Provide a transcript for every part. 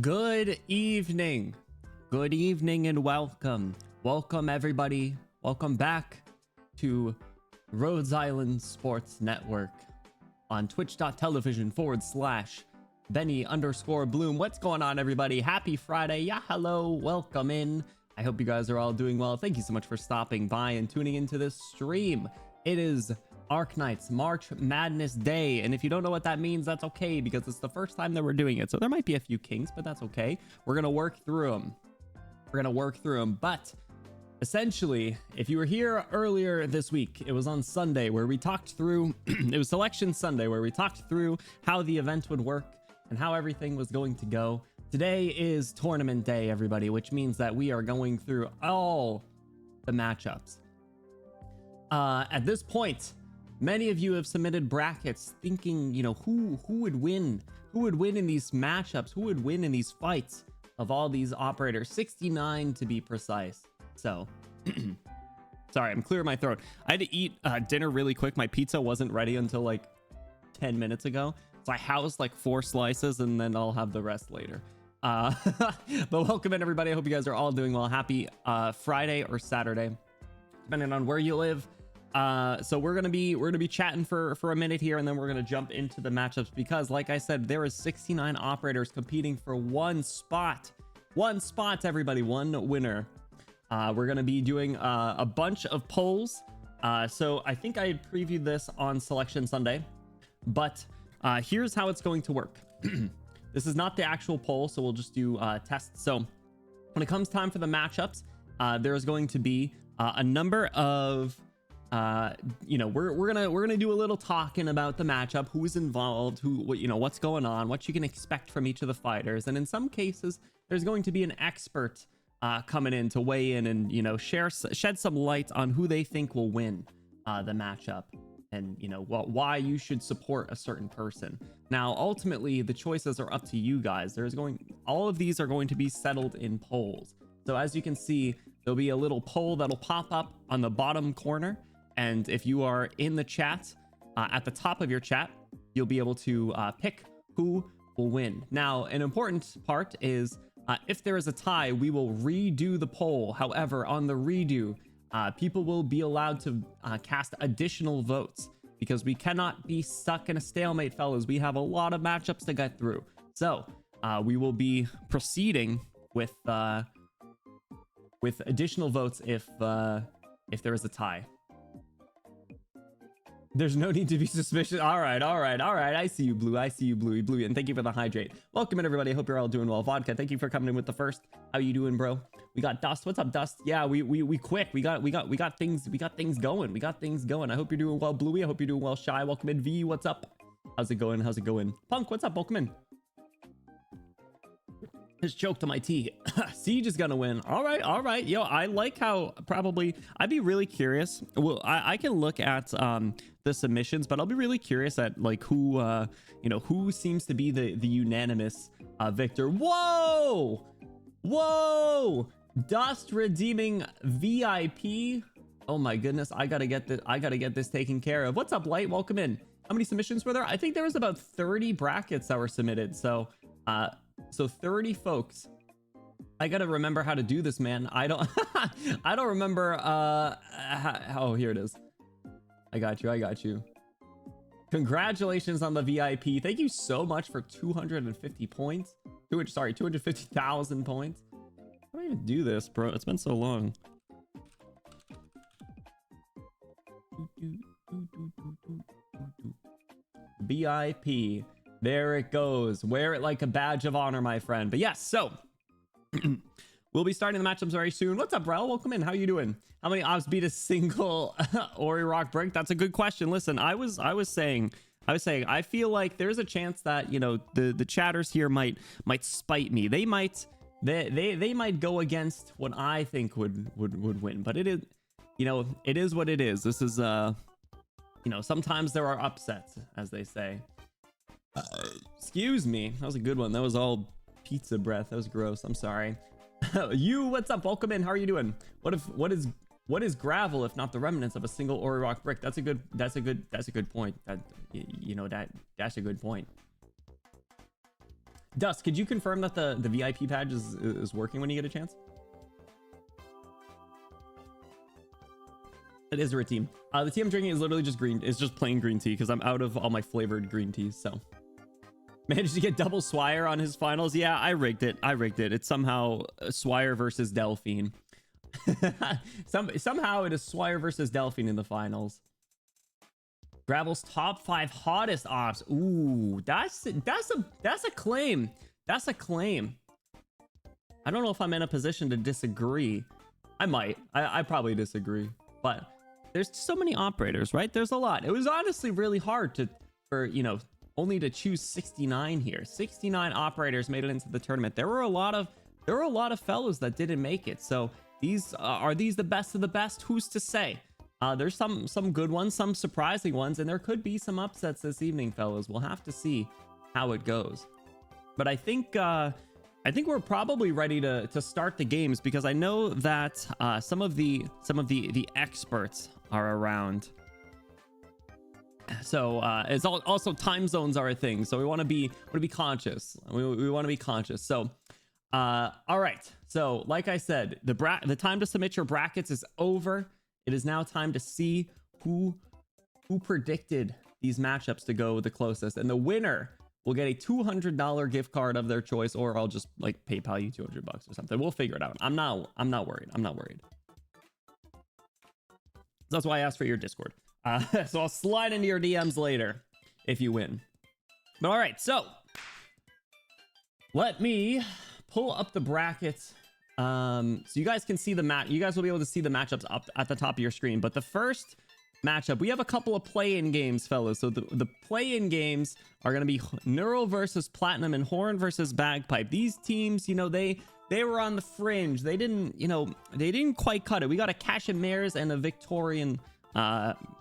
Good evening. Good evening and welcome. Welcome everybody. Welcome back to Rhodes Island Sports Network on twitch.tv/Benny_Bloom. What's going on, everybody? Happy Friday. Yeah, hello. Welcome in. I hope you guys are all doing well. Thank you so much for stopping by and tuning into this stream. It is Arknights March Madness Day, and if you don't know what that means, that's okay, because it's the first time that we're doing it, so there might be a few kinks, but that's okay. We're gonna work through them. But essentially, if you were here earlier this week, it was on Sunday where we talked through it was Selection Sunday, where we talked through how the event would work and how everything was going to go. Today is Tournament Day, everybody, which means that we are going through all the matchups. At this point, many of you have submitted brackets thinking, who would win? Who would win in these matchups? Who would win in these fights of all these operators? 69 to be precise. So, sorry, I'm clearing my throat. I had to eat dinner really quick. My pizza wasn't ready until like 10 minutes ago. So I housed like 4 slices and then I'll have the rest later. But welcome in, everybody. I hope you guys are all doing well. Happy Friday or Saturday, depending on where you live. So we're gonna be chatting for a minute here, and then we're gonna jump into the matchups, because like I said, there is 69 operators competing for one spot, everybody, one winner. We're gonna be doing a bunch of polls. So I think I had previewed this on Selection Sunday, but here's how it's going to work. This is not the actual poll, so we'll just do tests. So when it comes time for the matchups, there's going to be a number of we're gonna do a little talking about the matchup, who's involved, what's going on, what you can expect from each of the fighters, and in some cases there's going to be an expert coming in to weigh in and shed some light on who they think will win the matchup, and why you should support a certain person. Now ultimately the choices are up to you guys. All of these are going to be settled in polls. So as you can see, there'll be a little poll that'll pop up on the bottom corner. And if you are in the chat, at the top of your chat, you'll be able to pick who will win. Now, an important part is if there is a tie, we will redo the poll. However, on the redo, people will be allowed to cast additional votes, because we cannot be stuck in a stalemate, fellas. We have a lot of matchups to get through. So we will be proceeding with additional votes if there is a tie. There's no need to be suspicious. All right. I see you, Blue. Blue. And thank you for the hydrate. Welcome in, everybody. Hope you're all doing well. Vodka, thank you for coming in with the first. How you doing, bro? We got Dust. What's up, Dust? Yeah, we quick. We got things going. I hope you're doing well, Bluey. I hope you're doing well, Shy. Welcome in, V. What's up? How's it going? Punk, what's up? Welcome in. Just choked on my tea. Siege is gonna win. All right. Yo, I like how I'd be really curious. Well, I can look at the submissions, but I'll be really curious at like who seems to be the unanimous victor. Whoa, Dust redeeming VIP. Oh my goodness, I gotta get this taken care of. What's up, Light? Welcome in. How many submissions were there? I think there was about 30 brackets that were submitted. So 30 folks. I gotta remember how to do this, man. I don't remember oh, here it is. I got you. Congratulations on the VIP. Thank you so much for 250 points. 250,000 points. How do I even do this, bro? It's been so long. VIP. There it goes. Wear it like a badge of honor, my friend. But yes, so we'll be starting the matchups very soon. What's up, Rel? Welcome in. How you doing? How many ops beat a single Ori Rock brick? That's a good question. Listen, I was saying I feel like there's a chance that the chatters here might spite me. They might go against what I think would win. But it is it is what it is. This is sometimes there are upsets, as they say. Excuse me. That was a good one. That was all pizza breath. That was gross. I'm sorry. What's up? Welcome in. How are you doing? What is gravel if not the remnants of a single Ori Rock brick? That's a good point. That's a good point. Dust, could you confirm that the VIP badge is working when you get a chance? It is a team. The tea I'm drinking is literally just green. It's just plain green tea because I'm out of all my flavored green teas. So managed to get double Swire on his finals. Yeah, I rigged it. It's somehow Swire versus Delphine. Somehow it is Swire versus Delphine in the finals. Gravel's top 5 hottest ops. Ooh, that's a claim. That's a claim. I don't know if I'm in a position to disagree. I might. I probably disagree, but there's so many operators, right? There's a lot. It was honestly really hard for only to choose 69 here. 69 operators made it into the tournament. There were a lot of fellows that didn't make it. So are these the best of the best? Who's to say? There's some good ones, some surprising ones, and there could be some upsets this evening, fellas. We'll have to see how it goes. But I think we're probably ready to start the games because I know that some of the experts are around. So it's also time zones are a thing. So we want to be conscious. We want to be conscious. So all right. So like I said, the time to submit your brackets is over. It is now time to see who predicted these matchups to go the closest, and the winner will get a $200 gift card of their choice, or I'll just like PayPal you $200 or something. We'll figure it out. I'm not worried. That's why I asked for your Discord. So I'll slide into your DMs later if you win. But all right, so let me pull up the brackets. So you guys can see you guys will be able to see the matchups up at the top of your screen. But the first matchup, we have a couple of play-in games, fellas. So the play-in games are going to be Neural versus Platinum and Horn versus Bagpipe. These teams, they were on the fringe. They didn't quite cut it. We got a Cashmere's and a Victorian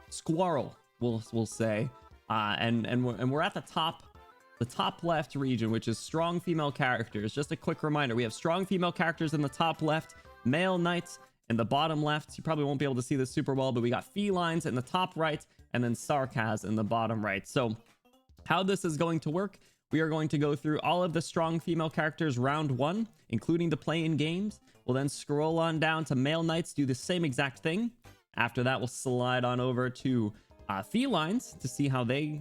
Squirrel, we'll say. And we're at the top left region, which is strong female characters. Just a quick reminder, we have strong female characters in the top left, male knights in the bottom left. You probably won't be able to see this super well, but we got felines in the top right and then Sarkaz in the bottom right. So how this is going to work, we are going to go through all of the strong female characters round 1, including the play-in games. We'll then scroll on down to male knights, do the same exact thing. After that, we'll slide on over to felines to see how they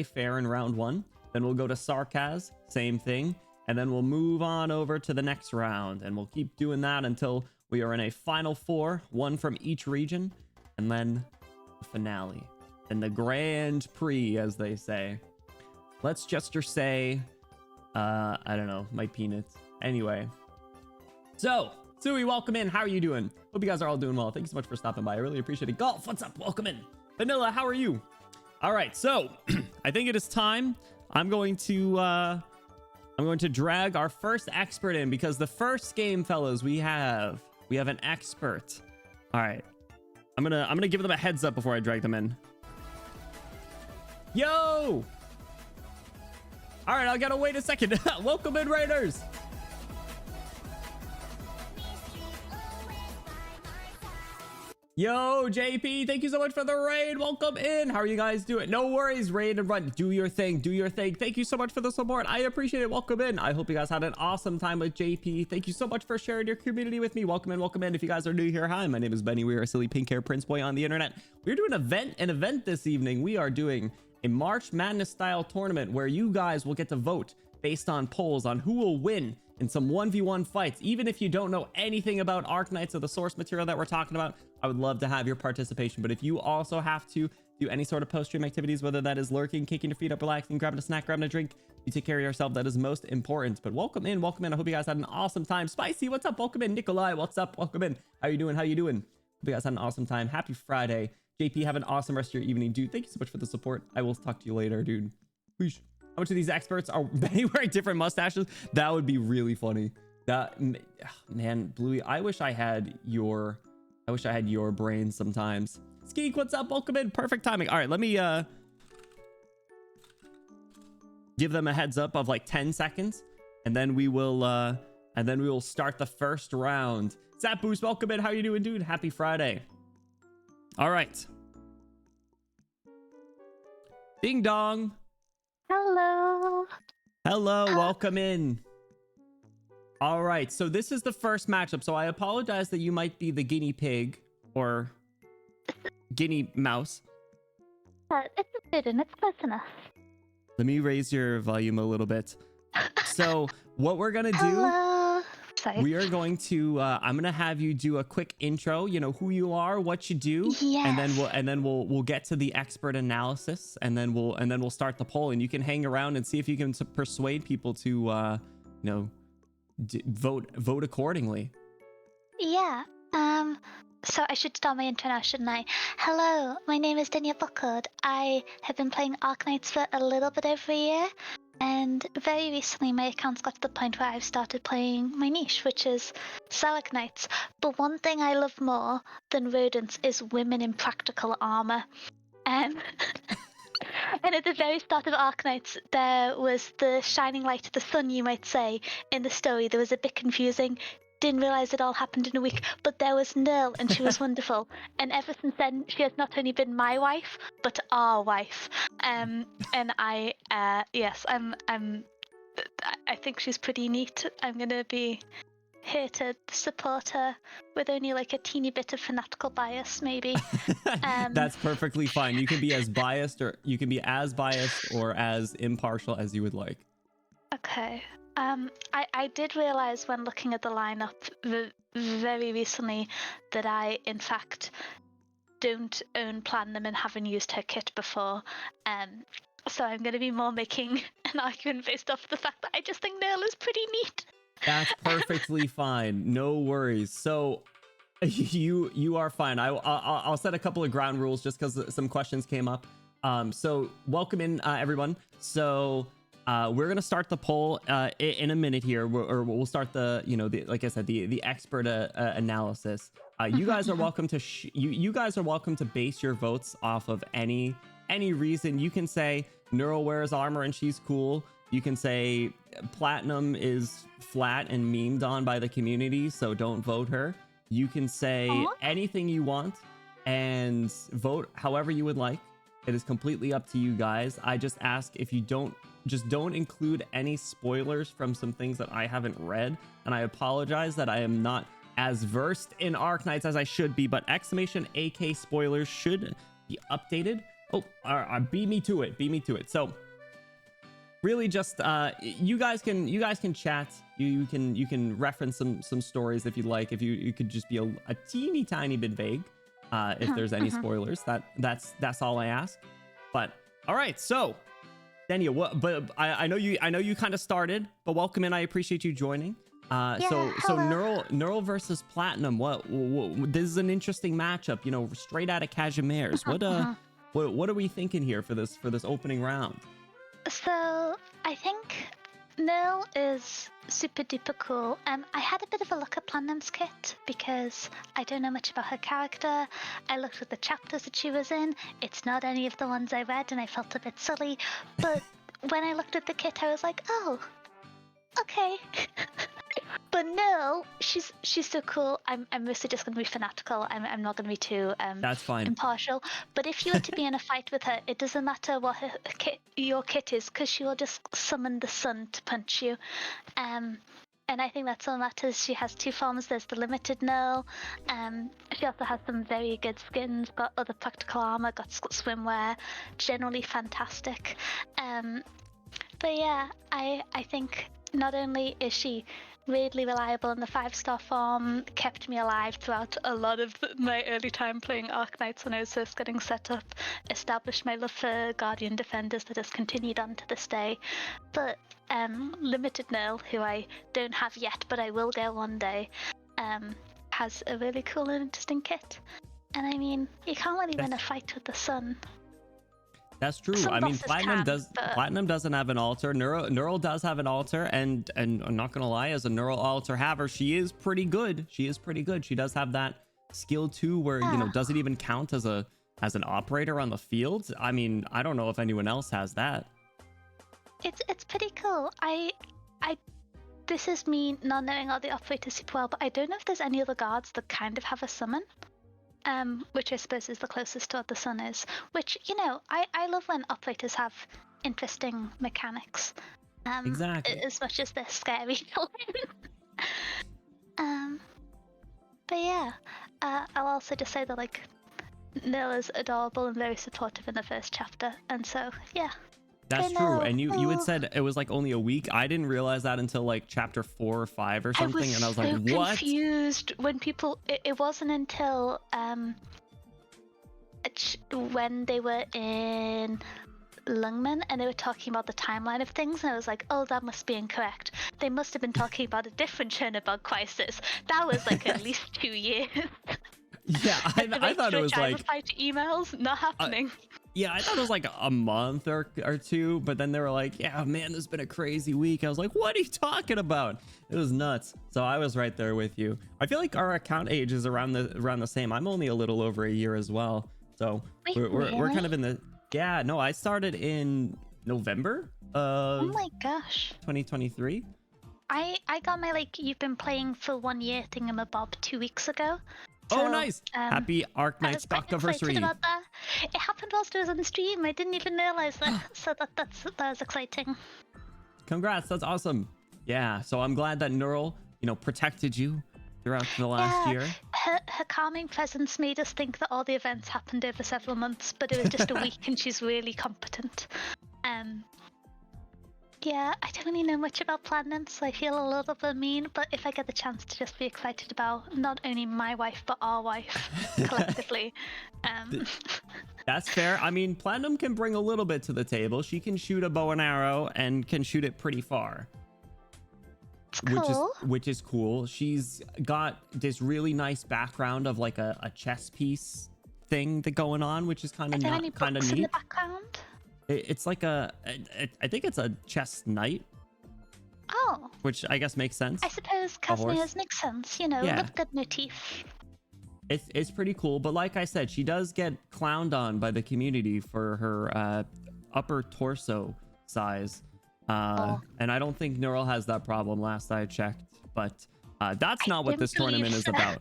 fare in round 1. Then we'll go to Sarkaz, same thing, and then we'll move on over to the next round, and we'll keep doing that until we are in a final 4, 1 from each region, and then the finale, and the Grand Prix, as they say. Let's just say, I don't know, my peanuts. Anyway, so Sui, welcome in. How are you doing? Hope you guys are all doing well. Thank you so much for stopping by. I really appreciate it. Golf, what's up? Welcome in. Vanilla, how are you? All right, so I think it is time. I'm going to drag our first expert in because the first game, fellas, we have an expert. All right, I'm gonna give them a heads up before I drag them in. Yo! All right, I gotta wait a second. Welcome in, Raiders. Yo, JP, thank you so much for the raid. Welcome in. How are you guys doing? No worries, raid and run. Do your thing. Do your thing. Thank you so much for the support. I appreciate it. Welcome in. I hope you guys had an awesome time with JP. Thank you so much for sharing your community with me. Welcome in. Welcome in. If you guys are new here, hi, my name is Benny. We are a silly pink hair prince boy on the internet. We're doing an event this evening. We are doing a March Madness style tournament where you guys will get to vote based on polls on who will win in some 1v1 fights. Even if you don't know anything about Arknights or the source material that we're talking about, I would love to have your participation. But if you also have to do any sort of post-stream activities, whether that is lurking, kicking your feet up, relaxing, grabbing a snack, grabbing a drink, you take care of yourself. That is most important. But welcome in. Welcome in. I hope you guys had an awesome time. Spicy, what's up? Welcome in. Nikolai, what's up? Welcome in. How you doing? How you doing? Hope you guys had an awesome time. Happy Friday. JP, have an awesome rest of your evening, dude. Thank you so much for the support. I will talk to you later, dude. Peace. How much of these experts are wearing different mustaches? That would be really funny. That, man, Bluey, I wish I had your brain sometimes. Skeek, what's up? Welcome in. Perfect timing. All right, let me give them a heads up of like 10 seconds, and then we will start the first round. Zap Boost, welcome in. How you doing, dude? Happy Friday. All right. Ding dong. Hello. Hello, welcome in. All right, so this is the first matchup. So I apologize that you might be the guinea pig or guinea mouse. It's good and it's close enough. Let me raise your volume a little bit. So what we're gonna do, Hello. Sorry. we are going to I'm gonna have you do a quick intro, you know, who you are, what you do, Yes. and then we'll get to the expert analysis, and then we'll start the poll, and you can hang around and see if you can persuade people to you know, vote accordingly. Yeah. So I should start my intro now, shouldn't I? Hello, my name is Danielle Buckard. I have been playing Arknights for a little bit over a year, and very recently my account's got to the point where I've started playing my niche, which is Sarkaz. But one thing I love more than rodents is women in practical armor. And at the very start of Arknights, there was the shining light of the sun, you might say, in the story. There was a bit confusing. Didn't realize it all happened in a week, but there was Nil, and she was wonderful. And ever since then, she has not only been my wife, but our wife. And I, yes, I think she's pretty neat. I'm gonna be here to support her with only like a teeny bit of fanatical bias, maybe. That's perfectly fine. You can be as biased, or you can be as biased or as impartial as you would like. Okay. I did realize when looking at the lineup very recently that I, in fact, don't own Platinum and haven't used her kit before. So I'm going to be more making an argument based off the fact that I just think Nil is pretty neat. That's perfectly fine. No worries. So you are fine. I'll set a couple of ground rules just because some questions came up. So welcome in everyone. So we're gonna start the poll in a minute here, or we'll start the, you know, like I said, the expert analysis. You guys are welcome to you guys are welcome to base your votes off of any reason. You can say Neural wears armor and she's cool. You can say Platinum is flat and memed on by the community, so don't vote her. You can say anything you want and vote however you would like. It is completely up to you guys. I just ask if you don't include any spoilers from some things that I haven't read, and I apologize that I am not as versed in Arknights as I should be, but exclamation AK spoilers should be updated. Oh, beat me to it. So really just you guys can chat. You can reference some stories if you'd like. If you could just be a teeny tiny bit vague if there's any spoilers. That's all I ask. But all right, so Daniel, but I know you kind of started, but welcome in. I appreciate you joining. So Neural versus Platinum. What this is an interesting matchup, you know, straight out of Casimir's. What are we thinking here for this opening round? So I think Nil is super duper cool. I had a bit of a look at Platinum's kit because I don't know much about her character. I looked at the chapters that she was in. It's not any of the ones I read, and I felt a bit silly. But when I looked at the kit, I was like, oh, okay. But no, she's so cool. I'm mostly just going to be fanatical. I'm not going to be too that's fine, impartial. But if you were to be in a fight with her, it doesn't matter what your kit is, because she will just summon the sun to punch you. And I think that's all that matters. She has two forms. There's the limited Null. She also has some very good skins. Got other practical armor. Got swimwear. Generally fantastic. But yeah, I think not only is she weirdly reliable in the 5-star form, kept me alive throughout a lot of my early time playing Arknights when I was first getting set up, established my love for Guardian Defenders that has continued on to this day. But Limited Null, who I don't have yet but I will get one day, has a really cool and interesting kit. And I mean, you can't really win a fight with the sun. That's true. I mean, Platinum doesn't have an altar. Neural does have an altar, and I'm not gonna lie, as a Neural altar haver, she is pretty good. She does have that skill too, where you know, does it even count as an operator on the field? I mean, I don't know if anyone else has that. It's pretty cool. This is me not knowing all the operators super well, but I don't know if there's any other guards that kind of have a summon. Which I suppose is the closest to what the sun is. Which, you know, I love when operators have interesting mechanics. Exactly. As much as they're scary to win. But yeah, I'll also just say that like Nil is adorable and very supportive in the first chapter, and so yeah. That's I true. know. And you had said it was like only a week. I didn't realize that until like chapter 4 or 5 or something, and I was like, so what? confused when people. It wasn't until when they were in Lungman and they were talking about the timeline of things, and I was like, oh, that must be incorrect. They must have been talking about a different Chernobog crisis. That was like at least 2 years. Yeah, I thought it was I like replied to emails, not happening. yeah, I thought it was like a month or two, but then they were like, yeah, man, this has been a crazy week. I was like, what are you talking about? It was nuts. So I was right there with you. I feel like our account age is around the same. I'm only a little over a year as well. So Wait, we're kind of in the, yeah, no, I started in November of oh my gosh. 2023. I got my like you've been playing for 1 year thingamabob 2 weeks ago. Oh, So, nice. Happy I Arknights was quite anniversary. excited about that. It happened whilst I was on the stream. I didn't even realize that. So that was exciting. Congrats. That's awesome. Yeah. So I'm glad that Neural, protected you throughout the last year. Her calming presence made us think that all the events happened over several months, but it was just a week, and she's really competent. Yeah, I don't really know much about Platinum, so I feel a little bit mean, but if I get the chance to just be excited about not only my wife, but our wife collectively. That's fair. I mean, Platinum can bring a little bit to the table. She can shoot a bow and arrow and can shoot it pretty far. It's cool. Which is cool. She's got this really nice background of like a chess piece thing that going on, which is kind of neat. In the background? It's like I think it's a chess knight. Oh. Which I guess makes sense. I suppose Kazmia's makes sense, Yeah. With good motif. It's pretty cool, but like I said, she does get clowned on by the community for her upper torso size. And I don't think Neural has that problem last I checked, but that's not what this tournament is about.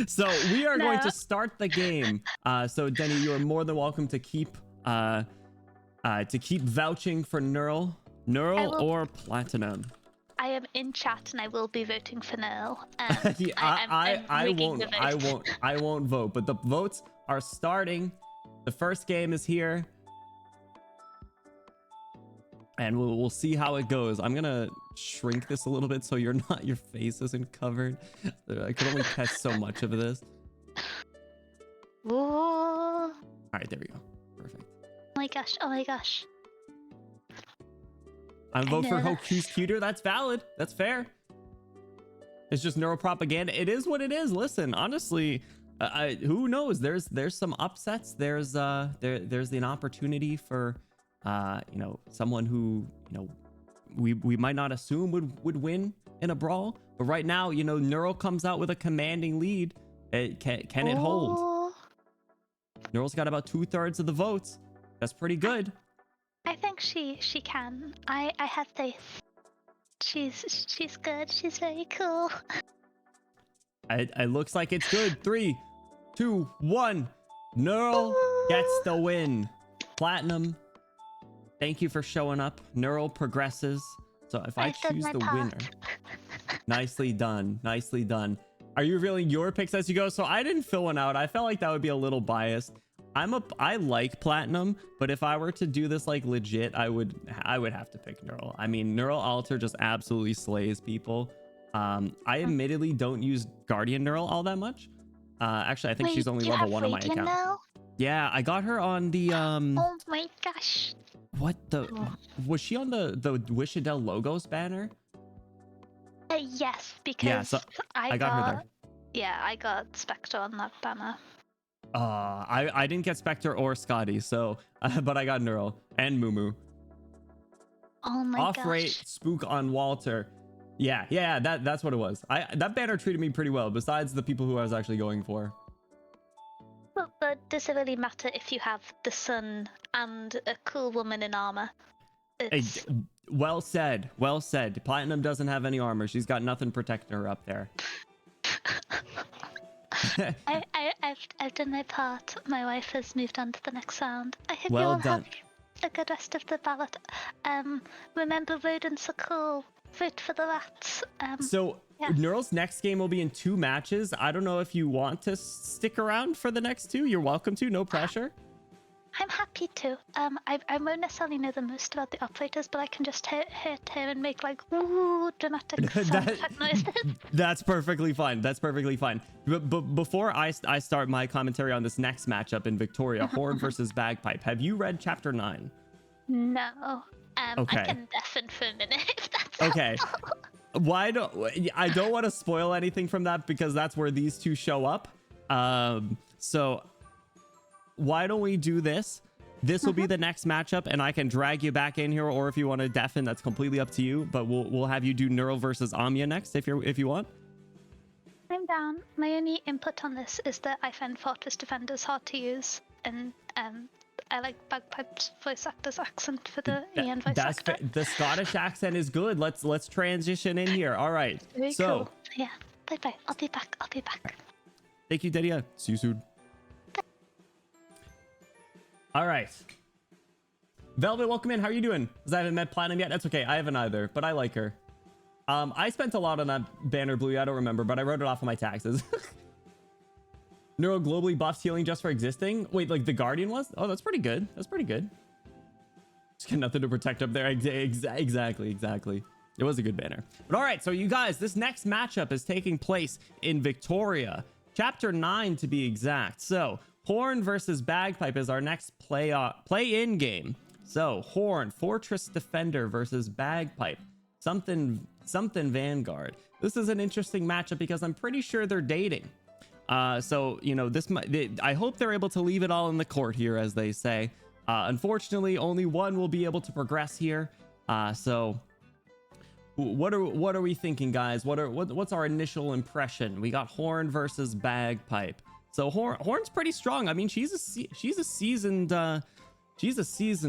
So we are going to start the game. So Denny, you are more than welcome to keep vouching for Neural or Platinum. I am in chat and I will be voting for Neural. Yeah, I won't vote, but the votes are starting. The first game is here. And we'll see how it goes. I'm gonna shrink this a little bit so your face isn't covered. I could only catch so much of this. Ooh. All right, there we go. Perfect. Oh my gosh. I vote for Hoku's cuter. That's valid. That's fair. It's just neuropropaganda. It is what it is. Listen, honestly, who knows? There's some upsets. There's an opportunity for someone who we might not assume would win in a brawl, but right now Neural comes out with a commanding lead. Can it hold? Neural's got about 2/3 of the votes. That's pretty good. I think she can. I have faith. She's good. She's very cool. It looks like it's good. 3, 2, 1. Neural gets the win. Platinum, thank you for showing up. Neural progresses. So if I choose the winner. Nicely done. Nicely done. Are you revealing your picks as you go? So I didn't fill one out. I felt like that would be a little biased. I like Platinum, but if I were to do this like legit, I would have to pick Neural. I mean, Neural Alter just absolutely slays people. I admittedly don't use Guardian Neural all that much. Actually, I think she's only level 1 on my account. Now? Yeah, I got her on the Oh my gosh. What was she on the Wishadel Logos banner? Yes, because so I got her there. Yeah, I got Spectre on that banner. I didn't get Spectre or Scotty, so but I got Neural and Mumu. Oh my gosh. Off-rate spook on Walter. Yeah, that's what it was. That banner treated me pretty well, besides the people who I was actually going for. But does it really matter if you have the sun and a cool woman in armor? Well said. Platinum doesn't have any armor. She's got nothing protecting her up there. I've done my part. My wife has moved on to the next round. I hope Well you're all done. happy. a good rest of the ballot. Remember, rodents are cool. Vote for the rats. So yeah. Neural's next game will be in 2 matches. I don't know if you want to stick around for the next 2. You're welcome to, no pressure. I'm happy to. I won't necessarily know the most about the operators, but I can just hit her and make like woo dramatic sound effect noises. That's perfectly fine. That's perfectly fine. But before I start my commentary on this next matchup in Victoria, Horn versus Bagpipe, have you read chapter 9? No. Okay. I can deafen for a minute if that's okay. I don't want to spoil anything from that because that's where these two show up. So why don't we do this? This will be the next matchup, and I can drag you back in here, or if you want to deafen, that's completely up to you. But we'll have you do Neural versus Amia next if you want. I'm down. My only input on this is that I find Fortress Defenders hard to use, and I like Bagpipe's voice actor's accent for the Ian voice actor. The Scottish accent is good. Let's transition in here. All right. Very so cool. Yeah. Bye. I'll be back. Thank you, Delia. See you soon. All right. Velvet, welcome in. How are you doing? Because I haven't met Platinum yet. That's okay. I haven't either, but I like her. I spent a lot on that banner blue. I don't remember, but I wrote it off on my taxes. Neuro globally buffs healing just for existing. Wait, like the Guardian was? Oh, that's pretty good. That's pretty good. Just got nothing to protect up there. Exactly. It was a good banner. But all right, so you guys, this next matchup is taking place in Victoria. Chapter 9 to be exact. So Horn versus Bagpipe is our next play-in game. So Horn, Fortress Defender versus Bagpipe. Something Vanguard. This is an interesting matchup because I'm pretty sure they're dating. So, you know, I hope they're able to leave it all in the court here, as they say. Unfortunately, only one will be able to progress here. So what are we thinking, guys? What's our initial impression? We got Horn versus Bagpipe. So Horn's pretty strong. I mean, she's a seasoned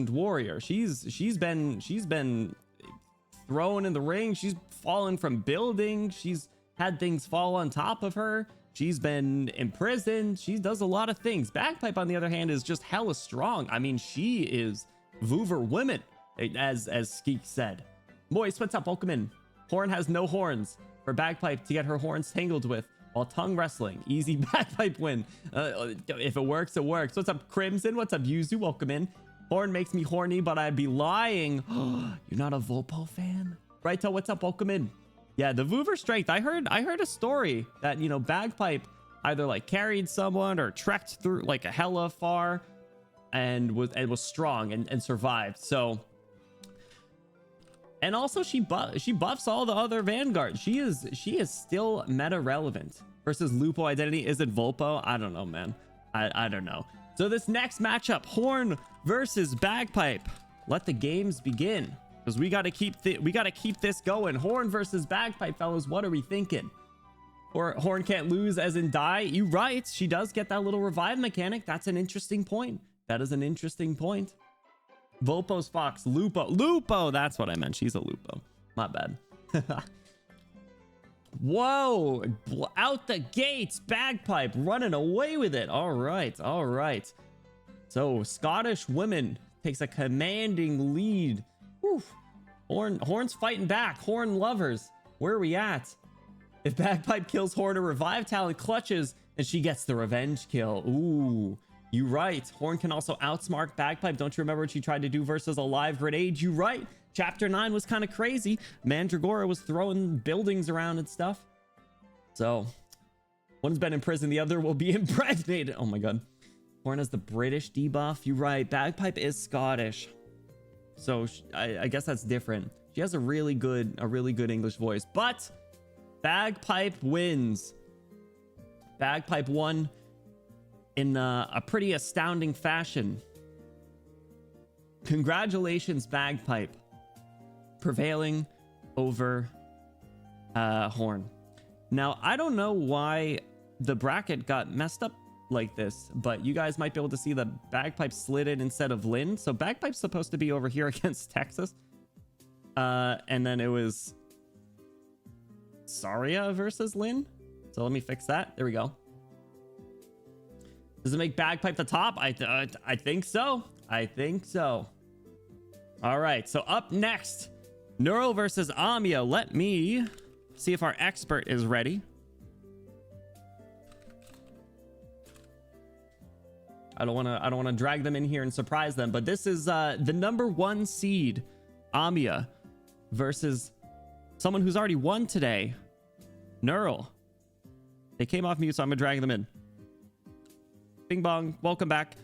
warrior. She's been thrown in the ring. She's fallen from buildings. She's had things fall on top of her. She's been imprisoned. She does a lot of things. Bagpipe, on the other hand, is just hella strong. I mean, she is Voover women, as Skeek said. Moist, what's up? Welcome in. Horn has no horns for Bagpipe to get her horns tangled with while tongue wrestling. Easy Bagpipe win. If it works, it works. What's up, Crimson? What's up, Yuzu? Welcome in. Horn makes me horny, but I'd be lying. You're not a Volpo fan? Right, what's up? Welcome in. Yeah, the Voover strength. I heard a story that, you know, Bagpipe either like carried someone or trekked through like a hella far and was strong and survived. So, and also she buffs all the other Vanguards. She is still meta relevant. Versus Lupo identity. Is it Volpo? I don't know, man. I don't know. So this next matchup, Horn versus Bagpipe. Let the games begin. Because we got to keep this going. Horn versus Bagpipe, fellas. What are we thinking? Or Horn can't lose as in die. You right. She does get that little revive mechanic. That's an interesting point. That is an interesting point. Volpo's Fox. Lupo. That's what I meant. She's a Lupo. My bad. Whoa. Out the gates. Bagpipe running away with it. All right. So Scottish women takes a commanding lead. Whew. Horn's fighting back. Horn lovers. Where are we at? If Bagpipe kills Horn, a revive talent clutches and she gets the revenge kill. Ooh, you right. Horn can also outsmart Bagpipe. Don't you remember what she tried to do versus a live grenade? You right. Chapter 9 was kind of crazy. Mandragora was throwing buildings around and stuff. So one's been imprisoned. The other will be impregnated. Oh my God. Horn has the British debuff. You right. Bagpipe is Scottish. So I guess that's different. She has a really good English voice, but Bagpipe wins. Bagpipe won in a pretty astounding fashion. Congratulations, Bagpipe, prevailing over Horn. Now, I don't know why the bracket got messed up like this, but you guys might be able to see that Bagpipe slid in instead of Lynn. So Bagpipe's supposed to be over here against Texas. And then it was Saria versus Lynn. So let me fix that. There we go. Does it make Bagpipe the top? I think so. All right, so up next, Neural versus Amia. Let me see if our expert is ready. I don't want to drag them in here and surprise them, but this is the #1 seed, Amia, versus someone who's already won today, Neural. They came off mute, so I'm gonna drag them in. Bing bong, welcome back.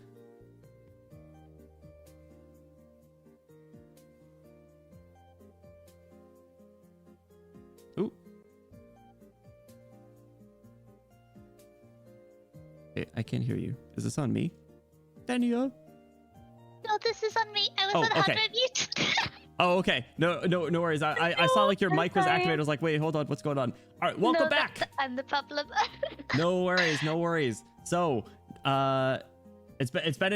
Ooh. Okay, I can't hear you. Is this on me? Dania? No, this is on me. I was on okay. 100 mute. Oh, okay. No worries. I saw like your mic was activated. I was like, wait, hold on. What's going on? All right, welcome back. I'm the problem. No worries. So, it's been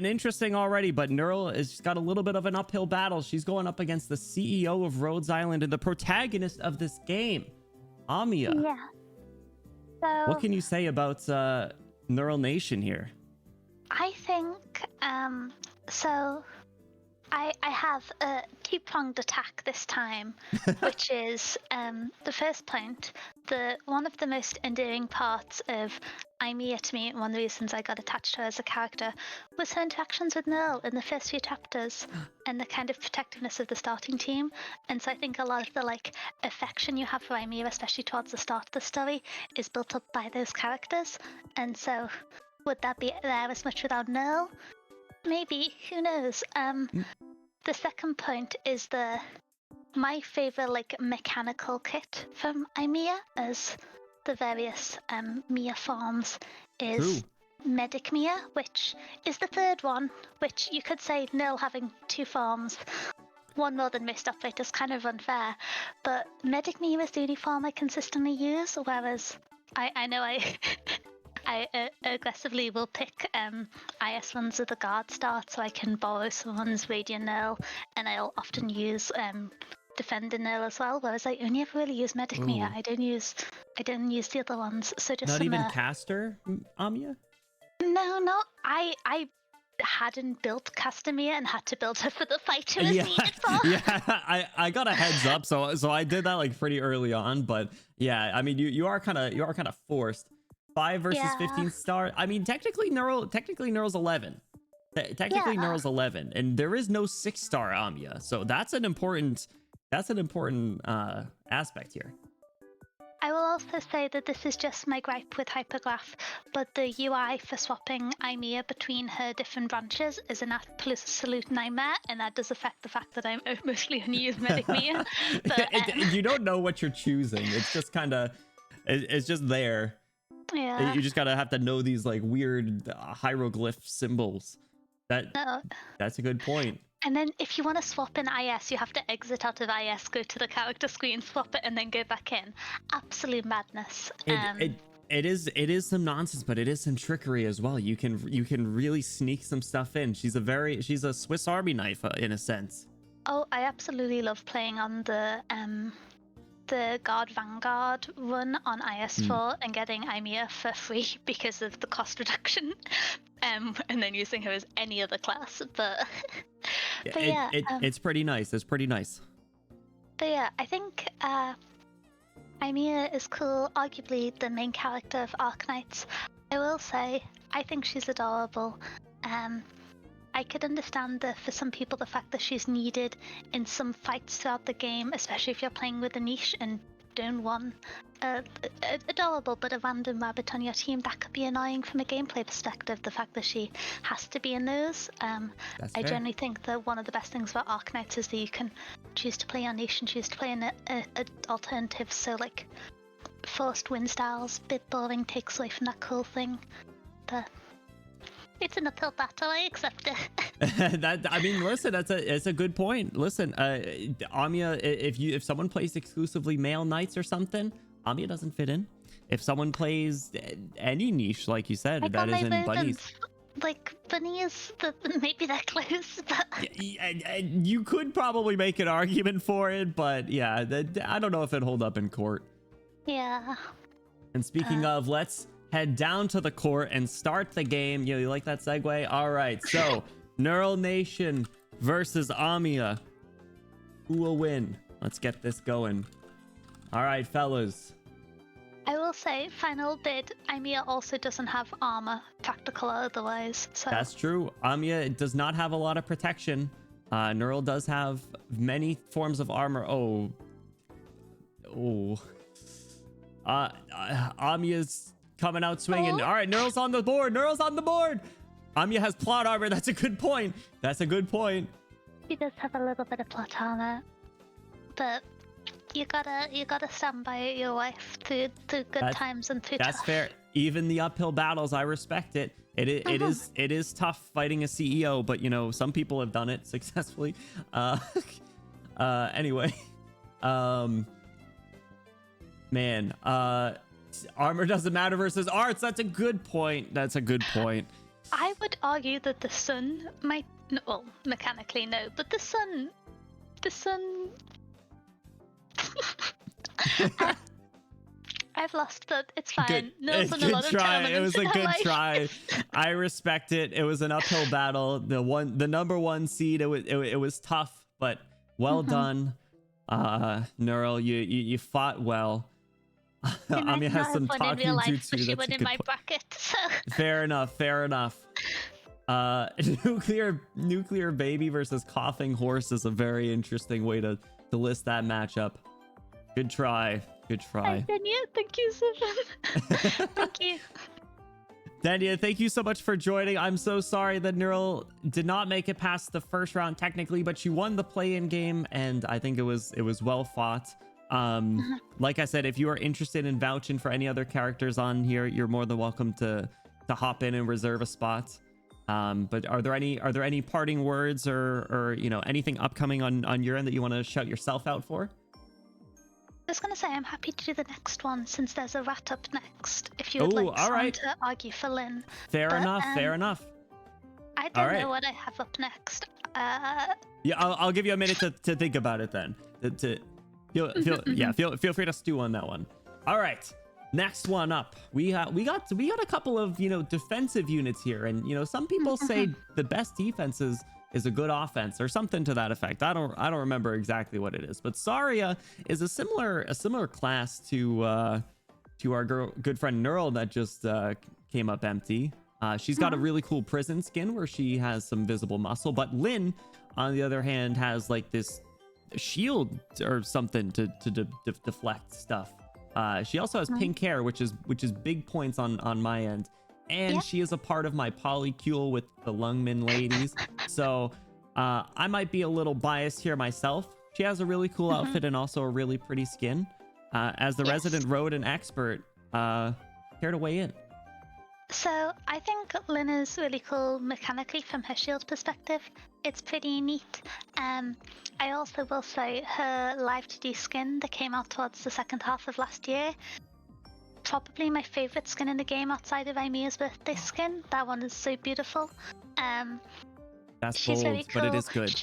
interesting already, but Neural has got a little bit of an uphill battle. She's going up against the CEO of Rhodes Island and the protagonist of this game, Amia. Yeah. So, What can you say about Neural Nation here? I think, so I have a two-pronged attack this time, which is the first point. One of the most endearing parts of Imea to me, and one of the reasons I got attached to her as a character, was her interactions with Nerl in the first few chapters and the kind of protectiveness of the starting team. And so I think a lot of the like affection you have for Imea, especially towards the start of the story, is built up by those characters. And so would that be there as much without Nerl? Maybe, who knows? The second point is my favorite like mechanical kit from Imea as the various Mia forms is Medic Mia, which is the third one, which you could say Nerl having two forms, one more than most operators, kind of unfair, but Medic Mia is the only form I consistently use, whereas I know I aggressively will pick IS ones with the guard start so I can borrow someone's Radiant Nerl, and I'll often use Defender Nerl as well, whereas I only ever really use Medic Mia. I don't use the other ones, so just Not even Caster, Amia? No, I hadn't built Castamere and had to build her for the fight it was needed for. Yeah, I got a heads up, so I did that like pretty early on, but yeah, I mean you are kind of forced. 5 versus 15 star. I mean, technically Neural's 11. Technically Neural's 11, and there is no 6-star Amia, so that's an important aspect here. I will also say that this is just my gripe with Hypergraph, but the UI for swapping Imea between her different branches is an absolute nightmare, and that does affect the fact that I mostly only use Medic Mia. But, you don't know what you're choosing. It's just it's just there. Yeah. You just have to know these like weird hieroglyph symbols. That's a good point. And then if you want to swap in IS, you have to exit out of IS, go to the character screen, swap it, and then go back in. Absolute madness. It is some nonsense, but it is some trickery as well. You can really sneak some stuff in. She's a Swiss Army knife in a sense. Oh, I absolutely love playing on the Guard Vanguard run on IS4 and getting Imea for free because of the cost reduction, and then using her as any other class. But it's pretty nice. It's pretty nice. But yeah, I think Imea is cool. Arguably the main character of Arknights. I will say I think she's adorable. I could understand for some people the fact that she's needed in some fights throughout the game, especially if you're playing with a niche and don't want adorable but a random rabbit on your team. That could be annoying from a gameplay perspective, the fact that she has to be in those. I generally think that one of the best things about Arknights is that you can choose to play your niche and choose to play in alternative, so like forced win styles, bit boring, takes away from that cool thing. But it's an uphill battle. I accept it. I mean, listen, it's a good point. Listen, Amia, if someone plays exclusively male knights or something, Amia doesn't fit in. If someone plays any niche, like you said, that isn't bunnies. Like bunnies, maybe they're close, but you could probably make an argument for it, but yeah, I don't know if it'd hold up in court. Yeah. And speaking of, let's head down to the court and start the game. You like that segue? All right, so Neural Nation versus Amia. Who will win? Let's get this going. All right, fellas. I will say, final bid, Ymir also doesn't have armor, tactical or otherwise. So That's true. Amia does not have a lot of protection. Neural does have many forms of armor. Amia's coming out swinging. Oh. All right, Neural's on the board. Neural's on the board. Amia has plot armor. That's a good point. That's a good point. She does have a little bit of plot armor, but you gotta stand by your wife through good times and through That's tough. fair. Even the uphill battles, I respect it. It is tough fighting a CEO, but you know, some people have done it successfully. Anyway, man, armor doesn't matter versus arts. That's a good point. That's a good point. I would argue that the sun might, well, mechanically no, but the sun. I've lost, but it's fine. Nil's done a lot of tournaments. It was a in her good life. try. I respect it. It was an uphill battle. The number one seed. It was tough, but well done, Neural. You fought well. I mean, has some talking in real life, jutsu. but she That's went a in good my point. bracket. So. Fair enough. Fair enough. Nuclear baby versus coughing horse is a very interesting way to list that matchup. Good try. Good try. Dania, thank you so much. Thank you. Dania, thank you so much for joining. I'm so sorry that Neural did not make it past the first round technically, but she won the play-in game, and I think it was well fought. Like I said, if you are interested in vouching for any other characters on here, you're more than welcome to hop in and reserve a spot. But are there any parting words or you know, anything upcoming on your end that you want to shout yourself out for? I was going to say I'm happy to do the next one since there's a rat up next. If you would like someone to argue for Lynn. Fair enough. I don't know what I have up next. Yeah, I'll give you a minute to think about it then. Feel free to stew on that one. All right. Next one up, we got a couple of, you know, defensive units here, and you know, some people say the best defense is a good offense or something to that effect. I don't remember exactly what it is, but Saria is a similar class to our good friend Neural that just came up empty. She's got a really cool prison skin where she has some visible muscle, but Lynn, on the other hand, has like this shield or something to deflect stuff. She also has pink hair, which is big points on my end. And she is a part of my polycule with the Lungman ladies. So I might be a little biased here myself. She has a really cool outfit and also a really pretty skin. As the resident rodent expert, care to weigh in? So I think Lynn is really cool mechanically from her shield perspective. It's pretty neat. I also will say her live 2D skin that came out towards the second half of last year, probably my favorite skin in the game outside of Ymir's birthday skin. That one is so beautiful. That's she's bold, very cool. but it is good.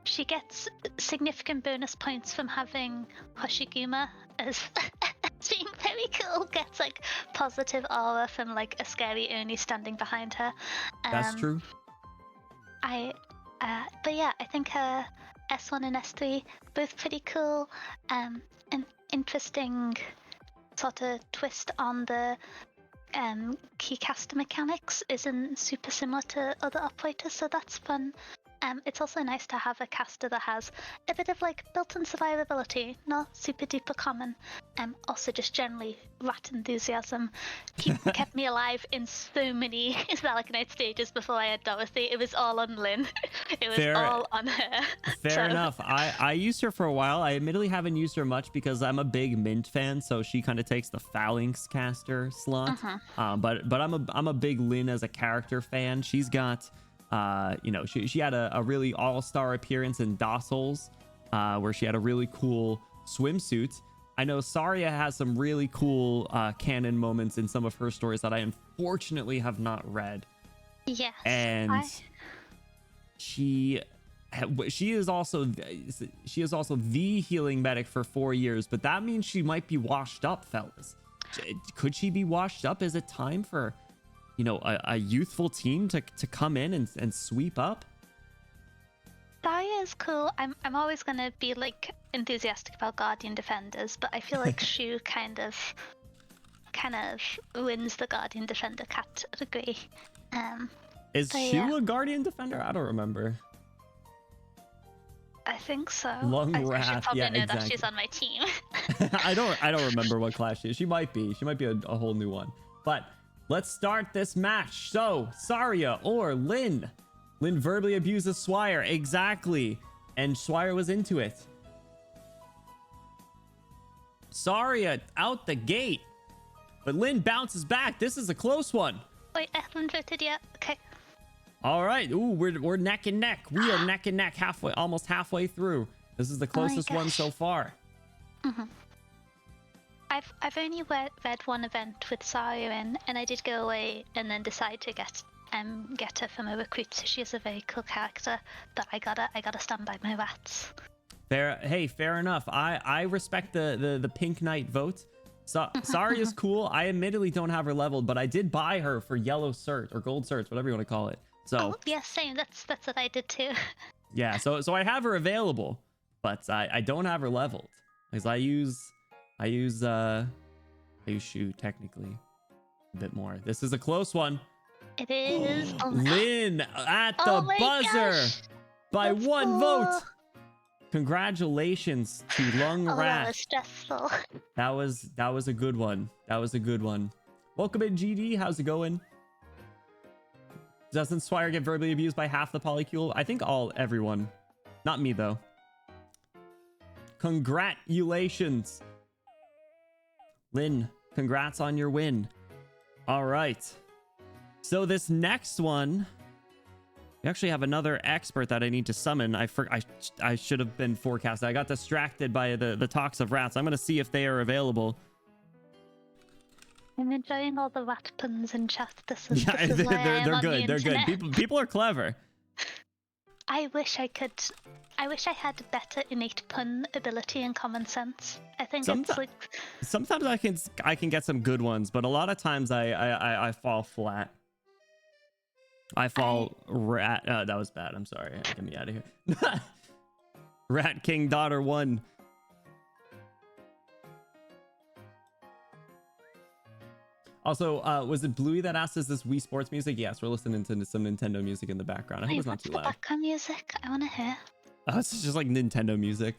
She gets significant bonus points from having Hoshiguma as being very cool. Gets like positive aura from like a scary Oni standing behind her. That's true. But yeah, I think her S1 and S3 both pretty cool. An interesting sort of twist on the keycaster mechanics isn't super similar to other operators, so that's fun. It's also nice to have a caster that has a bit of like built-in survivability, not super duper common. Also just generally rat enthusiasm kept me alive in so many Arknight stages before I had Dorothy. It was all on Lynn. It was all on her. Fair enough. I used her for a while. I admittedly haven't used her much because I'm a big Mint fan, so she kind of takes the Phalanx caster slot. But I'm a big Lynn as a character fan. She's got you know, she had a really all-star appearance in Dociles, where she had a really cool swimsuit. I know Saria has some really cool canon moments in some of her stories that I unfortunately have not read. Yes. And she is also the healing medic for 4 years, but that means she might be washed up, fellas. Could she be washed up? Is it time for, you know, a youthful team to come in and sweep up? Zarya is cool. I'm always gonna be like enthusiastic about Guardian Defenders, but I feel like Shu kind of wins the Guardian Defender category. Is but Shu yeah. a Guardian Defender? I don't remember. I think so. Lung I should Wrath. probably Yeah, know exactly. that she's on my team. I don't remember what class she is. She might be a whole new one. But let's start this match. So Zarya or Lynn. Lynn verbally abuses Swire. Exactly. And Swire was into it. Zarya out the gate. But Lynn bounces back. This is a close one. Wait, I haven't voted yet. Okay. All right. Ooh, we're neck and neck. We are neck and neck almost halfway through. This is the closest one so far. Mm-hmm. I've only read one event with Zarya in, and I did go away and then decide to get her from a recruit. So she is a very cool character, but I gotta stand by my rats. Fair. Hey, fair enough. I respect the Pink Knight vote. So Zarya's cool. I admittedly don't have her leveled, but I did buy her for yellow cert or gold certs, whatever you want to call it. So oh, yeah, same. That's what I did too. yeah. So I have her available, but I don't have her leveled because I use Shu technically a bit more. This is a close one. It is. Lynn at the buzzer by Let's one go. vote. Congratulations to Lung Oh, that Wrath. was stressful. That was a good one. That was a good one. Welcome in, GD. How's it going? Doesn't Swire get verbally abused by half the polycule? I think everyone. Not me though. Congratulations. Lynn, congrats on your win. All right. So this next one, we actually have another expert that I need to summon. I should have been forecasted. I got distracted by the talks of rats. I'm going to see if they are available. I'm enjoying all the rat puns in chat. This is why they're on good. the They're good. internet. People are clever. I wish I had better innate pun ability and common sense. I think it's like Sometimes I can get some good ones, but a lot of times I fall flat. I fall rat. That was bad. I'm sorry. Get me out of here. Rat King Daughter 1. Also, was it Bluey that asked, is this Wii Sports music? Yes, we're listening to some Nintendo music in the background. I hope it's not what's too the loud. background music? I want to hear. It's just like Nintendo music.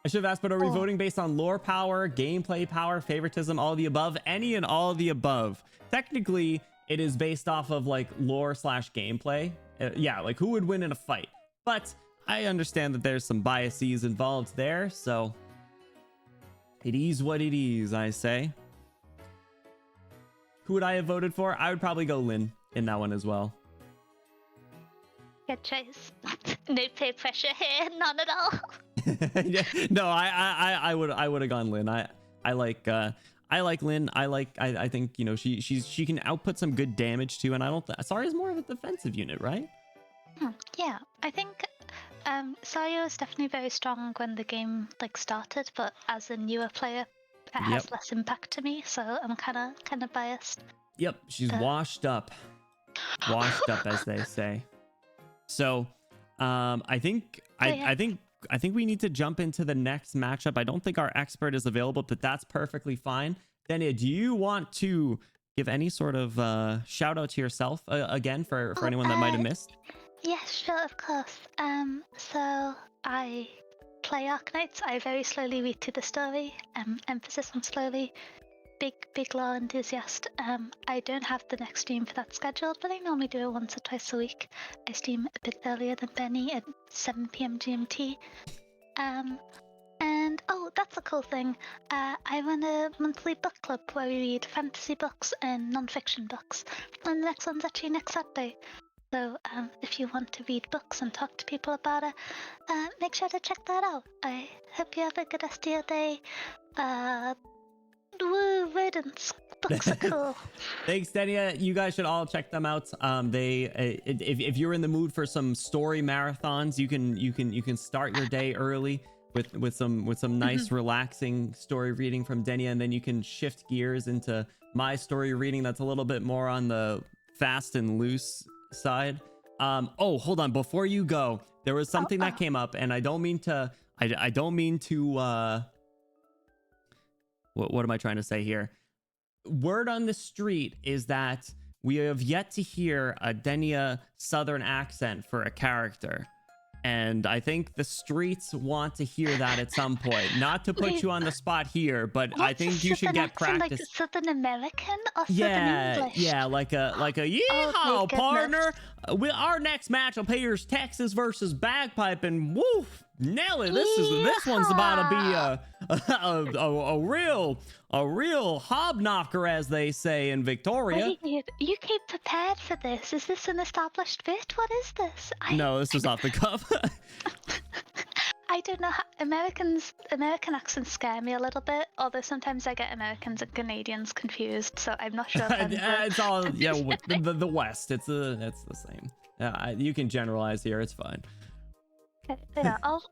I should have asked, but are we voting based on lore power, gameplay power, favoritism, all of the above? Any and all of the above. Technically, it is based off of like lore / gameplay. Yeah, like who would win in a fight. But I understand that there's some biases involved there, so it is what it is, I say. Who would I have voted for? I would probably go Lynn in that one as well. Good choice. No peer pressure here, none at all. Yeah, no, I would have gone Lynn. I like Lynn. I think, you know, she can output some good damage too, and I don't Zarya's more of a defensive unit, right? Yeah, I think Zarya was definitely very strong when the game like started, but as a newer player, it has less impact to me, so I'm kind of biased. Yep, she's washed up, as they say. So, I think we need to jump into the next matchup. I don't think our expert is available, but that's perfectly fine. Denia, do you want to give any sort of shout out to yourself again for anyone that might have missed? Yes, sure, of course. So I play Arknights. I very slowly read through the story. Emphasis on slowly. Big lore enthusiast. I don't have the next stream for that scheduled, but I normally do it once or twice a week. I stream a bit earlier than Benny at 7 p.m. GMT. And oh, that's a cool thing. I run a monthly book club where we read fantasy books and non-fiction books. And the next one's actually next Saturday. So if you want to read books and talk to people about it, make sure to check that out. I hope you have a good rest of your day. Woo, rodents. Books are cool. Thanks, Denia. You guys should all check them out. If you're in the mood for some story marathons, you can start your day early with some nice relaxing story reading from Denia, and then you can shift gears into my story reading that's a little bit more on the fast and loose side. Oh, hold on, before you go, there was something that came up, and I don't mean to. I don't mean to. What am I trying to say here? Word on the street is that we have yet to hear a Denia Southern accent for a character. And I think the streets want to hear that at some point. Not to put you on the spot here, but I think you should get practice. Like Southern American or Southern English? Yeah, like a yeehaw, partner. Our next match will pay your Texas versus Bagpipe, and woof, nail it. This one's about to be a real hobknocker, as they say in Victoria. Wait, you came prepared for this. Is this an established bit? What is this? No, this was off the cuff. I don't know how American accents scare me a little bit, although sometimes I get Americans and Canadians confused, so I'm not sure. It's all the West. It's the same. You can generalize here. It's fine. Yeah, I'll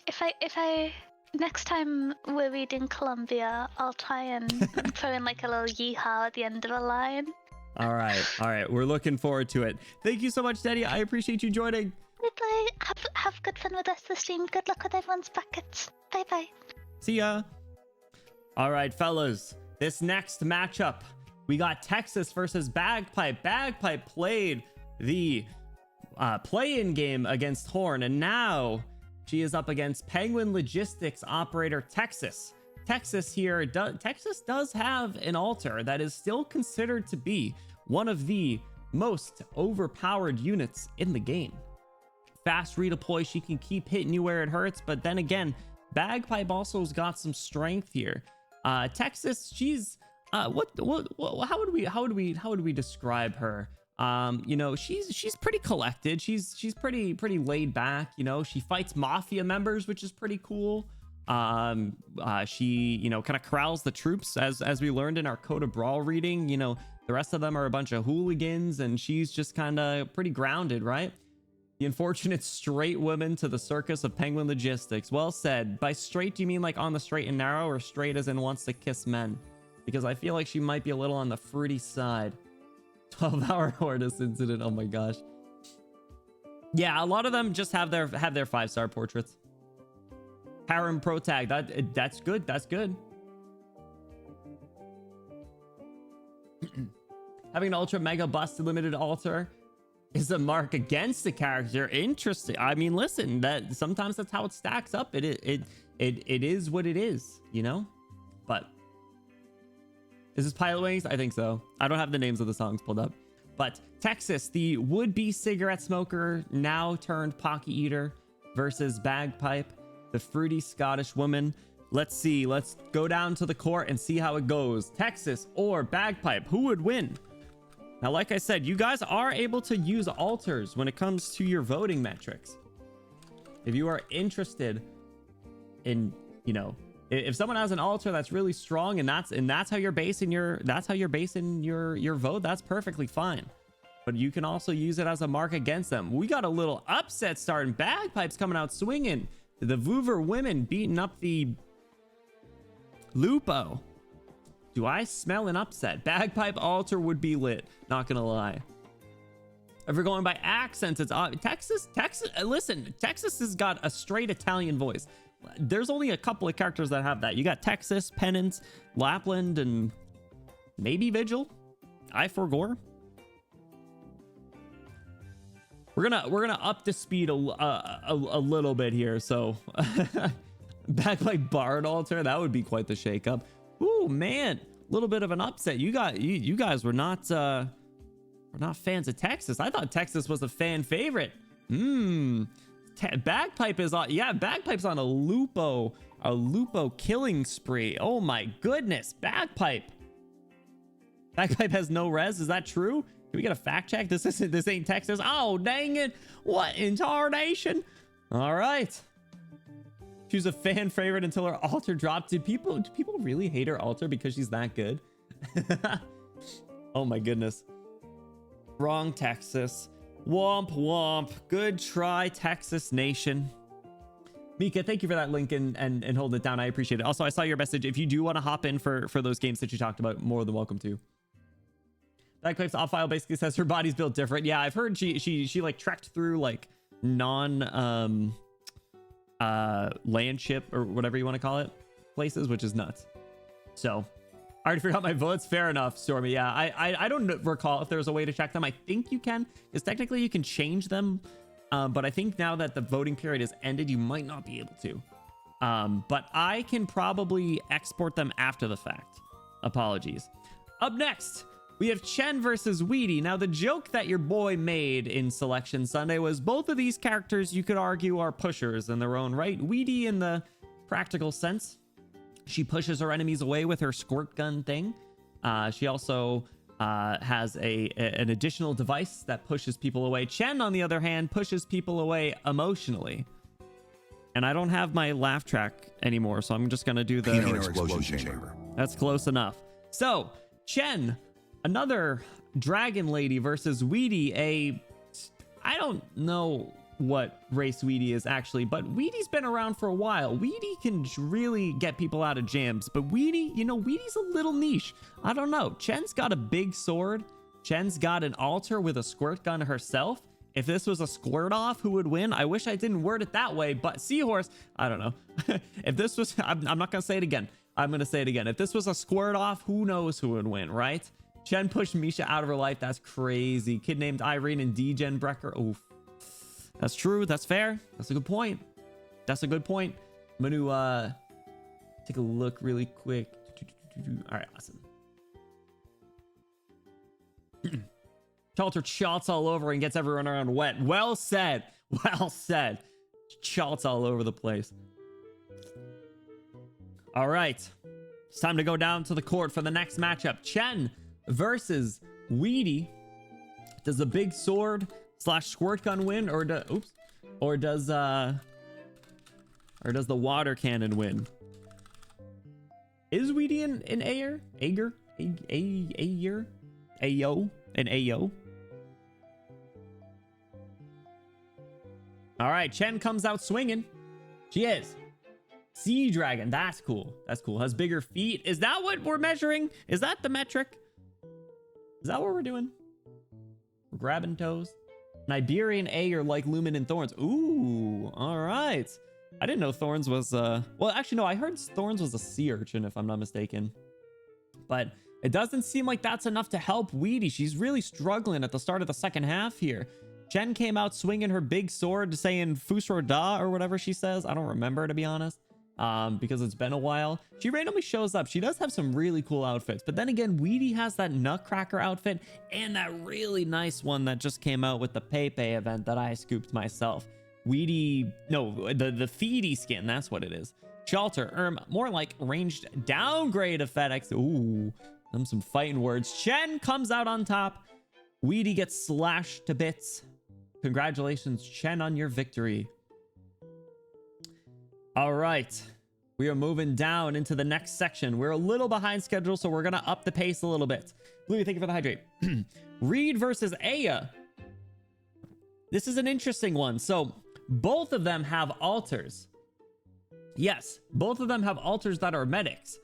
if I next time we're reading Columbia, I'll try and throw in like a little yeehaw at the end of a line. All right. We're looking forward to it. Thank you so much, Teddy. I appreciate you joining. Bye. Have good fun with the rest of the stream. Good luck with everyone's brackets. Bye. See ya. All right, fellas. This next matchup, we got Texas versus Bagpipe. Bagpipe played the play-in game against Horn, and now she is up against Penguin Logistics operator Texas. Texas does have an altar that is still considered to be one of the most overpowered units in the game. Fast redeploy, she can keep hitting you where it hurts, but then again, Bagpipe also has got some strength here. Texas, she's how would we describe her? She's pretty collected. She's pretty laid back. She fights mafia members, which is pretty cool. She kind of corrals the troops, as we learned in our Code of Brawl reading. The rest of them are a bunch of hooligans, and she's just kind of pretty grounded, right? The unfortunate straight woman to the circus of Penguin Logistics. Well said. By straight, do you mean like on the straight and narrow, or straight as in wants to kiss men? Because I feel like she might be a little on the fruity side. 12-hour Hortus incident. Oh my gosh. Yeah, a lot of them just have their 5-star portraits. Harem Pro Tag. That's good. That's good. Having an ultra mega busted limited altar is a mark against the character. Interesting. I mean, listen, that sometimes that's how it stacks up. It is what it is, But is this Pilot Wings? I think so. I don't have the names of the songs pulled up. But Texas, the would-be cigarette smoker, now turned pocky eater, versus Bagpipe, the fruity Scottish woman. Let's see. Let's go down to the court and see how it goes. Texas or Bagpipe, who would win? Now, like I said, you guys are able to use altars when it comes to your voting metrics. If you are interested in, if someone has an altar that's really strong and that's how you're basing your vote, that's perfectly fine. But you can also use it as a mark against them. We got a little upset starting. Bagpipes coming out swinging. The Voover women beating up the Lupo. Do I smell an upset? Bagpipe altar would be lit. Not gonna lie. If we're going by accents, it's Texas. Listen, Texas has got a straight Italian voice. There's only a couple of characters that have that. You got Texas, Penance, Lapland, and maybe Vigil. I forgore. We're gonna up the speed a little bit here. So Bagpipe Bard altar, that would be quite the shakeup. Ooh, man, a little bit of an upset. You guys were not fans of Texas. I thought Texas was a fan favorite. Bagpipe is on. Yeah, Bagpipe's on a Lupo killing spree. Oh my goodness, Bagpipe has no res. Is that true? Can we get a fact check? This ain't Texas. Oh dang it! What in tarnation? All right. She was a fan favorite until her altar dropped. Do people really hate her altar because she's that good? Oh my goodness. Wrong, Texas. Womp womp. Good try, Texas Nation. Mika, thank you for that link and hold it down. I appreciate it. Also, I saw your message. If you do want to hop in for those games that you talked about, more than welcome to. Bagpipe's off file basically says her body's built different. Yeah, I've heard she like trekked through like non land ship or whatever you want to call it places, which is nuts. So I already forgot my votes. Fair enough, Stormy. Yeah, I don't recall if there's a way to check them. I think you can, because technically you can change them. But I think now that the voting period is ended, you might not be able to. But I can probably export them after the fact. Apologies. Up next, we have Chen versus Weedy. Now, the joke that your boy made in Selection Sunday was both of these characters, you could argue, are pushers in their own right. Weedy, in the practical sense, she pushes her enemies away with her squirt gun thing. She also has an additional device that pushes people away. Chen, on the other hand, pushes people away emotionally. And I don't have my laugh track anymore, so I'm just going to do the Peanut explosion chamber. That's close enough. So, Chen, another dragon lady versus Weedy, I don't know what race Weedy is actually, but Weedy's been around for a while. Weedy can really get people out of jams, but Weedy, you know, Weedy's a little niche. I don't know. Chen's got a big sword. Chen's got an altar with a squirt gun herself. If this was a squirt off, who would win? I wish I didn't word it that way, but Seahorse, I don't know. If this was, I'm not going to say it again. I'm going to say it again. If this was a squirt off, who knows who would win, right? Chen pushed Misha out of her life. That's crazy. Kid named Irene and D-Gen Brecker. Oof. That's true. That's fair. That's a good point. That's a good point. I'm going to take a look really quick. All right, awesome. Chalter shots all over and gets everyone around wet. Well said. Well said. Shots all over the place. All right. It's time to go down to the court for the next matchup. Chen versus Weedy. Does the big sword / squirt gun win, or does the water cannon win? Is Weedy an Ayer? Ager? Ayer? Ayo? An Ayo? All right, Chen comes out swinging. She is. Sea Dragon. That's cool. That's cool. Has bigger feet. Is that what we're measuring? Is that the metric? Is that what we're doing? We're grabbing toes. An Iberian Ayer like Lumen and Thorns. Ooh, all right. I didn't know Thorns was, well, actually, no, I heard Thorns was a sea urchin, if I'm not mistaken. But it doesn't seem like that's enough to help Weedy. She's really struggling at the start of the second half here. Chen came out swinging her big sword, saying Fusro Da or whatever she says. I don't remember, to be honest, because it's been a while. She randomly shows up. She does have some really cool outfits. But then again, Weedy has that Nutcracker outfit and that really nice one that just came out with the Pepe event that I scooped myself. Weedy, no, the Feedy skin, that's what it is. Shelter, more like ranged downgrade of FedEx. Ooh, some fighting words. Chen comes out on top. Weedy gets slashed to bits. Congratulations, Chen, on your victory. All right, we are moving down into the next section. We're a little behind schedule, so we're gonna up the pace a little bit. Blue, thank you for the hydrate. Reed versus Aya. This is an interesting one. So both of them have altars. Yes, both of them have altars that are medics.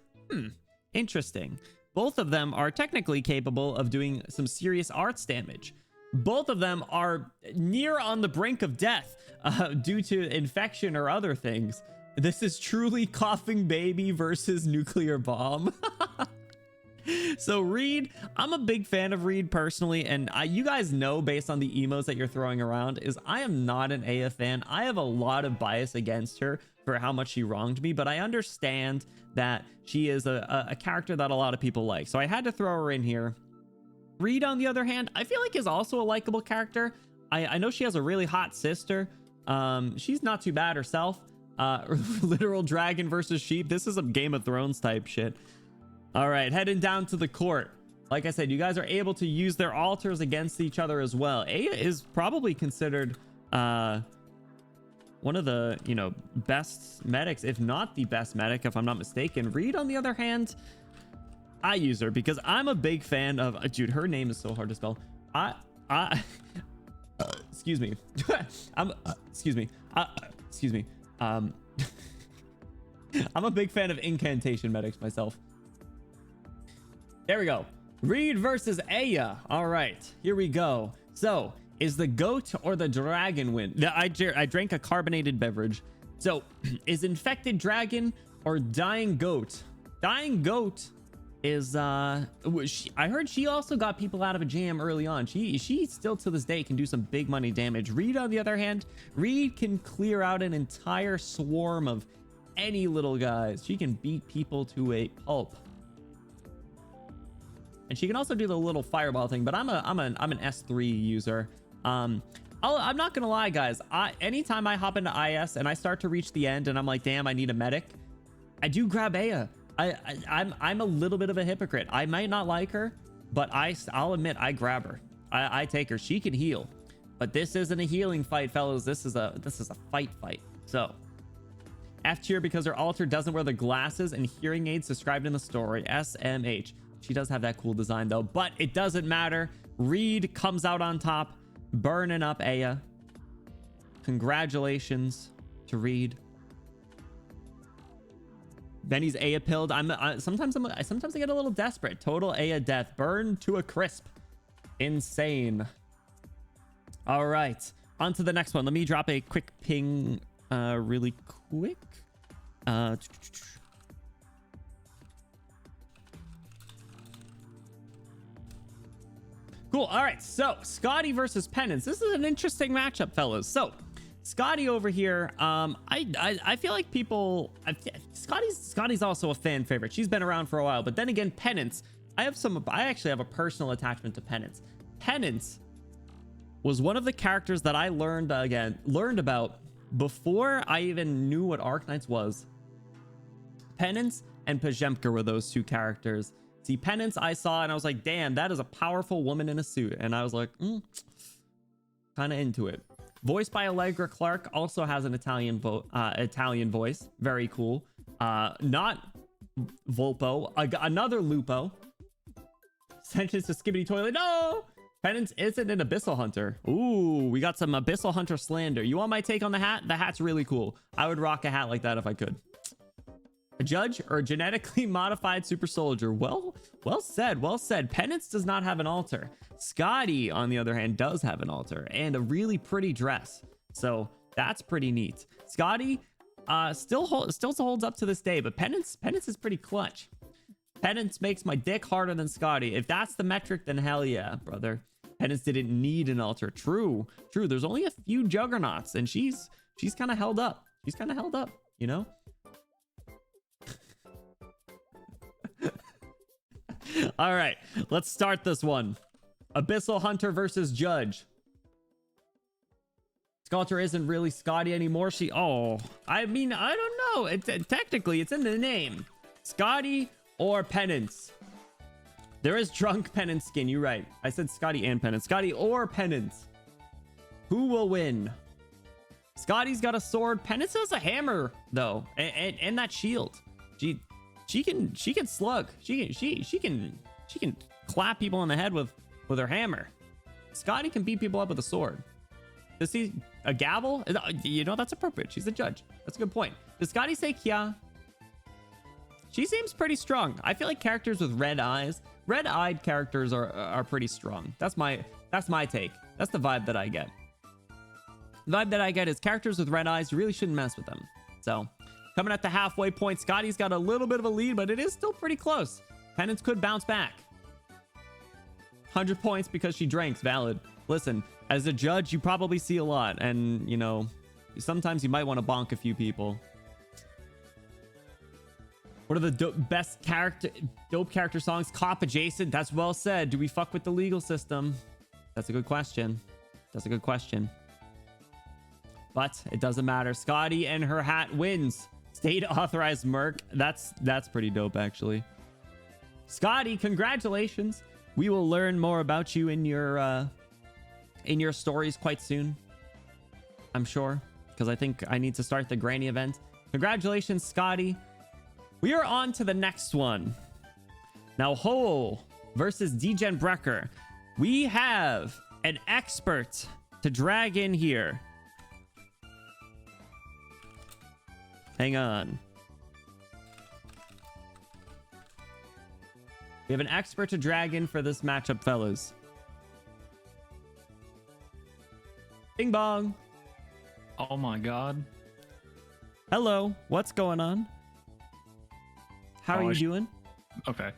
Interesting. Both of them are technically capable of doing some serious arts damage. Both of them are near on the brink of death due to infection or other things. This is truly Coughing Baby versus Nuclear Bomb. So Reed, I'm a big fan of Reed personally, and you guys know based on the emotes that you're throwing around is I am not an Aya fan. I have a lot of bias against her for how much she wronged me, but I understand that she is a character that a lot of people like, so I had to throw her in here. Reed, on the other hand, I feel like is also a likable character. I know she has a really hot sister. She's not too bad herself. Literal dragon versus sheep. This is a Game of Thrones type shit. All right, heading down to the court. Like I said, you guys are able to use their altars against each other as well. Aya is probably considered one of the, you know, best medics, if not the best medic, if I'm not mistaken. Reed, on the other hand, I use her because I'm a big fan of, dude, her name is so hard to spell. Excuse me. Excuse me. I'm a big fan of incantation medics myself. There we go. Reed versus Aya. All right, here we go. So Is the goat or the dragon win? I drank a carbonated beverage. So is infected dragon or dying goat? Dying goat is I heard she also got people out of a jam early on. She still to this day can do some big money damage. Reed, on the other hand, Reed can clear out an entire swarm of any little guys. She can beat people to a pulp. And she can also do the little fireball thing, but I'm an S3 user. I'm not gonna lie, guys. Anytime I hop into IS and I start to reach the end and I'm like, damn, I need a medic, I do grab Aya. I'm a little bit of a hypocrite. I might not like her, but I'll admit I grab her. I take her. She can heal, but this isn't a healing fight, fellas. This is a fight. So F tier because her altar doesn't wear the glasses and hearing aids described in the story. SMH. She does have that cool design though, but it doesn't matter. Reed comes out on top, burning up Aya. Congratulations to Reed. Benny's Aya pilled. Sometimes I get a little desperate. Total Aya death. Burn to a crisp. Insane. All right, on to the next one. Let me drop a quick ping really quick. Cool. All right, so Scotty versus Penance. This is an interesting matchup, fellas. So Scotty over here, I feel like Scotty's also a fan favorite. She's been around for a while, but then again, Penance, I actually have a personal attachment to Penance. Penance was one of the characters that I learned about before I even knew what Arknights was. Penance and Pajemka were those two characters. See, Penance I saw and I was like, damn, that is a powerful woman in a suit. And I was like, kind of into it. Voiced by Allegra Clark, also has an Italian voice. Very cool. Not Volpo, another Lupo. Sentence to Skibbity Toilet. No! Penance isn't an Abyssal Hunter. Ooh, we got some Abyssal Hunter slander. You want my take on the hat? The hat's really cool. I would rock a hat like that if I could. A judge or a genetically modified super soldier? Well said. Penance does not have an altar. Scotty, on the other hand, does have an altar and a really pretty dress. So that's pretty neat. Scotty still holds up to this day, but Penance is pretty clutch. Penance makes my dick harder than Scotty. If that's the metric, then hell yeah, brother. Penance didn't need an altar. True. There's only a few juggernauts, and she's kind of held up. You know. All right, let's start this one. Abyssal Hunter versus Judge. Sculptor isn't really Scotty anymore. I mean, I don't know. Technically, it's in the name. Scotty or Penance. There is drunk Penance skin. You're right. I said Scotty and Penance. Scotty or Penance. Who will win? Scotty's got a sword. Penance has a hammer, though, and that shield. She can slug. She can clap people in the head with her hammer. Scotty can beat people up with a sword. Does he a gavel? You know, that's appropriate. She's a judge. That's a good point. Does Scotty say Kya? She seems pretty strong. I feel like characters with red-eyed characters are pretty strong. That's my take. That's the vibe that I get. The vibe that I get is characters with red eyes, you really shouldn't mess with them. So coming at the halfway point, Scotty's got a little bit of a lead, but it is still pretty close. Penance could bounce back. 100 points because she drinks. Valid. Listen, as a judge, you probably see a lot, and you know, sometimes you might want to bonk a few people. What are the best dope character songs? Cop adjacent. That's well said. Do we fuck with the legal system? That's a good question. But it doesn't matter. Scotty and her hat wins. State authorized merc. That's pretty dope, actually. Scotty, congratulations. We will learn more about you in your stories quite soon, I'm sure, because I think I need to start the granny event. Congratulations, Scotty. We are on to the next one. Now, Hole versus Degen Brecker. We have an expert to drag in here. Hang on. We have an expert to drag in for this matchup, fellas. Bing bong. Oh my god. Hello. What's going on? How are you doing? Okay.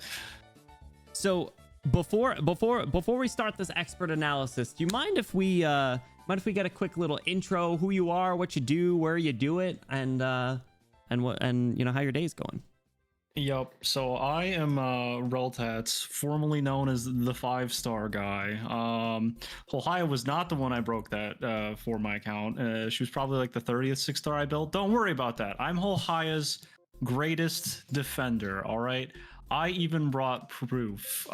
So before we start this expert analysis, do you mind if we get a quick little intro, who you are, what you do, where you do it, and what, and how your day's going? Yep. So I am Reltats, formerly known as the 5-star guy. Holhaya was not the one I broke that for my account. She was probably like the 30th 6-star I built. Don't worry about that. I'm Holhaya's greatest defender. All right. I even brought proof.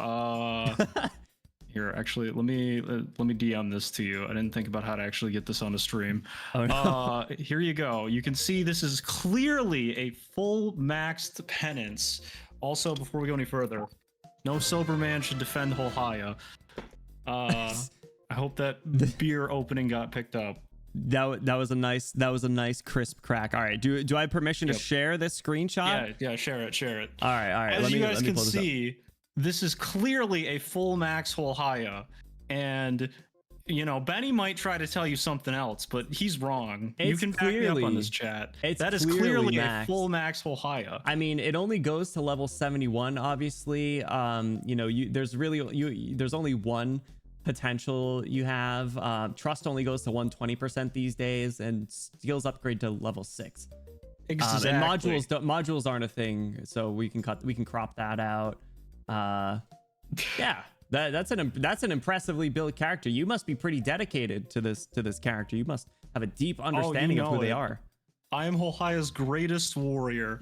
Here, actually, let me DM this to you. I didn't think about how to actually get this on the stream. Oh, no. Here you go. You can see this is clearly a full maxed penance. Also, before we go any further, no sober man should defend Holhaya. I hope that beer opening got picked up. That was a nice crisp crack. All right, do I have permission to share this screenshot? Yeah, share it. All right. As you guys can see, this is clearly a full max Holhaya, and Benny might try to tell you something else, but he's wrong. You can back me up on this chat. That is clearly a full max Holhaya. I mean, it only goes to level 71, obviously. There's only one potential you have. Trust only goes to 120% these days, and skills upgrade to level 6. Exactly. And modules aren't a thing, so we can crop that out. Yeah, that's an impressively built character. You must be pretty dedicated to this character. You must have a deep understanding of who they are. I am Holhaya's greatest warrior.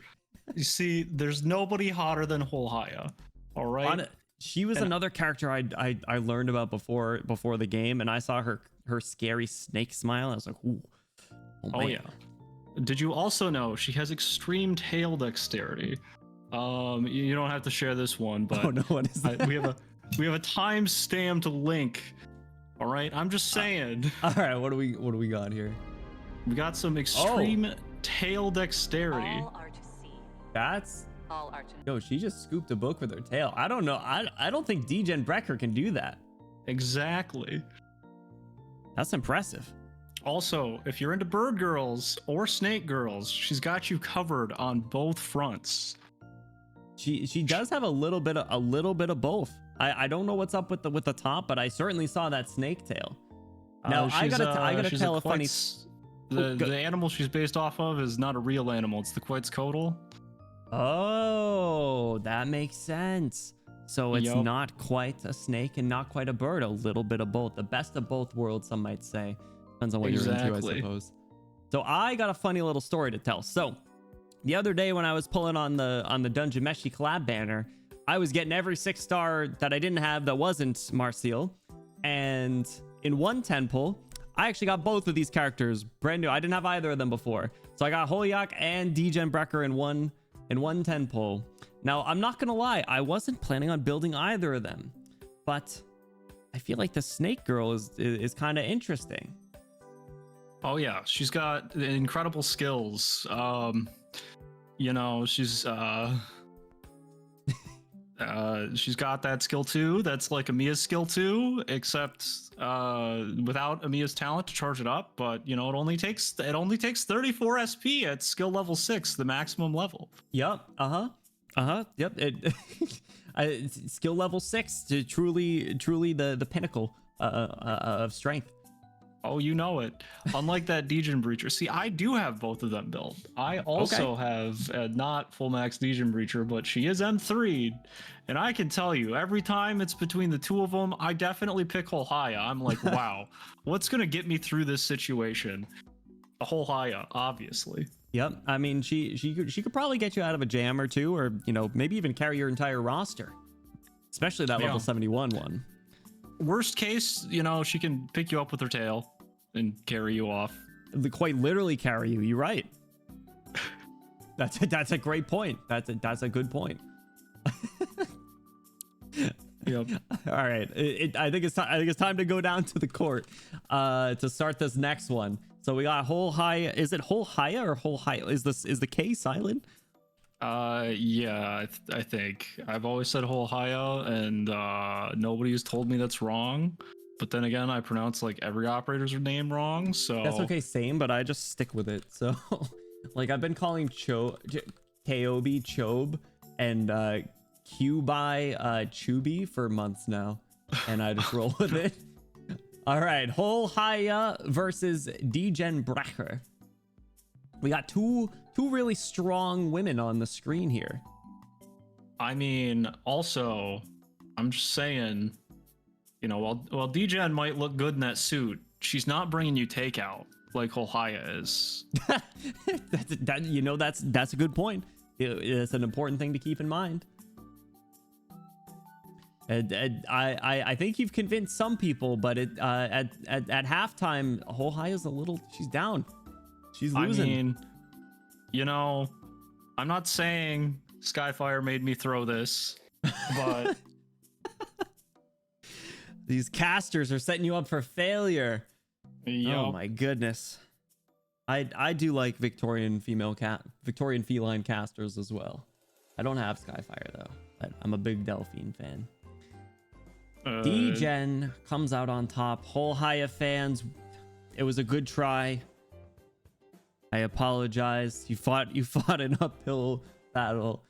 You see, there's nobody hotter than Holhaya. All right. She was another character I learned about before the game, and I saw her scary snake smile. I was like, ooh. Oh yeah. Did you also know she has extreme tail dexterity? You don't have to share this one, but oh no, what is that? we have a time-stamped link. All right, I'm just saying. All right, what do we got here? We got some extreme tail dexterity. All are to see. That's All are to yo. She just scooped a book with her tail. I don't know. I don't think Degen Brecker can do that. Exactly. That's impressive. Also, if you're into bird girls or snake girls, she's got you covered on both fronts. She does have a little bit of both. I don't know what's up with the top, but I certainly saw that snake tail. Now I gotta tell a funny. The animal she's based off of is not a real animal. It's the Quetzalcoatl. Oh, that makes sense. So it's not quite a snake and not quite a bird. A little bit of both. The best of both worlds, some might say. Depends on what you're into, I suppose. So I got a funny little story to tell. So the other day when I was pulling on the Dungeon Meshi collab banner, I was getting every 6-star that I didn't have that wasn't Martial. And in one 10 pull, I actually got both of these characters brand new. I didn't have either of them before. So I got Holyak and Degen Brecker in one 10 pull. Now, I'm not going to lie. I wasn't planning on building either of them. But I feel like the Snake Girl is kind of interesting. Oh, yeah. She's got incredible skills. She's got that skill too. That's like Amiya's skill too, except without Amiya's talent to charge it up. But it only takes 34 SP at skill level 6, the maximum level. Yep. Yep. Skill level 6 to truly the pinnacle of strength. Oh, you know it. Unlike that Degen Breacher. See, I do have both of them built. I also have a not full max Degen Breacher, but she is M3'd. And I can tell you, every time it's between the two of them, I definitely pick Holhaya. I'm like, wow, what's going to get me through this situation? A Holhaya, obviously. Yep. I mean, she could probably get you out of a jam or two, or, maybe even carry your entire roster. Especially that level 71 one. Worst case, she can pick you up with her tail and carry you off. Quite literally carry you. You're right. That's a great point. That's a good point. Yep. All right. I think it's time to go down to the court to start this next one. So we got Holhaya. Is it Holhaya or Holhaya? Is the K silent? Yeah, I think I've always said Holhaya, and nobody has told me that's wrong. but then again, I pronounce like every operator's name wrong, so That's okay, same, but I just stick with it. So, like, I've been calling Kobe Chobe and Cubi Chubi for months now, and I just roll with it. All right, Holhaya versus Degen Brecher. We got two really strong women on the screen here. I mean, also, I'm just saying, you know, while Degen might look good in that suit, she's not bringing you takeout like Holhaya is. That's a good point. It's an important thing to keep in mind. I think you've convinced some people, but at halftime, Holhaya's she's down. She's losing. I mean, you know, I'm not saying Skyfire made me throw this, but these casters are setting you up for failure. Yep. Oh my goodness. I do like Victorian feline casters as well. I don't have Skyfire though, but I'm a big Delphine fan. Degen comes out on top. Holhaya fans, it was a good try. I apologize. You fought an uphill battle.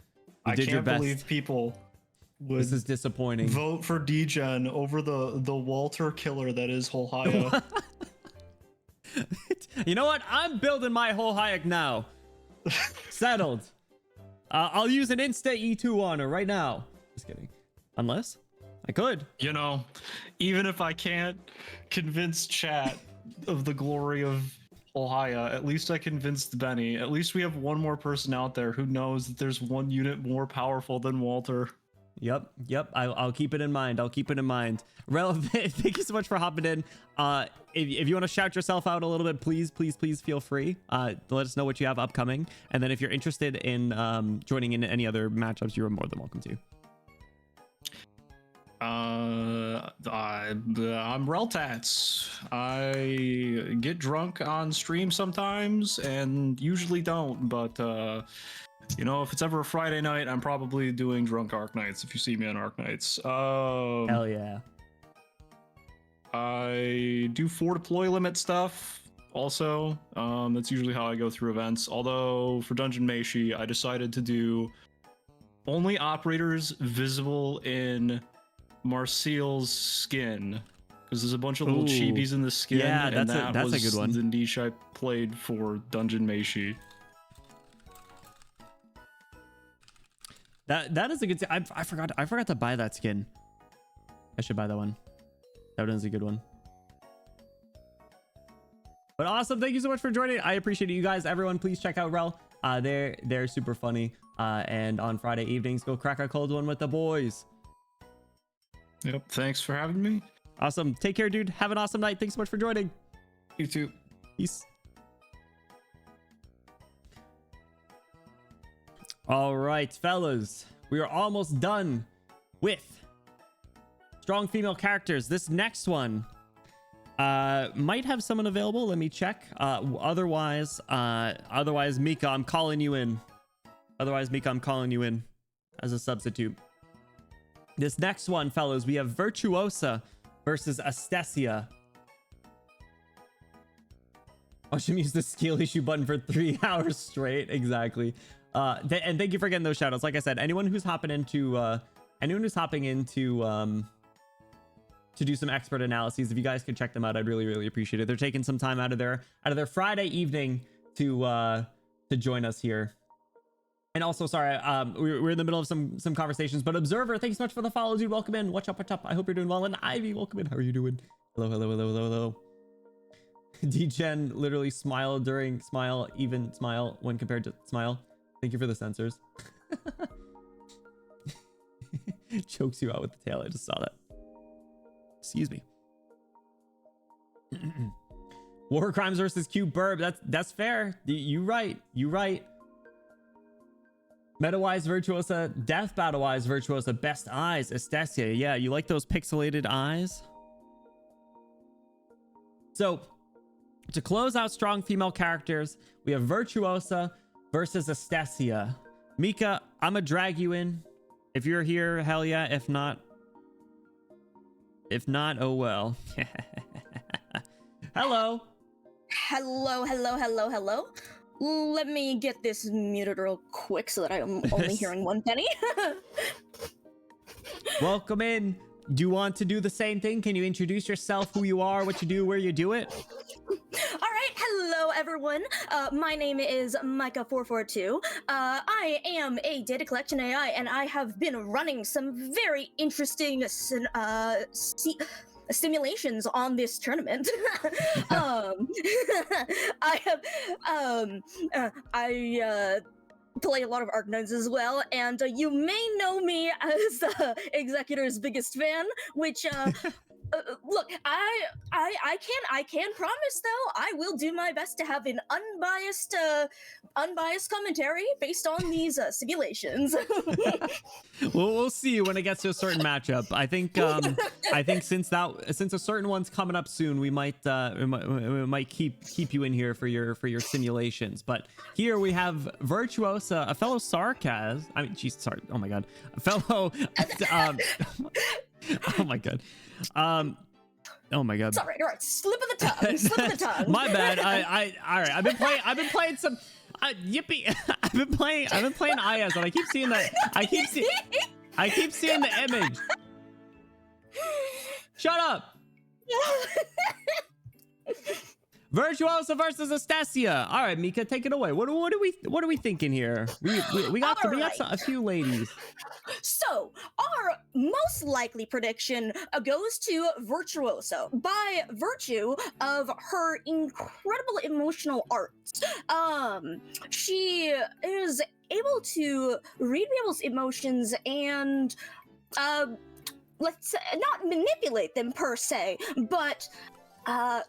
You did your best. I can't believe people would This is disappointing. vote for Degen over the Walter killer that is Holhaya. You know what? I'm building my Holhaya now. Settled. I'll use an Insta E2 on her right now. Just kidding. Unless I could. You know, even if I can't convince chat of the glory of Holhaya, at least I convinced Benny. At least we have one more person out there who knows that there's one unit more powerful than Walter. Yep. I'll keep it in mind. Rel, thank you so much for hopping in. If you want to shout yourself out a little bit, please feel free. Let us know what you have upcoming. And then if you're interested in joining in any other matchups, you are more than welcome to. I'm Reltats. I get drunk on stream sometimes and usually don't, but you know, if it's ever a Friday night, I'm probably doing drunk Arknights if you see me on Arknights. Hell yeah. I do 4 deploy limit stuff also. That's usually how I go through events. Although for Dungeon Meshi, I decided to do only operators visible in Marseille's skin, because there's a bunch of little chibis in the skin. Yeah, and that's a good one. The niche I played for Dungeon Meshi. That is a good. I forgot to buy that skin. I should buy that one. That one is a good one. But awesome, thank you so much for joining. I appreciate it, you guys. Everyone, please check out Rel. They're super funny. And on Friday evenings, go crack a cold one with the boys. Yep. Thanks for having me. Awesome. Take care, dude. Have an awesome night. Thanks so much for joining. You too. Peace. All right, fellas, we are almost done with strong female characters. This next one might have someone available. Let me check. Otherwise, Mika, I'm calling you in. As a substitute. This next one, fellas, we have Virtuosa versus Astesia. Watch him use the skill issue button for 3 hours straight. Exactly. And thank you for getting those shoutouts. Like I said, anyone who's hopping into to do some expert analyses, if you guys could check them out, I'd really appreciate it. They're taking some time out of their Friday evening to join us here. And also, sorry, we're in the middle of some conversations, but Observer, thanks so much for the follow, dude. Welcome in. What's up? I hope you're doing well. And Ivy, welcome in. How are you doing? Hello. Degen literally smile during smile, even smile when compared to smile. Thank you for the sensors. Chokes you out with the tail. I just saw that. Excuse me. War Crimes versus Q Burb. That's fair. You right. Meta-wise Virtuosa, Death Battle-wise Virtuosa, best eyes, Astesia. Yeah, you like those pixelated eyes? So, to close out strong female characters, we have Virtuosa versus Astesia. Mika, I'm gonna drag you in. If you're here, hell yeah. If not, If not, oh well. Hello. Hello. Let me get this muted real quick so that I'm only hearing one penny. Welcome in. Do you want to do the same thing? Can you introduce yourself, who you are, what you do, where you do it? All right, hello everyone. My name is Micah442. I am a data collection AI, and I have been running some very interesting simulations on this tournament. I play a lot of Arknights as well, and you may know me as Executor's biggest fan, which look, I can promise though I will do my best to have an unbiased commentary based on these simulations. Well, we'll see when it gets to a certain matchup. I think since a certain one's coming up soon, we might keep you in here for your simulations. But here we have Virtuosa, a fellow Sarkaz. I mean, geez, sorry. Oh my god, a fellow. Oh my god. Oh my god. It's all right. Slip of the tongue. My bad. All right. I've been playing some. Yippee! I've been playing IS, and I keep seeing that. I keep seeing the image. Shut up. Virtuosa versus Astasia. All right, Mika, take it away. What are we thinking here? We got a few ladies. So our most likely prediction goes to Virtuosa by virtue of her incredible emotional arts. She is able to read people's emotions and let's say, not manipulate them per se, but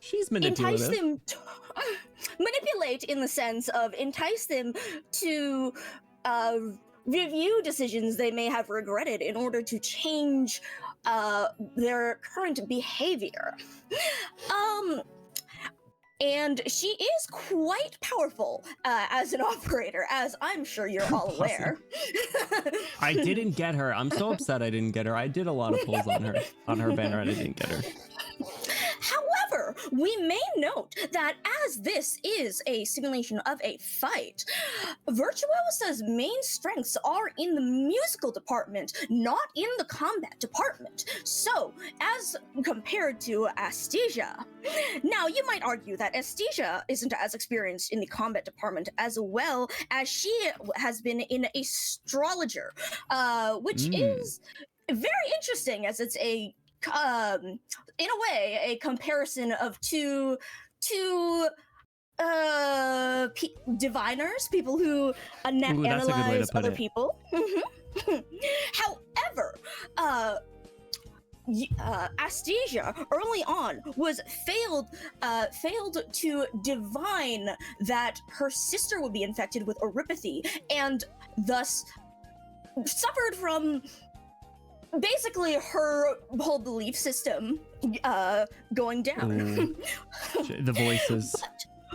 she's manipulative. Entice them manipulate in the sense of entice them to review decisions they may have regretted in order to change their current behavior. And she is quite powerful as an operator, as I'm sure you're all aware. I didn't get her. I'm so upset I didn't get her. I did a lot of pulls on her banner and I didn't get her. However, we may note that as this is a simulation of a fight, Virtuosa's main strengths are in the musical department, not in the combat department. So, as compared to Astasia, now you might argue that Astasia isn't as experienced in the combat department as well as she has been in astrologer, which is very interesting as it's a in a way, a comparison of two diviners, people who analyze other people. However, Astasia early on was failed to divine that her sister would be infected with oropathy, and thus suffered from basically her whole belief system going down. The voices.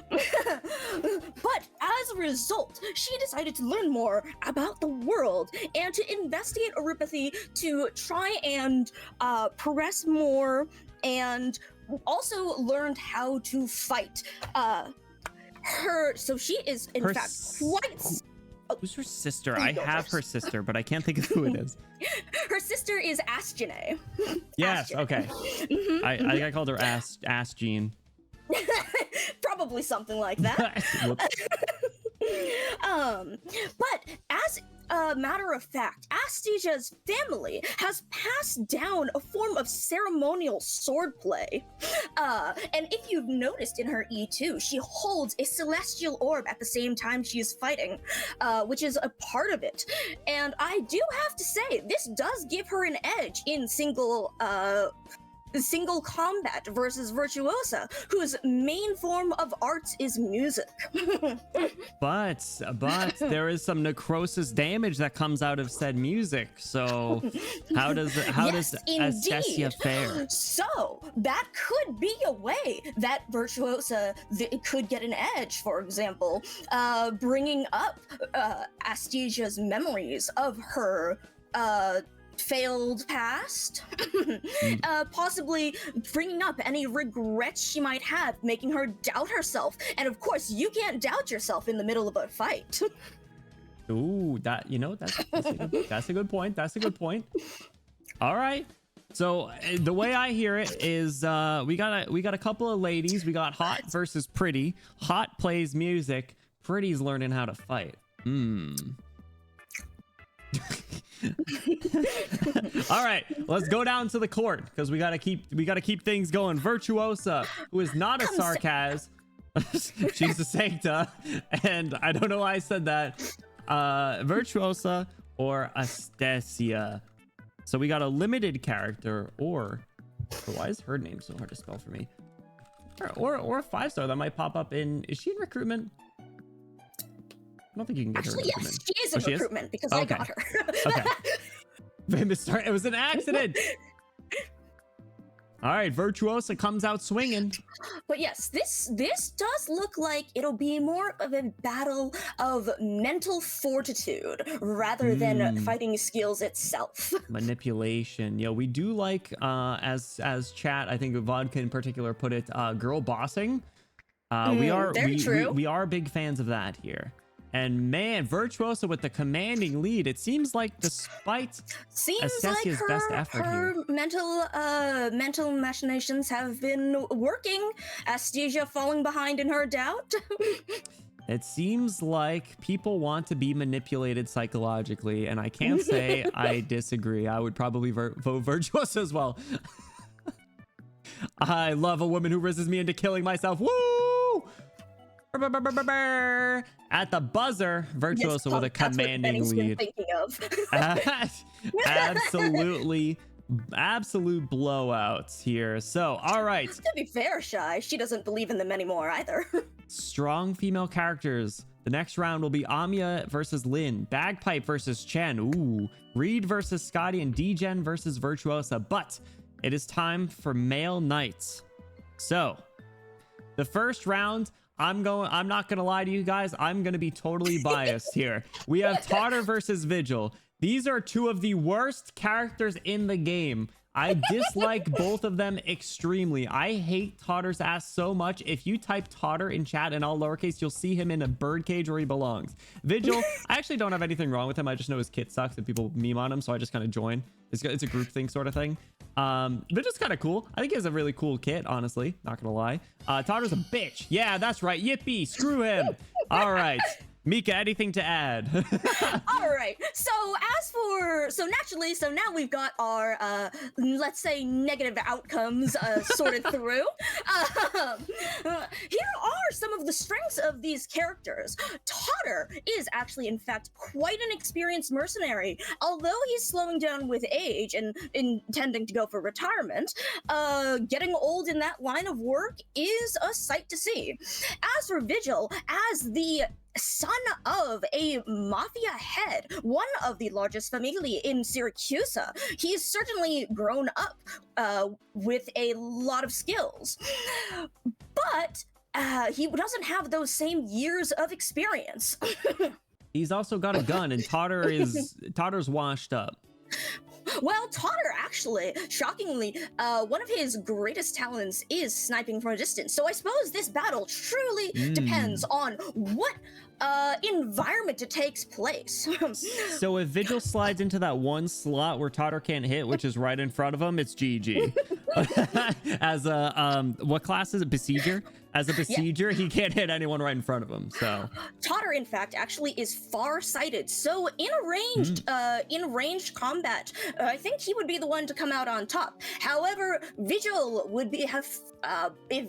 But as a result, she decided to learn more about the world and to investigate oropathy to try and progress more, and also learned how to fight. So she is in fact quite. Who's her sister? I have her sister, but I can't think of who it is. Her sister is Asjane. Yes, Asjane. okay. I think I called her Ass Jean. Probably something like that. But as a matter of fact, Astasia's family has passed down a form of ceremonial swordplay. And if you've noticed in her E2, she holds a celestial orb at the same time she is fighting, which is a part of it. And I do have to say, this does give her an edge in single combat versus Virtuosa, whose main form of arts is music. but there is some necrosis damage that comes out of said music. So how does Astasia fare? So that could be a way that Virtuosa could get an edge. For example, bringing up Astasia's memories of her failed past, possibly bringing up any regrets she might have, making her doubt herself. And of course, you can't doubt yourself in the middle of a fight. Ooh, that's a good point. That's a good point. All right. So the way I hear it is we got a couple of ladies. We got Hot versus Pretty. Hot plays music. Pretty's learning how to fight. All right, let's go down to the court because we gotta keep things going. Virtuosa, who is not a Sarkaz, she's a Sancta, and I don't know why I said that. Virtuosa or Astasia. So we got a limited character, or why is her name so hard to spell for me? Or a 5-star that might pop up in. Is she in recruitment? I don't think you can get her in recruitment. Yes, she is in recruitment because I got her. Okay. It was an accident. All right, Virtuosa comes out swinging. But yes, this does look like it'll be more of a battle of mental fortitude rather than fighting skills itself. Manipulation. Yeah, we do like, as chat, I think Vodka in particular put it, girl bossing. We are big fans of that here. And man, Virtuosa with the commanding lead. It seems like despite Astasia's best effort her here, mental machinations have been working. Astasia falling behind in her doubt. it seems like people want to be manipulated psychologically, and I can't say I disagree. I would probably vote Virtuosa as well. I love a woman who resists me into killing myself. Woo! At the buzzer, Virtuosa with a commanding lead. Absolute blowouts here. So, all right. To be fair, Shy, she doesn't believe in them anymore either. Strong female characters. The next round will be Amiya versus Lynn, Bagpipe versus Chen, ooh, Reed versus Scotty, and Degen versus Virtuosa. But it is time for male knights. So, the first round, I'm not gonna lie to you guys, I'm gonna be totally biased here. We have Tartar versus Vigil. These are two of the worst characters in the game. I dislike both of them extremely. I hate Tartar's ass so much. If you type Tartar in chat in all lowercase, you'll see him in a birdcage where he belongs. Vigil, I actually don't have anything wrong with him. I just know his kit sucks and people meme on him, so I just kind of join. It's a group thing sort of thing. Vigil's kind of cool. I think he has a really cool kit, honestly. Not gonna lie. Tartar's a bitch. Yeah, that's right. Yippee. Screw him. All right. Mika, anything to add? All right. So naturally, now we've got our, let's say, negative outcomes sorted through. Here are some of the strengths of these characters. Tartar is actually, in fact, quite an experienced mercenary. Although he's slowing down with age and intending to go for retirement, getting old in that line of work is a sight to see. As for Vigil, as the son of a mafia head, one of the largest famiglia in Syracuse, he's certainly grown up with a lot of skills, but he doesn't have those same years of experience. He's also got a gun, and Tartar's washed up. Well, Tartar, actually, shockingly, one of his greatest talents is sniping from a distance. So I suppose this battle truly depends on what environment it takes place. So if Vigil slides into that one slot where Tartar can't hit, which is right in front of him, it's GG. As a, what class is it? Besieger? As a besieger, he can't hit anyone right in front of him, so. Tartar, in fact, actually is far-sighted. So in ranged combat, I think he would be the one to come out on top. However, Vigil would if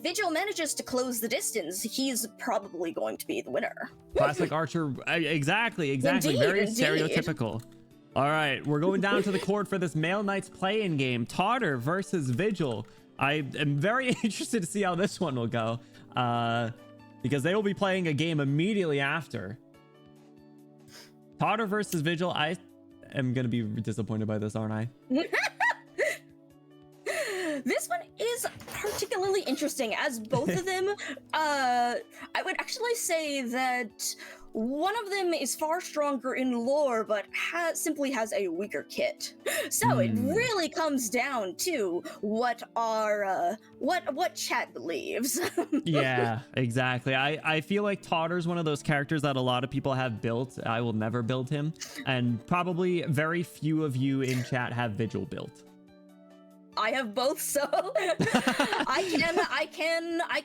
Vigil manages to close the distance, he's probably going to be the winner. Classic archer. Exactly. Indeed, Very indeed. stereotypical. All right, we're going down to the court for this Male Knights play-in game. Tartar versus Vigil. I am very interested to see how this one will go, because they will be playing a game immediately after. Tartar versus Vigil. I am going to be disappointed by this, aren't I? This one is particularly interesting, as both of them, I would actually say that one of them is far stronger in lore, but simply has a weaker kit. So it really comes down to what chat believes. Yeah, exactly. I feel like Totter's one of those characters that a lot of people have built. I will never build him, and probably very few of you in chat have Vigil built. I have both, so I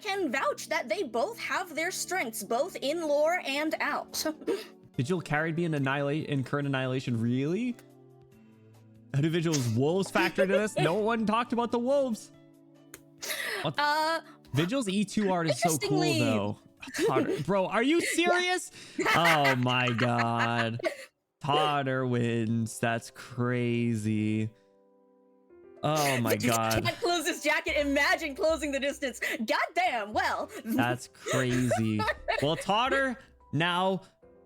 can vouch that they both have their strengths, both in lore and out. Vigil carried me in current Annihilation, really? How do Vigil's wolves factor into this? No one talked about the wolves. What? Vigil's E2 art is so cool, though. Totter, bro, are you serious? Oh my god. Totter wins. That's crazy. Oh my god. Can't close his jacket. Imagine closing the distance. Goddamn. Well. That's crazy. Well, Totter now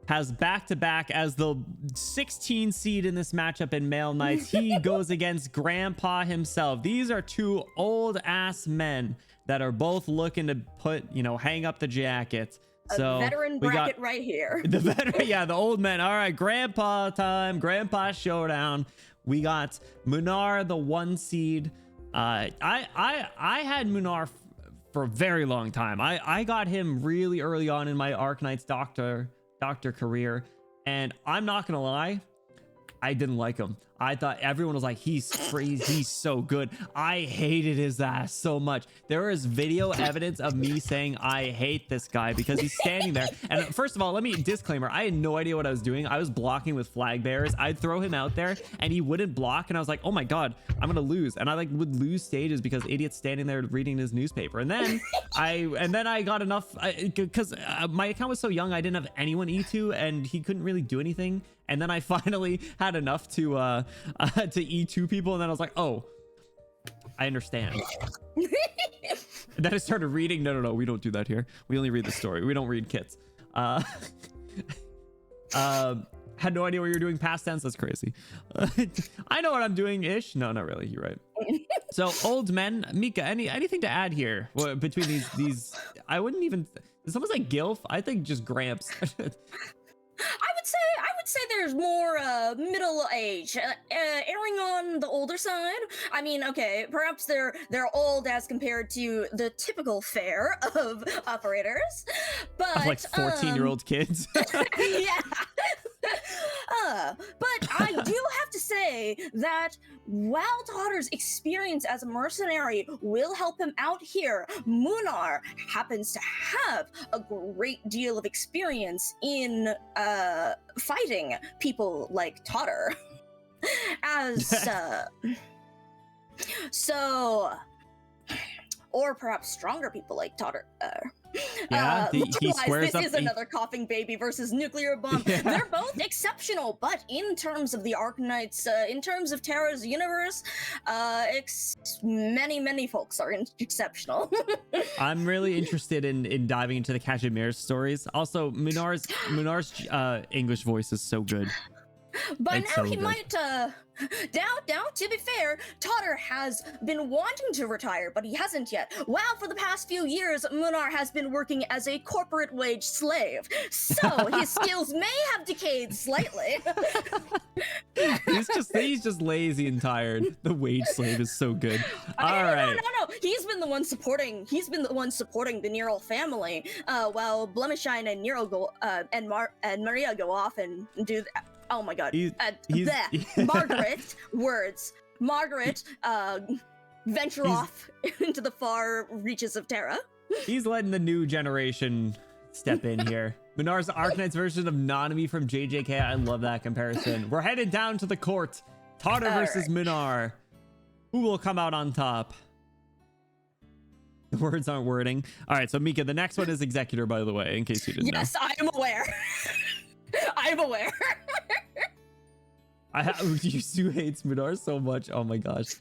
has back-to-back as the 16 seed in this matchup in Male Knights. He goes against Grandpa himself. These are two old-ass men that are both looking to put, hang up the jacket. So a veteran bracket right here. The veteran, yeah, the old men. All right, Grandpa time. Grandpa showdown. We got Munar, the 1 seed. I had Munar for a very long time. I got him really early on in my Arknights doctor career, and I'm not gonna lie, I didn't like him. I thought everyone was like, he's crazy, he's so good. I hated his ass so much. There is video evidence of me saying I hate this guy because he's standing there. And first of all, let me disclaimer, I had no idea what I was doing. I was blocking with flag bearers. I'd throw him out there and he wouldn't block, and I was like, oh my god, I'm gonna lose. And I would lose stages because idiot's standing there reading his newspaper. And then I got enough because my account was so young, I didn't have anyone E2 and he couldn't really do anything. And then I finally had enough to E2 people, and then I was like, oh, I understand. And then I started reading. No, we don't do that here. We only read the story. We don't read kits. Had no idea what you're doing past tense. That's crazy. I know what I'm doing ish. No, not really. You're right. So old men, Mika, anything to add here between these? I wouldn't even. Did someone say Gilf? I think just Gramps. I would say there's more middle age, erring on the older side. I mean, okay, perhaps they're old as compared to the typical fare of operators, but like 14-year-old kids. Yeah. But I do have to say that while Totter's experience as a mercenary will help him out here, Munar happens to have a great deal of experience in fighting people like Totter. Or perhaps stronger people like Totter. He squares this up. Is another coughing baby versus nuclear bomb. Yeah. They're both exceptional, but in terms of the Arknights, in terms of Terra's universe, many folks are exceptional. I'm really interested in diving into the Casimir stories. Also, Munar's English voice is so good. But now he might, now, to be fair, Totter has been wanting to retire, but he hasn't yet. While for the past few years, Munar has been working as a corporate wage slave. So his skills may have decayed slightly. He's just lazy and tired. The wage slave is so good. All right. No. He's been the one supporting the Nero family, while Blemishine and Nero go, and Maria go off and do that. Oh my god. Margaret, venture off into the far reaches of Terra. He's letting the new generation step in here. Munar's Arknights version of Nanami from JJK. I love that comparison. We're headed down to the court. Totter versus Munar. Who will come out on top? The words aren't wording. All right, so Mika, the next one is Executor, by the way, in case you didn't know. Yes, I am aware. I'm aware. Yusu hates Munar so much. Oh my gosh.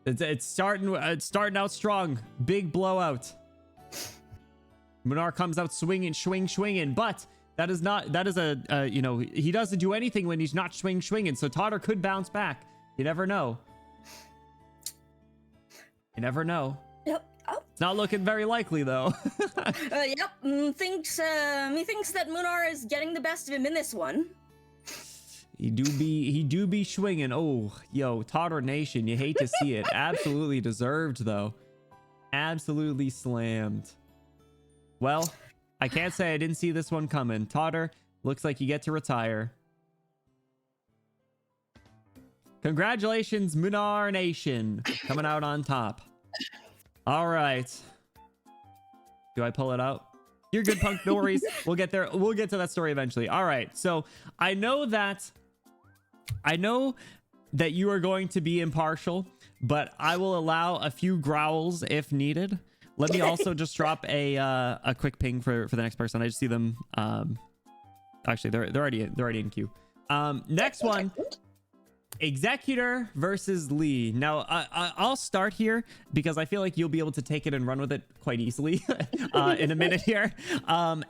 It's starting out strong. Big blowout. Munar comes out swinging, but that is a he doesn't do anything when he's not swinging. So Totter could bounce back. You never know. Yep. Oh, not looking very likely though. Yep. He thinks that Munar is getting the best of him in this one. He do be swinging. Oh, yo, Totter Nation, you hate to see it. Absolutely deserved though. Absolutely slammed. Well, I can't say I didn't see this one coming. Totter, looks like you get to retire. Congratulations, Munar Nation, coming out on top. All right. Do I pull it out? You're good, Punk. No worries. We'll get there. We'll get to that story eventually. All right. So I know that you are going to be impartial, but I will allow a few growls if needed. Let me also just drop a quick ping for the next person. I just see them. Actually, they're already in queue. Next one. Executor versus Lee. Now, I'll start here because I feel like you'll be able to take it and run with it quite easily in a minute here.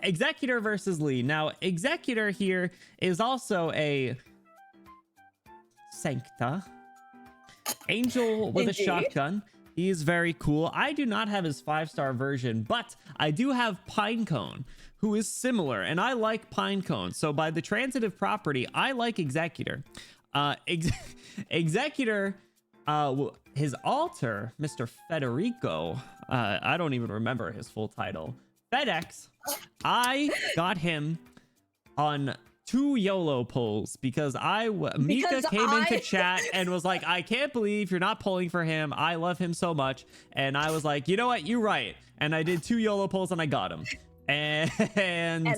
Executor versus Lee. Now, Executor here is also a Sancta. Angel with Indeed. a shotgun. He is very cool. I do not have his 5-star version, but I do have Pinecone, who is similar, and I like Pinecone. So by the transitive property, I like Executor. Executor, his alter, Mr. Federico, I don't even remember his full title. FedEx, I got him on 2 YOLO pulls because Mika came into chat and was like, I can't believe you're not pulling for him. I love him so much. And I was like, you know what? You're right. And I did 2 YOLO pulls and I got him. And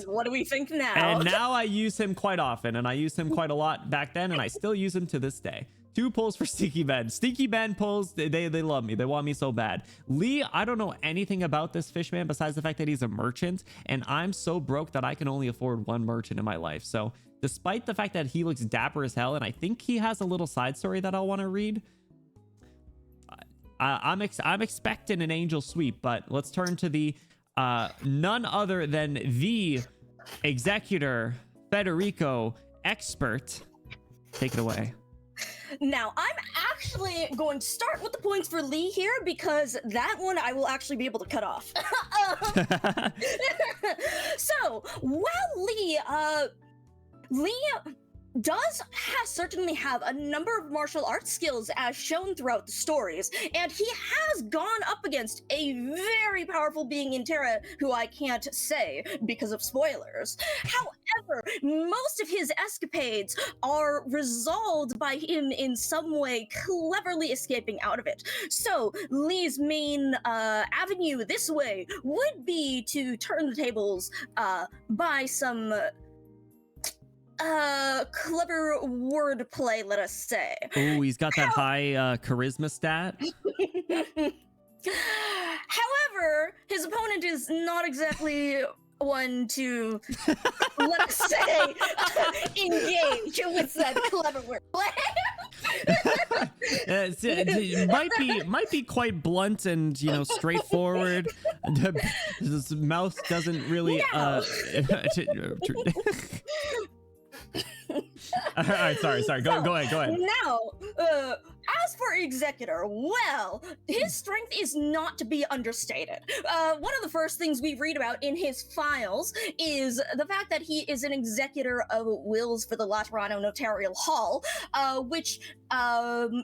what do we think now? And now I use him quite often, and I used him quite a lot back then, and I still use him to this day. 2 pulls for Stinky Ben. Stinky Ben pulls, they love me. They want me so bad. Lee, I don't know anything about this fishman besides the fact that he's a merchant, and I'm so broke that I can only afford 1 merchant in my life. So despite the fact that he looks dapper as hell, and I think he has a little side story that I'll want to read, I'm expecting an angel sweep. But let's turn to the none other than the Executor Federico expert. Take it away. Now, I'm actually going to start with the points for Lee here because that one I will actually be able to cut off. So, while Lee certainly have a number of martial arts skills as shown throughout the stories, and he has gone up against a very powerful being in Terra who I can't say because of spoilers. However, most of his escapades are resolved by him in some way cleverly escaping out of it. So Lee's main avenue this way would be to turn the tables by some clever wordplay, let us say. Oh, he's got that high charisma stat. However, his opponent is not exactly one to, let us say, engage with that clever wordplay. It might be quite blunt and straightforward. His mouth doesn't really all right, sorry. Go ahead. Now, as for Executor, well, his strength is not to be understated. One of the first things we read about in his files is the fact that he is an executor of wills for the Laterano Notarial Hall, which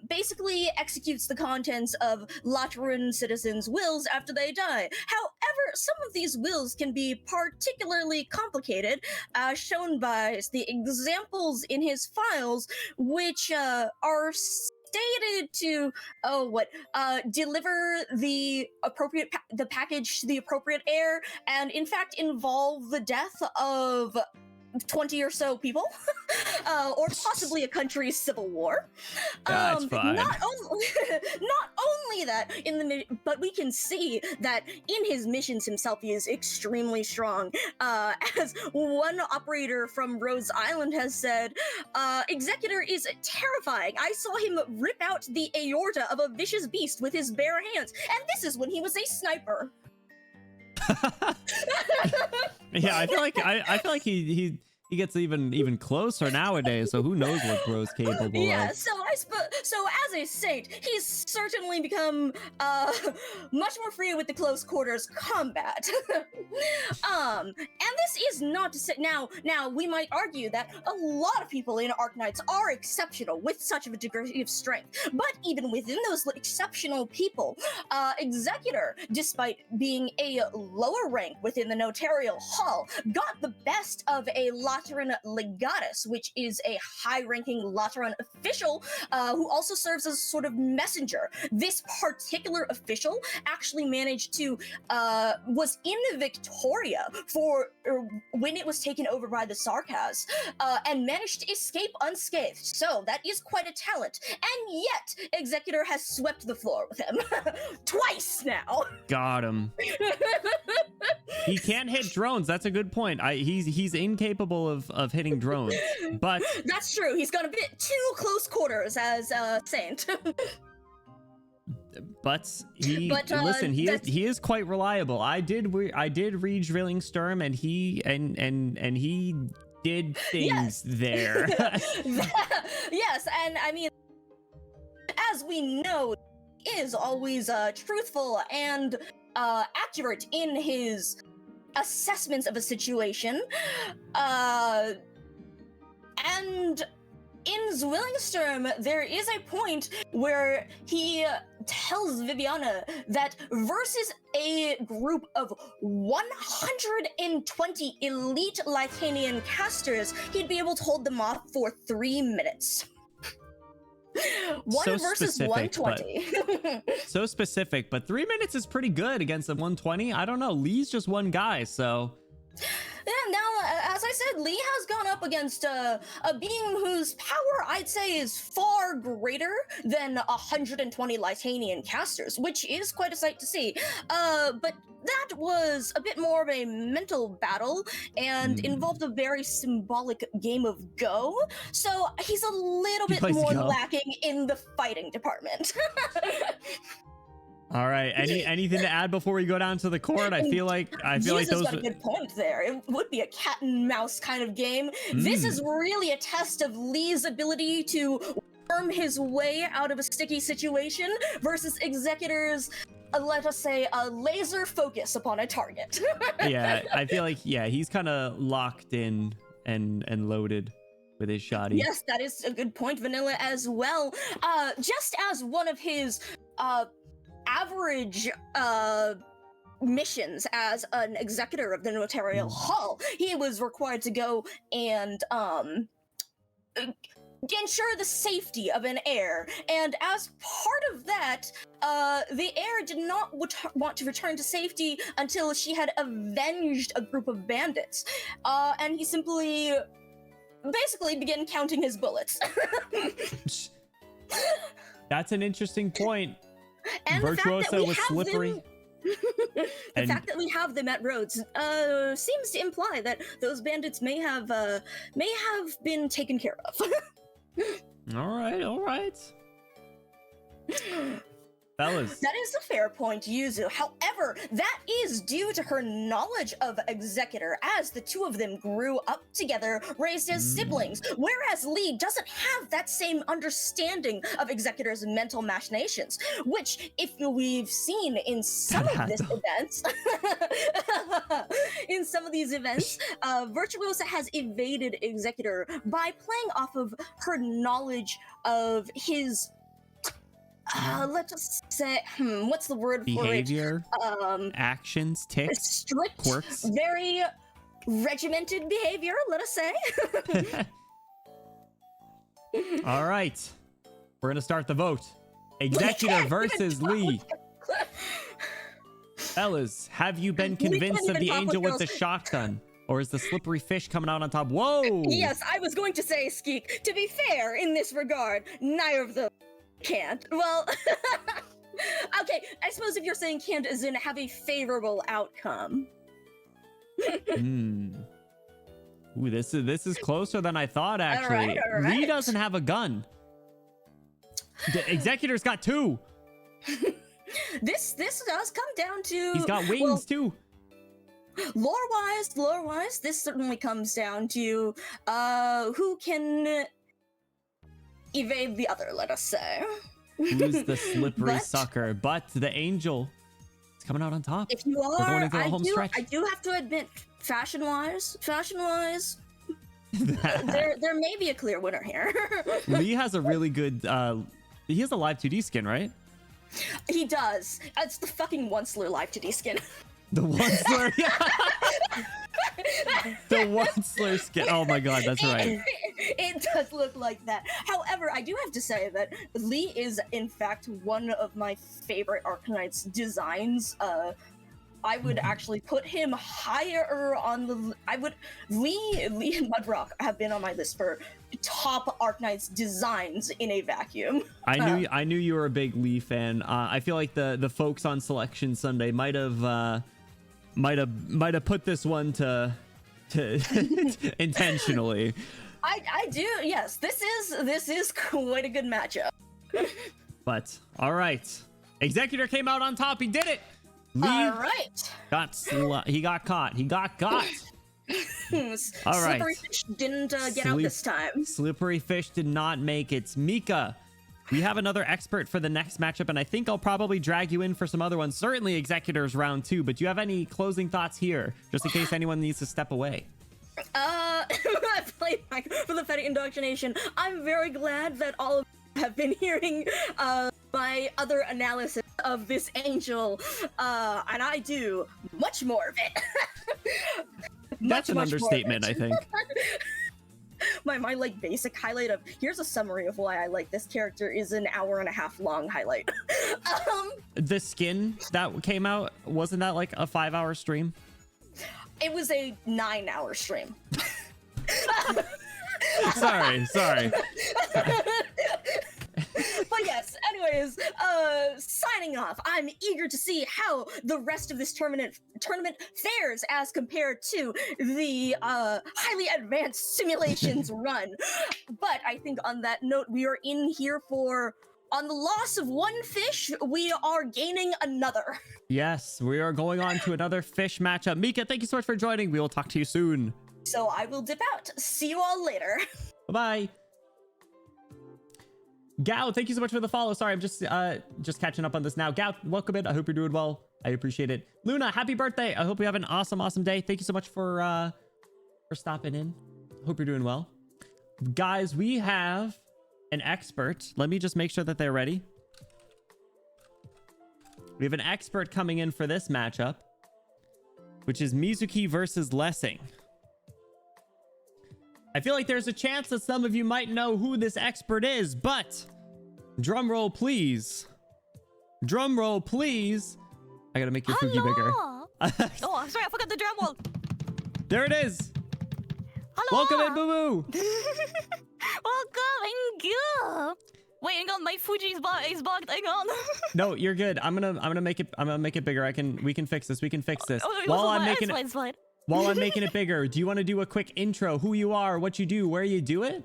basically executes the contents of Lateran citizens' wills after they die. However, some of these wills can be particularly complicated, shown by the examples in his files, which are stated to deliver the appropriate the package to the appropriate heir, and in fact involve the death of 20 or so people, or possibly a country's civil war. That's fine. Not only that, but we can see that in his missions himself he is extremely strong. As one operator from Rhodes Island has said, Executor is terrifying. I saw him rip out the aorta of a vicious beast with his bare hands, and this is when he was a sniper. Yeah, I feel like he gets even closer nowadays. So who knows what Bro's capable Yeah, of? so So as a saint, he's certainly become much more free with the close quarters combat. And this is not to say now we might argue that a lot of people in Arknights are exceptional with such a degree of strength, but even within those exceptional people, Executor, despite being a lower rank within the notarial hall, got the best of a Lateran legatus, which is a high-ranking Lateran official who also serves as a sort of messenger. This particular official actually managed to was in Victoria for when it was taken over by the Sarkaz, and managed to escape unscathed. So that is quite a talent. And yet, Executor has swept the floor with him twice now. Got him. He can't hit drones. That's a good point. He's incapable of hitting drones. But that's true. He's got a bit too close quarters as Saint. But listen, he is quite reliable. I did read Drilling Sturm, and he did things there. Yes, and I mean, as we know, is always truthful and accurate in his assessments of a situation, and in Zwillingstern, there is a point where he tells Viviana that versus a group of 120 elite Lycanian casters, he'd be able to hold them off for 3 minutes. One so versus specific, 120. So specific, but 3 minutes is pretty good against a 120. I don't know. Lee's just one guy, so... Yeah, now, as I said, Lee has gone up against a being whose power I'd say is far greater than 120 Lycanian casters, which is quite a sight to see. But that was a bit more of a mental battle and involved a very symbolic game of Go, so he's a little bit more lacking in the fighting department. All right. Anything to add before we go down to the court? I feel like those. Got a good point there. It would be a cat and mouse kind of game. This is really a test of Lee's ability to worm his way out of a sticky situation versus Executor's, let us say, a laser focus upon a target. Yeah, I feel like he's kind of locked in and loaded with his shotty. Yes, that is a good point, Vanilla, as well. Just as one of his average missions as an executor of the notarial hall, he was required to go and ensure the safety of an heir, and as part of that, the heir did not want to return to safety until she had avenged a group of bandits, and he simply basically began counting his bullets. That's an interesting point. And Virtuoso was slippery. The fact that we have them at Rhodes seems to imply that those bandits may have been taken care of. All right. Fellas. That is a fair point, Yuzu. However, that is due to her knowledge of Executor, as the two of them grew up together, raised as siblings, whereas Lee doesn't have that same understanding of Executor's mental machinations, which, if we've seen in some of these events, Virtuosa has evaded Executor by playing off of her knowledge of his let's just say, what's the word behavior, for it? Actions, ticks, strict, quirks, very regimented behavior, let us say. All right, we're gonna start the vote. Executor versus Lee. Fellas, have you been convinced of the angel with the shotgun? Or is the slippery fish coming out on top? Whoa! Yes, I was going to say, Skeek, to be fair in this regard, neither of them can't. Well, okay, I suppose if you're saying can't as in have a favorable outcome. Ooh, this is closer than I thought, actually. All right. Lee doesn't have a gun. The Executor's got 2. This does come down to... He's got wings, too. Lore-wise, this certainly comes down to who can evade the other, let us say. Who's the slippery But sucker? But the angel is coming out on top. if you We're going are, into the home stretch. I do have to admit, fashion-wise, there may be a clear winner here. Lee has a really good. He has a live 2D skin, right? He does. It's the fucking Onceler live 2D skin. The Onceler. The Onceler skin. Oh my god, that's right. It does look like that. However, I do have to say that Lee is, in fact, one of my favorite Arknights designs. I would actually put him higher on the. Lee and Mudrock have been on my list for top Arknights designs in a vacuum. I knew you were a big Lee fan. I feel like the folks on Selection Sunday might have put this one to intentionally. I do, yes. This is quite a good matchup. But all right, Executor came out on top. He did it. Lee All right. he got caught. He got got. All right. Slippery fish didn't get out this time. Slippery fish did not make it. Mika, we have another expert for the next matchup, and I think I'll probably drag you in for some other ones. Certainly Executors round 2, but do you have any closing thoughts here, just in case anyone needs to step away? Playback for the Fetty Indoctrination. I'm very glad that all of you have been hearing my other analysis of this angel, and I do much more of it. That's an understatement, I think. my like basic highlight of here's a summary of why I like this character is an hour and a half long highlight. The skin that came out, wasn't that like a 5-hour stream? It was a 9-hour stream. sorry. But yes, anyways, signing off. I'm eager to see how the rest of this tournament fares as compared to the highly advanced simulations run. But I think on that note, we are in here for, on the loss of one fish, we are gaining another. Yes, we are going on to another fish matchup. Mika, thank you so much for joining. We will talk to you soon. So I will dip out. See you all later. Bye-bye. Gao, thank you so much for the follow. Sorry, I'm just catching up on this now. Gao, welcome in. I hope you're doing well. I appreciate it. Luna, happy birthday. I hope you have an awesome day. Thank you so much for stopping in. Hope you're doing well. Guys, we have an expert. Let me just make sure that they're ready. We have an expert coming in for this matchup, which is Mizuki versus Lessing. I feel like there's a chance that some of you might know who this expert is, but drum roll, please. Drum roll, please. I gotta make your Fuki bigger. Oh, I'm sorry, I forgot the drum roll. There it is. Hello. Welcome in, Boo Boo. Welcome, thank you. Wait, hang on, my Fuji is bugged. Hang on. No, you're good. I'm gonna make it bigger. We can fix this. Oh, While I'm making it's fine. While I'm making it bigger, do you want to do a quick intro? Who you are, what you do, where you do it?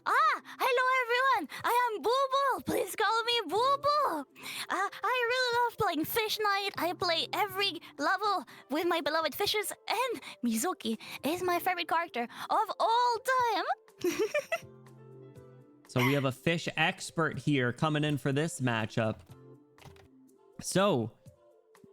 Hello everyone. I am Boo Boo. Please call me Boo Boo. I really love playing Fish Night. I play every level with my beloved fishes, and Mizuki is my favorite character of all time. So we have a fish expert here coming in for this matchup. So,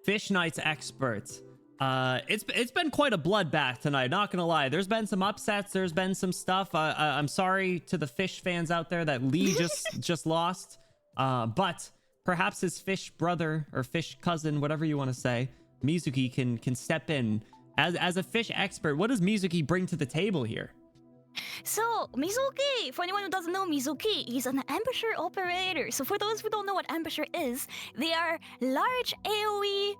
Fish Night's experts. It's been quite a bloodbath tonight, not gonna lie. There's been some upsets, there's been some stuff. I'm sorry to the fish fans out there that Lee just lost. But perhaps his fish brother or fish cousin, whatever you want to say, Mizuki can step in. As a fish expert, what does Mizuki bring to the table here? So, Mizuki, for anyone who doesn't know, Mizuki is an ambusher operator. So for those who don't know what ambusher is, they are large AoE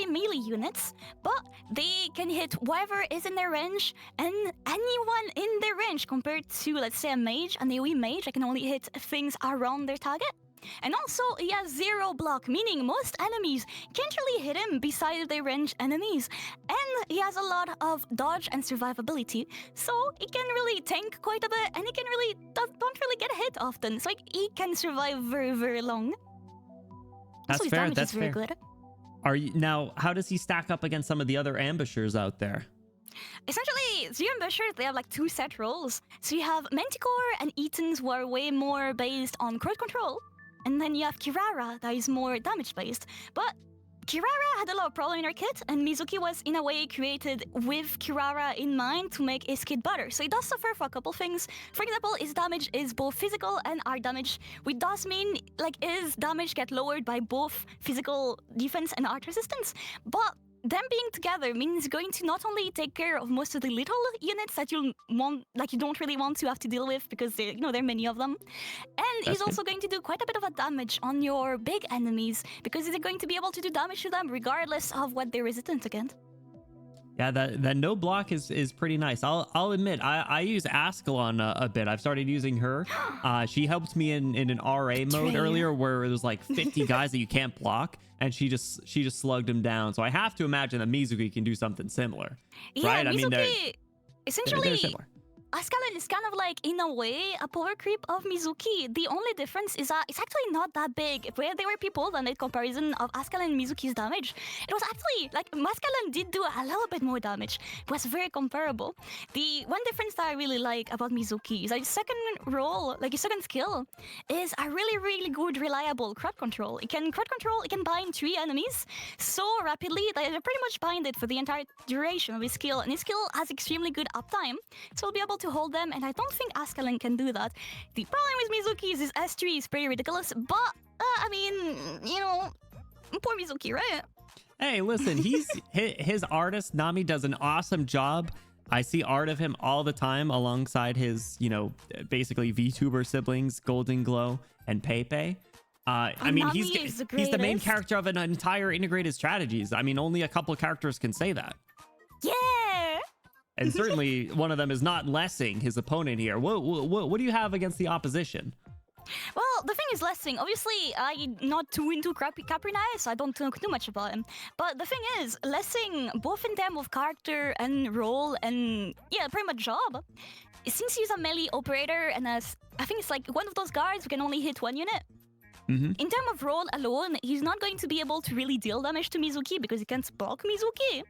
melee units, but they can hit whoever is in their range and anyone in their range compared to, let's say, a mage, an AoE mage that can only hit things around their target. And also, he has 0 block, meaning most enemies can't really hit him besides their ranged enemies. And he has a lot of dodge and survivability, so he can really tank quite a bit, and he can really don't really get hit often, so he can survive very, very long. That's also, his fair, damage that's is very fair. good. Now, how does he stack up against some of the other ambushers out there? Essentially, the Ambusher, they have like two set roles. So you have Manticore and Etans who are way more based on crowd control. And then you have Kirara that is more damage based. But Kirara had a lot of problem in her kit, and Mizuki was in a way created with Kirara in mind to make his kit better. So he does suffer for a couple things. For example, his damage is both physical and art damage, which does mean like his damage get lowered by both physical defense and art resistance. But them being together means going to not only take care of most of the little units that you want, like you don't really want to have to deal with because there are many of them, and he's also going to do quite a bit of a damage on your big enemies because they're going to be able to do damage to them regardless of what they're resistant against. Yeah, that no block is pretty nice. I'll admit I use Ascalon a bit. I've started using her. She helped me in an RA mode earlier where it was like 50 guys that you can't block, and she just slugged them down. So I have to imagine that Mizuki can do something similar. Yeah, right? Mizuki, I mean, essentially, they're similar. Ascalon is kind of like, in a way, a power creep of Mizuki. The only difference is that it's actually not that big. Where there were people that made comparison of Ascalon and Mizuki's damage, it was actually, like, Ascalon did do a little bit more damage. It was very comparable. The one difference that I really like about Mizuki is that his second role, like his second skill, is a really, really good, reliable crowd control. It can bind 3 enemies so rapidly that it pretty much bind it for the entire duration of his skill, and his skill has extremely good uptime, so we'll be able to hold them, and I don't think Ascalon can do that. The problem with Mizuki is his S3 is pretty ridiculous, but, I mean, poor Mizuki, right? Hey, listen, his artist, Nami, does an awesome job. I see art of him all the time alongside his, basically VTuber siblings, Golden Glow and Pepe. I mean, he's the main character of an entire integrated strategies. I mean, only a couple characters can say that. Yeah! And certainly one of them is not Lessing, his opponent here. What do you have against the opposition? Well, the thing is, Lessing, obviously, I'm not too into Capri Knight, so I don't know too much about him. But the thing is, Lessing, both in terms of character and role and, yeah, pretty much job, since he's a melee operator and I think it's like one of those guards who can only hit 1 unit. In terms of role alone, he's not going to be able to really deal damage to Mizuki because he can't block Mizuki.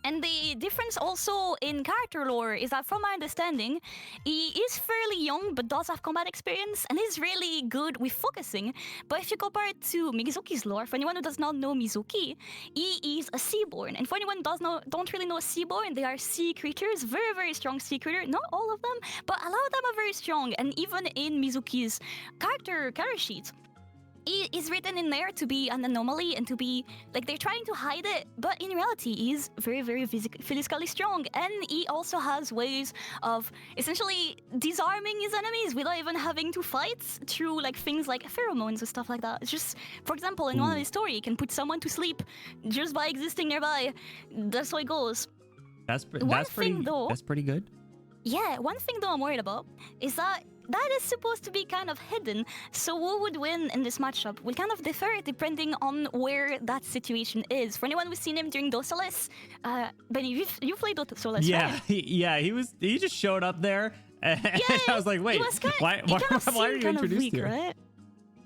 And the difference also in character lore is that, from my understanding, he is fairly young but does have combat experience and is really good with focusing. But if you compare it to Mizuki's lore, for anyone who does not know Mizuki, he is a Seaborn. And for anyone who don't really know Seaborn, they are sea creatures, very, very strong sea creature. Not all of them, but a lot of them are very strong. And even in Mizuki's character sheet, he is written in there to be an anomaly and to be, like, they're trying to hide it, but in reality, he's very, very physically strong. And he also has ways of essentially disarming his enemies without even having to fight through, like, things like pheromones and stuff like that. It's just, for example, in one of his stories, he can put someone to sleep just by existing nearby. That's how it goes. That's pretty good. Yeah, one thing though I'm worried about is that is supposed to be kind of hidden, so who would win in this matchup will kind of differ depending on where that situation is. For anyone who's seen him during Dosalis, Benny, you played Dosalis, yeah, right? he just showed up there, and I was like, wait, why are you introduced here?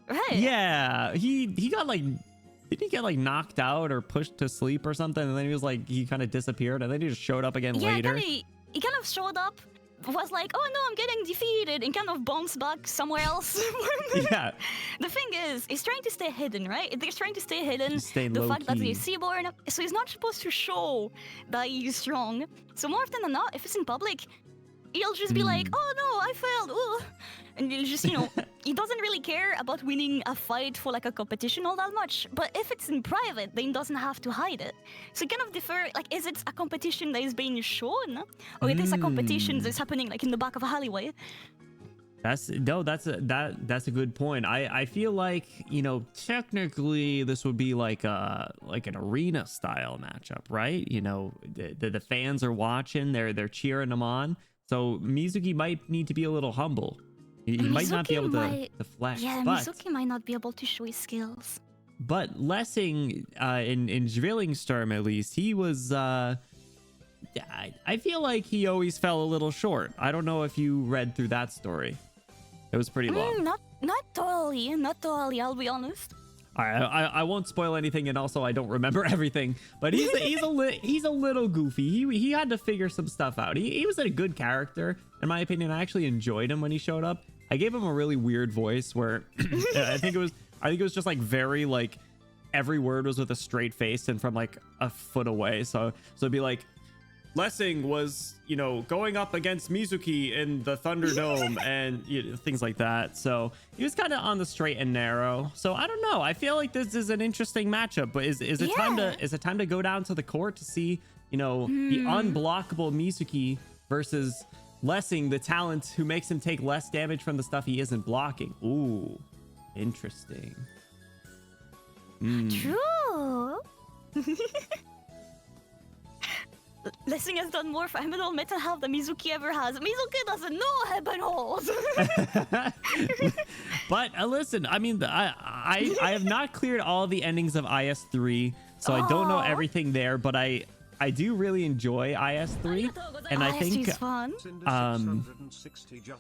Right? Yeah, he got like, did he get like knocked out or pushed to sleep or something, and then he kind of disappeared, and then he just showed up again later. He kind of showed up, was like, oh no, I'm getting defeated, and kind of bounced back somewhere else. Yeah. The thing is, he's trying to stay hidden, right? They're trying to stay hidden. The fact that he's Seaborn, so he's not supposed to show that he's strong. So more often than not, if it's in public, he'll just be like, oh no, I failed. Ooh. And he'll just, he doesn't really care about winning a fight for like a competition all that much. But if it's in private, then he doesn't have to hide it. So it kind of differ, like, is it a competition that is being shown? Or it is a competition that's happening like in the back of a alleyway? That's a good point. I feel like, technically this would be like an arena style matchup, right? The fans are watching, they're cheering them on. So Mizuki might need to be a little humble. He might not be able to flex. Yeah, but Mizuki might not be able to show his skills. But Lessing, in Drillingstern at least, he was... I feel like he always fell a little short. I don't know if you read through that story. It was pretty long. Not totally, I'll be honest. All right, I won't spoil anything, and also I don't remember everything. But he's a little goofy. He had to figure some stuff out. He was a good character, in my opinion. I actually enjoyed him when he showed up. I gave him a really weird voice where I think it was just like very like every word was with a straight face and from like a foot away. So it'd be like, Lessing was, you know, going up against Mizuki in the Thunderdome and things like that. So he was kind of on the straight and narrow. So I don't know. I feel like this is an interesting matchup. But is it time to go down to the court to see, you know, the unblockable Mizuki versus Lessing, the talent who makes him take less damage from the stuff he isn't blocking? Ooh, interesting. True. Lessing has done more for Emerald mental health than Mizuki ever has. Mizuki doesn't know heaven holes. But listen, I mean, I have not cleared all the endings of IS3, so I don't know everything there. But I do really enjoy IS3, and I think fun.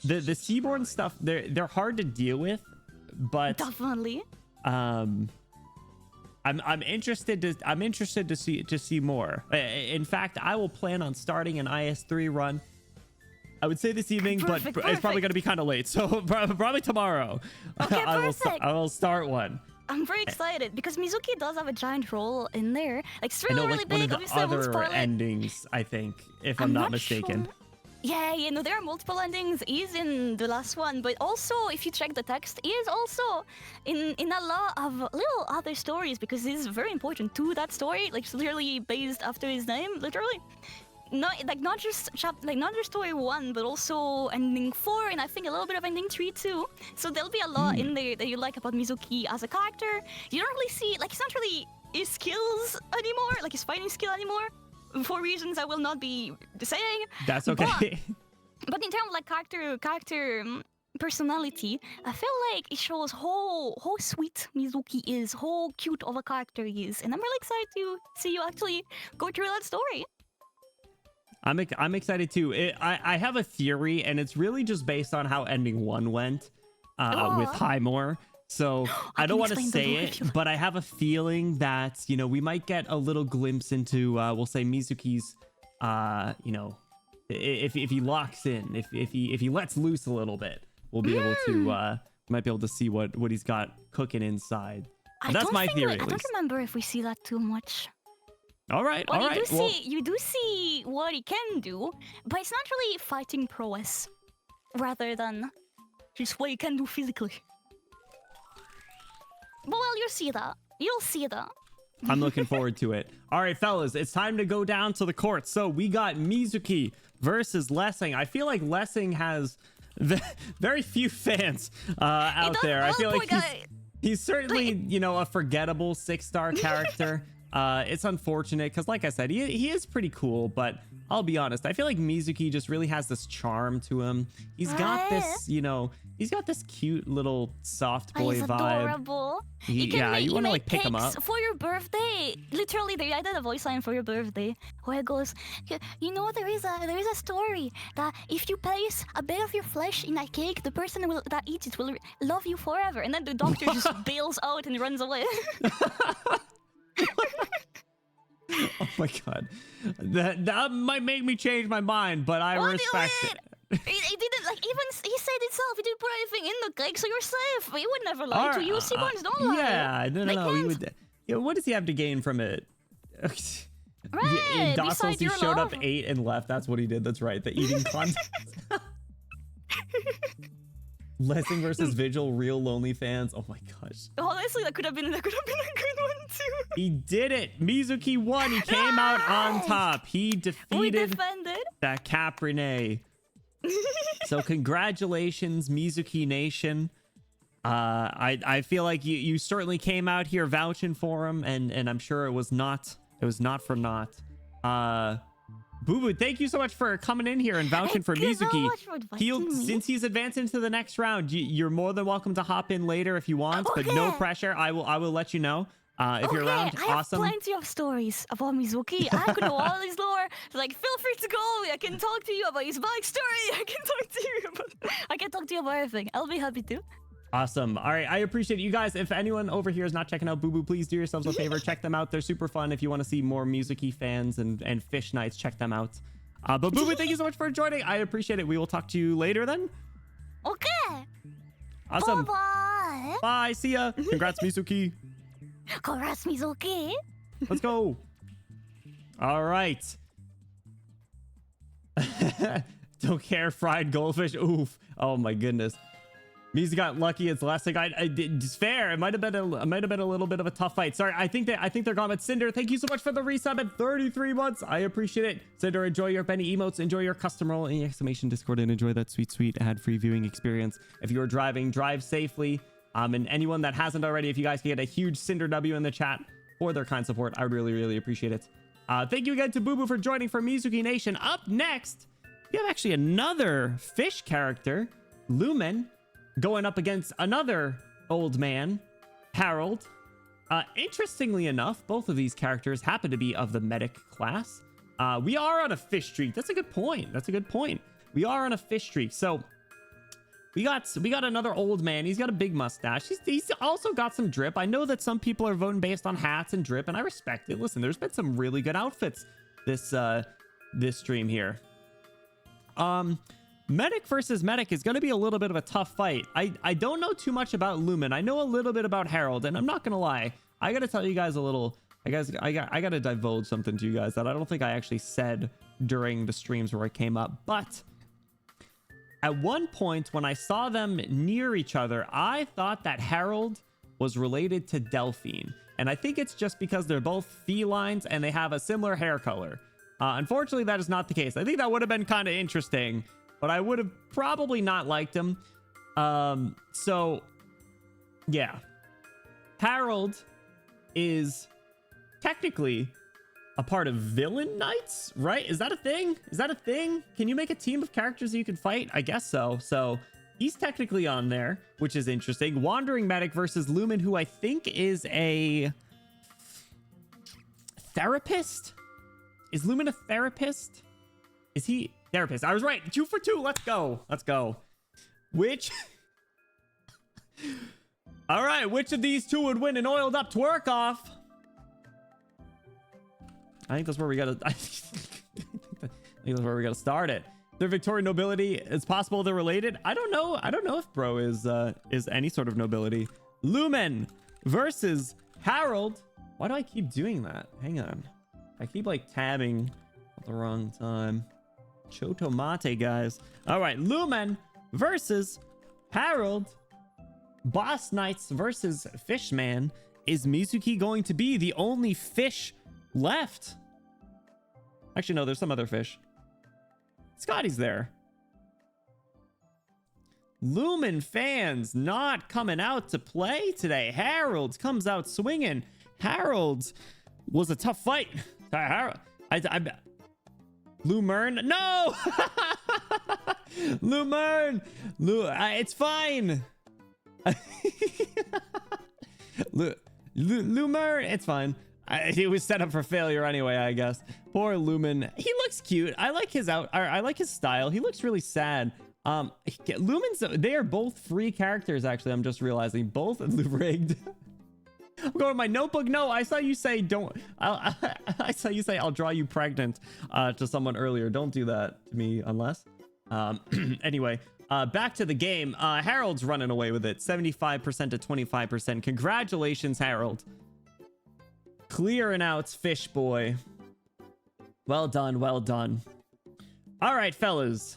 The Seaborn stuff they're hard to deal with, but Definitely. I'm interested to see more. In fact, I will plan on starting an IS3 run. I would say this evening, but it's probably going to be kind of late. So probably tomorrow. Okay, I will start one. I'm very excited because Mizuki does have a giant role in there. Like it's really, really like big. one of the Obviously, I won't other spoil it. endings, I think, if I'm not mistaken. Sure. Yeah, no, there are multiple endings. He's in the last one, but also, if you check the text, he is also in a lot of little other stories because he's very important to that story. Like, it's literally based after his name, literally. Not just story 1, but also ending 4, and I think a little bit of ending 3 too. So there'll be a lot in there that you like about Mizuki as a character. You don't really see, like, it's not really his skills anymore, like his fighting skill anymore. For reasons I will not be saying. That's okay. But in terms of like character personality, I feel like it shows how sweet Mizuki is, how cute of a character he is, and I'm really excited to see you actually go through that story. I'm excited too. I have a theory, and it's really just based on how ending 1 went with Highmore. So I don't want to say it, but I have a feeling that, you know, we might get a little glimpse into, we'll say Mizuki's, you know, if he locks in, if he lets loose a little bit, we'll be able to, might be able to see what he's got cooking inside. And that's my theory. I don't remember if we see that too much. All right, well, all right. You do see what he can do, but it's not really fighting prowess, rather than just what he can do physically. But well, you'll see that. You'll see that. I'm looking forward to it. All right, fellas, it's time to go down to the court. So we got Mizuki versus Lessing. I feel like Lessing has very few fans out there. I feel like he's certainly, you know, a forgettable 6-star character. It's unfortunate because, like I said, he is pretty cool, but I'll be honest, I feel like Mizuki just really has this charm to him. He's got this, you know, he's got this cute little soft boy he's vibe. Adorable. You want to like pick him up for your birthday. Literally, I did a voice line for your birthday where it goes, you know, there is a story that if you place a bit of your flesh in a cake, the person that eats it will love you forever. And then the doctor just bails out and runs away. Oh my god, that might make me change my mind, but I respect it. He didn't, like, even he said himself, he didn't put anything in the cake, so you're safe. He would never lie to you. Seaborns don't lie. Yeah, no, he would. You know, what does he have to gain from it? Right. In Docils, he showed up, ate, and left. That's what he did. That's right. The eating contest. Lessing versus Vigil, real lonely fans. Oh my gosh. Honestly, that could have been a good one too. He did it. Mizuki won. He came out on top. He defeated that Caprine. So congratulations, Mizuki Nation. I feel like you certainly came out here vouching for him, and I'm sure it was not for naught. Boo Boo, thank you so much for coming in here and vouching for Mizuki. Since he's advancing to the next round, you're more than welcome to hop in later if you want, but no pressure. I will let you know if you're around. Awesome. I have plenty of stories about Mizuki. I could know all his lore. Like, feel free to go. I can talk to you about his backstory. I can talk to you about everything. I'll be happy to. Awesome. All right, I appreciate it. You guys. If anyone over here is not checking out Boo Boo, please do yourselves a favor. Check them out. They're super fun. If you want to see more music-y fans and fish nights, check them out. But Boo Boo, thank you so much for joining. I appreciate it. We will talk to you later then. Okay. Awesome. Bye. Bye. See ya. Congrats, Mizuki. Congrats, Mizuki. Let's go. All right. Don't care. Fried goldfish. Oof. Oh my goodness. Mizu got lucky. It's the last thing I did. It's fair. It might have been a little bit of a tough fight. Sorry. I think they're gone. But Cinder, thank you so much for the resub at 33 months. I appreciate it. Cinder, enjoy your Benny emotes. Enjoy your custom roll in the exclamation Discord and enjoy that sweet ad-free viewing experience. If you're driving, drive safely. And anyone that hasn't already, if you guys can get a huge Cinder W in the chat for their kind support, I would really appreciate it. Thank you again to Boo Boo for joining for Mizuki Nation. Up next, we have actually another fish character, Lumen, going up against another old man, Harold. Interestingly enough, both of these characters happen to be of the medic class. We are on a fish streak. That's a good point. We are on a fish streak. So we got another old man. He's got a big mustache. He's also got some drip. I know that some people are voting based on hats and drip, and I respect it. Listen, there's been some really good outfits this stream here. Medic versus medic is going to be a little bit of a tough fight. I don't know too much about Lumen. I know a little bit about Harold, and I'm not going to lie. I got to tell you guys a little. I got to divulge something to you guys that I don't think I actually said during the streams where it came up. But at one point when I saw them near each other, I thought that Harold was related to Delphine. And I think it's just because they're both felines and they have a similar hair color. Unfortunately, that is not the case. I think that would have been kind of interesting, but I would have probably not liked him. So, yeah. Harold is technically a part of Villain Knights, right? Is that a thing? Can you make a team of characters that you can fight? I guess so. So he's technically on there, which is interesting. Wandering Medic versus Lumen, who I think is a therapist. Is Lumen a therapist? Is he therapist? I was right. 2 for 2. Let's go. Which? All right. Which of these two would win an oiled up twerk off? I think that's where we gotta. I think that's where we gotta start it. They're Victorian nobility. It's possible they're related. I don't know if Bro is any sort of nobility. Lumen versus Harold. Why do I keep doing that? Hang on. I keep like tabbing at the wrong time. Chotomate, guys. All right, Lumen versus Harold. Boss Knights versus Fishman. Is Mizuki going to be the only fish left? Actually, no, there's some other fish. Scotty's there. Lumen fans not coming out to play today. Harold comes out swinging. Harold was a tough fight. Harold, Lumern, no. Lumern, it's fine. Lumern, it's fine. He was set up for failure anyway, I guess. Poor Lumen. He looks cute. I like his I like his style. He looks really sad. Lumen's, they are both free characters, actually. I'm just realizing both rigged. I'm going to my notebook. No, I saw you say I saw you say I'll draw you pregnant to someone earlier. Don't do that to me unless. Anyway, back to the game. Harold's running away with it. 75% to 25%. Congratulations, Harold. Clearing out Fish Boy. Well done, well done. All right, fellas.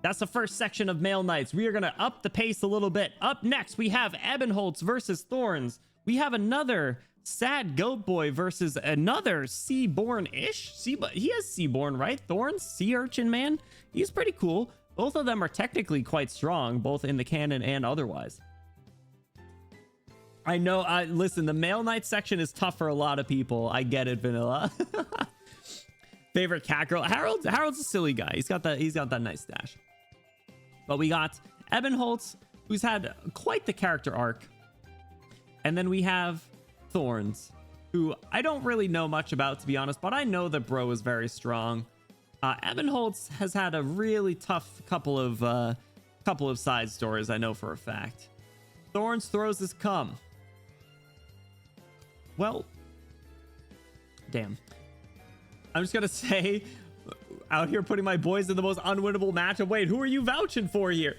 That's the first section of Male Knights. We are going to up the pace a little bit. Up next, we have Ebenholtz versus Thorns. We have another Sad Goat Boy versus another Seaborn-ish. He has Seaborn, right? Thorns, Sea Urchin Man. He's pretty cool. Both of them are technically quite strong, both in the canon and otherwise. I know, listen, the Male Knight section is tough for a lot of people. I get it, Vanilla. Favorite cat girl. Harold's a silly guy. He's got that nice stash. But we got Ebenholtz, who's had quite the character arc. And then we have Thorns, who I don't really know much about, to be honest, but I know that Bro is very strong. Ebenholtz has had a really tough couple of Couple of side stories I know for a fact. Thorns throws his cum. Well, damn. I'm just gonna say, out here putting my boys in the most unwinnable matchup. Wait, who are you vouching for here?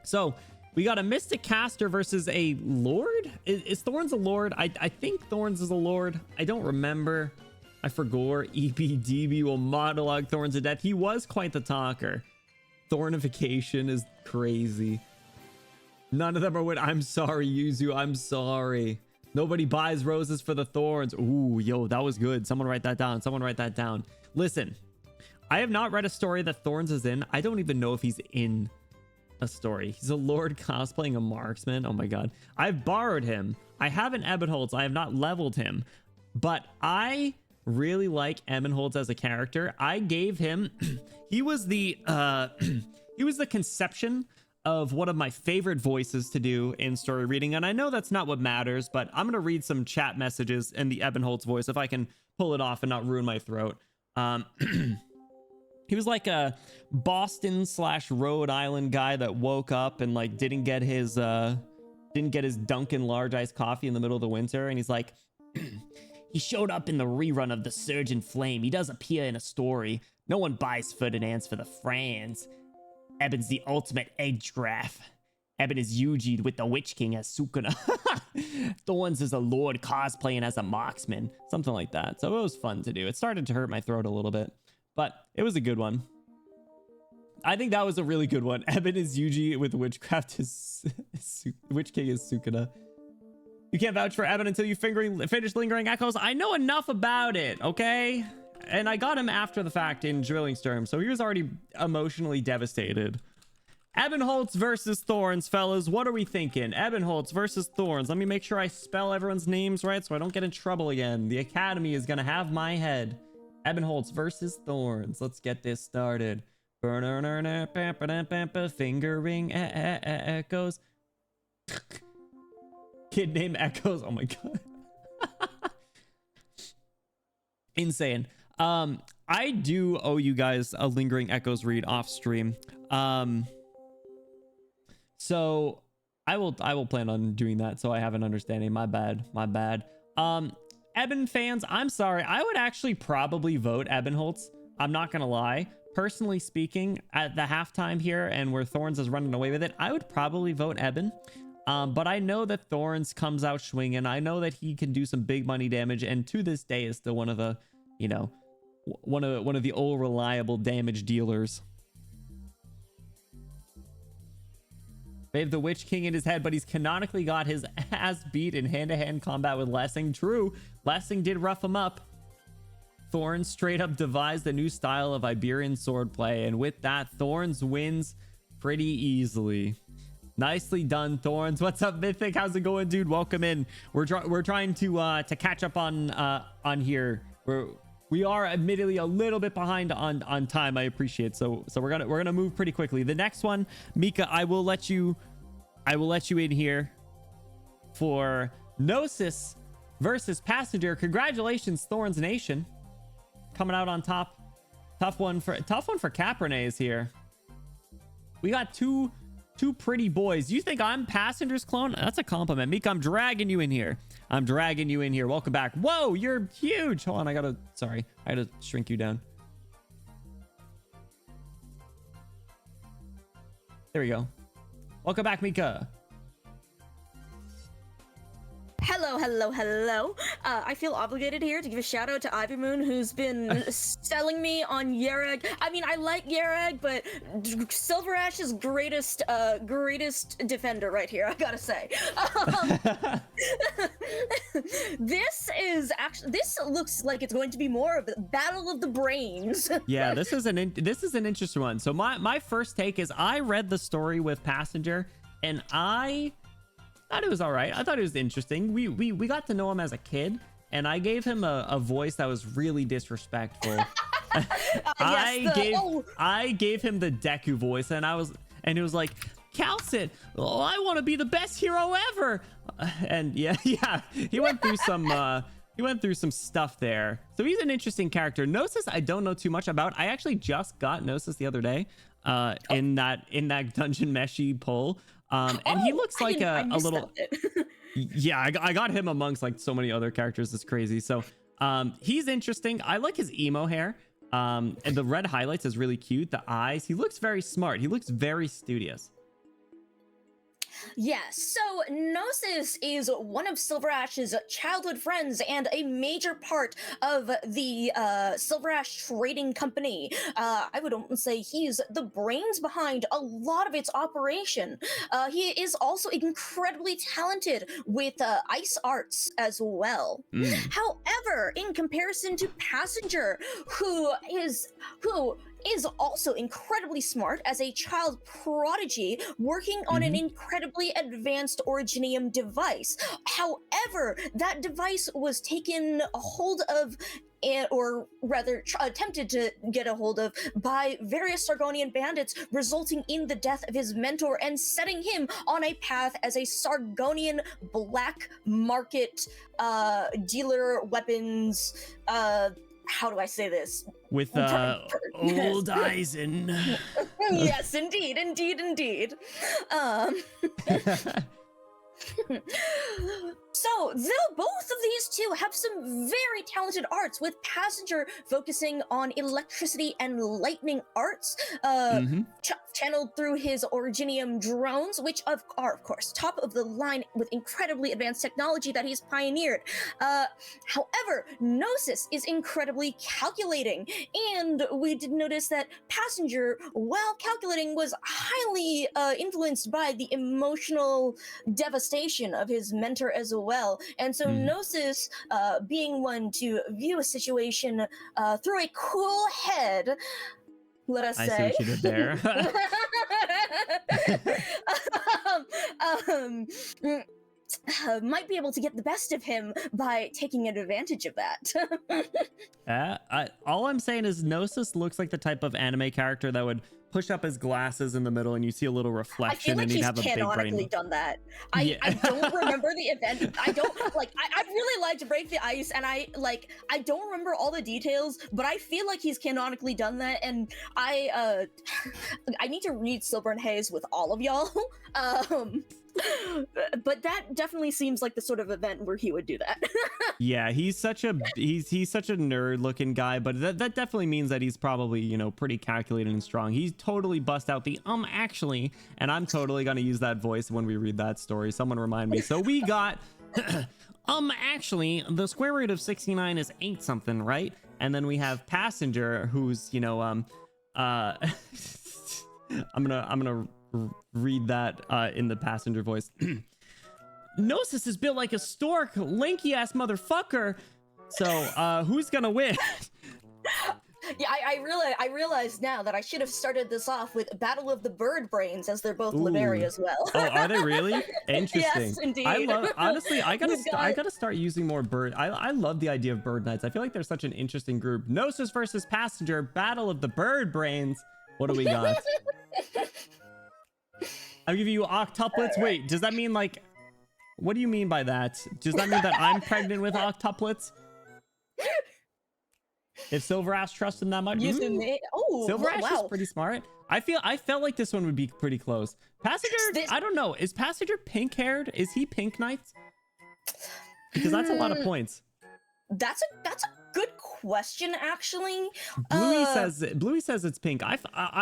So we got a Mystic Caster versus a Lord. Is Thorns a Lord? I think Thorns is a Lord. I don't remember. I forgot. EPDB will monologue Thorns to death. He was quite the talker. Thornification is crazy. None of them are win. I'm sorry, Yuzu. I'm sorry. Nobody buys roses for the thorns. Ooh, yo, that was good. Someone write that down. Someone write that down. Listen, I have not read a story that Thorns is in. I don't even know if he's in a story. He's a Lord cosplaying a marksman. Oh my god. I've borrowed him. I have an Ebenholz. I have not leveled him. But I really like Ebenholz as a character. I gave him he was the conception of one of my favorite voices to do in story reading, and I know that's not what matters, but I'm gonna read some chat messages in the Ebenholz voice if I can pull it off and not ruin my throat. He was like a Boston / Rhode Island guy that woke up and like didn't get his Dunkin' large iced coffee in the middle of the winter, and he's like he showed up in the rerun of The Surge and Flame. He does appear in a story. No one buys Ferdinand's for the Franz. Eben's the ultimate edge graph. Eben is Yuji'd with the Witch King as Sukuna. Thorns is a Lord cosplaying as a marksman. Something like that. So it was fun to do. It started to hurt my throat a little bit, but it was a good one. I think that was a really good one. Eben is Yuji with Witchcraft is Witch King is Sukuna. You can't vouch for Eben until you finish Lingering Echoes. I know enough about it, okay? And I got him after the fact in Drilling Storm, so he was already emotionally devastated. Ebenholz versus Thorns, fellas. What are we thinking? Ebenholz versus Thorns. Let me make sure I spell everyone's names right so I don't get in trouble again. The Academy is going to have my head. Ebenholz versus Thorns. Let's get this started. Fingering echoes. Kid named Echoes. Oh my god. Insane. I do owe you guys a Lingering Echoes read off stream. So I will plan on doing that so I have an understanding. My bad. Eben fans, I'm sorry. I would actually probably vote Ebenholz. I'm not gonna lie. Personally speaking, at the halftime here and where Thorns is running away with it, I would probably vote Eben. But I know that Thorns comes out swinging. I know that he can do some big money damage, and to this day is still one of the, you know, one of the old reliable damage dealers. They have the Witch King in his head, but he's canonically got his ass beat in hand-to-hand combat with Lessing. True, Lessing did rough him up. Thorns straight up devised a new style of Iberian swordplay, and with that, Thorns wins pretty easily. Nicely done, Thorns. What's up, Mythic? How's it going, dude? Welcome in. We're trying to catch up on here. We are admittedly a little bit behind on time. I appreciate. So we're gonna move pretty quickly. The next one, Mika, I will let you in here for Gnosis versus Passenger. Congratulations, Thorns Nation, coming out on top. Tough one for Cabernet here. We got two pretty boys. You think I'm Passenger's clone? That's a compliment. Mika, I'm dragging you in here. Welcome back. Whoa, you're huge. Hold on, I gotta shrink you down. There we go. Welcome back, Mika. Hello. I feel obligated here to give a shout out to Ivy Moon, who's been selling me on Yereg. I mean, I like Yereg, but Silver Ash's greatest defender right here, I gotta say. This looks like it's going to be more of a battle of the brains. Yeah, this is an interesting one. So my first take is I read the story with Passenger, and I thought it was all right. I thought it was interesting. We got to know him as a kid, and I gave him a voice that was really disrespectful. I gave him the Deku voice, and it was like, Calcit, oh, I want to be the best hero ever. And yeah, he went through some stuff there. So he's an interesting character. Gnosis, I don't know too much about. I actually just got Gnosis the other day. in that dungeon meshy pull. And he looks like a little yeah, I got him amongst like so many other characters. It's crazy. So he's interesting. I like his emo hair. And the red highlights is really cute. The eyes, he looks very smart. He looks very studious. Yes, so Gnosis is one of Silver Ash's childhood friends and a major part of the Silver Ash Trading Company. I would almost say he's the brains behind a lot of its operation. He is also incredibly talented with ice arts as well. However, in comparison to Passenger, who is also incredibly smart as a child prodigy working on an incredibly advanced Originium device. However, that device was taken a hold of, or rather attempted to get a hold of, by various Sargonian bandits, resulting in the death of his mentor and setting him on a path as a Sargonian black market dealer weapons, how do I say this? With old Eisen. Yes, indeed. So, though both of these two have some very talented arts, with Passenger focusing on electricity and lightning arts, channeled through his Originium drones, which are, of course, top of the line with incredibly advanced technology that he's pioneered. However, Gnosis is incredibly calculating, and we did notice that Passenger, while calculating, was highly influenced by the emotional devastation of his mentor as well. And so Gnosis, being one to view a situation through a cool head, let us say. I see what you did there. Might be able to get the best of him by taking advantage of that. All I'm saying is Gnosis looks like the type of anime character that would push up his glasses in the middle and you see a little reflection and he'd have a big brain. I feel like he's canonically done that. I don't remember the event. I don't like. I'd really like to break the ice, and I don't remember all the details, but I feel like he's canonically done that, and I need to read Silver and Haze with all of y'all. But that definitely seems like the sort of event where he would do that. Yeah, he's such a nerd looking guy, but that definitely means that he's probably, you know, pretty calculated and strong. He's totally bust out the actually, and I'm totally gonna use that voice when we read that story. Someone remind me. So we got actually the square root of 69 is 8 something, right? And then we have Passenger, who's, you know, I'm gonna read that in the Passenger voice. Gnosis is built like a stork, lanky ass motherfucker. So who's gonna win? Yeah, I realize now that I should have started this off with Battle of the Bird Brains, as they're both Liberi as well. Oh, are they really? Interesting. Yes, indeed. I love, honestly, I gotta start using more bird. I love the idea of bird knights. I feel like they're such an interesting group. Gnosis versus Passenger, Battle of the Bird Brains. What do we got? I'll give you octuplets. Wait, does that mean like, what do you mean by that? Does that mean that I'm pregnant with octuplets? If Silver Ash trusts him that much, Silver Ash is pretty smart. I felt like this one would be pretty close. Passenger, I don't know. Is Passenger pink haired? Is he pink knight? Because that's a lot of points. That's a good question, actually. Bluey says it's pink. I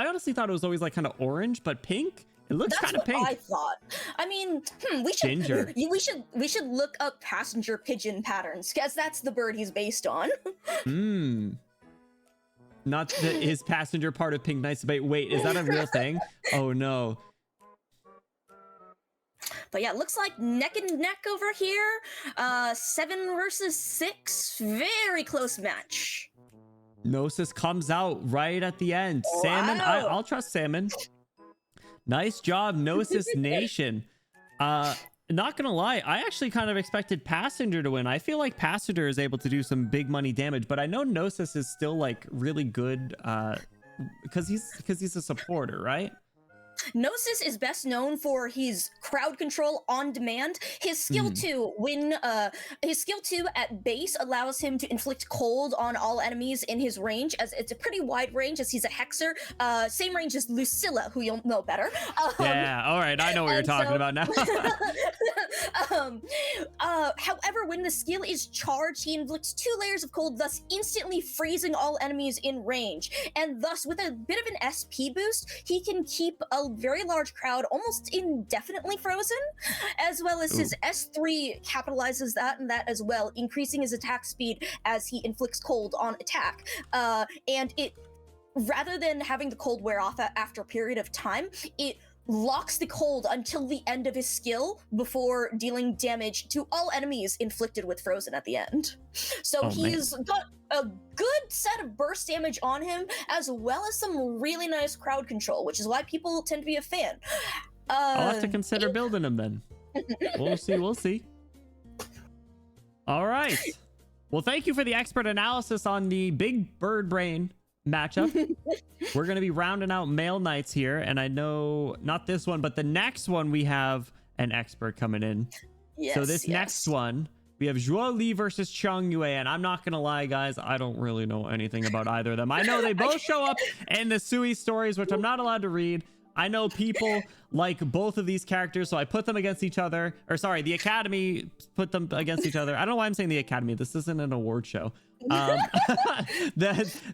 honestly thought it was always like kind of orange, but pink. It looks kind of pink. I thought. I mean, we should look up Passenger pigeon patterns, because that's the bird he's based on. Not that his Passenger part of Pink Knight's debate. Wait, is that a real thing? Oh no. But yeah, looks like neck and neck over here. 7 versus 6, very close match. Gnosis comes out right at the end. Wow. Salmon, I'll trust Salmon. Nice job, Gnosis Nation. Not gonna lie, I actually kind of expected Passenger to win. I feel like Passenger is able to do some big money damage, but I know Gnosis is still like really good because he's a supporter, right? Gnosis is best known for his crowd control on demand. His skill 2, his skill 2 at base allows him to inflict cold on all enemies in his range, as it's a pretty wide range, as he's a hexer. Same range as Lucilla, who you'll know better. Yeah, all right, I know what you're talking about now. However, when the skill is charged, he inflicts 2 layers of cold, thus instantly freezing all enemies in range. And thus, with a bit of an SP boost, he can keep a very large crowd almost indefinitely frozen, as well as his S3 capitalizes that and that as well, increasing his attack speed as he inflicts cold on attack. And it, rather than having the cold wear off after a period of time, it locks the cold until the end of his skill before dealing damage to all enemies inflicted with frozen at the end. So he's got a good set of burst damage on him, as well as some really nice crowd control, which is why people tend to be a fan. I'll have to consider building him then. We'll see. All right. Well, thank you for the expert analysis on the big bird brain matchup. We're going to be rounding out male knights here, and I know not this one, but the next one we have an expert coming in. So this next one, we have Zhuo Li versus Chang Yue, and I'm not gonna lie, guys, I don't really know anything about either of them. I know they both show up in the Sui stories, which I'm not allowed to read. I know people like both of these characters, so I put them against each other. Or sorry, the Academy put them against each other. I don't know why I'm saying the Academy. This isn't an award show.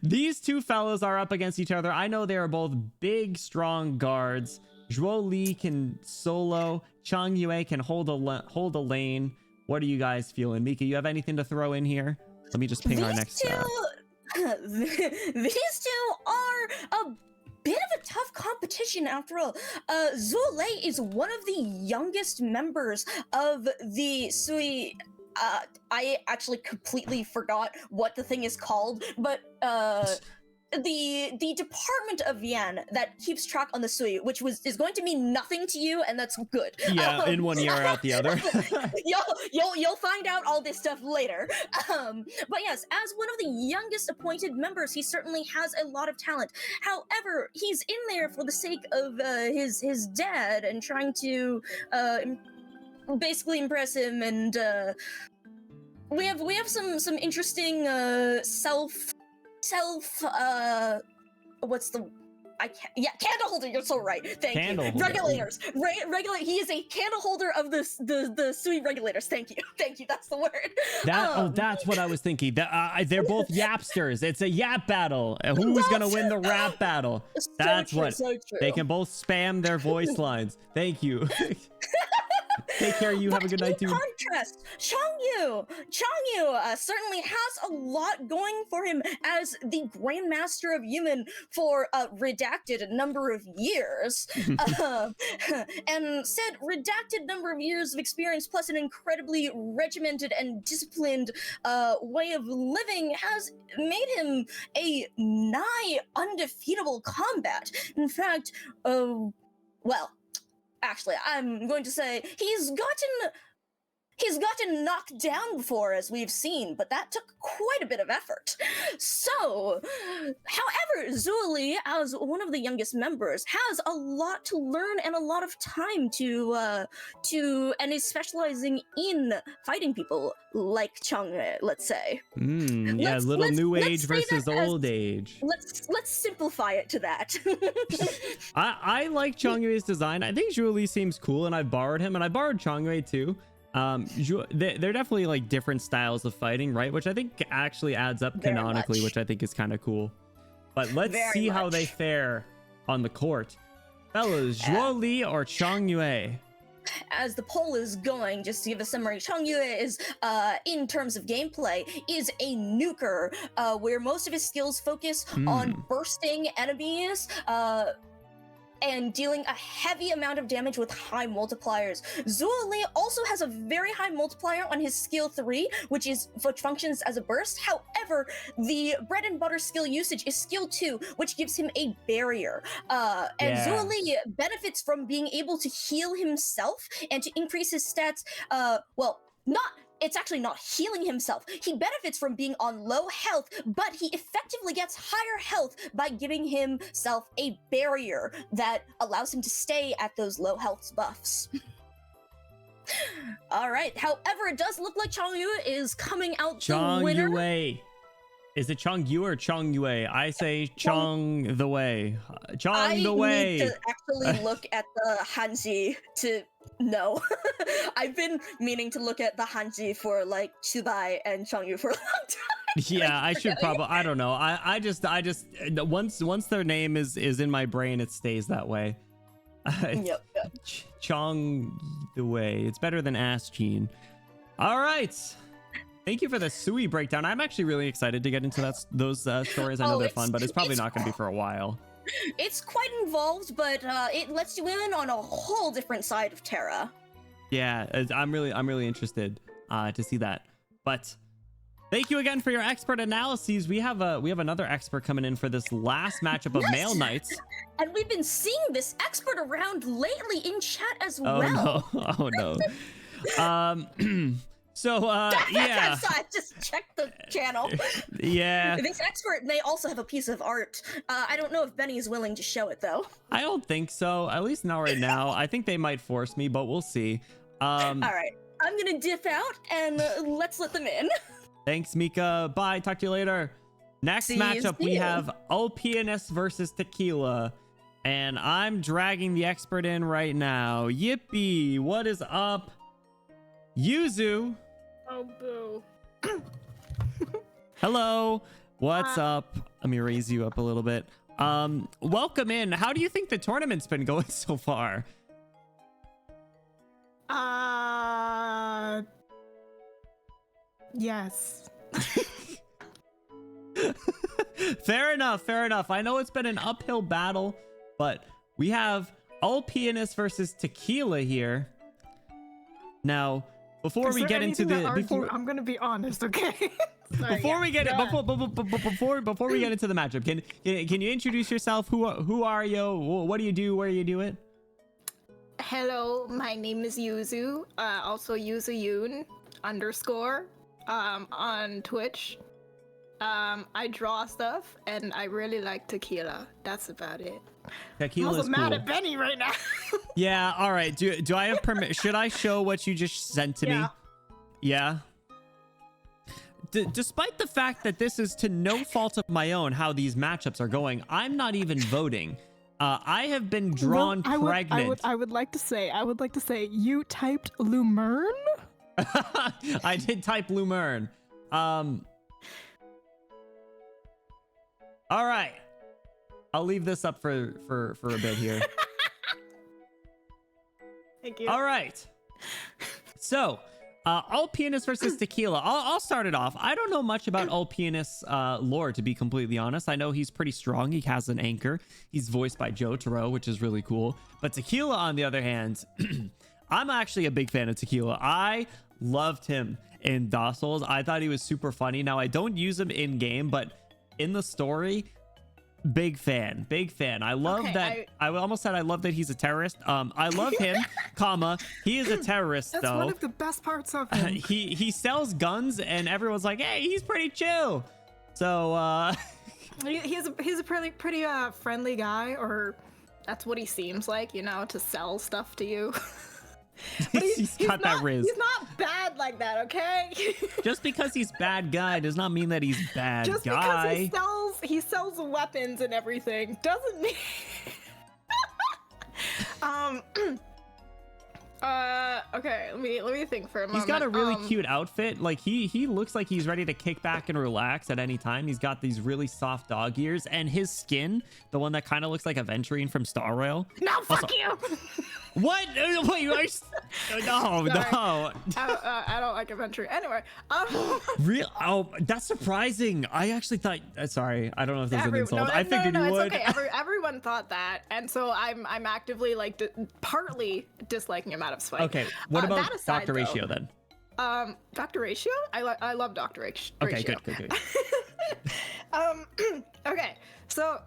These two fellows are up against each other. I know they are both big, strong guards. Zhuo Li can solo. Chang Yue can hold a lane. What are you guys feeling? Mika, you have anything to throw in here? Let me just ping our next... These two are a bit of a tough competition after all. Zhuo Li is one of the youngest members of the Sui... I actually completely forgot what the thing is called, but the department of Yan that keeps track on the Sui, which is going to mean nothing to you, and that's good. Yeah, in one ear out the other. you'll find out all this stuff later. But yes, as one of the youngest appointed members, he certainly has a lot of talent. However, he's in there for the sake of his dad and trying to basically impress him, and we have some interesting what's the candle holder. You're so right. Thank candle you. Holder. Regulators. He is a candle holder of the Sui regulators. Thank you. That's the word. That's what I was thinking. They're both yapsters. It's a yap battle. Who's gonna win the rap battle? That's what. They can both spam their voice lines. Thank you. Take care. You have a good night too. Contrast, Chang Yu certainly has a lot going for him as the Grandmaster of Yuman for a redacted number of years. And said redacted number of years of experience plus an incredibly regimented and disciplined way of living has made him a nigh undefeatable combat. In fact, actually, I'm going to say he's gotten knocked down before, as we've seen, but that took quite a bit of effort. So, however, Zhuo Li, as one of the youngest members, has a lot to learn and a lot of time and is specializing in fighting people like Chang, let's say. Little new age versus old age. Let's simplify it to that. I like Chang Yue's design. I think Zhuo Li seems cool, and I borrowed him, and I borrowed Chang Yue too. They're definitely like different styles of fighting, right? Which I think actually adds up canonically, which I think is kind of cool. But let's see how they fare on the court. Fellas, Zhuo Li or Chang Yue? As the poll is going, just to give a summary, Chang Yue is, in terms of gameplay, is a nuker, where most of his skills focus on bursting enemies, and dealing a heavy amount of damage with high multipliers. Zhuo Li also has a very high multiplier on his skill 3, which functions as a burst. However, the bread and butter skill usage is skill 2, which gives him a barrier. And Zhuo Li benefits from being able to heal himself and to increase his stats, it's actually not healing himself. He benefits from being on low health, but he effectively gets higher health by giving himself a barrier that allows him to stay at those low health buffs. All right. However, it does look like Chong Yue is coming out the winner. Yue. Is it Chong Yue or Chong Yue? I say Chong the Way. Chong the Way. I need to actually look at the Hanji to know. I've been meaning to look at the Hanji for like Chubai and Chong Yue for a long time. Yeah, I should probably. I don't know. I just once their name is in my brain, it stays that way. Yep. Chong the Way. It's better than Ass Gene. All right. Thank you for the Sui breakdown. I'm actually really excited to get into those stories. I know they're fun, but it's probably not going to be for a while. It's quite involved, but it lets you in on a whole different side of Terra. Yeah, I'm really interested to see that. But thank you again for your expert analyses. We have another expert coming in for this last matchup of Male Knights. And we've been seeing this expert around lately in chat as Oh well. no! Oh no! So yeah. I just checked the channel. Yeah. This expert may also have a piece of art. I don't know if Benny is willing to show it though. I don't think so. At least not right now. I think they might force me, but we'll see. All right, I'm gonna dip out and let's let them in. Thanks, Mika. Bye. Talk to you later. Next matchup, we have LPNS versus Tequila. And I'm dragging the expert in right now. Yippee. What is up? Yuzu. Oh, boo. Hello. What's up? Let me raise you up a little bit. Welcome in. How do you think the tournament's been going so far? Yes. Fair enough. I know it's been an uphill battle, but we have LPNS versus Tequila here. Now, before we get into the I'm gonna be honest, okay? Sorry, before we get into the matchup, can you introduce yourself? Who are you? What do you do? Where do you do it? Hello, my name is Yuzu. Also Yuzu _ on Twitch. I draw stuff and I really like tequila. That's about it. Tequila's I'm also cool. mad at Benny right now. Yeah, all right. Do I have permission? Should I show what you just sent to me? Yeah. Despite the fact that this is to no fault of my own how these matchups are going, I'm not even voting. I have been drawn pregnant. I would like to say you typed Lumern? I did type Lumern. All right. I'll leave this up for a bit here. Thank you. All right. So, LPNS versus Tequila. I'll start it off. I don't know much about LPNS lore, to be completely honest. I know he's pretty strong. He has an anchor. He's voiced by Jotaro, which is really cool. But Tequila, on the other hand, I'm actually a big fan of Tequila. I loved him in Dociles. I thought he was super funny. Now, I don't use him in game, but in the story, big fan. I love that. I almost said I love that he's a terrorist. I love him, he is a terrorist. That's though one of the best parts of him. He sells guns and everyone's like, hey, he's pretty chill. So he's a pretty friendly guy, or that's what he seems like, to sell stuff to you. But he's got that riz. He's not bad like that, okay? Just because he's bad guy does not mean that he's bad Just guy. because he sells weapons and everything doesn't mean. Okay, let me think for a moment. He's got a really cute outfit. Like he looks like he's ready to kick back and relax at any time. He's got these really soft dog ears, and his skin, the one that kind of looks like Aventurine from Star Rail. No, fuck you. What? Wait, no. I don't like adventure. Anyway, Real? Oh, that's surprising. I actually thought. Sorry, I don't know if there's an insult. I figured you would. It's okay. Everyone thought that, and so I'm actively partly disliking him out of spite. Okay, what about Dr. Ratio then? Dr. Ratio? I love Dr. Ratio. Okay, good. Okay, so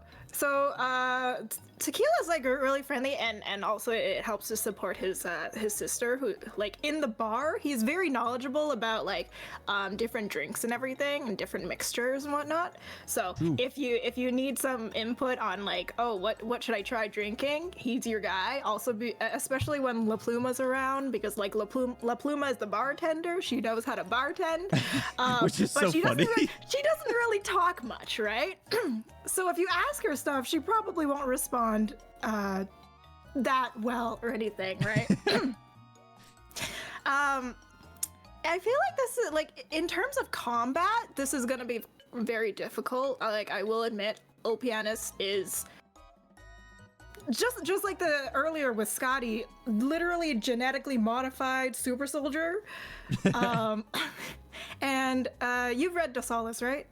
Tequila's like really friendly, and also it helps to support his sister, who like in the bar he's very knowledgeable about like different drinks and everything and different mixtures and whatnot. So if you need some input on like, oh, what should I try drinking, he's your guy. Also, especially when La Pluma's around, because like La Pluma is the bartender. She knows how to bartend, Which is but so funny. She doesn't really talk much, right? So if you ask her stuff, she probably won't respond that well or anything, right? I feel like this is like, in terms of combat, this is gonna be very difficult. Like, I will admit, Ulpianus is just like the earlier with Scotty, literally genetically modified super soldier. And you've read Dosalis, right?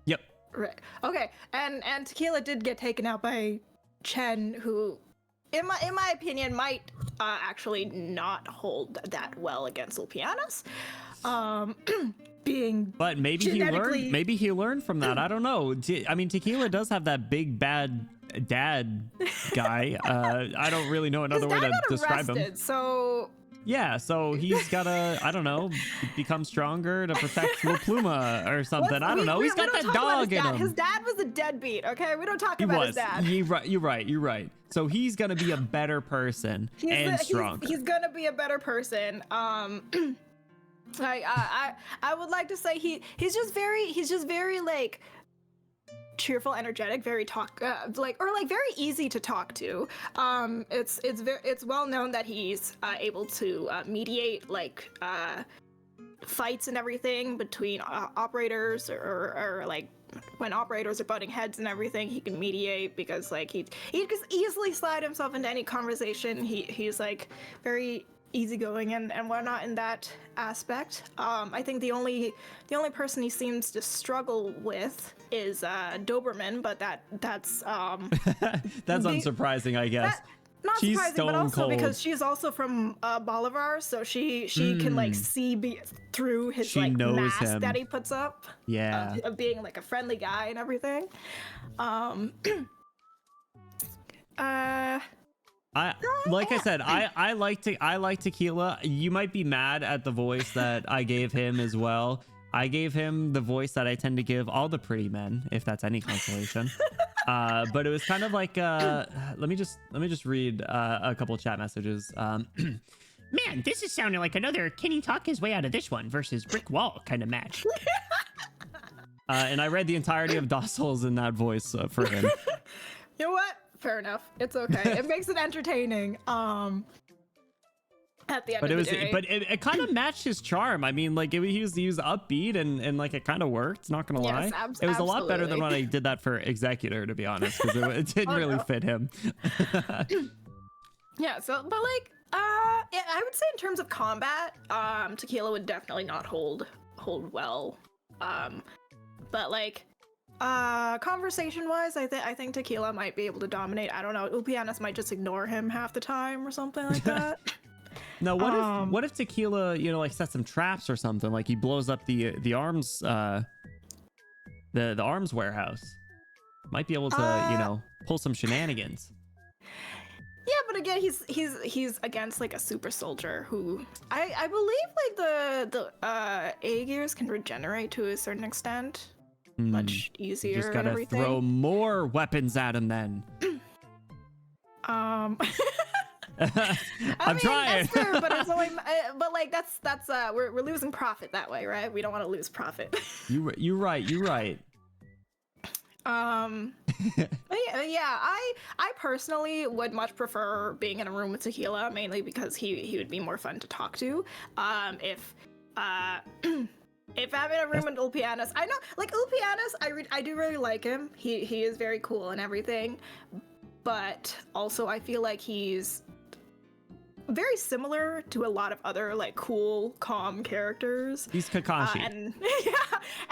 Yep. Right. Okay. And Tequila did get taken out by Chen, who, in my opinion, might actually not hold that well against Ulpianus. Being But maybe he learned from that. I don't know. I mean, Tequila does have that big bad dad guy. I don't really know another way to describe him. So yeah, so he's gotta, I don't know, become stronger to protect La Pluma or something. I don't know. He's got that dog in him. His dad was a deadbeat. Okay, we don't talk about his dad. You're right. So he's gonna be a better person and stronger. He's gonna be a better person. I would like to say he's just very like cheerful, energetic, very very easy to talk to. It's well known that he's able to mediate like fights and everything between operators or like when operators are butting heads and everything. He can mediate because like he can easily slide himself into any conversation. He's like very easygoing and whatnot in that aspect. I think the only person he seems to struggle with is Doberman, but that's that's unsurprising, I guess. Not she's surprising, but also cold. because she's also from Bolivar, so she can like see through his like mask him. that he puts up. Yeah, of being like a friendly guy and everything. I like Tequila. You might be mad at the voice that I gave him as well. I gave him the voice that I tend to give all the pretty men, if that's any consolation. But it was kind of like let me just read a couple of chat messages. Man, this is sounding like another can he talk his way out of this one versus brick wall kind of match. And I read the entirety of Dossals in that voice for him. You know what? Fair enough. It's okay. It makes it entertaining. At the end of the day. But it kind of matched his charm. I mean, like he was upbeat and like it kind of worked. Not gonna lie, it was a lot better than when I did that for Executor, to be honest, because it didn't really fit him. Yeah. So, but like, yeah, I would say in terms of combat, Tequila would definitely not hold well. But like, conversation wise, I think Tequila might be able to dominate. I don't know. Ulpianus might just ignore him half the time or something like that. No, what if Tequila, like sets some traps or something? Like he blows up the arms, the arms warehouse. Might be able to, pull some shenanigans. Yeah, but again, he's against like a super soldier who I believe like the A-gears can regenerate to a certain extent. Much easier. You just gotta throw more weapons at him then. I'm trying. That's fair, but it's only, but like that's we're losing profit that way, right? We don't want to lose profit. You're right. Yeah, I personally would much prefer being in a room with Tequila, mainly because he would be more fun to talk to. If I'm in a room with Ulpianus, I know, like Ulpianus, I do really like him. He is very cool and everything, but also I feel like he's very similar to a lot of other like cool, calm characters. He's Kakashi. And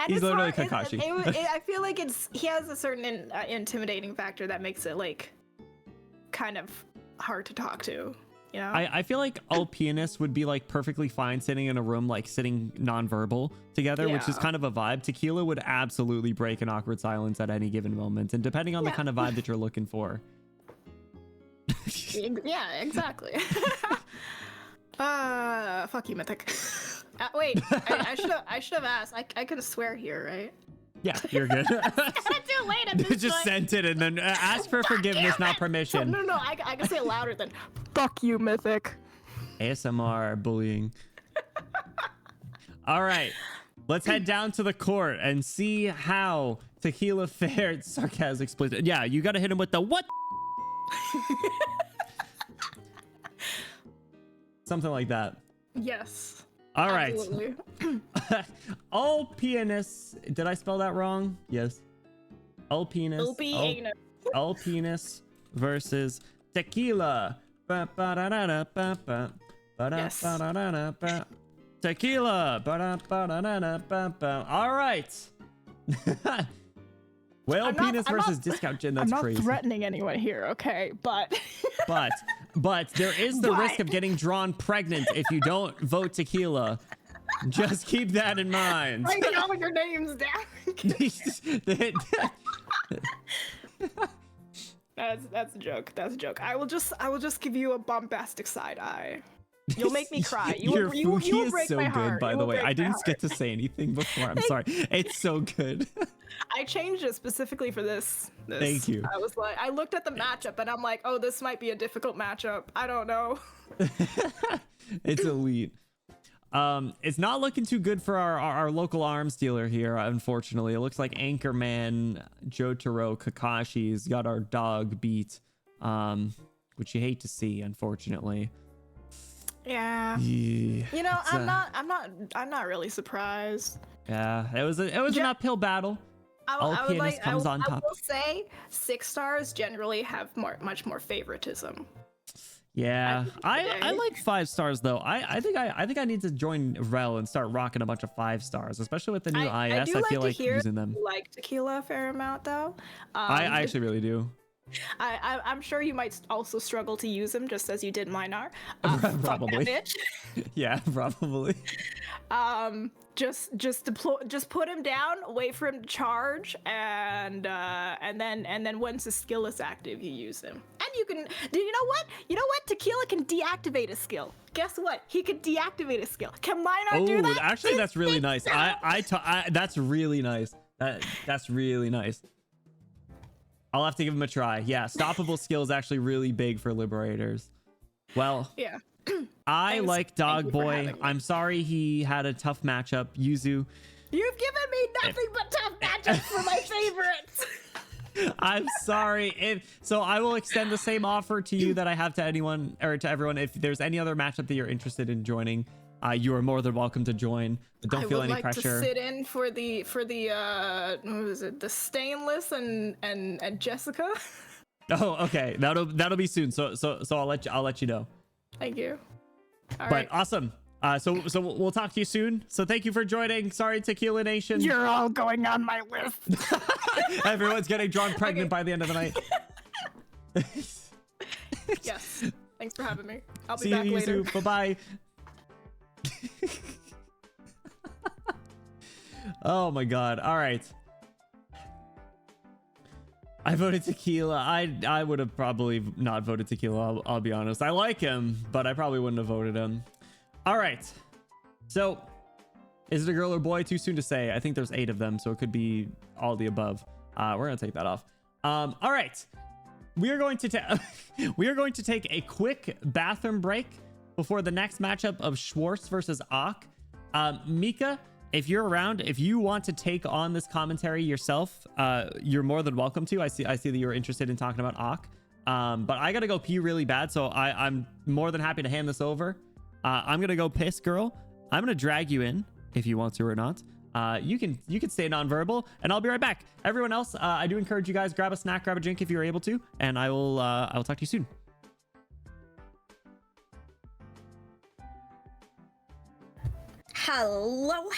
he's literally Kakashi. I feel like he has a certain intimidating factor that makes it like kind of hard to talk to. You know? I feel like all pianists would be like perfectly fine sitting in a room, like sitting nonverbal together, which is kind of a vibe. Tequila would absolutely break an awkward silence at any given moment, and depending on the kind of vibe that you're looking for. Yeah, exactly. Fuck you, Mythic. Wait, I should have asked. I could swear here, right? Yeah, you're good. Too late at this Just point. sent it and then ask for forgiveness, not permission. No, I can say it louder than fuck you, Mythic. ASMR bullying. All right, let's head down to the court and see how Tequila fared. Sarkaz explicit. Yeah, you got to hit him with the what? Something like that. Yes. All right. Absolutely. All penis. Did I spell that wrong? Yes. All penis. All penis versus Tequila. Yes. Tequila. All right. Whale penis versus discount gin. That's I'm not crazy. threatening anyone here, okay? But but there is the risk of getting drawn pregnant if you don't vote Tequila. Just keep that in mind. writing all of your names down. That's a joke. That's a joke. I will just give you a bombastic side eye. You'll make me cry. Your you will Fuki is break so my good, heart. by You the will way. break I my didn't heart. get to say anything before. I'm sorry. It's so good. I changed it specifically for this. Thank you. I was like, I looked at the matchup and I'm like, oh, this might be a difficult matchup. I don't know. It's elite. It's not looking too good for our local arms dealer here, unfortunately. It looks like Anchorman Jotaro Kakashi's got our dog beat, which you hate to see, unfortunately. Yeah. Yeah, You know, it's, I'm not really surprised. Yeah, it was an uphill battle. All penis comes on top. I will say 6 stars generally have much more favoritism. Yeah, I like 5 stars though. I think I need to join Rel and start rocking a bunch of 5 stars, especially with the new IS. I feel like using them. You like Tequila a fair amount though. I actually really do. I'm sure you might also struggle to use them just as you did Minar. Probably. Fuck that bitch. Yeah, probably. Just put him down, wait for him to charge, and then once his skill is active, you use him. And you can. You know what? Tequila can deactivate a skill. Guess what? He can deactivate a skill. Can Minar do that? Actually, that's really nice. That's really nice. That's really nice. I'll have to give him a try. Yeah, stoppable skill is actually really big for Liberators. Well, Yeah. I like Dog you for Boy. having me. I'm sorry he had a tough matchup. Yuzu, You've given me nothing but tough matchups for my favorites. I'm sorry. So I will extend the same offer to you that I have to anyone or to everyone. If there's any other matchup that you're interested in joining, you are more than welcome to join. But don't feel any pressure. I would like to sit in for the what was it? The Stainless and Jessica. Oh, okay. That'll be soon. So I'll let you know. Thank you. All But right. awesome. So we'll talk to you soon. So thank you for joining. Sorry, Tequila Nation. You're all going on my list. Everyone's getting drawn pregnant by the end of the night. Yes. Thanks for having me. I'll be See back you, later. Yuzu. Bye-bye. Oh my god. All right. I voted Tequila. I would have probably not voted Tequila. I'll be honest. I like him, but I probably wouldn't have voted him. All right. So, is it a girl or boy? Too soon to say. I think there's 8 of them, so it could be all the above. We're gonna take that off. All right. We are going to take a quick bathroom break before the next matchup of Schwartz versus Ak. Mika, if you're around, if you want to take on this commentary yourself, you're more than welcome to. I see that you're interested in talking about Ak. But I gotta go pee really bad, so I'm more than happy to hand this over. I'm gonna go piss, girl. I'm gonna drag you in if you want to or not. You can stay nonverbal, and I'll be right back. Everyone else, I do encourage you guys, grab a snack, grab a drink if you're able to, and I will talk to you soon. Hello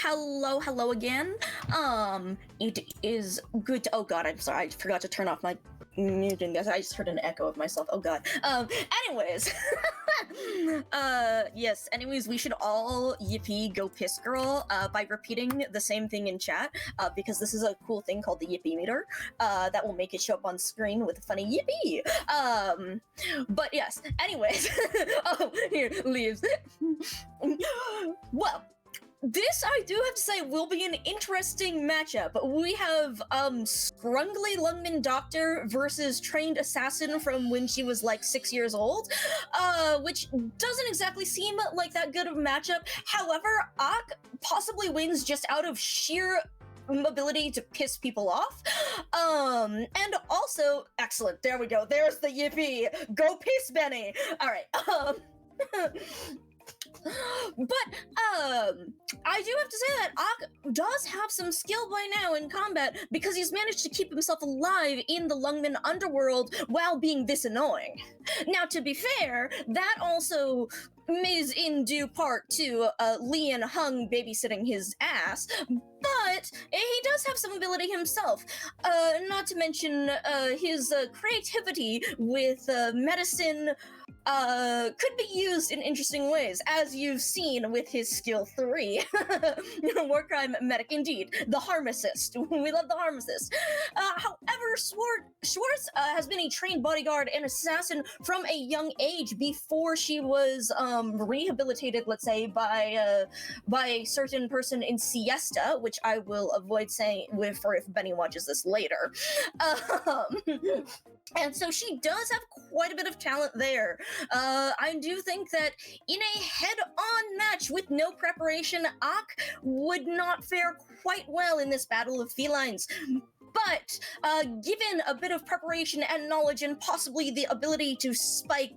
again. It is good to, oh god, I'm sorry, I forgot to turn off my muting. I just heard an echo of myself. Oh god. Anyways, Yes, anyways, we should all yippee go piss girl by repeating the same thing in chat, because this is a cool thing called the yippee meter that will make it show up on screen with a funny yippee. But yes, anyways. Oh, here, leaves. Well, this, I do have to say, will be an interesting matchup. We have Scrungly Lungman Doctor versus Trained Assassin from when she was like 6 years old, which doesn't exactly seem like that good of a matchup. However, Ak possibly wins just out of sheer ability to piss people off. And also, excellent, there we go, there's the yippee, go piss Benny. All right. But I do have to say that Ak does have some skill by now in combat, because he's managed to keep himself alive in the Lungman underworld while being this annoying. Now, to be fair, that also is in due part to Lian Hung babysitting his ass, but he does have some ability himself, not to mention his creativity with medicine could be used in interesting ways, as you've seen with his skill 3. War crime medic indeed, the Harmacist. We love the Harmacist. However, Schwartz has been a trained bodyguard and assassin from a young age, before she was rehabilitated, let's say, by a certain person in Siesta, which I will avoid saying for if Benny watches this later. And so she does have quite a bit of talent there. I do think that in a head-on match with no preparation, Ak would not fare quite well in this battle of felines. But given a bit of preparation and knowledge, and possibly the ability to spike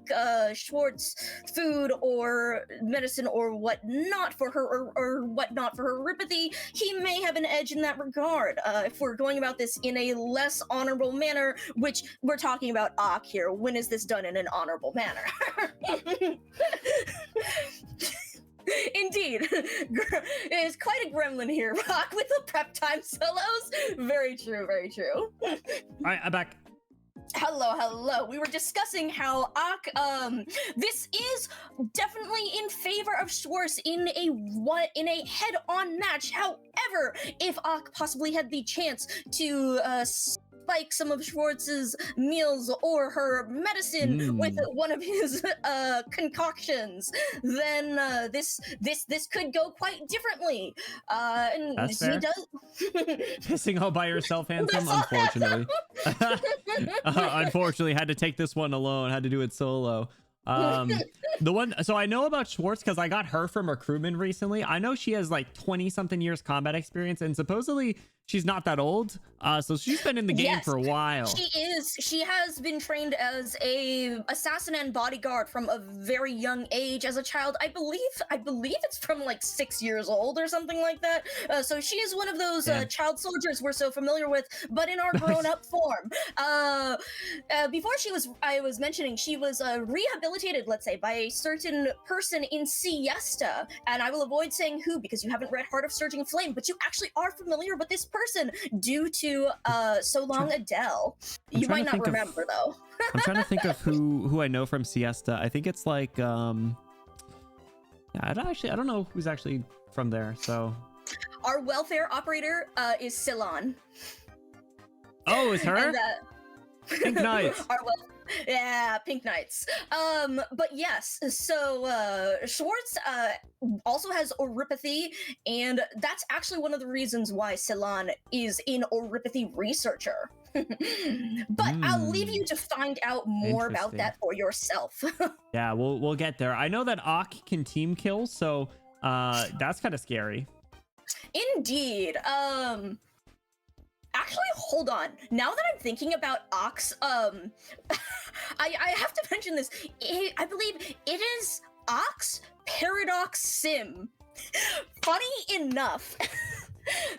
Schwartz food or medicine or whatnot for her, or whatnot for her ripathy, he may have an edge in that regard. If we're going about this in a less honorable manner, which we're talking about Ak here, when is this done in an honorable manner? Indeed, it is quite a gremlin here, Rock, with the prep time solos. Very true, very true. All right, I'm back. Hello. We were discussing how Ak, this is definitely in favor of Schwartz in a head-on match. However, if Ak possibly had the chance to spike some of Schwartz's meals or her medicine with one of his concoctions, then this could go quite differently. And That's he fair. does Pissing all by yourself, Handsome, unfortunately. Unfortunately, had to take this one alone, had to do it solo. So I know about Schwartz because I got her from recruitment recently. I know she has like 20 something years combat experience, and supposedly she's not that old. So she's been in the game for a while. She has been trained as a assassin and bodyguard from a very young age as a child. I believe it's from like 6 years old or something like that. So she is one of those child soldiers we're so familiar with, but in our grown-up form. Before I was mentioning, she was rehabilitated, let's say, by a certain person in Siesta, and I will avoid saying who because you haven't read Heart of Surging Flame, but you actually are familiar with this person due to So Long Adele. You might not remember though. I'm trying to think of who I know from Siesta. I think it's like I don't know who's actually from there. So our welfare operator is Ceylon. Oh, it's her? And, Pink Knights. Yeah, Pink Knights. But yes, so Schwartz also has Oripathy, and that's actually one of the reasons why Ceylon is in Oripathy Researcher. But I'll leave you to find out more about that for yourself. Yeah, we'll get there. I know that Ak can team kill, so that's kind of scary. Indeed. Actually, hold on. Now that I'm thinking about Ox, I have to mention this. I believe it is Ox Paradox Sim. Funny enough,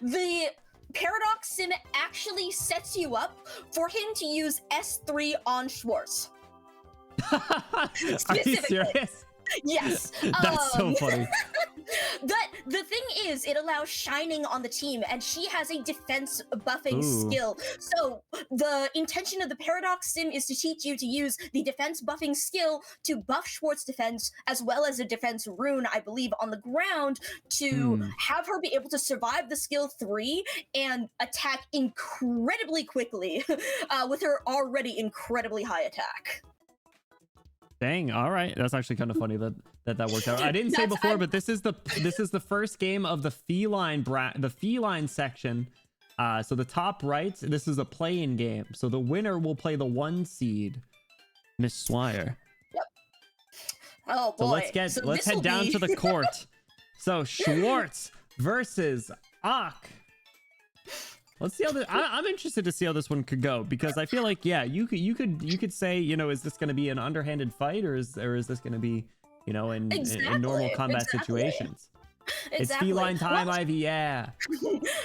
the Paradox Sim actually sets you up for him to use S3 on Schwartz. Are you serious? Yes. That's so funny. the thing is, it allows shining on the team, and she has a defense buffing Ooh. skill. So the intention of the Paradox Sim is to teach you to use the defense buffing skill to buff Schwartz defense, as well as a defense rune, I believe, on the ground to have her be able to survive the skill 3 and attack incredibly quickly with her already incredibly high attack. Dang, all right. That's actually kind of funny that worked out. I didn't say before, but this is the first game of the feline section. So the top right, this is a play-in game. So the winner will play the 1 seed, Miss Swire. Yep. Oh boy. So let's head down to the court. So Schwartz versus Ak. Let's see how this. I'm interested to see how this one could go, because I feel like, yeah, you could say, you know, is this going to be an underhanded fight, or is this going to be, you know, in normal combat situations? It's feline time, Ivy. Yeah.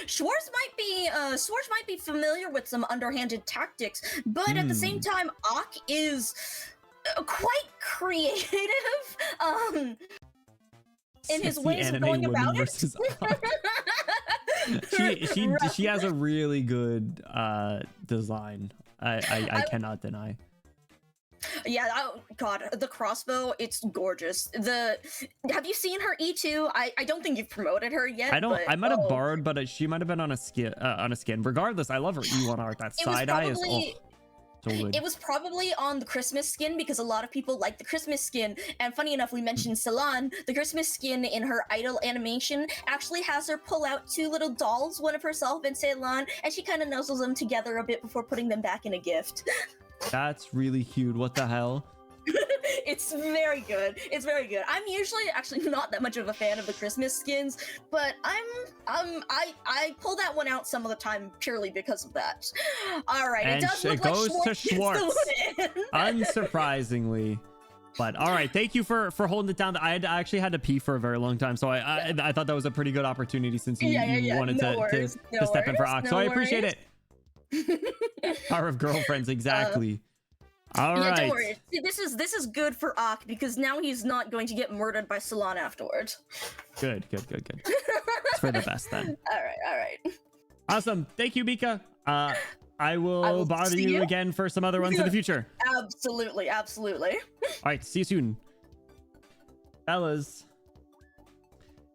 Schwartz might be familiar with some underhanded tactics, but at the same time, Ak is quite creative. In his ways of going about it. She has a really good design. I cannot deny. Yeah, oh god, the crossbow, it's gorgeous. Have you seen her E2? I don't think you've promoted her yet. I might have borrowed, but she might have been on a skin. Regardless, I love her E1 art. That side eye is so good. It was probably on the Christmas skin, because a lot of people like the Christmas skin. And funny enough, we mentioned Salon. The Christmas skin in her idol animation actually has her pull out 2 little dolls, one of herself and Salon, and she kind of nuzzles them together a bit before putting them back in a gift. That's really cute. What the hell? It's very good. It's very good. I'm usually actually not that much of a fan of the Christmas skins, but I pull that one out some of the time purely because of that. All right, and it does look goes like to Schwartz. Unsurprisingly. But all right, thank you for holding it down. I actually had to pee for a very long time, so I thought that was a pretty good opportunity, since you wanted to step in for Ox. So I appreciate it. Power of girlfriends, exactly. All right. Don't worry. See, this is good for Ak, because now he's not going to get murdered by Salon afterwards. Good. It's for the best then. All right. Awesome. Thank you, Mika. I will bother you again for some other ones in the future. Absolutely. All right, see you soon. Fellas,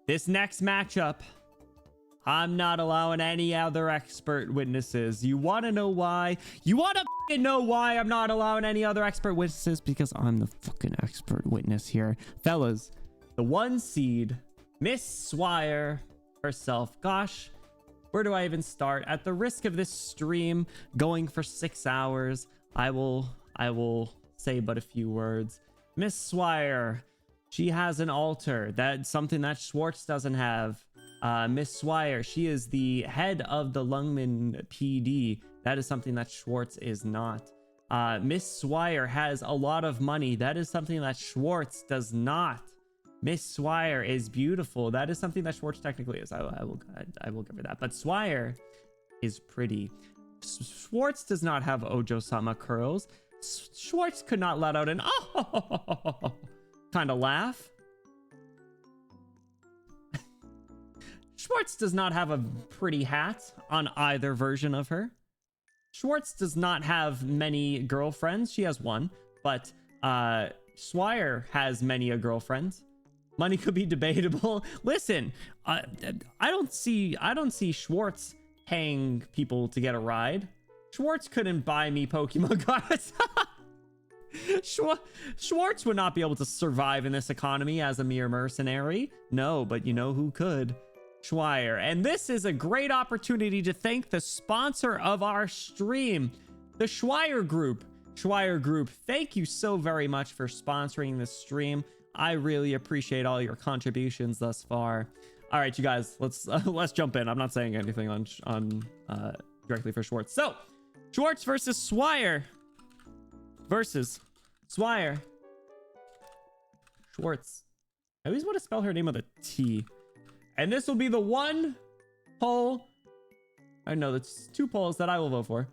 this next matchup, I'm not allowing any other expert witnesses. You want to know why? You want to know why I'm not allowing any other expert witnesses? Because I'm the fucking expert witness here. Fellas, the 1 seed, Miss Swire herself. Gosh, where do I even start? At the risk of this stream going for 6 hours, I will say but a few words. Miss Swire, she has an altar. That's something that Schwartz doesn't have. Miss Swire, she is the head of the Lungman PD. That is something that Schwartz is not. Miss Swire has a lot of money. That is something that Schwartz does not. Miss Swire is beautiful. That is something that Schwartz technically is. I will give her that. But Swire is pretty. Schwartz does not have Ojo-sama curls. Schwartz could not let out an oh kind of laugh. Schwartz does not have a pretty hat on either version of her. Schwartz does not have many girlfriends. She has one, but Swire has many a girlfriend. Money could be debatable. Listen, I don't see Schwartz paying people to get a ride. Schwartz couldn't buy me Pokemon cards. Schwartz would not be able to survive in this economy as a mere mercenary. No, but you know who could? Swire. And this is a great opportunity to thank the sponsor of our stream, the Swire Group. Swire Group, thank you so very much for sponsoring this stream. I really appreciate all your contributions thus far. All right, you guys, let's jump in. I'm not saying anything on directly for Schwartz. So, Schwartz versus Swire versus Swire. Schwartz. I always want to spell her name with a T. And this will be the 1 poll. I know that's 2 polls that I will vote for.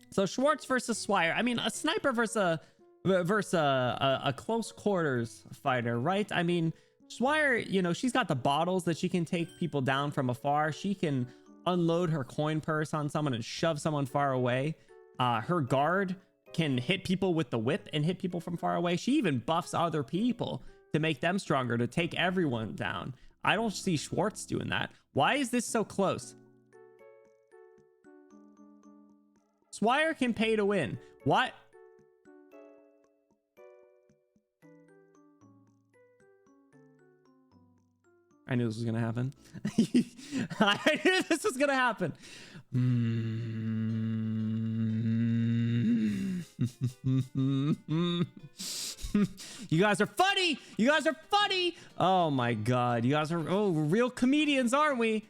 So Schwartz versus Swire. I mean, a sniper versus a close quarters fighter, right? I mean, Swire, you know, she's got the bottles that she can take people down from afar. She can unload her coin purse on someone and shove someone far away. Her guard can hit people with the whip and hit people from far away. She even buffs other people to make them stronger, to take everyone down. I don't see Schwartz doing that. Why is this so close? Swire can pay to win. What? I knew this was gonna happen. I knew this was gonna happen. You guys are funny. You guys are funny. Oh my God. You guys are real comedians, aren't we?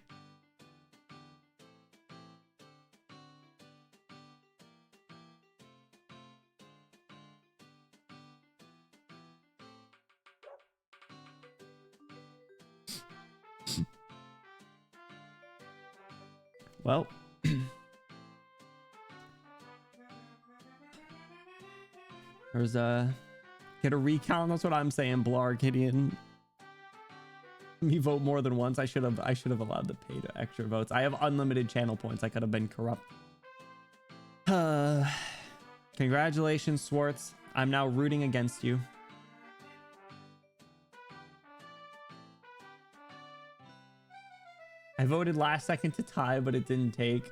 Well, there's get a recount. That's what I'm saying. Blarg, Gideon. Me vote more than once. I should have allowed to pay to extra votes. I have unlimited channel points. I could have been corrupt. Congratulations, Swartz. I'm now rooting against you. I voted last second to tie, but it didn't take.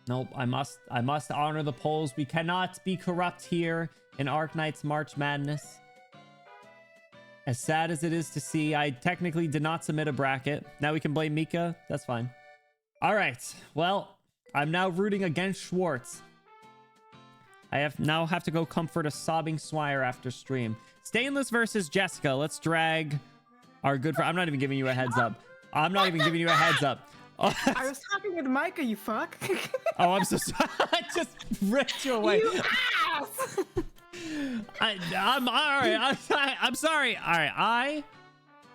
Nope, I must honor the polls. We cannot be corrupt here in Arknights March Madness. As sad as it is to see, I technically did not submit a bracket. Now we can blame Mika. That's fine. All right. Well, I'm now rooting against Schwartz. I now have to go comfort a sobbing Swire after stream. Stainless versus Jessica. Let's drag our good friend. I'm not even giving you a heads up. I'm not even giving you a heads up. Oh, I was talking with Micah, you fuck. oh, I'm so sorry. I just ripped you away. You ass! I'm all right. I'm sorry. All right. I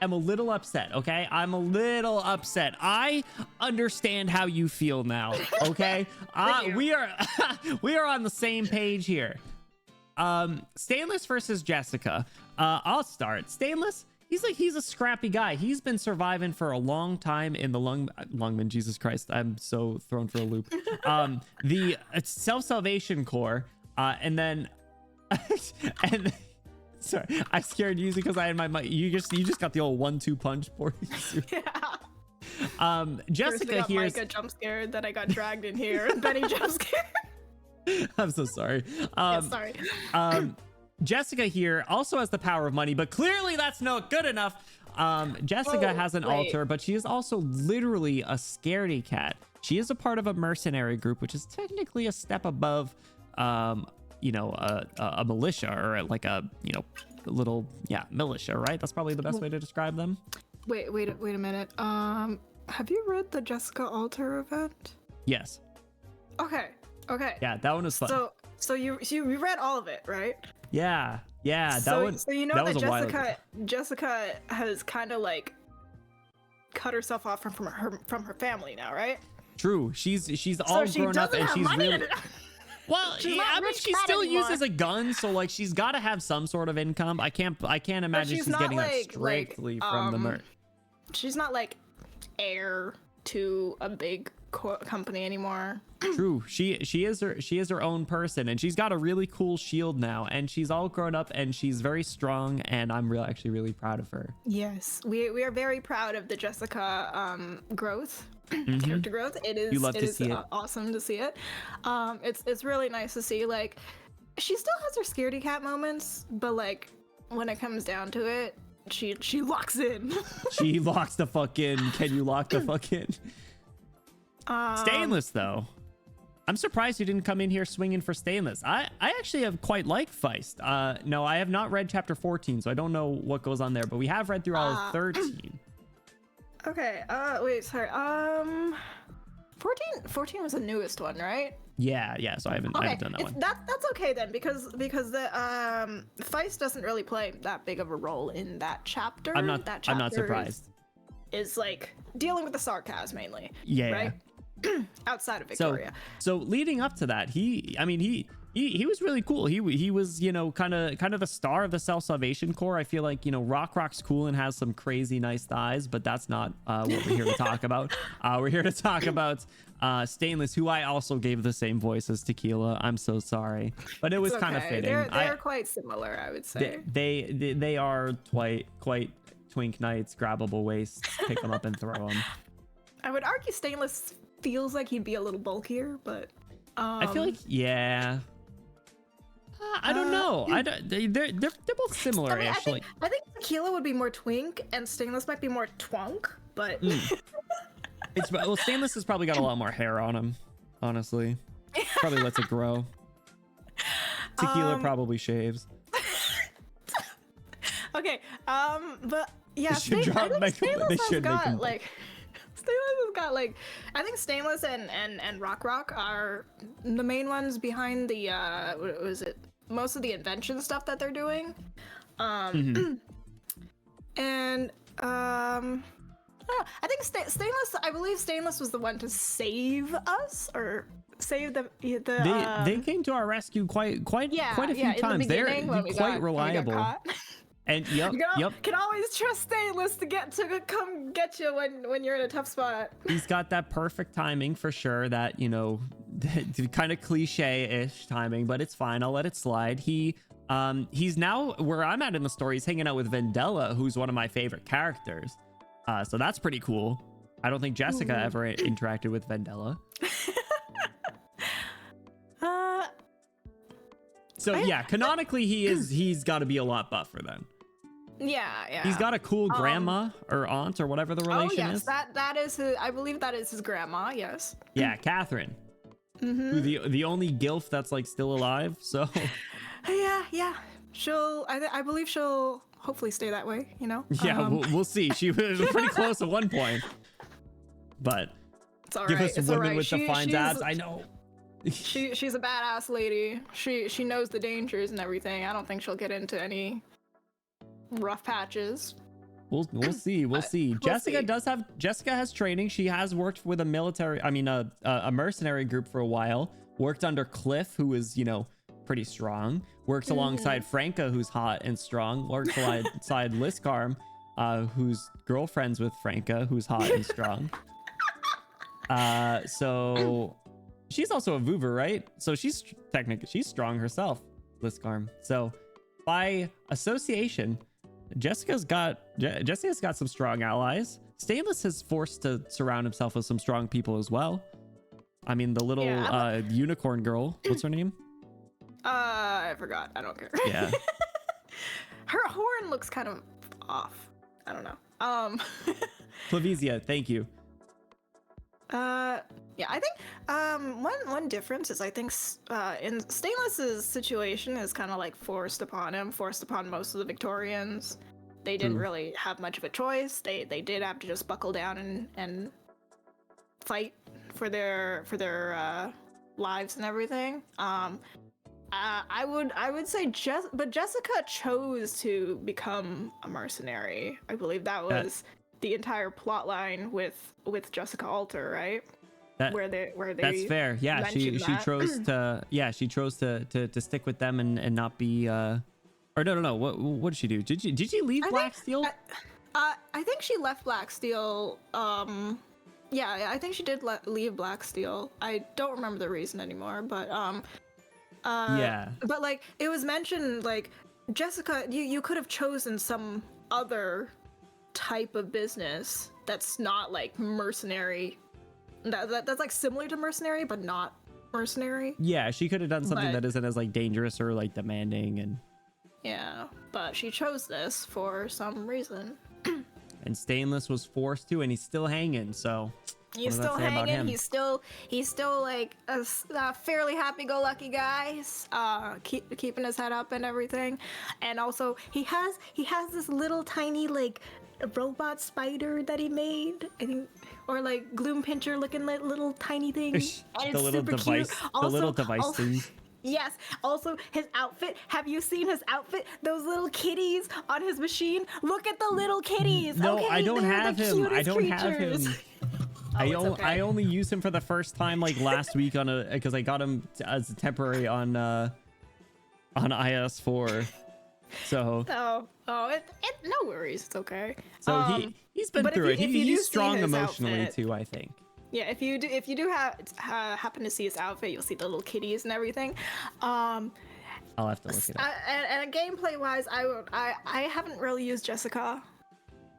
am a little upset. Okay. I'm a little upset. I understand how you feel now. Okay. We are on the same page here. Stainless versus Jessica. I'll start. Stainless, he's a scrappy guy. He's been surviving for a long time in the Lungman. Jesus Christ, I'm so thrown for a loop. The self-salvation core, and then and sorry, I scared you because I had my mic. You just got the old 1-2 punch for you. Yeah. Jessica here. Micah jump scared, then I got dragged in here, and then he jump scared. I'm so sorry. Yeah, sorry. Jessica here also has the power of money, but clearly that's not good enough. Jessica has an altar, but she is also literally a scaredy cat. She is a part of a mercenary group, which is technically a step above, you know, a militia, or like a, you know, little, militia, right? That's probably the best way to describe them. Wait a minute. Have you read the Jessica Alter event? Yes. Okay. Yeah, that one was fun. So you read all of it, right? Yeah, that one. So you know that that Jessica has kind of like cut herself off from her family now, right? True. She's all grown up and she's really. Well, I mean, she still uses a gun, so like she's got to have some sort of income. I can't imagine she's getting that strictly from the merch. She's not like heir to a big company anymore. True. She is her own person, and she's got a really cool shield now, and she's all grown up and she's very strong, and I'm actually really proud of her. Yes, we are very proud of the Jessica growth. Character growth. It is awesome to see it. It's really nice to see, like, she still has her scaredy cat moments, but like when it comes down to it, she locks in. She locks the fuck in. Can you lock the fuck in? Stainless though, I'm surprised you didn't come in here swinging for Stainless. I actually have quite liked Feist. No, I have not read chapter 14, so I don't know what goes on there, but we have read through all of 13. Okay, wait, sorry. 14 was the newest one, right? Yeah, so I haven't done that one. That's okay then, because the Feist doesn't really play that big of a role in that chapter. I'm not surprised. Is like dealing with the Sarkaz mainly. Yeah. Right? Outside of Victoria. So leading up to that, he he was really cool. He was, you know, kind of the star of the Self-Salvation Corps. I feel like, you know, Rock's cool and has some crazy nice thighs, but that's not what we're here to talk about. We're here to talk about Stainless, who I also gave the same voice as Tequila. I'm so sorry, but it was kind of fitting. They're quite similar, I would say. They are quite twink knights, grabbable waists, pick them up and throw them. I would argue Stainless feels like he'd be a little bulkier, but I feel like, yeah. I don't know. They're both similar, I mean, actually. I think Tequila would be more twink, and Stainless might be more twunk. But Well, Stainless has probably got a lot more hair on him. Honestly, probably lets it grow. Tequila probably shaves. Okay. But yeah, They should I think Stainless they has should make got him- like. Stainless has got like, I think Stainless and Rock are the main ones behind the what was it? Most of the invention stuff that they're doing. And I don't know, I think Stainless. I believe Stainless was the one to save us or save the. They came to our rescue quite a few times. They're quite reliable. And yep. Can always trust Stainless to come get you when you're in a tough spot. He's got that perfect timing for sure. That, you know, kind of cliche-ish timing, but it's fine. I'll let it slide. He's now where I'm at in the story. He's hanging out with Vendella, who's one of my favorite characters. So that's pretty cool. I don't think Jessica ever interacted with Vendella. So yeah, canonically he's got to be a lot buffer then. Yeah. He's got a cool grandma or aunt or whatever the relation is. That is his, I believe that is his grandma. Yes. Yeah, Catherine. Who the only gilf that's like still alive. So. Yeah. I believe she'll hopefully stay that way. You know. Yeah, we'll see. She was pretty close at one point. But it's all give right. us It's women all right. with defined abs. I know. She's a badass lady. She knows the dangers and everything. I don't think she'll get into any rough patches. We'll see. We'll see. Jessica has training. She has worked with a mercenary group for a while. Worked under Cliff, who is, you know, pretty strong. Works alongside Franca, who's hot and strong. Works alongside Liskarm, who's girlfriends with Franca, who's hot and strong. So she's also a Voover, right? So she's strong herself, Liskarm. So by association, Jessica's got some strong allies. Stainless is forced to surround himself with some strong people as well. I mean, the little unicorn girl, what's her name? I forgot. I don't care. Yeah. Her horn looks kind of off. I don't know. Flavizia, thank you. Yeah, I think one difference is I think in Stainless's situation is kind of like forced upon most of the Victorians. They didn't really have much of a choice. They did have to just buckle down and fight for their lives and everything. I would say Jessica chose to become a mercenary. I believe that was the entire plot line with Jessica Alter, right? Where they that's fair. Yeah, she chose to stick with them and not be or no. What did she do? Did she leave Blacksteel? I think she left Blacksteel. Yeah, I think she did leave Blacksteel. I don't remember the reason anymore, but yeah. But like it was mentioned, like Jessica, you could have chosen some other type of business that's not like mercenary. That's like similar to mercenary, but not mercenary. Yeah, she could have done something that isn't as like dangerous or like demanding and. Yeah, but she chose this for some reason. And Stainless was forced to, and he's still hanging. So. He's still hanging. He's still like a fairly happy-go-lucky guy, keeping his head up and everything. And also, he has this little tiny like robot spider that he made, I think, or like Gloom Pincher looking like little tiny thing. And the little device, the little device things. Yes. Also, his outfit. Have you seen his outfit? Those little kitties on his machine. Look at the little kitties. No, okay, I don't have him. I don't have him. I only used him for the first time like last week on because I got him as a temporary on IS4. So no worries, it's okay. So he's been through it. He's strong emotionally outfit, too, I think. Yeah, if you do happen to see his outfit, you'll see the little kitties and everything. I'll have to look it up. And gameplay wise, I haven't really used Jessica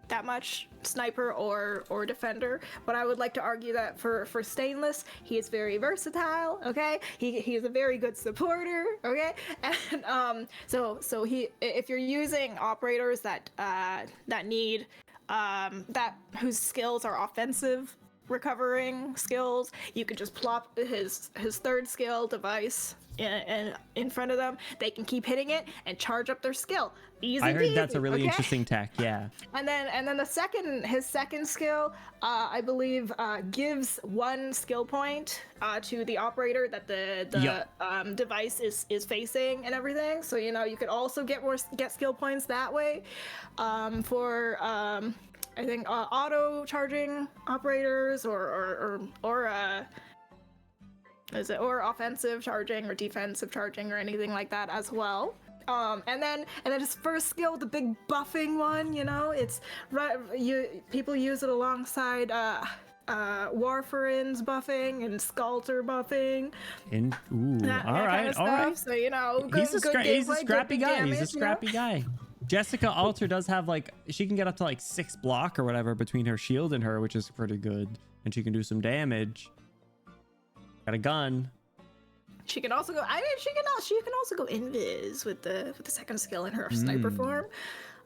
that much, sniper or defender, but I would like to argue that for Stainless, he is very versatile. Okay, he is a very good supporter. Okay, and so he, if you're using operators that need whose skills are offensive recovering skills, you could just plop his third skill device in front of them. They can keep hitting it and charge up their skill. Easy. I heard peasy, that's a really okay? interesting tech. Yeah. And then his second skill, I believe, gives 1 skill point to the operator that the device is facing and everything. So you could also get skill points that way. For I think auto charging operators or offensive charging or defensive charging or anything like that as well. And then his first skill, the big buffing one, it's people use it alongside Warfarin's buffing and Skalter buffing. All right. So he's a scrappy guy. Damage, he's a scrappy guy. Jessica Alter does have she can get up to 6 block or whatever between her shield and her, which is pretty good, and she can do some damage. Got a gun. She can also go. She can also go invis with the second skill in her sniper form.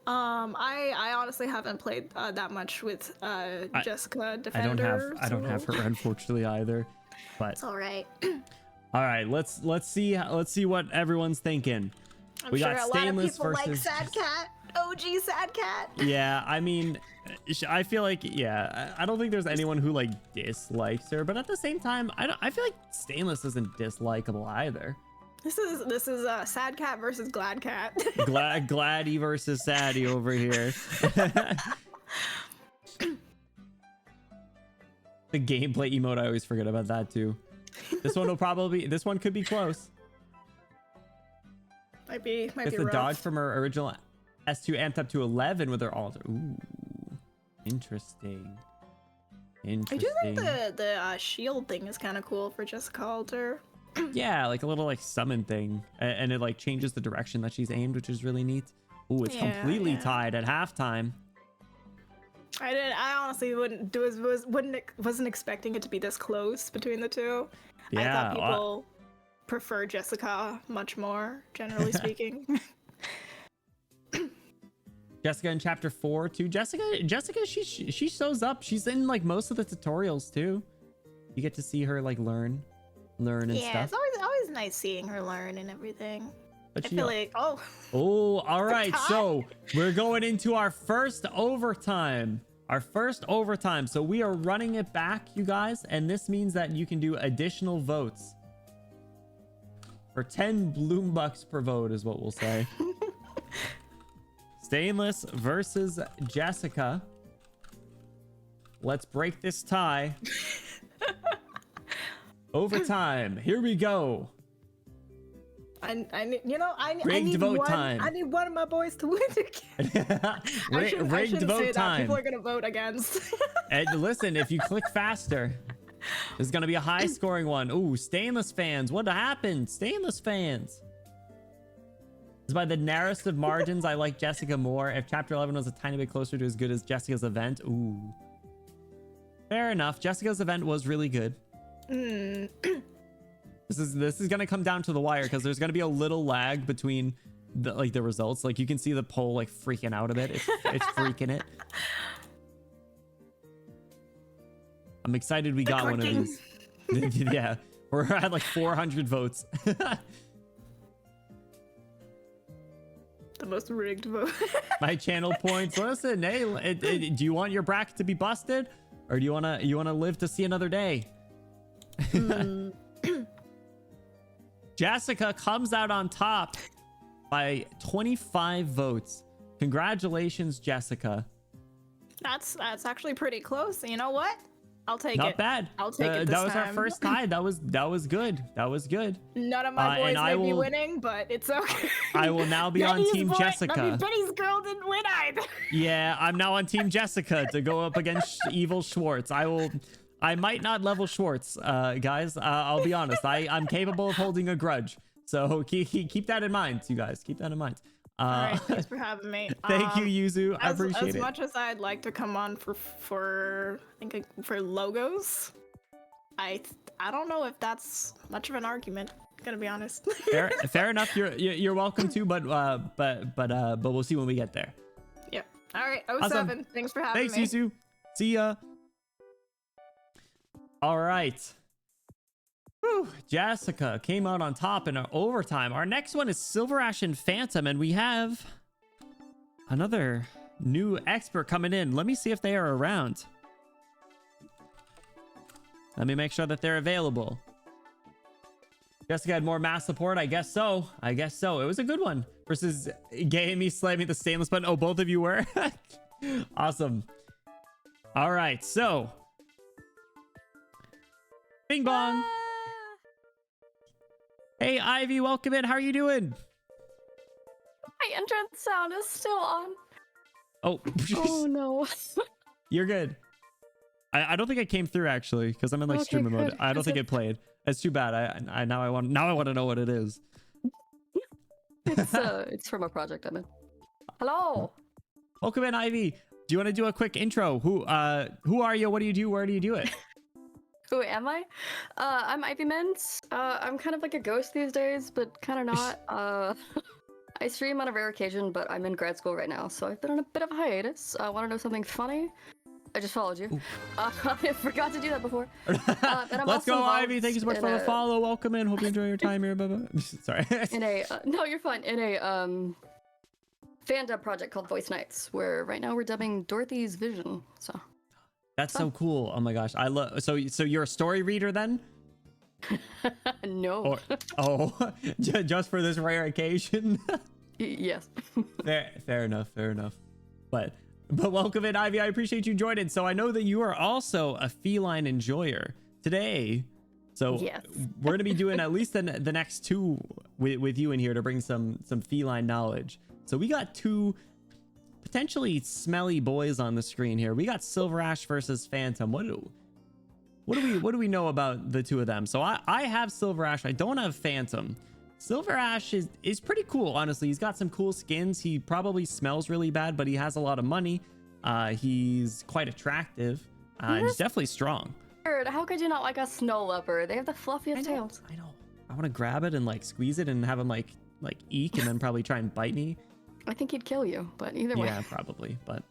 I honestly haven't played that much with Jessica Defender. I don't have her unfortunately either. But it's all right. All right, let's see what everyone's thinking. We got Stainless versus. Like Sad Cat. OG Sad Cat. Yeah, I mean, I feel like I don't think there's anyone who dislikes her, but at the same time, I feel like Stainless isn't dislikable either. This is Sad Cat versus Glad Cat. Gladdy versus Saddy over here. The gameplay emote, I always forget about that too. This one could be close. Might be it's the rough. dodge from her original S2 amped up to 11 with her alter. Ooh, interesting. I do think the shield thing is kind of cool for Jessica Alter. Yeah, like a little summon thing, and it changes the direction that she's aimed, which is really neat. Ooh, it's completely tied at halftime. I honestly wasn't expecting it to be this close between the two. Yeah, I thought people prefer Jessica much more, generally speaking. Jessica in chapter 4 too. Jessica, she shows up. She's in most of the tutorials too. You get to see her learn and stuff. Yeah, it's always nice seeing her learn and everything. But I feel like oh, all right. So we're going into our first overtime. So we are running it back, you guys, and this means that you can do additional votes. For 10 bloom bucks per vote is what we'll say. Stainless versus Jessica. Let's break this tie. Overtime. Here we go. I need vote time. I need one of my boys to win again. Rigged vote time. People are gonna vote against. And listen, if you click faster, there's gonna be a high scoring one. Ooh, Stainless fans. What happened? Stainless fans. It's by the narrowest of margins. I like Jessica more. If chapter 11 was a tiny bit closer to as good as Jessica's event. Ooh. Fair enough. Jessica's event was really good. This is gonna come down to the wire because there's gonna be a little lag between the results. You can see the poll freaking out a bit. It's freaking it. I'm excited we got one of these. Yeah, we're at 400 votes. The most rigged vote. My channel points. Listen, hey, do you want your bracket to be busted, or do you wanna live to see another day? Jessica comes out on top by 25 votes. Congratulations, Jessica. That's actually pretty close. You know what? I'll take Not it. bad. I'll take it. That this was our time. first tie. That was good. That was good. None of my boys and I may be will- winning, but it's okay. I will now be on Betty's Team boy- Jessica. I mean, Betty's girl didn't win either. Yeah, I'm now on Team Jessica to go up against Evil Schwartz. I might not level Schwartz, guys. I'll be honest. I'm capable of holding a grudge. So keep that in mind, you guys. Keep that in mind. All right, thanks for having me. Thank you, Yuzu. I appreciate as it. much as I'd like to come on for I think for logos, I don't know if that's much of an argument. Gonna be honest. Fair enough. You're welcome to, but we'll see when we get there. Yeah. All right. Awesome. 07. Thanks for having Thanks, me. Yuzu. See ya. All right. Whew, Jessica came out on top in our overtime. Our next one is Silver Ash and Phantom, and we have another new expert coming in. Let me see if they are around. Let me make sure that they're available. Jessica had more mass support. I guess so. I guess so. It was a good one. Versus Gay and me slamming the stainless button. Oh, both of you were? Awesome. All right, so. Bing bong. Hey, Ivy, welcome in. How are you doing? My entrance sound is still on. Oh, Oh no. you're good. I don't think I came through actually because I'm in like Okay, streamer mode. good. I don't Is think it- it played. It's too bad. Now I want to know what it is. It's from a project I'm in. Hello. Welcome in, Ivy. Do you want to do a quick intro? Who are you? What do you do? Where do you do it? Who am I? I'm Ivy Mens. I'm kind of like a ghost these days, but kind of not. I stream on a rare occasion, but I'm in grad school right now, so I've been on a bit of a hiatus. Want to know something funny? I just followed you. I forgot to do that before. And I'm Let's also go, involved Ivy. Thank you so much in for the a- follow. Welcome in. Hope you enjoy your time here. Bye-bye. Sorry. In a no, you're fine. In a fan dub project called Voice Nights, where right now we're dubbing Dorothy's Vision. So That's so cool. Oh my gosh. I love so you're a story reader then? no. Or just for this rare occasion? Yes. Fair enough. But welcome in, Ivy. I appreciate you joining. So I know that you are also a feline enjoyer today. So Yes. we're going to be doing at least the next two with you in here to bring some feline knowledge. So we got two potentially smelly boys on the screen here. We got Silver Ash versus Phantom. What do we know about the two of them? So I have Silver Ash. I don't have Phantom. Silver Ash is pretty cool, honestly. He's got some cool skins. He probably smells really bad, but he has a lot of money. He's quite attractive. And he's definitely strong. Weird. How could you not like a snow leopard? They have the fluffiest tails. I know. I want to grab it and like squeeze it and have him like eek and then probably try and bite me. I think he'd kill you, but either way. Yeah, probably. But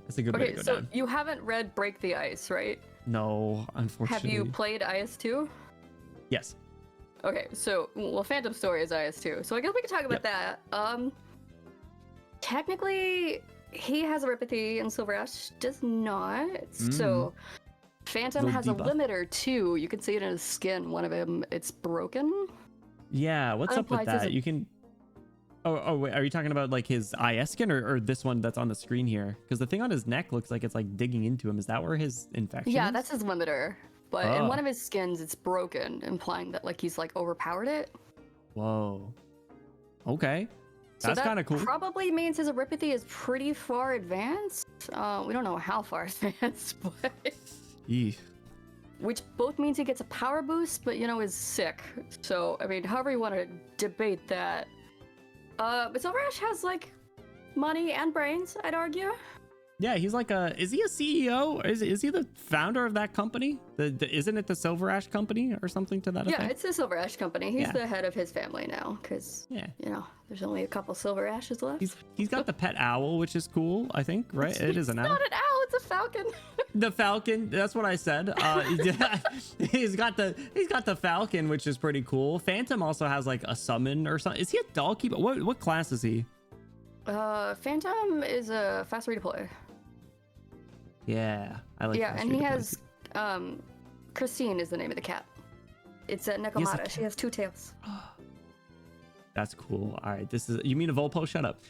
it's a good way Okay, to go so down. you haven't read Break the Ice, right? No, unfortunately. Have you played IS2? Yes. Okay, so Phantom Story is IS2, so I guess we can talk about that. Technically, he has a Ripathy and Silver Ash does not. So Phantom Little has a debuff. limiter too. You can see it in his skin. One of them, it's broken. Yeah, what's up with Unapplies that? as a- You can. Oh wait, are you talking about like his IS skin or this one that's on the screen here? Because the thing on his neck looks like it's like digging into him. Is that where his infection Yeah, is? that's his limiter. But Oh. in one of his skins, it's broken, implying that like he's like overpowered it. Whoa. Okay. So That's that kind of cool. Probably means his Ripathy is pretty far advanced. We don't know how far advanced, but Eesh. which both means he gets a power boost, but is sick. So I mean, however you want to debate that. But Silver Ash has like money and brains, I'd argue. Yeah, he's like is he a CEO? Is he the founder of that company? Isn't it the Silver Ash company or something to that Yeah, effect? it's the Silver Ash company. He's Yeah. the head of his family now, because Yeah. there's only a couple Silver Ashes left. He's got the pet owl, which is cool, I think, right? It is an owl. Not an owl, it's a falcon. The falcon, that's what I said. He's got the falcon, which is pretty cool. Phantom also has like a summon or something. Is he a doll keeper? What class is he? Phantom is a fast redeploy. Yeah, I like. Yeah, fast and he redeploy has Christine is the name of the cat. It's a Nekomata. She has two tails. too. That's cool. All right, you mean a Volpo? Shut up.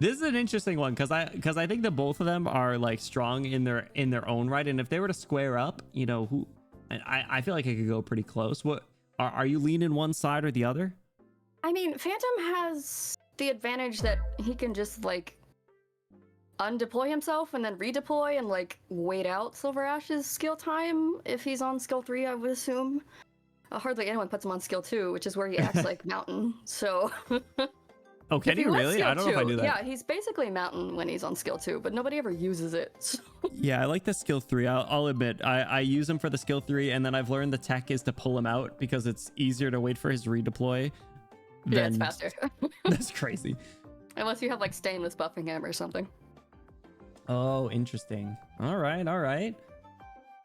This is an interesting one because I think that both of them are like strong in their own right, and if they were to square up, you know, who, and I feel like it could go pretty close. What are you leaning one side or the other? I mean, Phantom has the advantage that he can just like undeploy himself and then redeploy and like wait out Silver Ash's skill time if he's on skill 3, I would assume. Hardly anyone puts him on skill 2, which is where he acts like Mountain. So. Oh, can you really? I don't know if I do that. Yeah, he's basically Mountain when he's on skill 2, but nobody ever uses it. So. Yeah, I like the skill 3. I'll admit, I use him for the skill 3, and then I've learned the tech is to pull him out because it's easier to wait for his redeploy. Yeah, it's faster. That's crazy. Unless you have like Stainless buffing him or something. Oh, interesting. All right.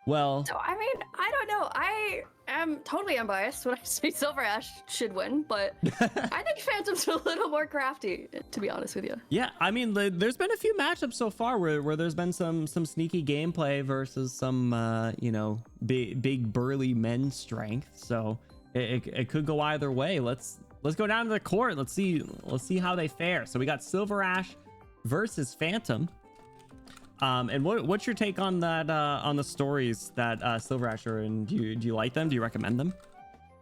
Well, So, I mean, I don't know. I am totally unbiased when I say Silver Ash should win, but I think Phantom's a little more crafty, to be honest with you. yeah, I mean, there's been a few matchups so far where there's been some sneaky gameplay versus some, you know, big burly men strength. So it could go either way. Let's go down to the court. Let's see how they fare. So we got Silver Ash versus Phantom. And what's your take on that, on the stories that Silver Ash are in? Do you like them? Do you recommend them?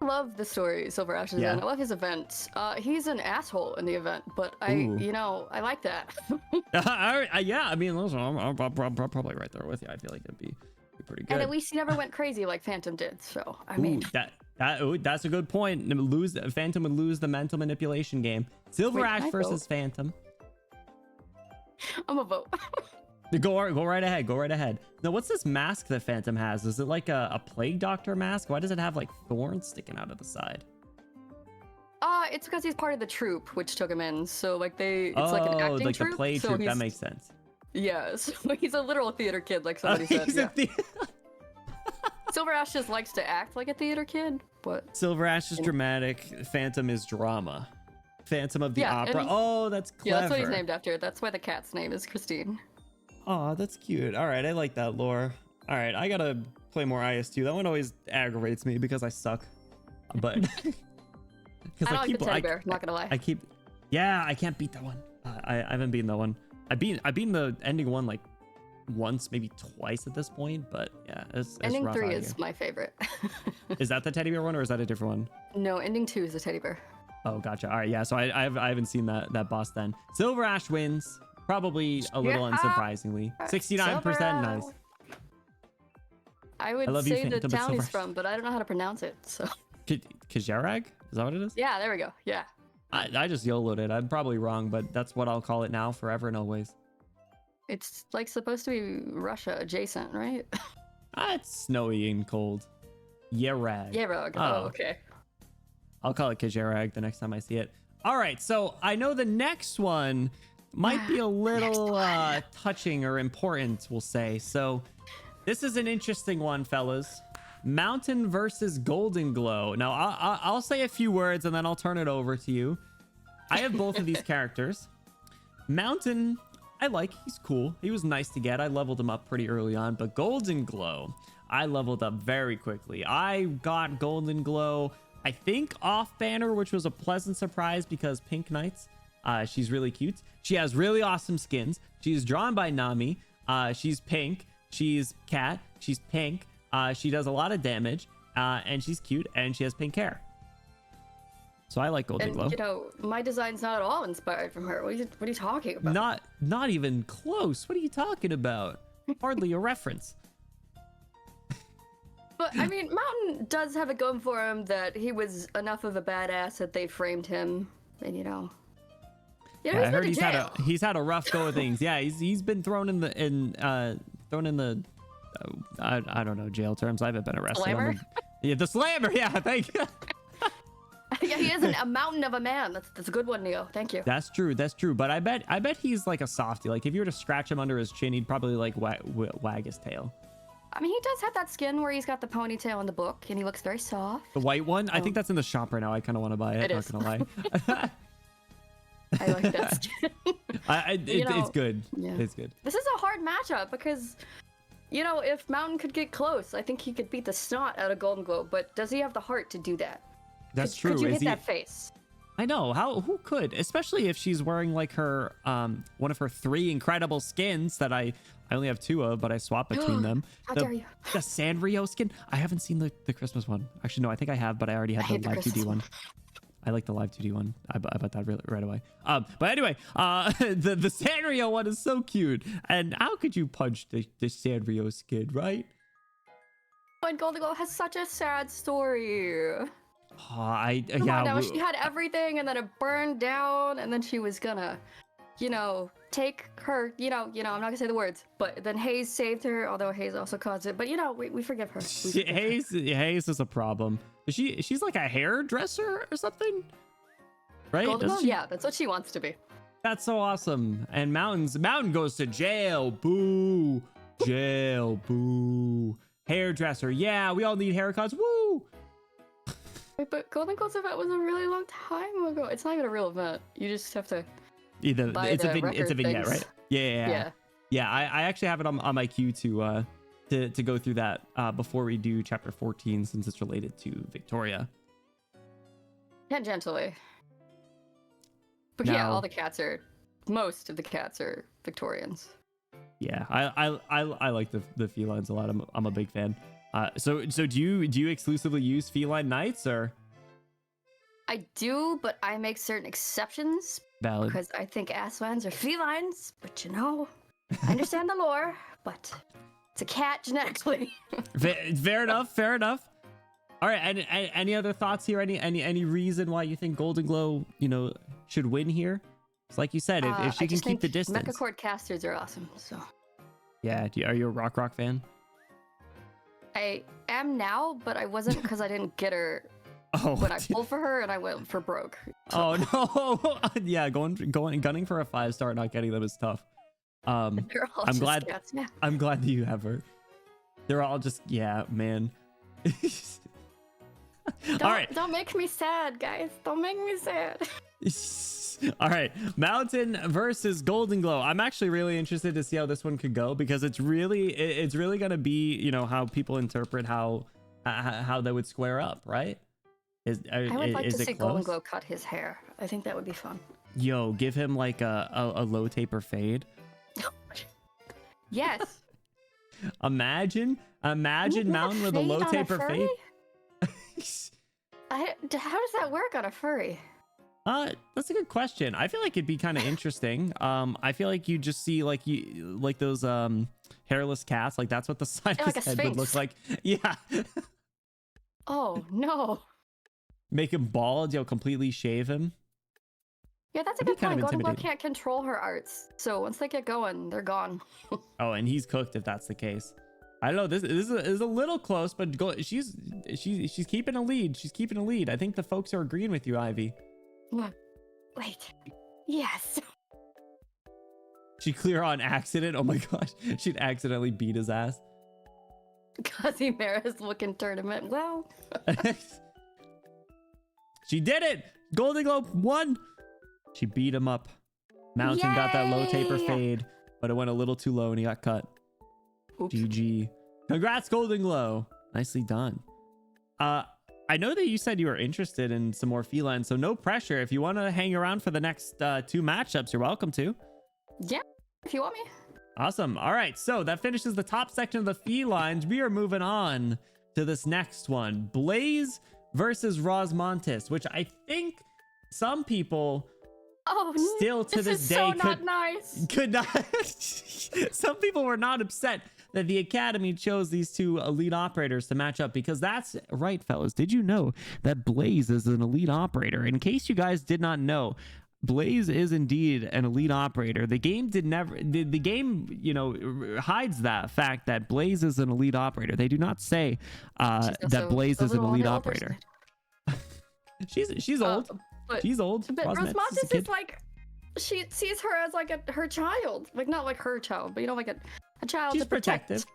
I love the story Silver Ash is in. I love his events. He's an asshole in the event, but you know, I like that. Yeah, I mean, I'm probably right there with you. I feel like it'd be pretty good. And at least he never went crazy like Phantom did. So I mean, that's a good point. Phantom would lose the mental manipulation game. Silver Ash versus Phantom. I'm a vote. Go right ahead. Go right ahead. Now, what's this mask that Phantom has? Is it like a plague doctor mask? Why does it have like thorns sticking out of the side? It's because he's part of the troupe, which took him in. So like it's like an acting like troupe. The play troupe. That makes sense. Yeah, so he's a literal theater kid, like somebody said. Yeah. Silver Ash just likes to act like a theater kid, but Silver Ash is dramatic. Phantom is drama. Phantom of the Opera. Oh, that's clever. Yeah, that's what he's named after. That's why the cat's name is Christine. Oh, that's cute. All right, I like that lore. All right, I gotta play more IS2. That one always aggravates me because I suck. But I don't like the teddy bear, not gonna lie. I can't beat that one. I haven't beaten that one. I've beaten the ending one like once, maybe twice at this point. But yeah, it's ending rough 3 out is here. my favorite. Is that the teddy bear one, or is that a different one? No, ending 2 is the teddy bear. Oh, gotcha. All right, yeah. So I haven't seen that boss then. Silver Ash wins. Probably a little unsurprisingly. 69%, nice. I would say the town he's from, but I don't know how to pronounce it, so. Kajarag? Is that what it is? Yeah, there we go. Yeah. I just YOLO'd it. I'm probably wrong, but that's what I'll call it now, forever and always. It's like supposed to be Russia adjacent, right? It's snowy and cold. Yerag. Yerag. Oh, okay. I'll call it Kajarag the next time I see it. All right, so I know the next one might be a little touching or important, we'll say. So this is an interesting one, fellas. Mountain versus Golden Glow. Now, I'll say a few words and then I'll turn it over to you. I have both of these characters. Mountain, I like. He's cool. He was nice to get. I leveled him up pretty early on. But Golden Glow, I leveled up very quickly. I got Golden Glow, I think, off banner, which was a pleasant surprise because Pink Knights. She's really cute. She has really awesome skins. She's drawn by Nami. She's pink. She's cat. She's pink. She does a lot of damage. And she's cute. And she has pink hair. So I like Golden Glow. You know, my design's not at all inspired from her. What are you talking about? Not even close. What are you talking about? Hardly a reference. But I mean, Mountain does have it going for him that he was enough of a badass that they framed him, and you know. Yeah, I heard he's had a rough go of things. Yeah, he's been thrown in the I don't know, jail terms. I haven't been arrested. Slammer? The slammer. Yeah, thank you. Yeah, he isn't a mountain of a man. That's a good one, Neo. Thank you. That's true. But I bet he's like a softie. Like if you were to scratch him under his chin, he'd probably like wag his tail. I mean, he does have that skin where he's got the ponytail in the book, and he looks very soft. The white one? I think that's in the shop right now. I kind of want to buy it. Not gonna lie. I like that skin. It's good. Yeah. It's good. This is a hard matchup because, you know, if Mountain could get close, I think he could beat the snot out of Golden Glow. But does he have the heart to do that? That's true. Could you hit that face? I know, who could, especially if she's wearing like her one of her 3 incredible skins that I only have 2 of, but I swap between them. How dare you? The Sanrio skin. I haven't seen the Christmas one. Actually, no, I think I have, but I already had the live 2D one. I like the live 2D one. I bought that right away. But anyway, the Sanrio one is so cute. And how could you punch the Sanrio skin, right? And Golden Glow has such a sad story. Oh, yeah. Come on now, she had everything and then it burned down and then she was gonna, take her, I'm not gonna say the words, but then Hayes saved her, although Hayes also caused it. But we forgive her. Hayes is a problem. She's like a hairdresser or something, right? Golden Glow? Yeah, that's what she wants to be. That's so awesome. And Mountain goes to jail. Boo. Jail. Boo. Hairdresser. Yeah, we all need haircuts. Woo. Wait, but Golden Glow's event was a really long time ago. It's not even a real event. You just have to. It's a vignette, right? Yeah. I actually have it on my queue to go through that before we do chapter 14, since it's related to Victoria. Tangentially. But Now, most of the cats are Victorians. Yeah, I like the felines a lot. I'm a big fan. So do you exclusively use feline knights, or? I do, but I make certain exceptions. Valid. Because I think Aswans are felines, but I understand the lore, but it's a cat genetically. Fair enough. All right, and any other thoughts here? Any reason why you think Golden Glow, should win here? It's like you said, if she can keep the distance. Mechacord casters are awesome, so. Yeah, are you a Rock fan? I am now, but I wasn't because I didn't get her when I pulled for her and I went for broke. So. Oh no! Yeah, gunning for a 5-star, not getting them is tough. I'm glad. Cats, yeah. I'm glad that you have her. They're all just man. All right. Don't make me sad, guys. Don't make me sad. All right, Mountain versus Golden Glow. I'm actually really interested to see how this one could go, because it's really gonna be how people interpret how they would square up, right? I would like to see Golden Glow cut his hair. I think that would be fun. Yo, give him like a low taper fade. Yes. Imagine Mountain with a low taper fade. How does that work on a furry? That's a good question. I feel like it'd be kind of interesting. I feel like you just see like those hairless cats. Like that's what the side of his head would look like. Yeah. Oh no. Make him bald. Completely shave him. Yeah, that's a good point. Golden Glow can't control her arts, so once they get going, they're gone. Oh, and he's cooked if that's the case. I don't know. This is a little close, but she's keeping a lead. She's keeping a lead. I think the folks are agreeing with you, Ivy. Wait. Yes. She clear on accident. Oh my gosh, she'd accidentally beat his ass. Kazimera's looking tournament. Well. She did it. Golden Glow won. She beat him up. Mountain got that low taper fade, but it went a little too low and he got cut. Oops. GG. Congrats, Golden Glow. Nicely done. I know that you said you were interested in some more felines, so no pressure. If you want to hang around for the next 2 matchups, you're welcome to. Yeah, if you want me. Awesome. All right, so that finishes the top section of the felines. We are moving on to this next one. Blaze versus Rosmontis, which I think some people still to this day could not. Some people were not upset that the Academy chose these 2 elite operators to match up, because that's right, fellas. Did you know that Blaze is an elite operator? In case you guys did not know, Blaze is indeed an elite operator. The game the game hides that fact that Blaze is an elite operator. They do not say that Blaze is an elite operator. she's old. She's old. But Rosmontis is like, she sees her as like her child, like not like her child, but like a child. She's protective.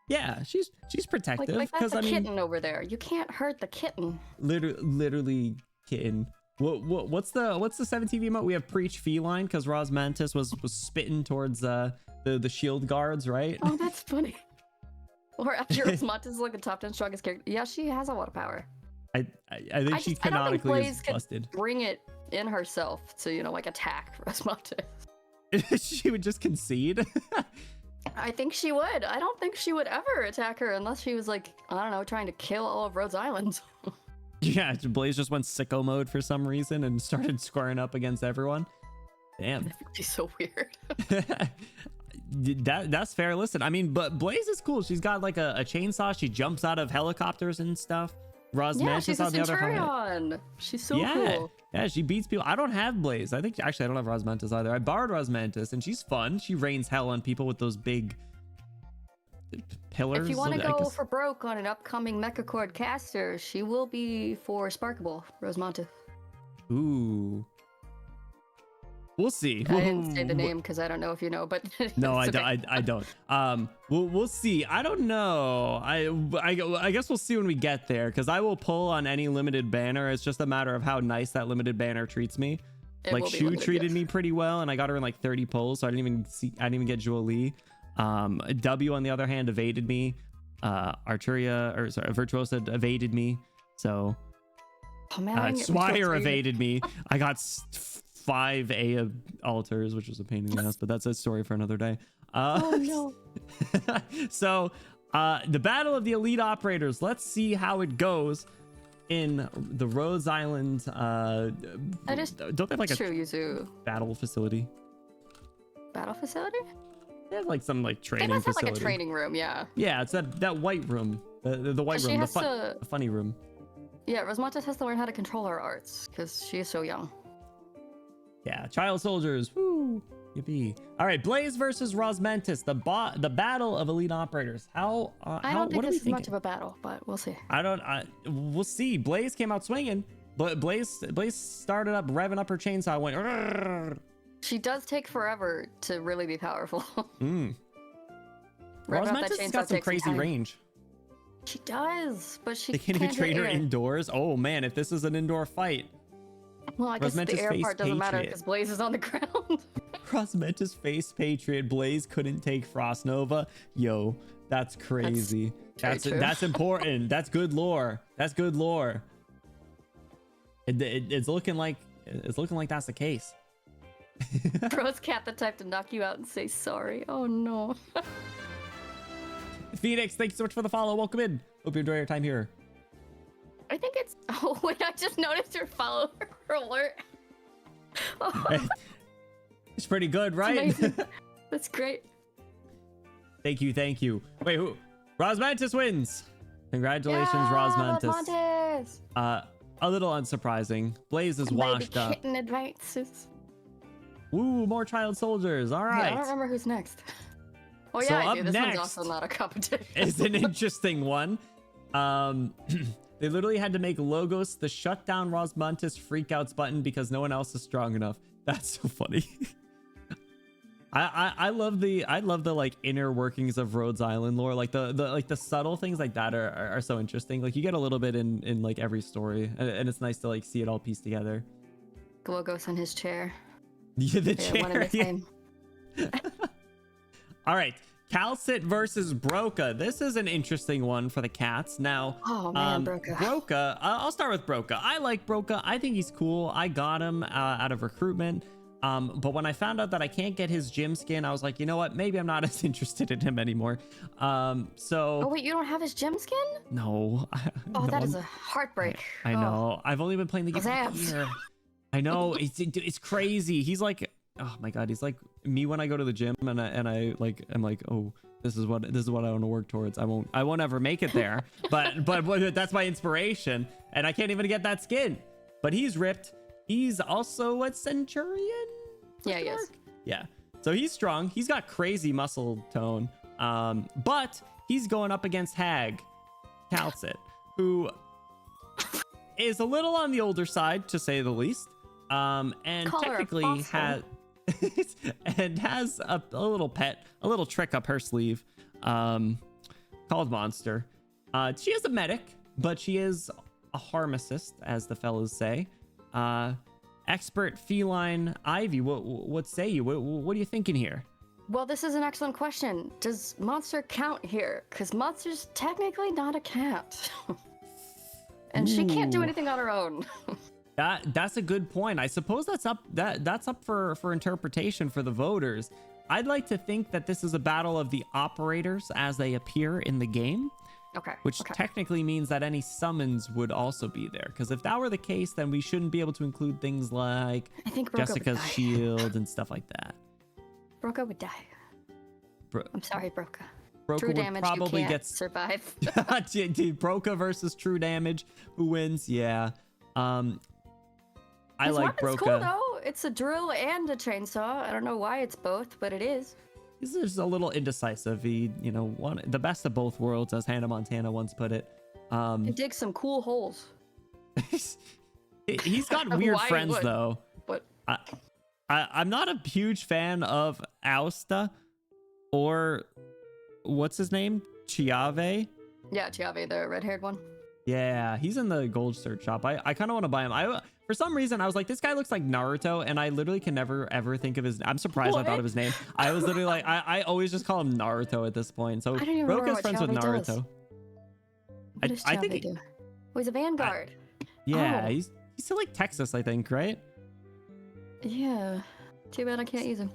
Yeah, she's protective. Like that's a kitten over there. You can't hurt the kitten. Literally kitten. What's the 17 emote? We have Preach Feline because Rosmontis was spitting towards the shield guards, right? Oh, that's funny. Or after Rosmontis is like the top 10 strongest character. Yeah, she has a lot of power. I think she canonically is busted. Bring it in herself to, you know, like attack Rosmontes. She would just concede. I think she would. I don't think she would ever attack her unless she was like, I don't know, trying to kill all of Rhodes Island. Yeah, Blaze just went sicko mode for some reason and started squaring up against everyone. Damn. She's so weird. That's fair. Listen, I mean, but Blaze is cool. She's got like a chainsaw. She jumps out of helicopters and stuff. Yeah, she's a on the other hand. Centurion. She's so Yeah. cool. Yeah, she beats people. I don't have Blaze. I think actually I don't have Rosmantis either. I borrowed Rosmantis and she's fun. She rains hell on people with those big pillars. If you want to I go guess. for broke on an upcoming Mechacord caster, she will be for Sparkable, Rosmontes. Ooh. We'll see. I didn't say the name because I don't know if you know, but No, it's I don't. We'll see. I don't know. I guess we'll see when we get there because I will pull on any limited banner. It's just a matter of how nice that limited banner treats me. It Like will be Shu limited, treated yes. me pretty well, and I got her in like 30 pulls, so I didn't even get Jolie. W on the other hand evaded me. Virtuosa evaded me. So Oh man, I didn't get Swire Virtuosa either. evaded me. I got 5 A altars, which was a pain in the ass, but that's a story for another day. Oh no. So the battle of the elite operators. Let's see how it goes in the Rhodes Island. I just Don't they have like a True Yuzu battle facility? battle facility? They have like some like They training must have facility. like a training room, yeah. Yeah, it's that white room, the white She room, has the funny room. Yeah, Rosmontes has to learn how to control her arts because she is so young. Yeah, child soldiers. Woo! Yippee! All right, Blaze versus Rosmantis, the battle of elite operators. How? I don't think what are we this is much thinking? of a battle, but we'll see. We'll see. Blaze came out swinging, but Blaze started up revving up her chainsaw. Went. "Rrrr." She does take forever to really be powerful. Mm. Revving up that Rosmantis has chainsaw got some takes crazy time. range. She does, but she They can't even hit train her air. indoors. Oh man, if this is an indoor fight, Well, I guess Rosmantis the air face part doesn't matter Patriot. because Blaze is on the ground. Rosmantis face Patriot. Blaze couldn't take Frost Nova. Yo, that's crazy. very true. That's important. That's good lore. That's good lore. It's looking like that's the case. Bro's cat the type to knock you out and say sorry. Oh no. Phoenix, thanks so much for the follow. Welcome in. Hope you enjoy your time here. I think it's. Oh wait, I just noticed your follower alert. Oh, It's pretty good, it's right? amazing. That's great. Thank you. Wait, who? Rosmantis wins. Congratulations, Rosmantis. Rosmantis. A little unsurprising. Blaze is washed up. Kitten advances. Woo, more child soldiers. All right. Yeah, I don't remember who's next. Oh yeah, So I up do. This next one's also not a competition. It's an interesting one. They literally had to make Logos the shutdown Rosmantis freakouts button because no one else is strong enough. That's so funny. I love the like inner workings of Rhodes Island lore. Like the subtle things like that are so interesting. Like you get a little bit in like every story, and it's nice to like see it all pieced together. Glogos in his chair. Yeah, the They're one and chair. the Yeah. same. All right, Calcit versus Broca. This is an interesting one for the cats. Now, Oh man, Broca. Broca. I'll start with Broca. I like Broca. I think he's cool. I got him out of recruitment. But when I found out that I can't get his gym skin, I was like, you know what? Maybe I'm not as interested in him anymore. Oh wait, you don't have his gem skin? No. Oh, no, that is I'm- a heartbreak. I Oh. know. I've only been playing the game for a Zams. year. I know. It's crazy. He's like, oh my god. He's like me when I go to the gym and I'm like, oh, this is what I want to work towards. I won't ever make it there. but that's my inspiration, and I can't even get that skin. But he's ripped. He's also a Centurion. Yeah, he is. Yeah. So he's strong. He's got crazy muscle tone. But he's going up against Hag Calcit, who is a little on the older side, to say the least. And Call her a technically fossil. has a little pet, a little trick up her sleeve, called Monster. She is a medic, but she is a pharmacist, as the fellas say. Expert feline Ivy, what say you? What are you thinking here? Well, this is an excellent question. Does Monster count here? Because Monster's technically not a cat. And she can't do Ooh. anything on her own. That's a good point. I suppose that's up for interpretation for the voters. I'd like to think that this is a battle of the operators as they appear in the game. Okay. Which technically means that any summons would also be there. Because if that were the case, then we shouldn't be able to include things like I think Broca Jessica's would die. shield and stuff like that. Broca would die. I'm sorry, Broca. Broca True would damage, probably you can't get survive. Broca versus True Damage. Who wins? Yeah. I His like weapon's Broca. cool though. It's a drill and a chainsaw. I don't know why it's both, but it is. He's just a little indecisive. He, the best of both worlds, as Hannah Montana once put it. It digs some cool holes. He's got weird Why friends would- though. But I'm not a huge fan of Austa or what's his name? Chiave. yeah, Chiave, the red-haired one. Yeah, he's in the gold search shop. I kind of want to buy him. For some reason, I was like, this guy looks like Naruto, and I literally can never ever think of his. I'm surprised I thought of his name. I was literally like, I always just call him Naruto at this point. So I don't even remember Broca's what friends with Chiave does. Naruto. What does I Chiave think do? Oh, he's a vanguard. Yeah, Oh. he's still like Texas, I think, right? Yeah. Too bad I can't use him.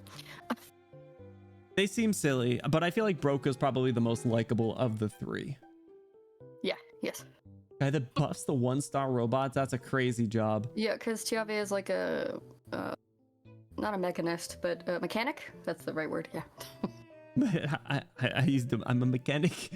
They seem silly, but I feel like Broca's probably the most likable of the three. Yeah. Yes. Guy that buffs the 1-star robots, that's a crazy job. Yeah, because Chiave is like a not a mechanist, but a mechanic. That's the right word. Yeah. I'm a mechanic.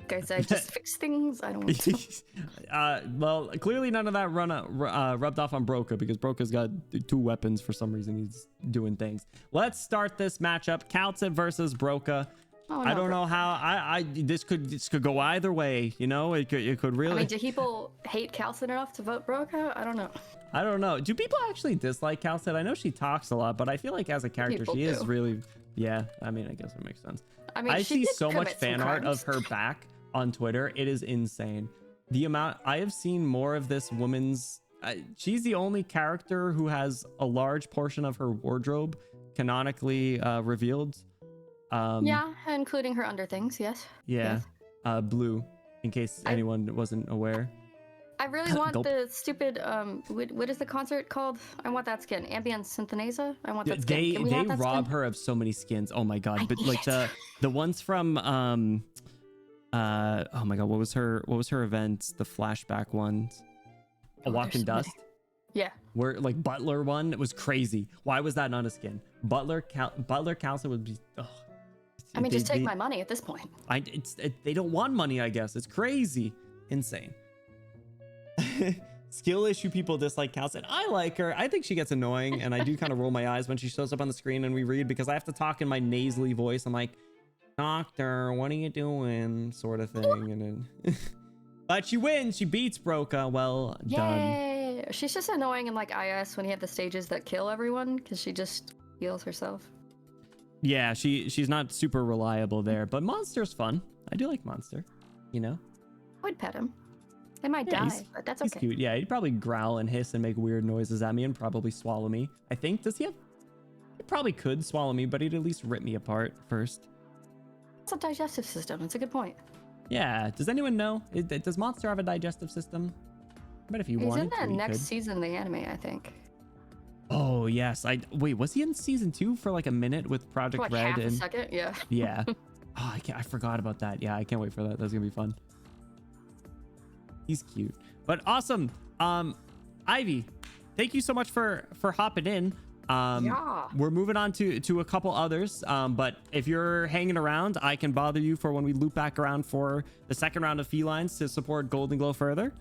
Guys, I just fix things. I don't want to. Well, clearly none of that rubbed off on Broca, because Broca's got 2 weapons for some reason. He's doing things. Let's start this matchup. Calcid versus Broca. Oh, I no, don't bro. know how this could go either way. It could really. I mean, do people hate Calcid enough to vote Broca? I don't know. I don't know. Do people actually dislike Calcid? I know she talks a lot, but I feel like as a character, People she is do. really. Yeah, I mean, I guess it makes sense. I mean, I she see did so much commit some fan art of crimes. her back on Twitter. It is insane. The amount I have seen more of this woman's. She's the only character who has a large portion of her wardrobe canonically revealed. Yeah, including her under things. Yes. Yeah. Yes. Blue, in case anyone wasn't aware. I really want Gulp. the stupid what is the concert called? I want that skin. Ambient Syntheneza? I want that skin. They Can we have that rob skin? her of so many skins. Oh my god! I But need like it. the ones from oh my god, what was her event? The flashback ones. A Oh, Walk in there's so Dust. Yeah. Where like Butler one, it was crazy. Why was that not a skin? Butler Calcid would be. Ugh. I mean, just take my money at this point. They don't want money, I guess. It's crazy, insane. Skill issue people dislike Calcid. I like her. I think she gets annoying, and I do kind of roll my eyes when she shows up on the screen and we read, because I have to talk in my nasally voice. I'm like, "Doctor, what are you doing?" sort of thing, and then. But she wins. She beats Broca. Well done. Yay! She's just annoying in like IS when you have the stages that kill everyone because she just heals herself. Yeah, she's not super reliable there, but Monster's fun. I do like Monster. I would pet him. They might Yeah, die, but that's He's okay. cute. Yeah, he'd probably growl and hiss and make weird noises at me and probably swallow me. I think. Does he have? He probably could swallow me, but he'd at least rip me apart first. It's a digestive system. It's a good point. Yeah. Does anyone know? Does Monster have a digestive system? I bet if he He's in wanted the to, he next could. season of the anime, I think. Oh yes. Wait. Was he in season 2 for like a minute with For Project like Red half a and? second, yeah. Yeah. Oh, I forgot about that. Yeah, I can't wait for that. That's gonna be fun. He's cute, but awesome. Ivy, thank you so much for hopping in. Yeah. We're moving on to a couple others. But if you're hanging around, I can bother you for when we loop back around for the second round of Felines to support Golden Glow further.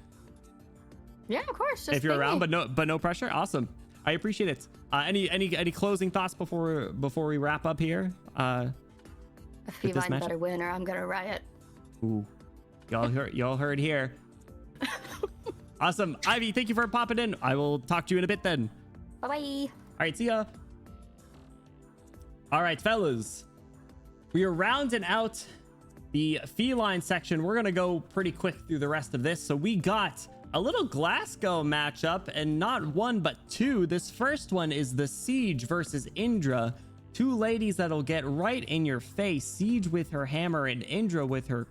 Yeah, of course. Just If you're ping around, me. but no pressure. Awesome. I appreciate it. Any closing thoughts before we wrap up here? A with this feline match- better win or I'm gonna riot. Ooh, y'all heard here. Awesome. Ivy, thank you for popping in. I will talk to you in a bit then. Bye bye. All right, see ya. All right, fellas. We are rounding out the feline section. We're going to go pretty quick through the rest of this. So we got a little Glasgow matchup, and not one, but two. This first one is the Siege versus Indra. Two ladies that'll get right in your face. Siege with her hammer and Indra with her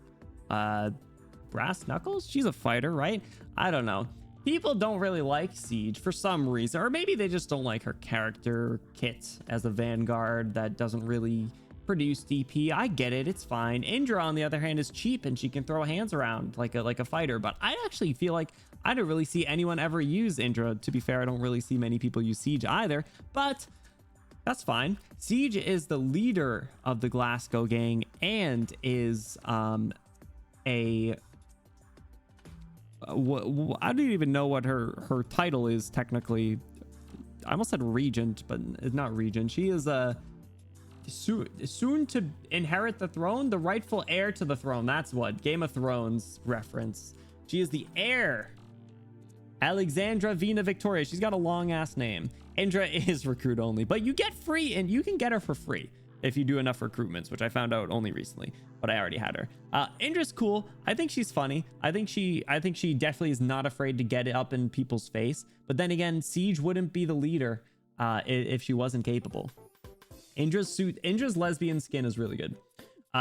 brass knuckles. She's a fighter, right? I don't know. people don't really like Siege for some reason, or maybe they just don't like her character kit as a Vanguard that doesn't really produce DP. I get it, it's fine. Indra, on the other hand, is cheap and she can throw hands around like a fighter, but I actually feel like I don't really see anyone ever use Indra. To be fair, I don't really see many people use Siege either, but that's fine. Siege is the leader of the Glasgow gang and is I don't even know what her title is technically. I almost said regent, but it's not regent. She is soon to inherit the throne, the rightful heir to the throne. That's what Game of Thrones reference. She is the heir. Alexandra Vina Victoria. She's got a long ass name. Indra is recruit only, but you get free, and you can get her for free if you do enough recruitments, which I found out only recently, but I already had her. Indra's cool. I think she's funny. I think she definitely is not afraid to get it up in people's face. But then again, Siege wouldn't be the leader if she wasn't capable. Indra's lesbian skin is really good.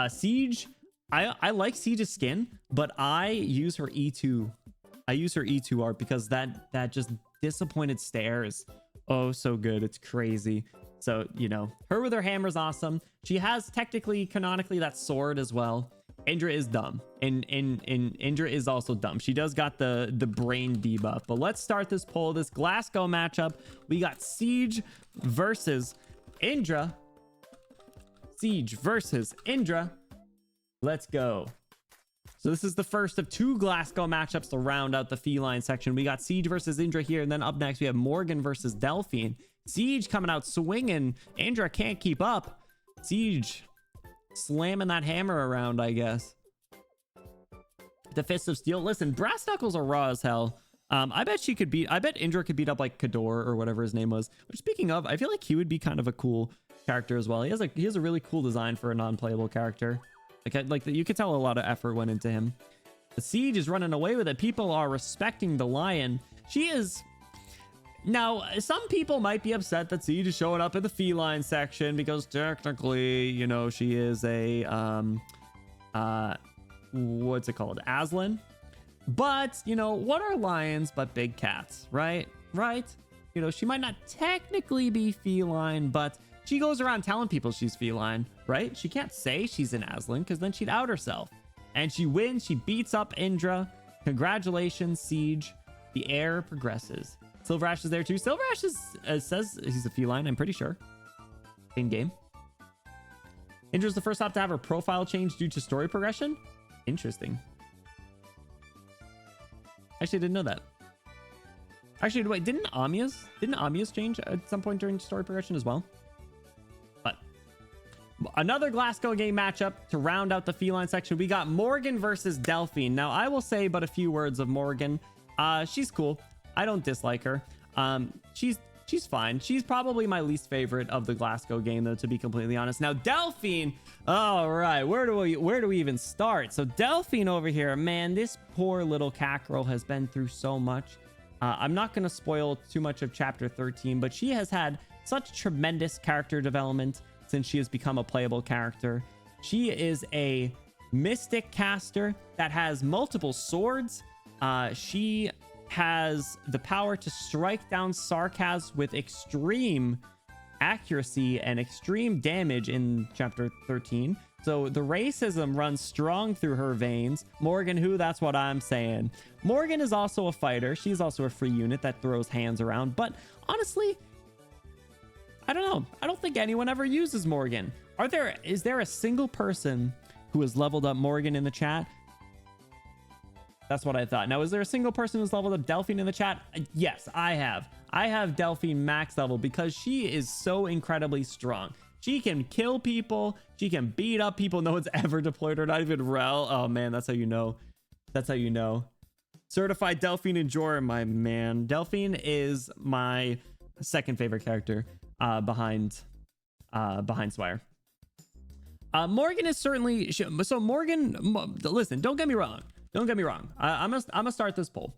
Siege, I like Siege's skin, but I use her E2. I use her E2 art because that just disappointed stares. Oh, so good. It's crazy. So, you know, her with her hammer is awesome. She has technically, canonically, that sword as well. Indra is dumb. And Indra is also dumb. She does got the brain debuff. But let's start this poll, this Glasgow matchup. We got Siege versus Indra. Siege versus Indra. Let's go. So this is the first of 2 Glasgow matchups to round out the feline section. We got Siege versus Indra here, and then up next we have Morgan versus Delphine. Siege coming out swinging. Indra can't keep up. Siege slamming that hammer around, I guess. The Fist of Steel. Listen, Brass Knuckles are raw as hell. I bet Indra could beat up like Kador or whatever his name was. Which, speaking of, I feel like he would be kind of a cool character as well. He has a really cool design for a non-playable character. Like you could tell a lot of effort went into him. The Siege is running away with it. People are respecting the lion. She is. Now, some people might be upset that Siege is showing up in the feline section because technically, you know, she is a what's it called? Aslan. But, you know, what are lions but big cats, right? Right? You know, she might not technically be feline, but she goes around telling people she's feline, right? She can't say she's an Aslan because then she'd out herself. And she wins. She beats up Indra. Congratulations, Siege. The heir progresses. Silver Ash is there too. Silver Ash says he's a feline, I'm pretty sure. In game. Indra's the first op to have her profile changed due to story progression. Interesting. Actually, I didn't know that. Actually, wait, didn't Amiya's change at some point during story progression as well? But another Glasgow game matchup to round out the feline section. We got Morgan versus Delphine. Now, I will say but a few words of Morgan. She's cool. I don't dislike her. She's fine. She's probably my least favorite of the Glasgow game, though, to be completely honest. Now, Delphine. All right, where do we even start? So Delphine over here, man, this poor little cat girl has been through so much. I'm not going to spoil too much of chapter 13, but she has had such tremendous character development since she has become a playable character. She is a mystic caster that has multiple swords. She has the power to strike down Sarkaz with extreme accuracy and extreme damage in chapter 13. So the racism runs strong through her veins. Morgan, who? That's what I'm saying. Morgan is also a fighter. She's also a free unit that throws hands around. But honestly, I don't know. I don't think anyone ever uses Morgan. Is there a single person who has leveled up Morgan in the chat? That's what I thought. Now, is there a single person who's leveled up Delphine in the chat? Yes, I have. I have Delphine max level because she is so incredibly strong. She can kill people. She can beat up people. No one's ever deployed her, not even Rel. Oh, man, that's how you know. That's how you know. Certified Delphine Enjoyer, my man. Delphine is my second favorite character behind Swire. Morgan is certainly... So Morgan... Listen, don't get me wrong. Don't get me wrong. I'm gonna start this poll.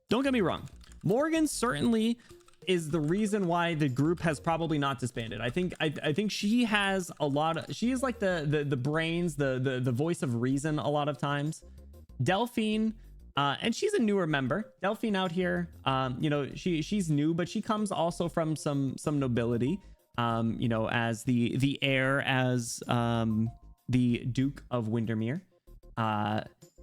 Don't get me wrong. Morgan certainly is the reason why the group has probably not disbanded. I think she has a lot of... She is like the brains, the voice of reason a lot of times. Delphine And she's a newer member. Delphine out here, you know, she's new, but she comes also from some nobility, you know, as the heir, as the Duke of Windermere.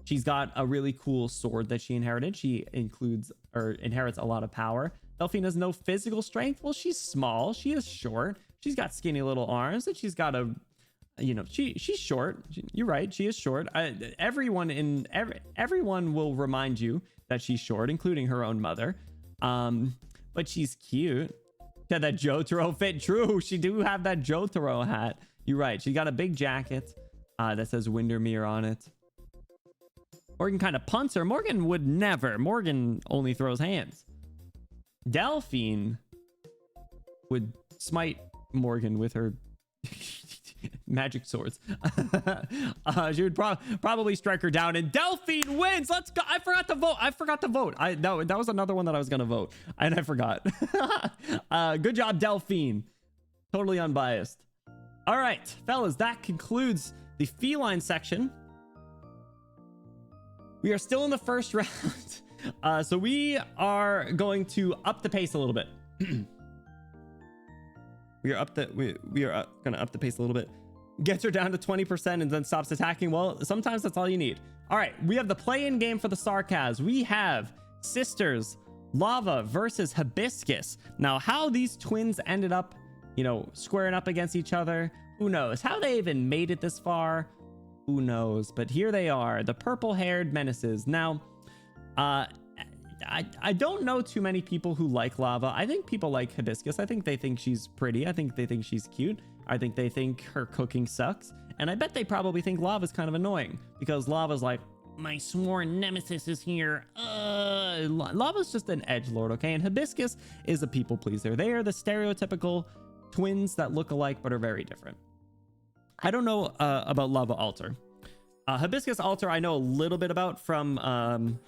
She's got a really cool sword that she inherited. She inherits a lot of power. Delphine has no physical strength. Well, she's small. She is short. She's got skinny little arms, and she's got a, you know, she's short. You're right. She is short. Everyone will remind you that she's short, including her own mother. But she's cute. Yeah, that Jotaro fit. True. She do have that Jotaro hat. You're right. She got a big jacket that says Windermere on it. Morgan kind of punts her. Morgan would never. Morgan only throws hands. Delphine would smite Morgan with her magic swords. She would probably strike her down, and Delphine wins. Let's go. I forgot to vote. No, that was another one that I was gonna vote, and I forgot. Good job, Delphine. Totally unbiased. All right, fellas, that concludes the feline section. We are still in the first round, so we are going to up the pace a little bit. we are gonna up the pace a little bit. Gets her down to 20% and then stops attacking. Well, sometimes that's all you need. All right, we have the play-in game for the Sarkaz. We have Sisters Lava versus Hibiscus. Now, how these twins ended up, you know, squaring up against each other, who knows? How they even made it this far, who knows? But here they are, the purple-haired menaces. Now, I don't know too many people who like Lava. I think people like Hibiscus. I think they think she's pretty. I think they think she's cute. I think they think her cooking sucks. And I bet they probably think Lava's kind of annoying because Lava's like, my sworn nemesis is here. Lava's just an edgelord, okay? And Hibiscus is a people pleaser. They are the stereotypical twins that look alike but are very different. I don't know about Lava Altar. Hibiscus Altar I know a little bit about from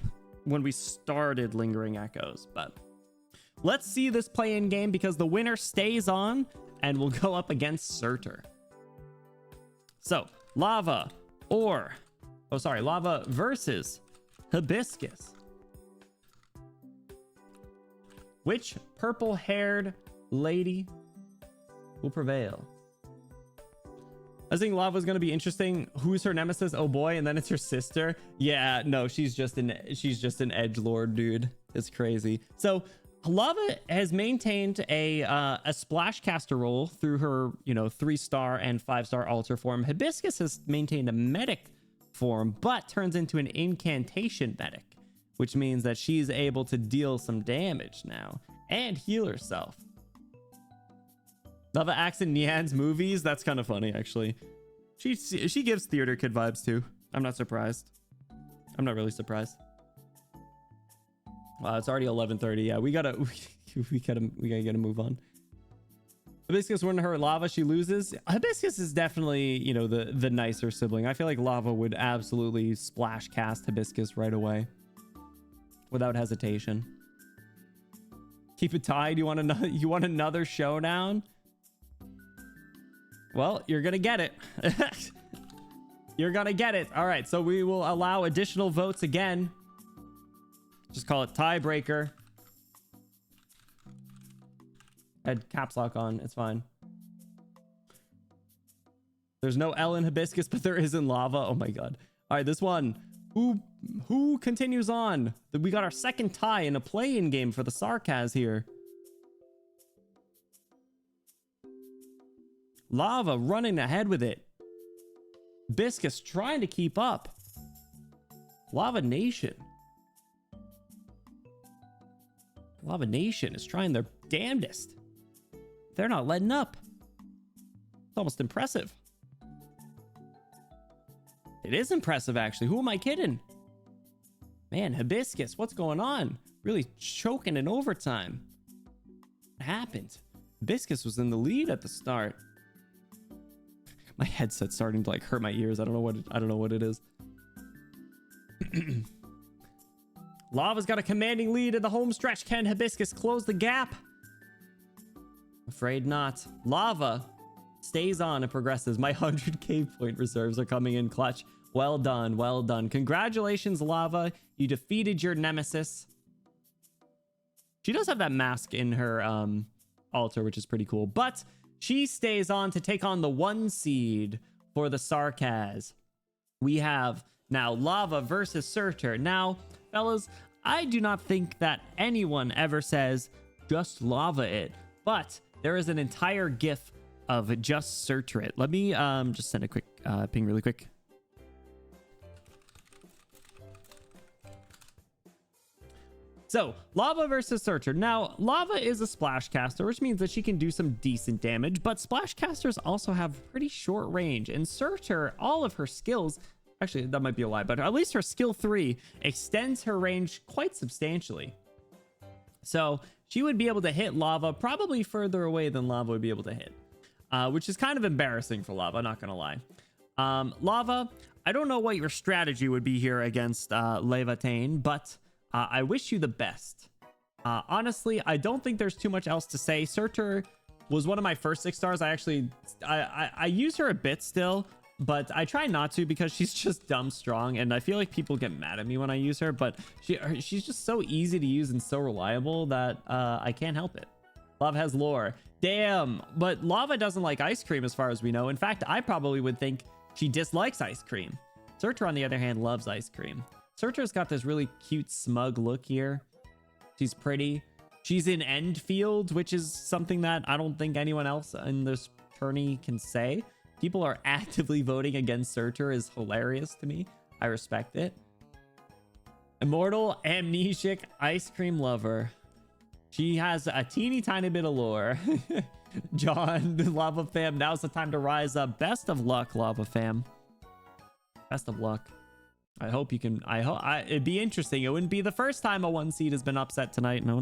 when we started Lingering Echoes, but let's see this play-in game because the winner stays on and will go up against Surtur. So, Lava versus Hibiscus. Which purple-haired lady will prevail? I think Lava's gonna be interesting. Who's her nemesis? Oh boy, and then it's her sister. Yeah, no, she's just an edgelord, dude. It's crazy. So Lava has maintained a splash caster role through her, you know, 3-star and 5-star altar form. Hibiscus has maintained a medic form, but turns into an incantation medic, which means that she's able to deal some damage now and heal herself. Lava acts in Nyan's movies. That's kind of funny, actually. She gives theater kid vibes too. I'm not surprised. I'm not really surprised. Wow, it's already 11:30. Yeah, we gotta get a move on. Hibiscus wouldn't hurt Lava. She loses. Hibiscus is definitely, you know, the nicer sibling. I feel like Lava would absolutely splash cast Hibiscus right away, without hesitation. Keep it tied. You want another showdown? Well, you're gonna get it. You're gonna get it. All right, so we will allow additional votes again. Just call it tiebreaker. Had caps lock on. It's fine. There's no L in Hibiscus, but there is in Lava. Oh my god. All right, this one. Who continues on? We got our second tie in a play-in game for the Sarkaz here. Lava running ahead with it. Hibiscus trying to keep up. Lava Nation. Lava Nation is trying their damnedest. They're not letting up. It's almost impressive. It is impressive, actually. Who am I kidding? Man, Hibiscus, what's going on? Really choking in overtime. What happened? Hibiscus was in the lead at the start. My headset's starting to like hurt my ears. I don't know what it is. Lava's got a commanding lead in the home stretch. Can Hibiscus close the gap? Afraid not. Lava stays on and progresses. My 100k point reserves are coming in clutch. Well done. Well done. Congratulations, Lava. You defeated your nemesis. She does have that mask in her altar, which is pretty cool. But she stays on to take on the 1 seed for the Sarkaz. We have now Lava versus Surtur. Now, fellas, I do not think that anyone ever says just Lava it. But there is an entire GIF of just Surtur it. Let me just send a quick ping really quick. So, Lava versus Surtur. Now, Lava is a splash caster, which means that she can do some decent damage, but splash casters also have pretty short range. And Surtur, all of her skills, actually, that might be a lie, but at least her skill 3 extends her range quite substantially. So, she would be able to hit Lava probably further away than Lava would be able to hit, which is kind of embarrassing for Lava, not gonna lie. Lava, I don't know what your strategy would be here against Levatane, but I wish you the best. Honestly, I don't think there's too much else to say. Surtur was one of my first 6 stars. I use her a bit still, but I try not to because she's just dumb strong, and I feel like people get mad at me when I use her, but she's just so easy to use and so reliable that I can't help it. Lava has lore. Damn, but Lava doesn't like ice cream as far as we know. In fact, I probably would think she dislikes ice cream. Surtur, on the other hand, loves ice cream. Surtur's got this really cute, smug look here. She's pretty. She's in Endfield, which is something that I don't think anyone else in this tourney can say. People are actively voting against Surtur is hilarious to me. I respect it. Immortal, amnesic, ice cream lover. She has a teeny tiny bit of lore. John, Lava Fam, now's the time to rise up. Best of luck, Lava Fam. Best of luck. I hope you can. It'd be interesting. It wouldn't be the first time a 1 seed has been upset tonight. No.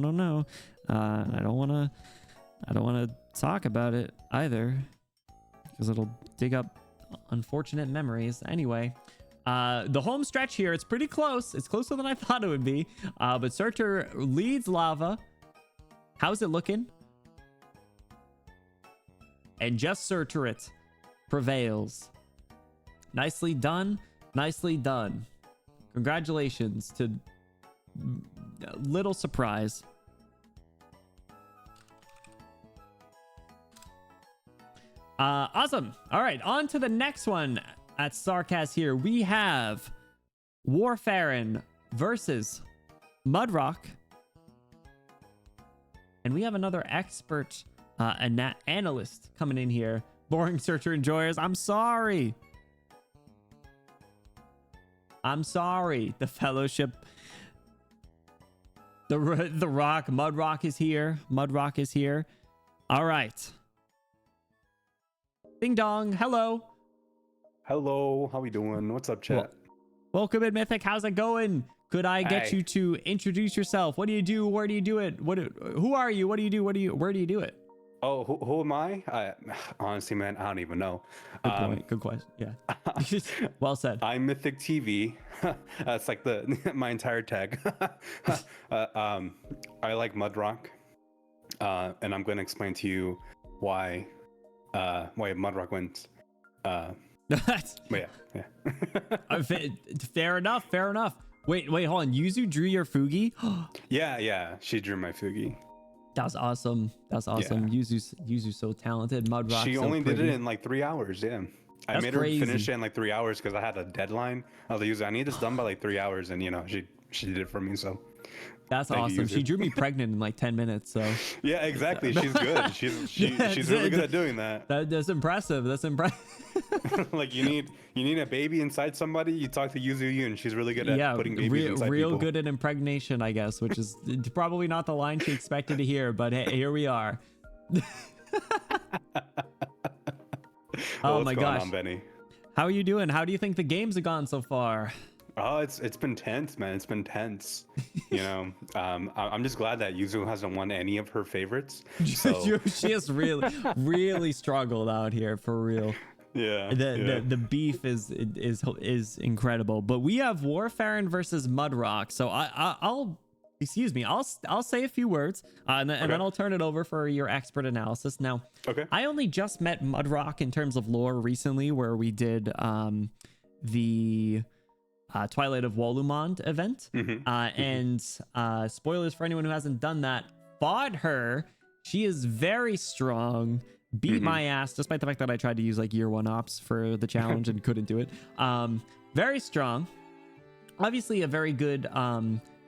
I don't want to talk about it either, because it'll dig up unfortunate memories. Anyway, the home stretch here, it's pretty close. It's closer than I thought it would be. But Surtur leads Lava. How's it looking? And just Surtur it prevails. Nicely done. Nicely done. Congratulations to little surprise. Awesome. All right, on to the next one at Sarkaz here. We have Warfarin versus Mudrock. And we have another expert analyst coming in here. Boring Surtur enjoyers. I'm sorry. The fellowship, the rock, Mudrock is here. Mudrock is here. All right. Ding dong. Hello. How we doing? What's up, chat? Welcome in, Mythic. How's it going? Could I get you to introduce yourself? What do you do? Where do you do it? Who are you? What do you do? Where do you do it? Oh, who am I? Honestly, man, I don't even know. Good point. Good question. Yeah. Well said. I'm Mythic TV. That's like my entire tag. I like Mudrock, and I'm going to explain to you why Mudrock wins. But yeah. Fair enough. Wait, hold on. Yuzu drew your Fugi? Yeah. She drew my Fugi. That's awesome. Yeah. Yuzu's so talented. Mudrock. She only did it in like 3 hours. Yeah. I made her finish it in like 3 hours because I had a deadline. I was like, I need this done by like 3 hours, and she did it for me. So that's awesome. She drew me pregnant in like 10 minutes. So yeah, exactly. She's good. She's really good at doing that. That's impressive. Like you need a baby inside somebody. You talk to Yuzu Yoon. She's really good at putting babies inside real people. Good at impregnation, I guess, which is probably not the line she expected to hear, but hey, here we are. Oh my gosh, on, Benny? How are you doing? How do you think the games have gone so far? Oh, it's been tense, man. It's been tense. I'm just glad that Yuzu hasn't won any of her favorites. So. She has really struggled out here for real. Yeah. The beef is incredible. But we have Warfarin versus Mudrock. So I'll say a few words, and then I'll turn it over for your expert analysis. Now, I only just met Mudrock in terms of lore recently, where we did the Twilight of Wolumond event. And spoilers for anyone who hasn't done that, fought her. She is very strong, beat my ass, despite the fact that I tried to use like year 1 ops for the challenge and couldn't do it. Very strong. Obviously a very good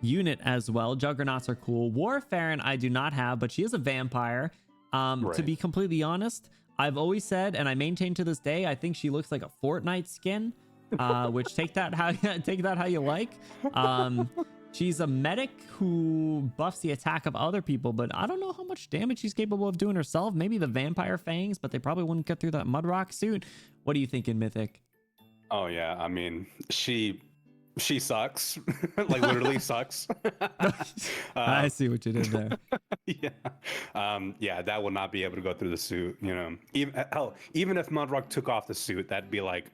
unit as well. Juggernauts are cool. Warfarin I do not have, but she is a vampire. To be completely honest, I've always said, and I maintain to this day, I think she looks like a Fortnite skin. Which take that how you like. She's a medic who buffs the attack of other people, but I don't know how much damage she's capable of doing herself. Maybe the vampire fangs, but they probably wouldn't get through that Mudrock suit. What are you thinking, Mythic? Oh yeah, I mean, she sucks. Like literally sucks. I see what you did there. Yeah, that will not be able to go through the suit, you know. Even if Mudrock took off the suit, that'd be like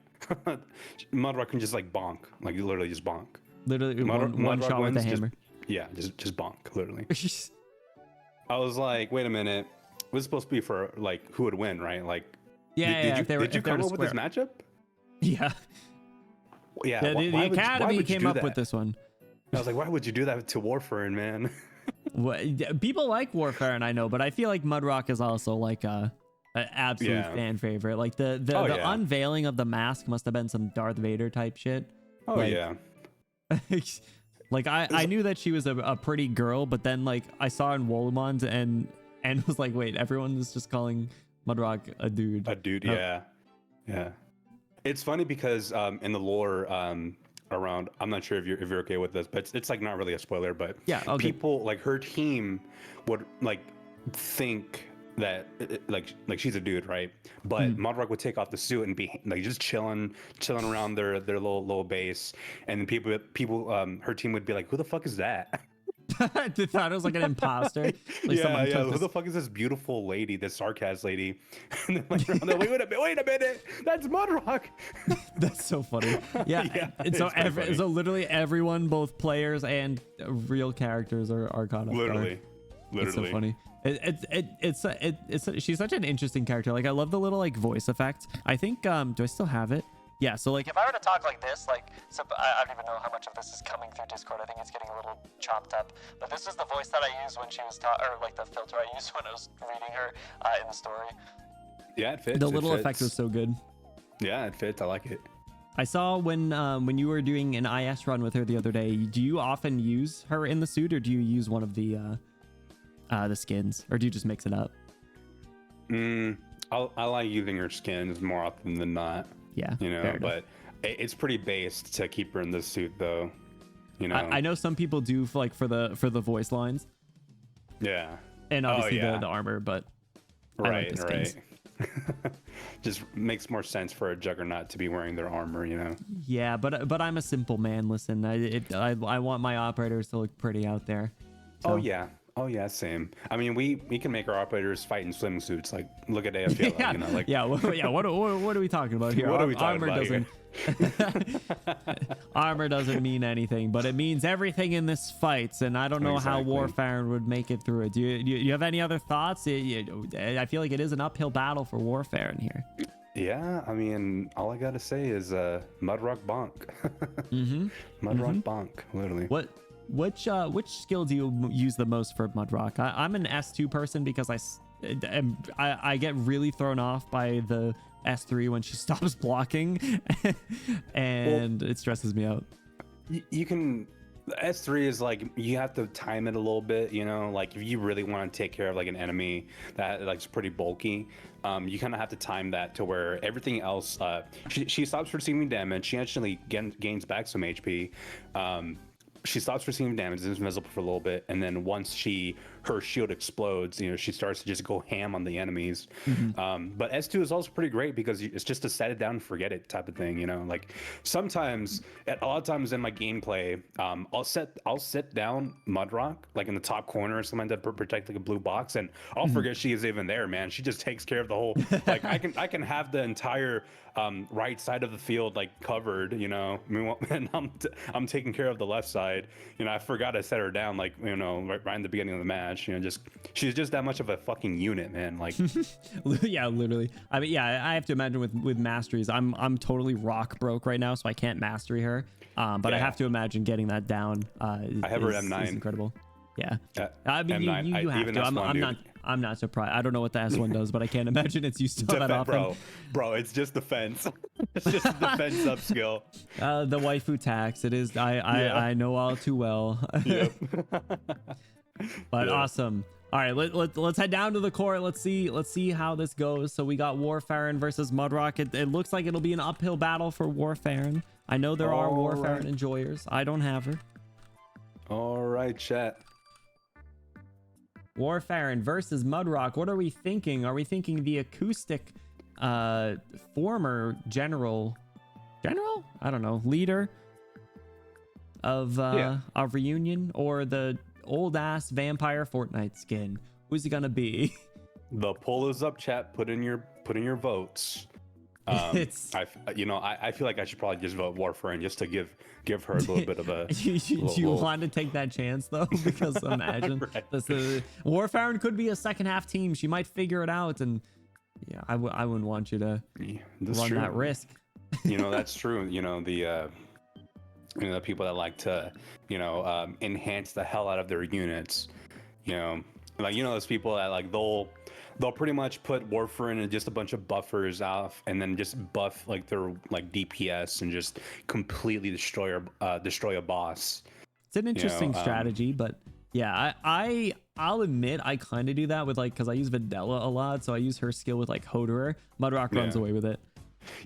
Mudrock can just like bonk, like you literally just bonk. Literally one shot with a hammer. Just bonk, literally. I was like, wait a minute, this is supposed to be for like who would win, right? Like, did you come up with this matchup? Yeah. Yeah. The Academy came up with this one. I was like, why would you do that to Warfarin, man? People like Warfarin, I know, but I feel like Mudrock is also like an absolute fan favorite. Like the unveiling of the mask must have been some Darth Vader type shit. Oh like, yeah. Like I knew that she was a pretty girl, but then like I saw in Wolumond and was like, wait, everyone is just calling Mudrock a dude. A dude, yeah. It's funny because in the lore around, I'm not sure if you're okay with this, but it's like not really a spoiler, but people like her team would like think that like she's a dude, right? But Mudrock would take off the suit and be like just chilling around their little base, and then people her team would be like, who the fuck is that? They thought it was like an imposter. Like who the fuck is this beautiful lady, this Sarkaz lady? And then like around there, wait a minute, that's Mudrock. That's so funny. Yeah. So literally everyone, both players and real characters, are caught up. Literally. It's so funny. She's such an interesting character. Like I love the little like voice effect. I think do I still have it? Yeah, so like if I were to talk like this, like I don't even know how much of this is coming through Discord. I think it's getting a little chopped up. But this is the voice that I used when she was or like the filter I used when I was reading her in the story. Yeah, it fits. The little effect was so good. Yeah, it fits. I like it. I saw when you were doing an IS run with her the other day, do you often use her in the suit, or do you use one of the skins, or do you just mix it up? I like using her skins more often than not. Yeah, you know, but it's pretty based to keep her in the suit, though. You know, I know some people do for the voice lines. Yeah, and obviously the armor, but right. Just makes more sense for a Juggernaut to be wearing their armor, you know. Yeah, but I'm a simple man. Listen, I want my operators to look pretty out there. So. Oh yeah, same. I mean, we can make our operators fight in swimming suits. Like, look at AFL. You know, like What are we talking about here? What are we talking about here? Armor doesn't mean anything, but it means everything in this fight, and I don't know how Warfarin would make it through it. Do you have any other thoughts? I feel like it is an uphill battle for Warfarin here. Yeah, I mean, all I gotta say is Mudrock bonk. Mudrock bonk, literally. Which skill do you use the most for Mudrock? I'm an S2 person because I get really thrown off by the S3 when she stops blocking, and it stresses me out. You can. S3 is like you have to time it a little bit, you know. Like if you really want to take care of like an enemy that like is pretty bulky, you kind of have to time that to where everything else. She stops receiving damage. She actually gains back some HP. She stops receiving damage, is invisible for a little bit, and then once her shield explodes, you know, she starts to just go ham on the enemies. But S2 is also pretty great because it's just a set it down and forget it type of thing, you know. Like sometimes, a lot of times in my gameplay, I'll sit down Mudrock like in the top corner or something to protect like a blue box, and I'll forget she is even there, man. She just takes care of the whole. Like I can have the entire right side of the field like covered, you know, and I'm taking care of the left side. You know, I forgot to set her down, like, you know, right in the beginning of the match. much. You know, she's just that much of a fucking unit, man. Like, yeah, literally. I mean, yeah, I have to imagine with masteries, I'm totally rock broke right now, so I can't mastery her. But I have to imagine getting that down. I have her at M9. Is incredible. Yeah. I mean, M9, you have to. I'm not surprised. I don't know what the S1 does, but I can't imagine it's used to that often. Bro, it's just defense. It's just a defense upskill. The waifu tax. It is. I know all too well. Yep. But awesome. All right, let's head down to the court. Let's see how this goes. So we got Warfarin versus Mudrock. It looks like it'll be an uphill battle for Warfarin. I know there are Warfarin enjoyers. I don't have her. All right, chat. Warfarin versus Mudrock. What are we thinking? Are we thinking the acoustic former general? I don't know, leader of Reunion, or the old ass vampire Fortnite skin? Who's he gonna be? The poll is up, chat. Put in your votes. I feel like I should probably just vote Warfarin just to give her a little bit of a. Do you want to take that chance though? Because imagine Warfarin could be a second half team. She might figure it out, and yeah, I wouldn't want you to run that risk. That's true. The people that like to enhance the hell out of their units. Those people that like they'll pretty much put Warfarin and just a bunch of buffers off, and then just buff like their DPS and just completely destroy a boss. It's an interesting strategy, but yeah, I'll admit I kind of do that with because I use Videla a lot, so I use her skill with Hoderer. Mudrock runs away with it.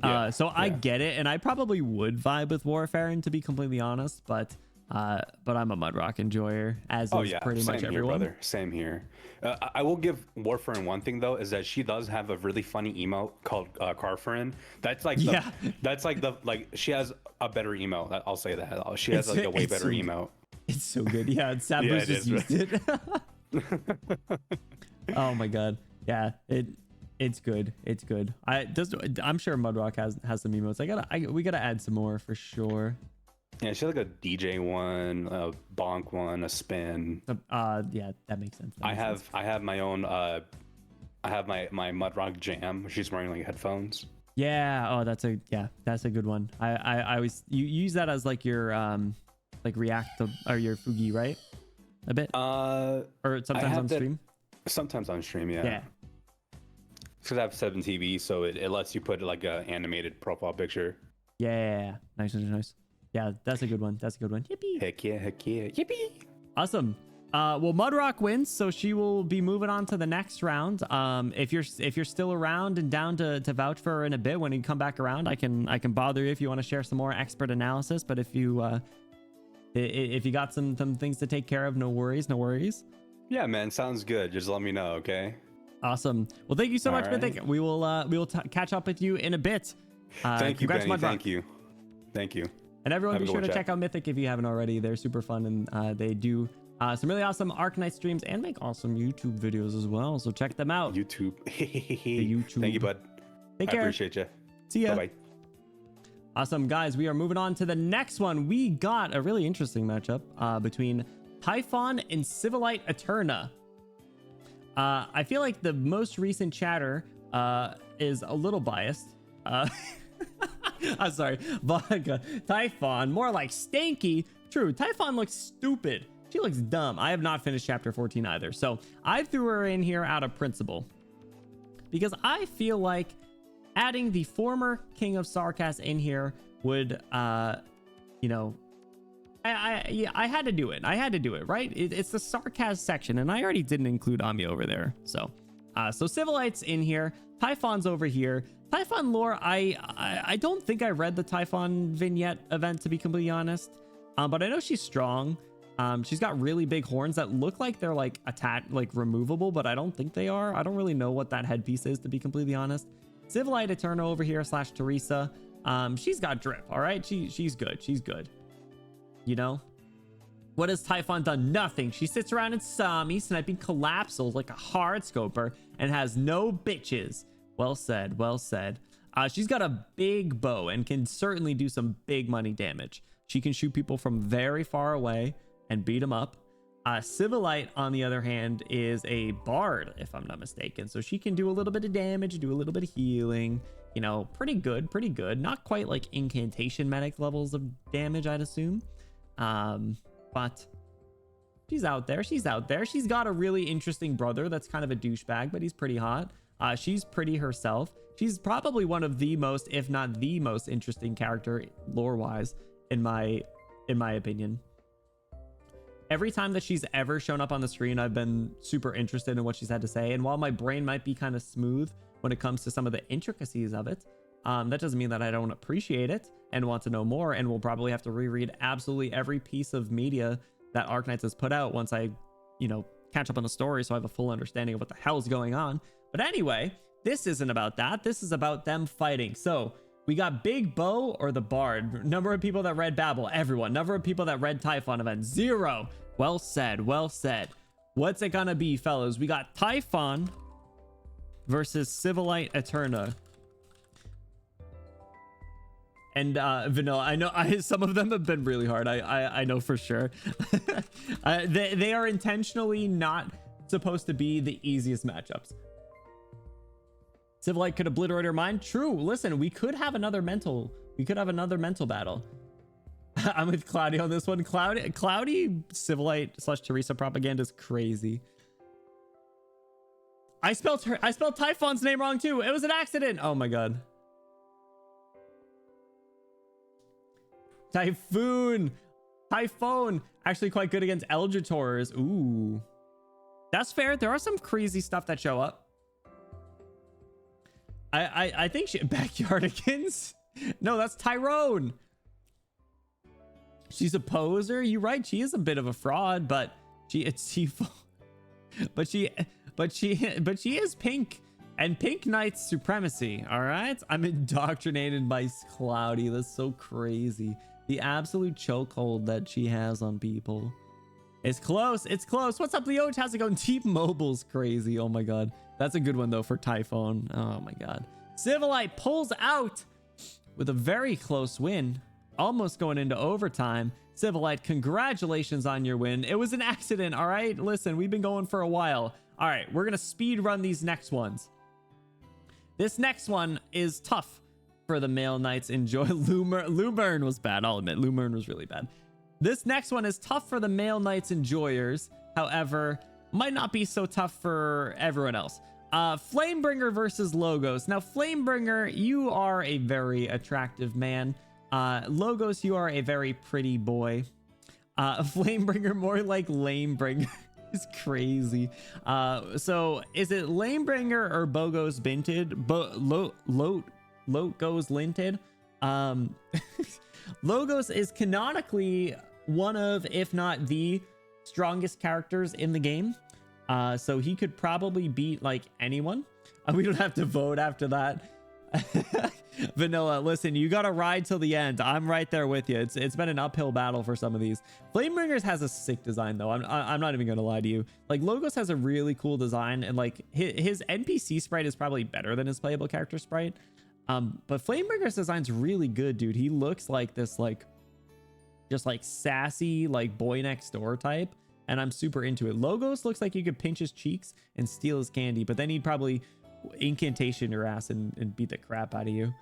I get it, and I probably would vibe with Warfarin, to be completely honest, but I'm a Mudrock enjoyer, as is pretty much everyone. Brother. Same here. I will give Warfarin one thing though, is that she does have a really funny emote called Carfarin. That's she has a better emote. I'll say that. She has a way better emote. It's so good. Yeah, Sabr's just used it. Oh my god. Yeah, it's good. It's good. I'm sure Mudrock has some emotes. We gotta add some more for sure. Yeah, she has a DJ one, a bonk one, a spin. Yeah, that makes sense. I have my own. I have my Mudrock Jam. She's wearing headphones. Yeah. Oh, that's a good one. I always you use that as your react or your Fugi, right? A bit. Or sometimes on stream. Sometimes on stream, yeah. Yeah. Because I have 7 TV, so it lets you put an animated profile picture. Yeah. Nice. Yeah, that's a good one. Yippee. Heck yeah. Yippee. Awesome. Well, Mudrock wins, so she will be moving on to the next round. If you're still around and down to vouch for her in a bit, when you come back around, I can bother you if you want to share some more expert analysis. But if you got some things to take care of, no worries. Yeah, man, sounds good. Just let me know, okay? Awesome. Well, thank you so much, Mythic. We will catch up with you in a bit. Thank you, Benny. Mudrock. Thank you. And everyone, be sure to check out Mythic if you haven't already. They're super fun, and they do some really awesome Arknight streams and make awesome YouTube videos as well. So check them out. YouTube. YouTube. Thank you, bud. Take care. I appreciate you. See ya. Bye-bye. Awesome, guys. We are moving on to the next one. We got a really interesting matchup between Typhon and Civilite Eterna. I feel like the most recent chatter is a little biased. I'm sorry, Vodka. Typhon, more like stanky. True, Typhon looks stupid. She looks dumb. I have not finished chapter 14 either, so I threw her in here out of principle because I feel like adding the former King of Sarkaz in here would, I had to do it. Right? It's the Sarkaz section, and I already didn't include Ami over there. So Civilite's in here. Typhon's over here. Typhon lore, I don't think I read the Typhon vignette event, to be completely honest. But I know she's strong. She's got really big horns that look like they're removable, but I don't think they are. I don't really know what that headpiece is, to be completely honest. Civilite Eterna over here / Teresa. She's got drip, all right? She's good. She's good. What has Typhon done? Nothing. She sits around in Sami sniping collapsals like a hard scoper and has no bitches. Well said. She's got a big bow and can certainly do some big money damage. She can shoot people from very far away and beat them up. Civilite, on the other hand, is a bard, if I'm not mistaken. So she can do a little bit of damage, do a little bit of healing. You know, pretty good, pretty good. Not quite like incantation medic levels of damage, I'd assume. But she's out there. She's out there. She's got a really interesting brother that's kind of a douchebag, but he's pretty hot. She's pretty herself. She's probably one of the most, if not the most interesting character lore-wise, in my opinion. Every time that she's ever shown up on the screen, I've been super interested in what she's had to say. And while my brain might be kind of smooth when it comes to some of the intricacies of it, that doesn't mean that I don't appreciate it and want to know more. And we'll probably have to reread absolutely every piece of media that Arknights has put out once I, you know, catch up on the story, so I have a full understanding of what the hell's going on. But anyway, this isn't about that. This is about them fighting. So we got Big Bo or the Bard. Number of people that read Babel, everyone. Number of people that read Typhon event, 0. Well said, well said. What's it gonna be, fellas? We got Typhon versus Civilite Eterna. And Vanilla, I know some of them have been really hard. I know for sure. They are intentionally not supposed to be the easiest matchups. Civilite could obliterate her mind. True. Listen, we could have another mental battle. I'm with Cloudy on this one. Cloudy Civilite / Teresa propaganda is crazy. I spelled Typhon's name wrong too. It was an accident. Oh my god. Typhon actually quite good against Eldritors. Ooh, that's fair. There are some crazy stuff that show up. I think Backyardigans. No, that's Tyrone. She's a poser. You're right. She is a bit of a fraud, but she is pink, and pink knights supremacy. All right. I'm indoctrinated by Cloudy. That's so crazy. The absolute chokehold that she has on people. It's close. It's close. What's up, Leo? How's it going? Deep Mobile's crazy. Oh my god. That's a good one though for Typhon. Oh my god. Civilite pulls out with a very close win. Almost going into overtime. Civilite, congratulations on your win. It was an accident, all right? Listen, we've been going for a while. All right, we're going to speed run these next ones. This next one is tough for the male knights. Enjoy. Lumern was bad, I'll admit. Lumern was really bad. This next one is tough for the male knights enjoyers. However, might not be so tough for everyone else. Flamebringer versus Logos. Now, Flamebringer, you are a very attractive man. Logos, you are a very pretty boy. Flamebringer, more like Lamebringer. It's crazy. So is it Lamebringer or Bogos Binted? Logos Linted? Logos is canonically one of, if not the strongest characters in the game. So he could probably beat like anyone. We don't have to vote after that. Vanilla, listen, you gotta ride till the end. I'm right there with you. It's been an uphill battle for some of these. Flamebringers has a sick design though. I'm not even gonna lie to you. Like, Logos has a really cool design, and like his NPC sprite is probably better than his playable character sprite. But Flamebringer's design's really good, dude. He looks like this like just like sassy like boy next door type, and I'm super into it. Logos looks like you could pinch his cheeks and steal his candy, but then he'd probably incantation your ass and beat the crap out of you.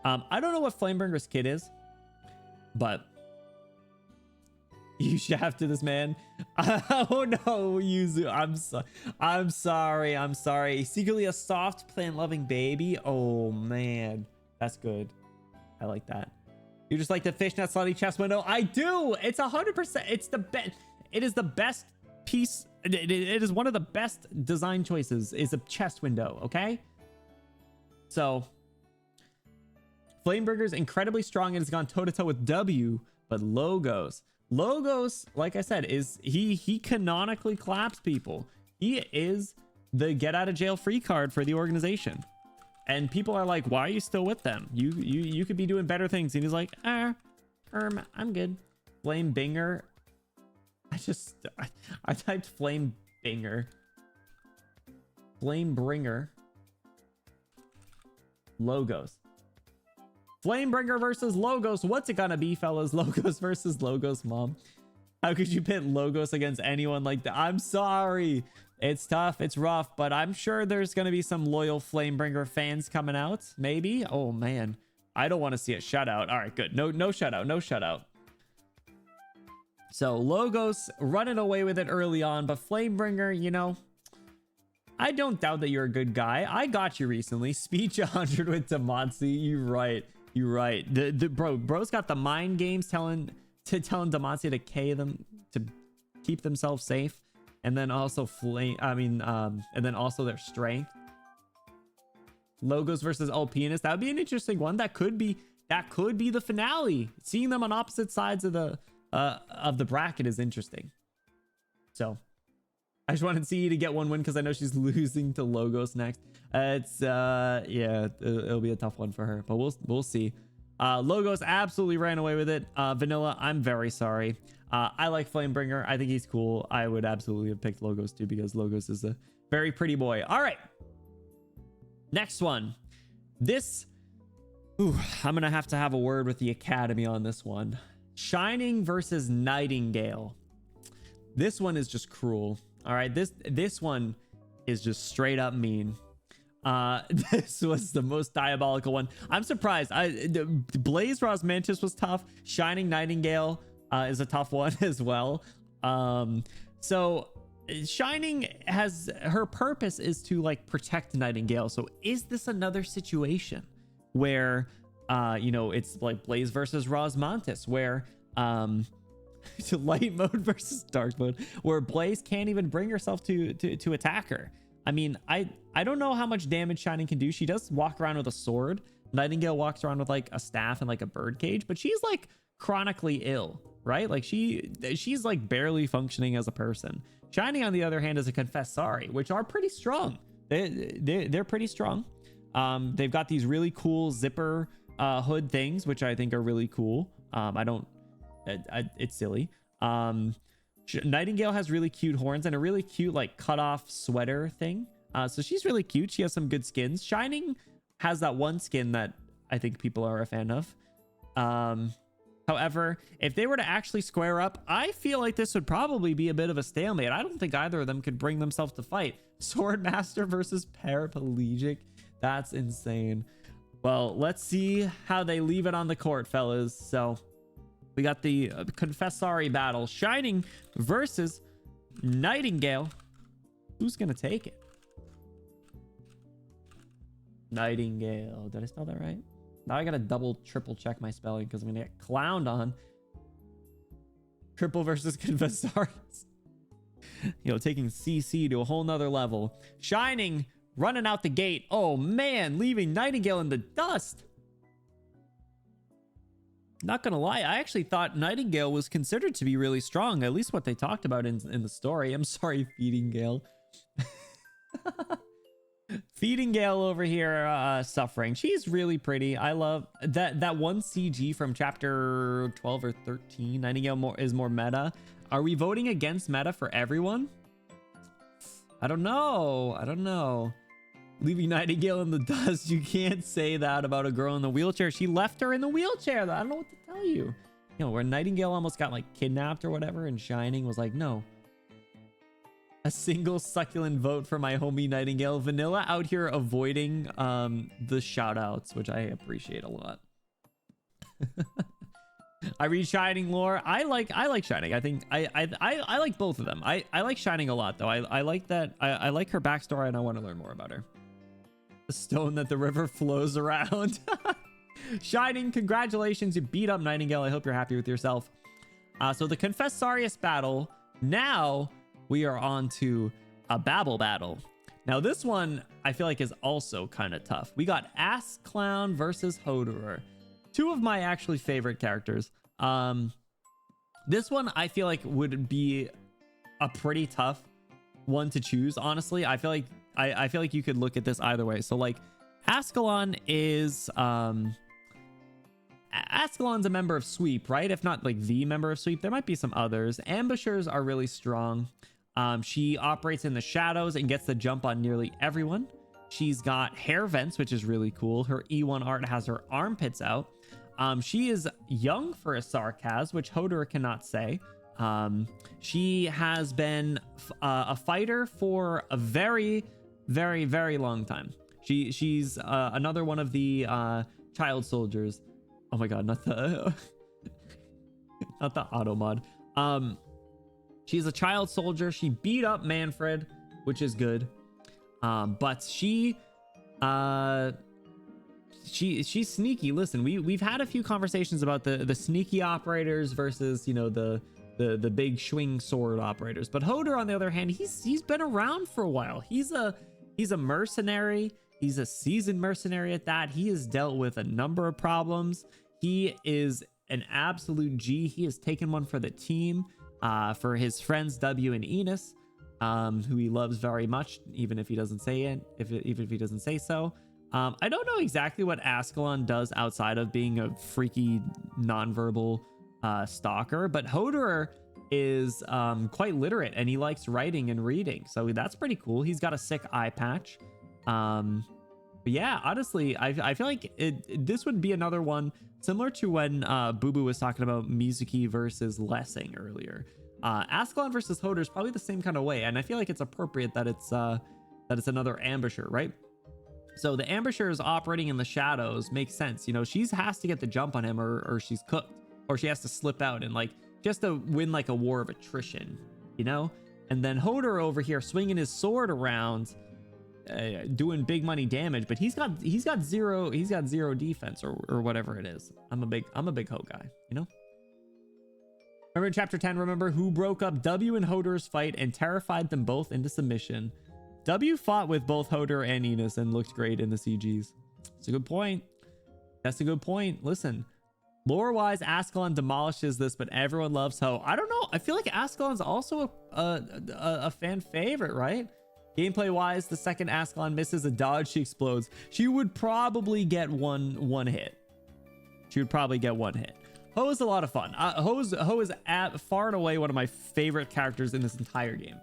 I don't know what Flamebringer's kit is, but you shafted this man. Oh no, Yuzu, I'm sorry. Secretly a soft plant loving baby. Oh man, that's good. I like that. You just like the fishnet slutty chest window? I do. It's 100%. It's the best. It is the best piece. It is one of the best design choices, is a chest window. Okay, so Flamebringer's incredibly strong and has gone toe to toe with W, but Logos, like I said, is he canonically claps people. He is the get out of jail free card for the organization, and people are like, why are you still with them? You could be doing better things. And he's like, I'm good. Flamebringer. I typed Flamebringer. Logos. Flamebringer versus Logos. What's it gonna be, fellas? Logos versus Logos, mom. How could you pit Logos against anyone like that? I'm sorry. It's tough. It's rough, but I'm sure there's going to be some loyal Flamebringer fans coming out. Maybe. Oh, man. I don't want to see a shutout. All right, good. No shutout. No shutout. So Logos running away with it early on, but Flamebringer, you know, I don't doubt that you're a good guy. I got you recently. Speech 100 with Demansy. You're right. You're right. Bro's got the mind games telling Demansy to K them to keep themselves safe, and then also and then also their strength. Logos versus Alpinus. That would be an interesting one. That could be the finale. Seeing them on opposite sides of the bracket is interesting. So I just wanted to see you to get one win because I know she's losing to Logos next. Yeah, it'll be a tough one for her, but we'll see. Logos absolutely ran away with it. Vanilla, I'm very sorry. I like Flamebringer. I think he's cool. I would absolutely have picked Logos too because Logos is a very pretty boy. All right. Next one. I'm gonna have to have a word with the Academy on this one. Shining versus Nightingale. This one is just cruel. All right, this one is just straight up mean. This was the most diabolical one. I'm surprised. Blaze Rosmantis was tough. Shining Nightingale is a tough one as well. So Shining has her purpose is to like protect Nightingale. So is this another situation where you know, it's like Blaze versus Rosmantis, where to light mode versus dark mode, where Blaze can't even bring herself to attack her. I mean, I don't know how much damage Shining can do. She does walk around with a sword. Nightingale walks around with like a staff and like a bird cage, but she's like chronically ill, right? Like she's like barely functioning as a person. Shining, on the other hand, is a Confess Sorry, which are pretty strong. They're pretty strong. They've got these really cool zipper hood things, which I think are really cool. It's silly. Nightingale has really cute horns and a really cute like cut off sweater thing. So she's really cute. She has some good skins. Shining has that one skin that I think people are a fan of. However, if they were to actually square up, I feel like this would probably be a bit of a stalemate. I don't think either of them could bring themselves to fight. Swordmaster versus Paraplegic. That's insane. Well, let's see how they leave it on the court, fellas. So we got the Confess Sorry battle. Shining versus Nightingale. Who's going to take it? Nightingale. Did I spell that right? Now I got to triple check my spelling because I'm going to get clowned on. Triple versus Confess Sorry. You know, taking CC to a whole nother level. Shining running out the gate. Oh, man. Leaving Nightingale in the dust. Not gonna lie, I actually thought Nightingale was considered to be really strong, at least what they talked about in the story. I'm sorry, Feeding Gale. Feeding Gale over here suffering. She's really pretty. I love that one CG from chapter 12 or 13. Nightingale is more meta. Are we voting against meta for everyone? I don't know. Leaving Nightingale in the dust. You can't say that about a girl in the wheelchair. She left her in the wheelchair. I don't know what to tell you. You know, where Nightingale almost got like kidnapped or whatever, and Shining was like, no. A single succulent vote for my homie Nightingale. Vanilla out here avoiding the shout outs, which I appreciate a lot. I read Shining lore. I like Shining. I think I like both of them. I like Shining a lot though. I like that. I like her backstory and I want to learn more about her. The stone that the river flows around. Shining, congratulations. You beat up Nightingale. I hope you're happy with yourself. So the Confess Sorriest battle. Now we are on to a Babble battle. Now this one I feel like is also kind of tough. We got Ass Clown versus Hoderer. Two of my actually favorite characters. This one I feel like would be a pretty tough one to choose. Honestly, I feel like I feel like you could look at this either way. So like Ascalon is Ascalon's a member of Sweep, right? If not like the member of Sweep, there might be some others. Ambushers are really strong. She operates in the shadows and gets the jump on nearly everyone. She's got hair vents, which is really cool. Her E1 art has her armpits out. She is young for a Sarkaz, which Hoderer cannot say. She has been a fighter for a very, very, very long time. She's another one of the child soldiers. Oh my god, not the not the auto mod. She's a child soldier. She beat up Manfred, which is good. But she's sneaky. Listen, we've had a few conversations about the sneaky operators versus, you know, the big swing sword operators. But Hodor, on the other hand, he's been around for a while. He's a mercenary. He's a seasoned mercenary at that. He has dealt with a number of problems. He is an absolute G. He has taken one for the team, for his friends W and Enos, who he loves very much, even if he doesn't say it, even if he doesn't say so. I don't know exactly what Ascalon does outside of being a freaky nonverbal stalker, but Hodor is quite literate, and he likes writing and reading, so that's pretty cool. He's got a sick eye patch. But yeah, honestly, I feel like this would be another one similar to when Boo Boo was talking about Mizuki versus Lessing earlier. Ascalon versus Hodor is probably the same kind of way, and I feel like it's appropriate that it's another ambusher, right? So the ambusher is operating in the shadows, makes sense. You know, she has to get the jump on him, or she's cooked, or she has to slip out and like just to win like a war of attrition, you know. And then Hodor over here swinging his sword around, doing big money damage, but he's got zero defense or whatever it is. I'm a big Ho guy, you know. Remember in chapter 10, remember who broke up W and Hodor's fight and terrified them both into submission? W fought with both Hodor and Enos and looked great in the CGs. That's a good point. That's a good point. Listen, lore-wise, Ascalon demolishes this, but everyone loves Ho. I don't know. I feel like Ascalon's also a fan favorite, right? Gameplay-wise, the second Ascalon misses a dodge, she explodes. She would probably get one hit. She would probably get one hit. Ho is a lot of fun. Ho is far and away one of my favorite characters in this entire game.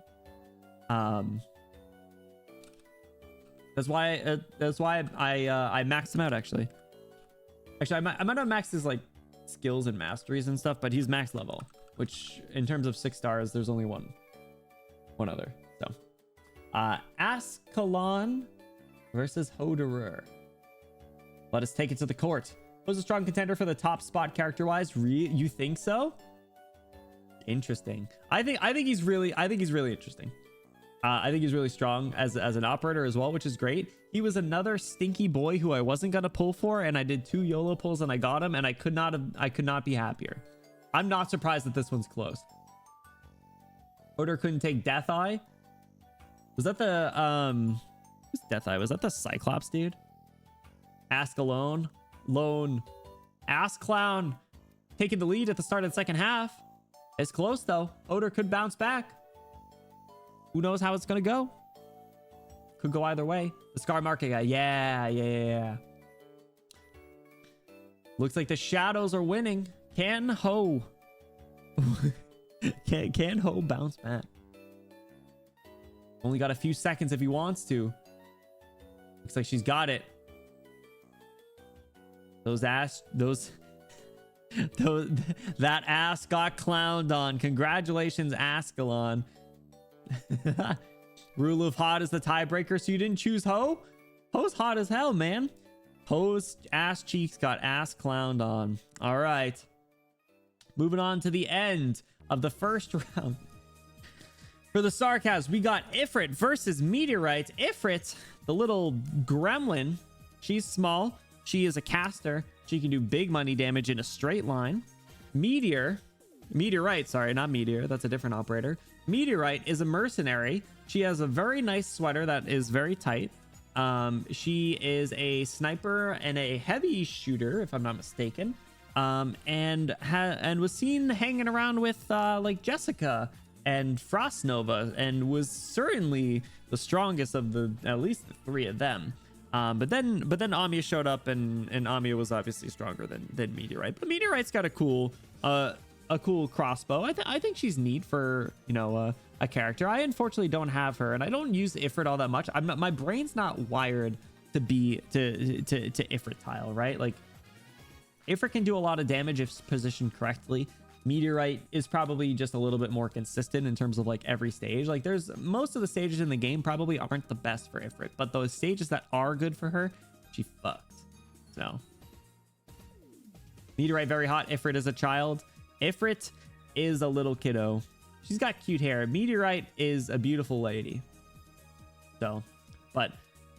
That's why I maxed him out, actually. I might not max his like skills and masteries and stuff, but he's max level, which in terms of 6 stars, there's only one other. So Ascalon versus Hodor. Let us take it to the court. Who's a strong contender for the top spot character-wise? You think so? Interesting. I think he's really interesting. I think he's really strong as an operator as well, which is great. He was another stinky boy who I wasn't gonna pull for, and I did 2 YOLO pulls and I got him, and I could not be happier. I'm not surprised that this one's close. Hodor couldn't take Death Eye. Was that the who's Death Eye? Was that the Cyclops dude? Ascalon, Lone, Ass Clown taking the lead at the start of the second half. It's close though. Hodor could bounce back. Who knows how it's gonna go? Could go either way. The Scar Market guy. Yeah. Looks like the shadows are winning. Can Ho can Ho bounce back? Only got a few seconds if he wants to. Looks like she's got it. That ass got clowned on. Congratulations, Ascalon. Rule of hot is the tiebreaker, so you didn't choose Ho? Ho's hot as hell, man. Ho's ass cheeks got ass clowned on. All right. Moving on to the end of the first round. For the Sarkaz, we got Ifrit versus Meteorite. Ifrit, the little gremlin, she's small. She is a caster. She can do big money damage in a straight line. Meteorite, sorry, not Meteor. That's a different operator. Meteorite is a mercenary. She has a very nice sweater that is very tight. She is a sniper and a heavy shooter, if I'm not mistaken. And was seen hanging around with like Jessica and Frost Nova, and was certainly the strongest of at least the 3 of them. But then Amiya showed up, and Amiya was obviously stronger than Meteorite. But Meteorite's got a cool crossbow. I think she's neat for, you know, a character. I unfortunately don't have her, and I don't use Ifrit all that much. My brain's not wired to be to Ifrit tile, right? Like Ifrit can do a lot of damage if positioned correctly, Meteorite is probably just a little bit more consistent in terms of like every stage. Like there's most of the stages in the game probably aren't the best for Ifrit, but those stages that are good for her, she fucked. So Meteorite very hot. Ifrit is a child. Ifrit is a little kiddo. She's got cute hair. Meteorite is a beautiful lady. So, but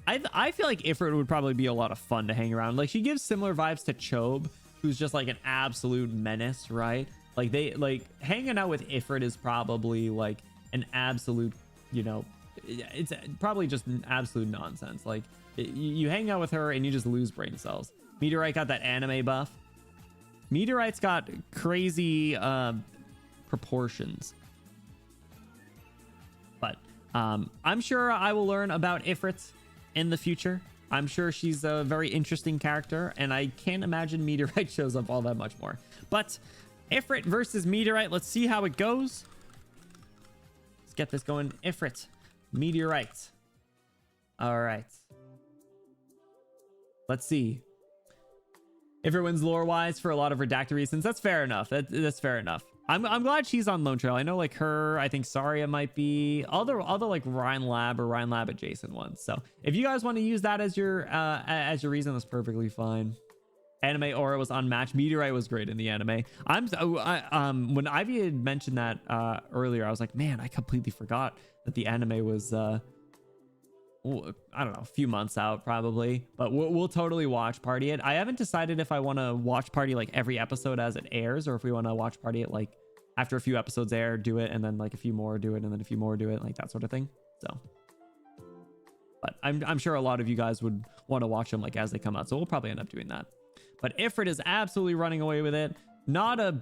I feel like Ifrit would probably be a lot of fun to hang around. Like she gives similar vibes to Chobe, who's just like an absolute menace, right? Like they like hanging out with Ifrit is probably like an absolute, you know, it's probably just an absolute nonsense. Like you hang out with her and you just lose brain cells. Meteorite got that anime buff. Meteorite's got crazy proportions. But I'm sure I will learn about Ifrit in the future. I'm sure she's a very interesting character, and I can't imagine Meteorite shows up all that much more. But Ifrit versus Meteorite, let's see how it goes. Let's get this going. Ifrit, Meteorite. All right. Let's see. Ifrit wins lore-wise for a lot of redacted reasons. That's fair enough. That's fair enough. I'm glad she's on Lone Trail. I know like her, I think Saria might be other like Rhine Lab or Rhine Lab adjacent ones. So if you guys want to use that as your reason, that's perfectly fine. Anime Aura was unmatched. Meteorite was great in the anime. When Ivy had mentioned that earlier, I was like, man, I completely forgot that the anime was I don't know, a few months out probably, but we'll totally watch party it. I haven't decided if I want to watch party like every episode as it airs, or if we want to watch party it like after a few episodes air, do it, and then like a few more do it, and then a few more do it, like that sort of thing. So, but I'm sure a lot of you guys would want to watch them like as they come out, so we'll probably end up doing that. But Ifrit is absolutely running away with it. Not a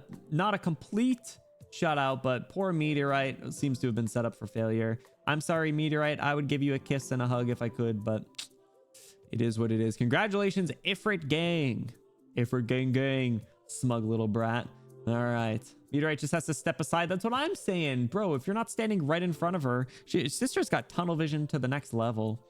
complete shutout, but poor Meteorite seems to have been set up for failure. I'm sorry, Meteorite. I would give you a kiss and a hug if I could, but it is what it is. Congratulations, Ifrit gang. Ifrit gang. Smug little brat. All right. Meteorite just has to step aside. That's what I'm saying. Bro, if you're not standing right in front of her, sister's got tunnel vision to the next level.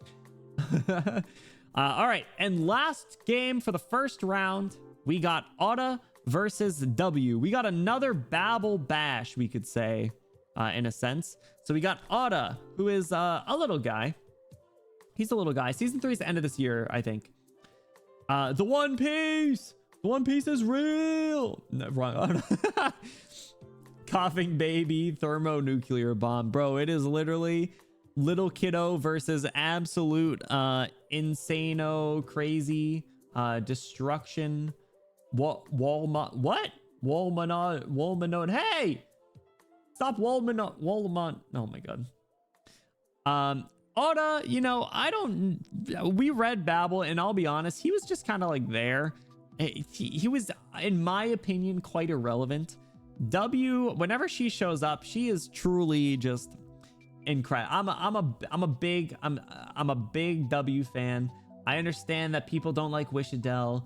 All right. And last game for the first round, we got Otta versus W. We got another Babel Bash, we could say, in a sense. So we got Otta, who is a little guy. He's a little guy. Season 3 is the end of this year, I think. The One Piece. The One Piece is real. No, wrong. Coughing baby, thermonuclear bomb. Bro, it is literally little kiddo versus absolute insano, crazy destruction. What? Walmanod. Hey! Stop Walmont. Oh my god. Otta, you know, we read Babel, and I'll be honest, he was just kind of like there. He was, in my opinion, quite irrelevant. W, whenever she shows up, she is truly just incredible. I'm a big W fan. I understand that people don't like Wishadell.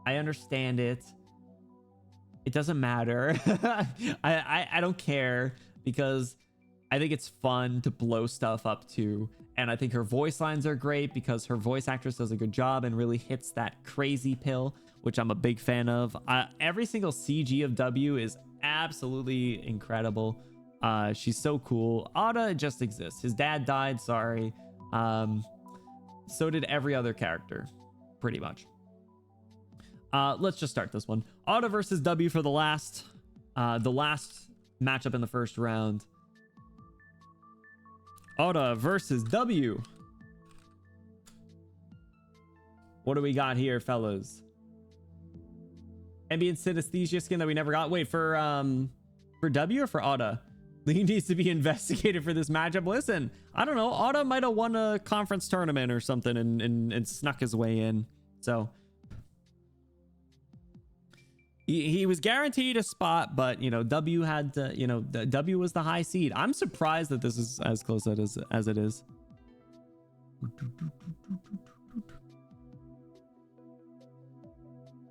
I understand it. It doesn't matter. I don't care, because I think it's fun to blow stuff up too. And I think her voice lines are great because her voice actress does a good job and really hits that crazy pill, which I'm a big fan of. Every single CG of W is absolutely incredible. She's so cool. Otta just exists. His dad died, sorry. So did every other character, pretty much. Let's just start this one. Otta versus W for the last matchup in the first round. Otta versus W. What do we got here, fellas? Ambient synesthesia skin that we never got. Wait, for W or for Otta? He needs to be investigated for this matchup. Listen, I don't know. Otta might have won a conference tournament or something and snuck his way in. So he was guaranteed a spot, but, you know, W had to, you know, W was the high seed. I'm surprised that this is as close as it is.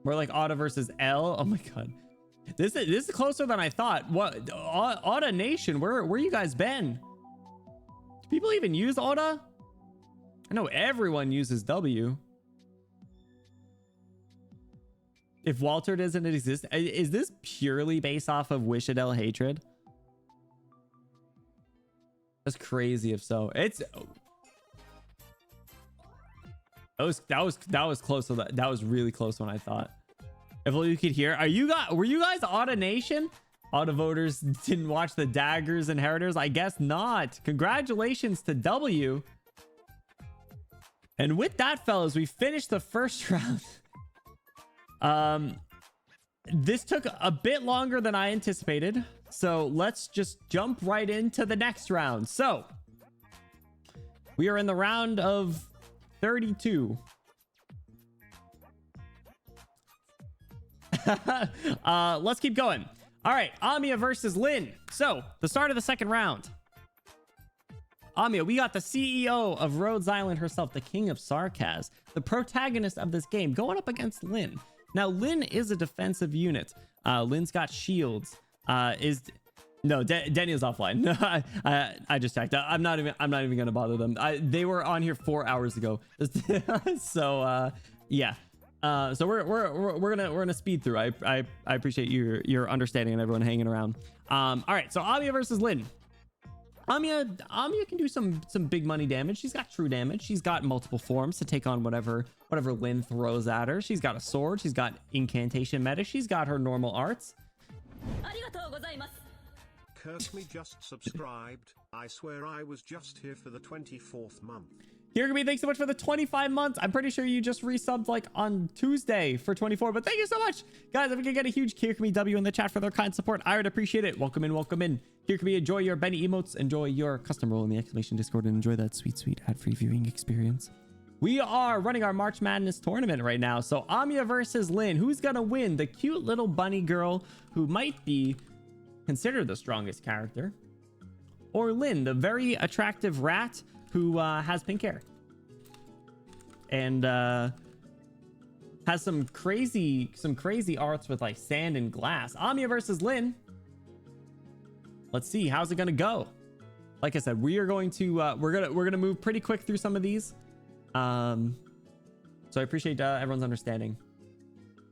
We're like Otta versus L. Oh my god, this is closer than I thought. What, Otta Nation? Where you guys been? Do people even use Otta? I know everyone uses W. If Walter doesn't exist, is this purely based off of Wishadel hatred? That's crazy if so. It's that was close to that. That was really close when I thought. If you could hear, were you guys Auto Nation? Auto voters didn't watch the Daggers Inheritors? I guess not. Congratulations to W. And with that, fellas, we finished the first round. This took a bit longer than I anticipated, so let's just jump right into the next round. So we are in the round of 32. Let's keep going. All right, Amiya versus Lynn. So the start of the second round. Amiya, we got the CEO of Rhodes Island herself, the King of Sarkaz, the protagonist of this game, going up against Lynn. Now, Lynn is a defensive unit. Lynn's got shields. No, Daniel's offline. I just checked. I'm not even gonna bother them. They were on here 4 hours ago. So yeah. So we're gonna speed through. I appreciate your understanding and everyone hanging around. All right. So Amiya versus Lynn. Amiya can do some big money damage. She's got true damage. She's got multiple forms to take on whatever Lynn throws at her. She's got a sword. She's got incantation meta. She's got her normal arts. Kirkme just subscribed. I swear I was just here for the 24th month. Kirkme, thanks so much for the 25 months. I'm pretty sure you just resubbed like on Tuesday for 24, but thank you so much. Guys, if we could get a huge Kirkme W in the chat for their kind support, I would appreciate it. Welcome in, welcome in. Kirkme, enjoy your Benny emotes, enjoy your custom role in the exclamation Discord, and enjoy that sweet, sweet ad-free viewing experience. We are running our March Madness tournament right now. So Amiya versus Lynn. Who's gonna win? The cute little bunny girl who might be considered the strongest character, or Lynn, the very attractive rat who has pink hair and has some crazy arts with like sand and glass. Amiya versus Lynn. Let's see, how's it gonna go? Like I said, we are going to we're gonna move pretty quick through some of these. So I appreciate everyone's understanding.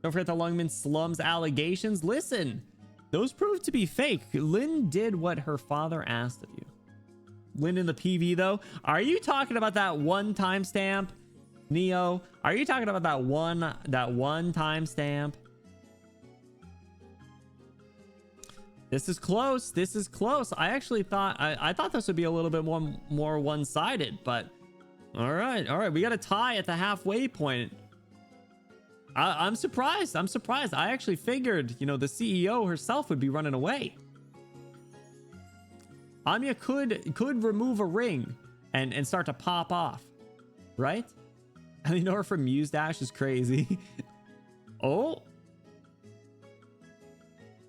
Don't forget the Lungman Slums allegations. Listen, those proved to be fake. Lynn did what her father asked of you. Lynn in the PV though. Are you talking about that one timestamp, Neo? Are you talking about that one timestamp? This is close. This is close. I actually thought I thought this would be a little bit more one-sided, but all right. We got a tie at the halfway point. I'm surprised. I actually figured, the CEO herself would be running away. Amiya could remove a ring and start to pop off, right? And her from Muse Dash is crazy. Oh,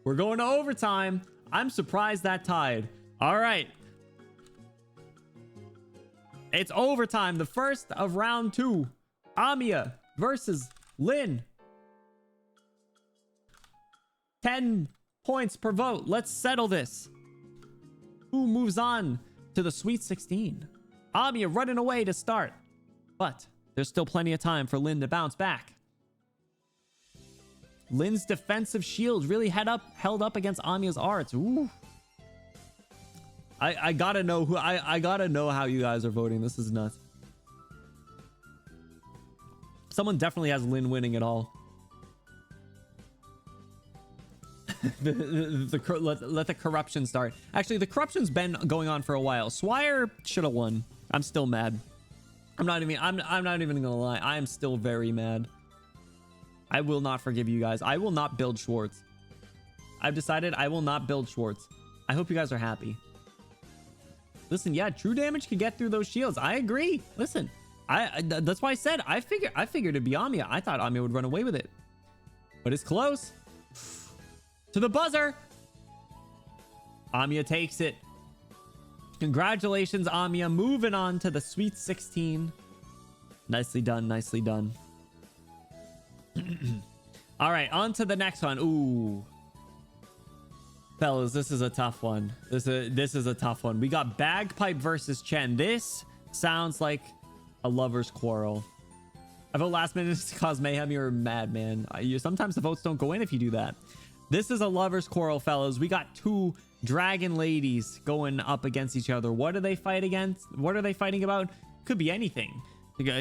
we're going to overtime. I'm surprised that tied. All right. It's overtime. The first of round 2. Amiya versus Lynn. 10 points per vote. Let's settle this. Who moves on to the Sweet 16? Amiya running away to start, but there's still plenty of time for Lynn to bounce back. Lynn's defensive shield really held up against Amiya's arts. Ooh. I gotta know who I gotta know how you guys are voting. This is nuts. Someone definitely has Lynn winning it all. Let the corruption start. Actually, the corruption's been going on for a while. Swire should have won. I'm still mad. I'm not even gonna lie. I am still very mad. I will not forgive you guys. I will not build Schwartz. I've decided I will not build Schwartz. I hope you guys are happy. Listen, yeah, true damage can get through those shields. I agree. Listen, that's why I said I figured it'd be Amiya. I thought Amiya would run away with it, but it's close. To the buzzer. Amiya takes it. Congratulations, Amiya. Moving on to the Sweet 16. Nicely done. Nicely done. All right, on to the next one. Ooh. Fellas, this is a tough one. This is a tough one. We got Bagpipe versus Chen. This sounds like a lover's quarrel. I vote last minute to cause mayhem. You're a madman. Sometimes the votes don't go in if you do that. This is a lover's quarrel, fellas. We got two dragon ladies going up against each other. What do they fight against? What are they fighting about? Could be anything.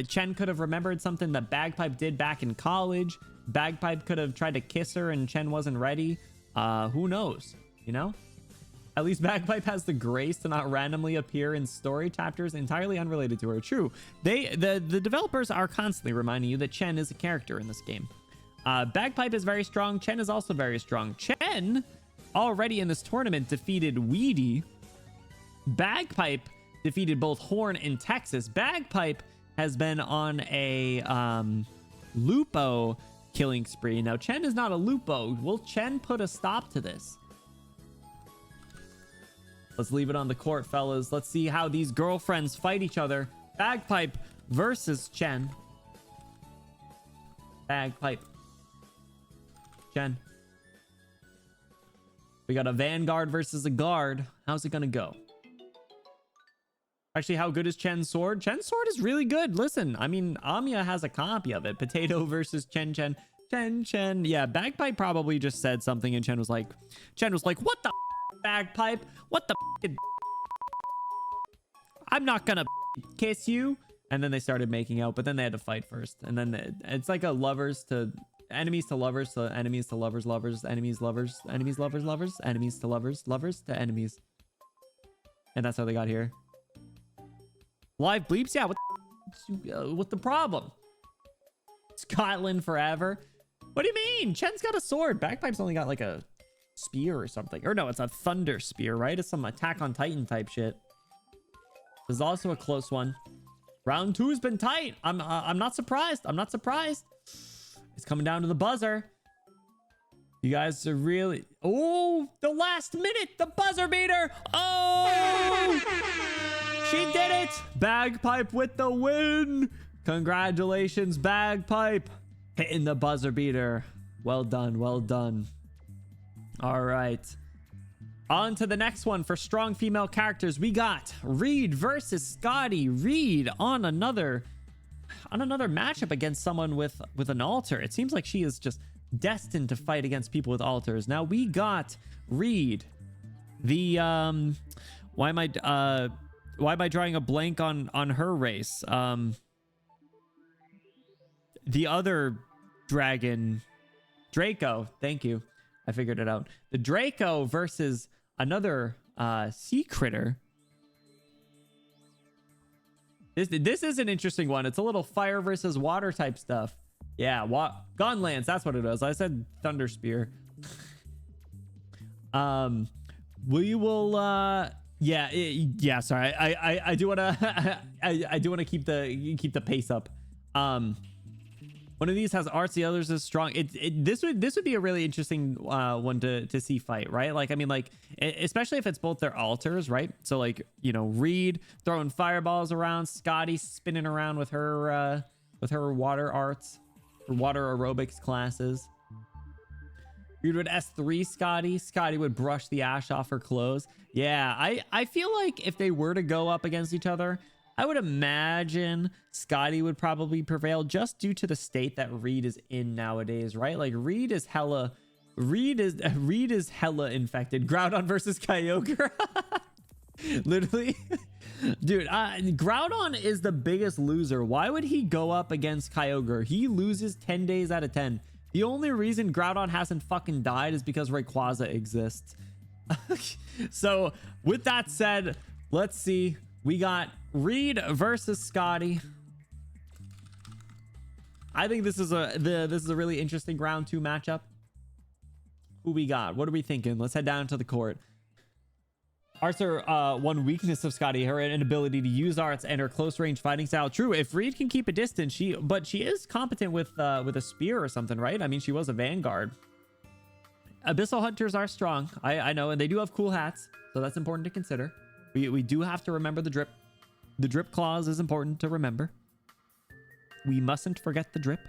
Chen could have remembered something that Bagpipe did back in college. Bagpipe could have tried to kiss her and Chen wasn't ready. Who knows? You know? At least Bagpipe has the grace to not randomly appear in story chapters entirely unrelated to her. True. The developers are constantly reminding you that Chen is a character in this game. Bagpipe is very strong. Chen is also very strong. Chen already in this tournament defeated Weedy. Bagpipe defeated both Horn and Texas. Bagpipe has been on a Lupo killing spree. Now Chen is not a Lupo. Will Chen put a stop to this? Let's leave it on the court, fellas. Let's see how these girlfriends fight each other. Bagpipe versus Chen. Bagpipe. Chen. We got a Vanguard versus a guard. How's it gonna go? Actually, how good is Chen's sword? Chen's sword is really good. Listen, I mean, Amiya has a copy of it. Potato versus Chen. Yeah, Bagpipe probably just said something and Chen was like, what the Bagpipe? What the I'm not gonna kiss you. And then they started making out, but then they had to fight first. And then it's like a lovers to enemies to lovers to enemies to lovers, enemies, lovers, enemies, lovers, enemies to lovers, lovers to enemies. And that's how they got here. Live bleeps? Yeah, what's the problem? Scotland forever. What do you mean? Chen's got a sword. Bagpipe's only got like a spear or something. Or no, it's a thunder spear, right? It's some Attack on Titan type shit. This is also a close one. Round 2 has been tight. I'm not surprised. I'm not surprised. It's coming down to the buzzer. You guys are really... Oh, the last minute. The buzzer beater. Oh! She did it. Bagpipe with the win. Congratulations, Bagpipe. Hitting the buzzer beater. Well done. Well done. All right. On to the next one for strong female characters. We got Reed versus Scotty. Reed on another matchup against someone with an altar. It seems like she is just destined to fight against people with altars. Now we got Reed. The why am I drawing a blank on her race? The other dragon, Draco. Thank you. I figured it out. The Draco versus another sea critter. This is an interesting one. It's a little fire versus water type stuff. Yeah, Gunlance, that's what it is. I said Thunder Spear. We will yeah, sorry. I do want to I do want to keep the pace up. One of these has arts, the others is strong. This would be a really interesting one to see fight, right? Like, I mean, like, especially if it's both their altars, right? So, like, you know, Reed throwing fireballs around, Scotty spinning around with her water arts, or water aerobics classes. Reed would S3 Scotty. Scotty would brush the ash off her clothes. Yeah, I feel like if they were to go up against each other, I would imagine Scotty would probably prevail just due to the state that Reed is in nowadays, right? Like Reed is hella infected. Groudon versus Kyogre. Literally. Dude, Groudon is the biggest loser. Why would he go up against Kyogre? He loses 10 days out of 10. The only reason Groudon hasn't fucking died is because Rayquaza exists. So with that said, let's see. We got Reed versus Scotty. I think this is a really interesting round 2 matchup. Who we got? What are we thinking? Let's head down to the court. Arts are one weakness of Scotty, her inability to use arts and her close range fighting style. True, if Reed can keep a distance, she is competent with a spear or something, right? I mean, she was a Vanguard. Abyssal Hunters are strong. I know, and they do have cool hats, so that's important to consider. We do have to remember the drip. The drip clause is important to remember. We mustn't forget the drip.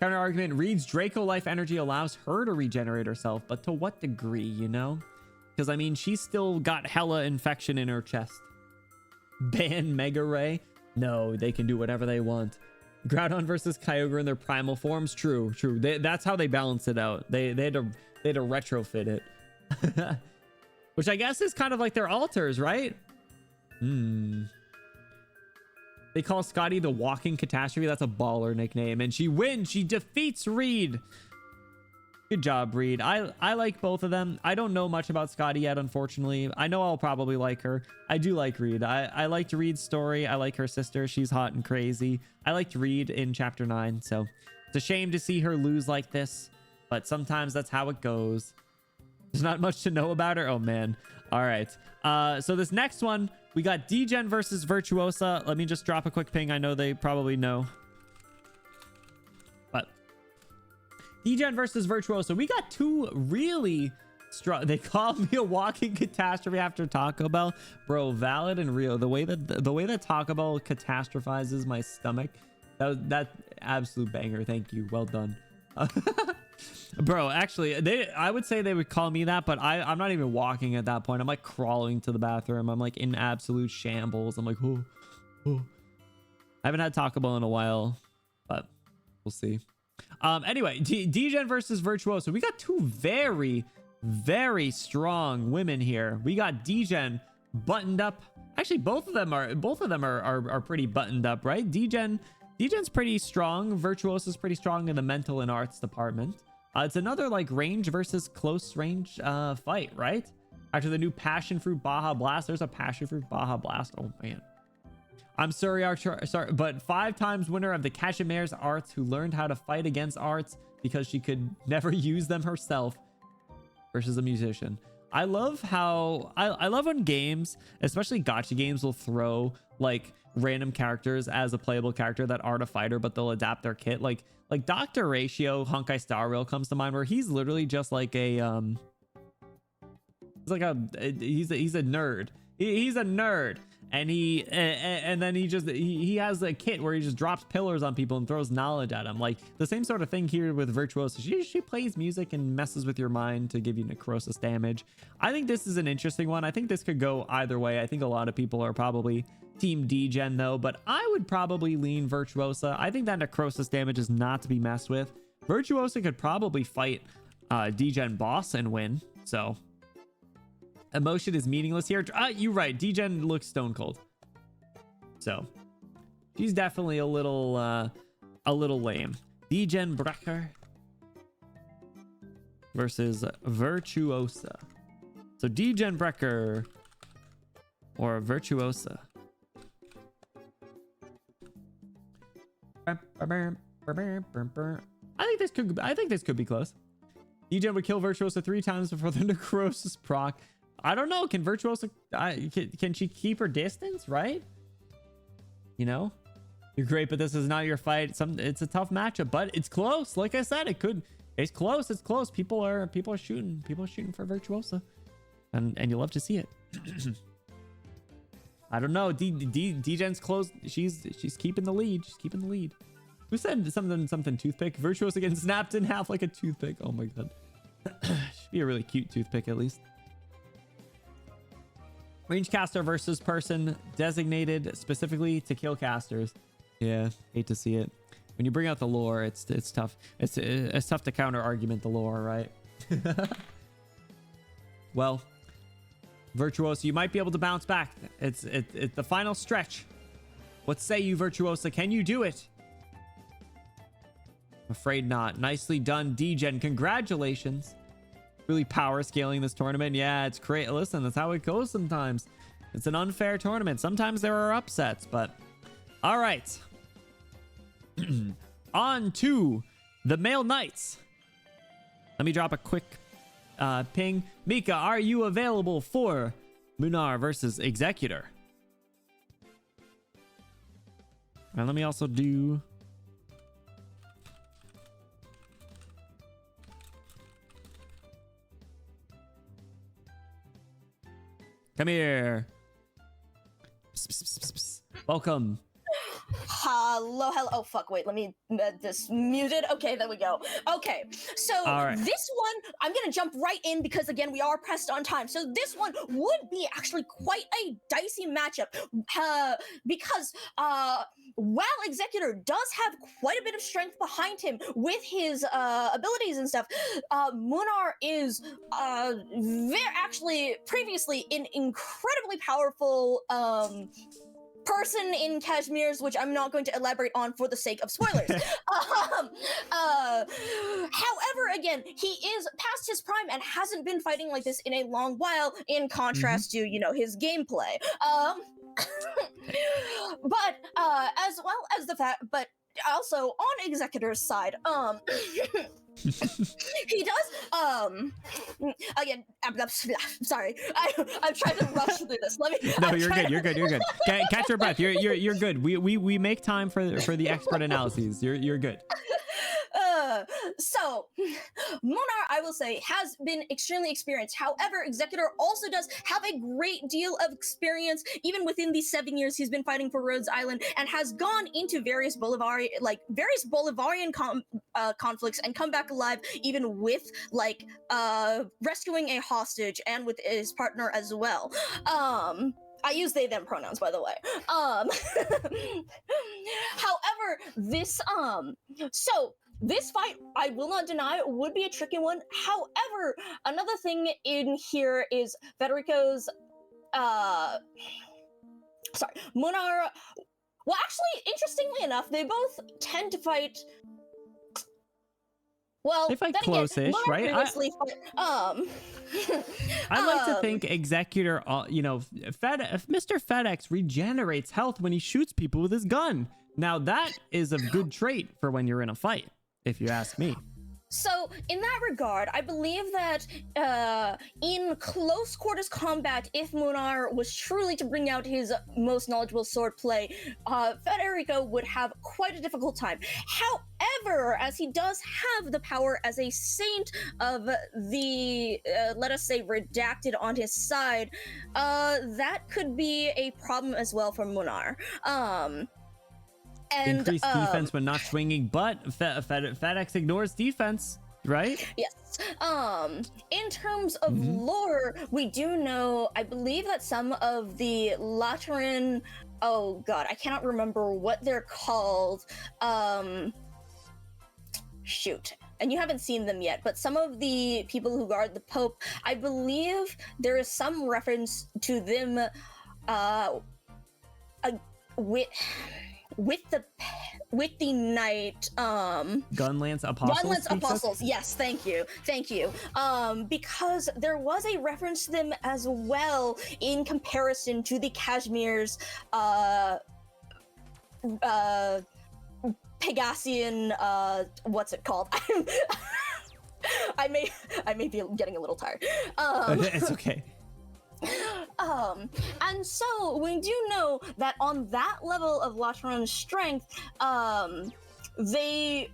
Counter argument, Reed's Draco life energy allows her to regenerate herself, but to what degree, you know? Because, I mean, she's still got hella infection in her chest. Ban Mega Ray? No, they can do whatever they want. Groudon versus Kyogre in their primal forms? True. That's how they balance it out. They had to retrofit it. Which I guess is kind of like their alters, right? They call Scotty the walking catastrophe. That's a baller nickname. And she wins. She defeats Reed. Good job, Reed. I like both of them. I don't know much about Scotty yet, unfortunately. I know I'll probably like her. I do like Reed. I liked Reed's story. I like her sister. She's hot and crazy. I liked Reed in chapter 9. So it's a shame to see her lose like this. But sometimes that's how it goes. There's not much to know about her. Oh, man. All right. So this next one, we got Degen versus Virtuosa. Let me just drop a quick ping. I know they probably know. But Degen versus Virtuosa. We got two really strong. They called me a walking catastrophe after Taco Bell. Bro, valid and real. The way that Taco Bell catastrophizes my stomach. That absolute banger. Thank you. Well done. Bro, actually, I would say they would call me that, but I'm not even walking at that point. I'm like crawling to the bathroom. I'm like in absolute shambles. I'm like, oh. I haven't had Taco Bell in a while, but we'll see. Anyway, Degen versus Virtuoso. We got two very, very strong women here. We got Degen buttoned up. Actually, both of them are pretty buttoned up, right? Degen's pretty strong. Virtuoso's pretty strong in the mental and arts department. It's another like range versus close range fight, right? After the new Passion Fruit Baja Blast, there's a Passion Fruit Baja Blast. Oh man. I'm sorry, but 5 times winner of the Cashimere's Arts who learned how to fight against arts because she could never use them herself versus a musician. I love how I love when games, especially gacha games, will throw like random characters as a playable character that aren't a fighter, but they'll adapt their kit. Like Dr. Ratio, Honkai Star Rail comes to mind, where he's literally just like a he's a nerd. He's a nerd. And then he has a kit where he just drops pillars on people and throws knowledge at them. Like the same sort of thing here with Virtuoso. She plays music and messes with your mind to give you necrosis damage. I think this is an interesting one. I think this could go either way. I think a lot of people are probably team Degen though, but I would probably lean Virtuosa. I think that necrosis damage is not to be messed with. Virtuosa could probably fight Degen boss and win. So emotion is meaningless here. You're right. Degen looks stone cold. So she's definitely a little lame. Degen Brecker versus Virtuosa. So Degen Brecker or Virtuosa. I think this could be close. Degen would kill Virtuosa 3 times before the necrosis proc. I don't know. Can Virtuosa can she keep her distance, right? You know, you're great, but this is not your fight. It's a tough matchup, but it's close. Like I said, it's close. It's close. People are shooting for Virtuosa, and you love to see it. I don't know. Degen's close. She's keeping the lead. She's keeping the lead. Who said something toothpick? Virtuosa getting snapped in half like a toothpick. Oh my god. Should be a really cute toothpick at least. Range caster versus person designated specifically to kill casters. Yeah, hate to see it. When you bring out the lore, it's tough. It's tough to counter argument the lore, right? Well, Virtuosa, you might be able to bounce back. It's the final stretch. What say you, Virtuosa? Can you do it? Afraid not. Nicely done, Degen. Congratulations. Really power scaling this tournament. Yeah, it's great. Listen, that's how it goes sometimes. It's an unfair tournament. Sometimes there are upsets, but all right. On to the male knights. Let me drop a quick ping. Mika, are you available for Munar versus Executor? And let me also do... Come here. Psst, psst, psst, psst. Welcome Hello. Oh fuck! Wait, let me this muted. Okay, there we go. Okay, so All right. this one I'm gonna jump right in because again we are pressed on time. So this one would be actually quite a dicey matchup because while Executor does have quite a bit of strength behind him with his abilities and stuff, Munar is actually previously an incredibly powerful person in Kashmir's, which I'm not going to elaborate on for the sake of spoilers. However, again, he is past his prime and hasn't been fighting like this in a long while, in contrast to, you know, his gameplay. But as well as the fact, but also on Executor's side, he does again I'm sorry, I'm trying to rush through this. Let me No, you're good. Catch your breath. You're good. We make time for the expert analyses. You're good. So Munar, I will say, has been extremely experienced. However, Executor also does have a great deal of experience, even within the 7 years he's been fighting for Rhodes Island, and has gone into various Bolivarian conflicts and come back alive, even with like rescuing a hostage and with his partner as well. I use they them pronouns, by the way. However, this this fight, I will not deny, would be a tricky one. However, another thing in here is Federico's Munar. Well, actually, interestingly enough, they both tend to fight. Well, They fight then again, close-ish, Munar right? previously I like to think Executor, you know, Mr. FedEx regenerates health when he shoots people with his gun. Now that is a good trait for when you're in a fight, if you ask me. So, in that regard, I believe that in close quarters combat, if Munar was truly to bring out his most knowledgeable swordplay, Federico would have quite a difficult time. However, as he does have the power as a saint of the, let us say, redacted on his side, that could be a problem as well for Munar. And, increased defense when not swinging, but FedEx ignores defense, right? Yes. In terms of lore, we do know, I believe that some of the Lateran, oh god, I cannot remember what they're called. Shoot. And you haven't seen them yet, but some of the people who guard the Pope, I believe there is some reference to them with the knight Gunlance Apostles. Gunlance Apostles, yes, thank you. Because there was a reference to them as well in comparison to the Kashmir's Pegasian, what's it called? I may be getting a little tired. It's okay. And so we do know that on that level of Lateran's strength, we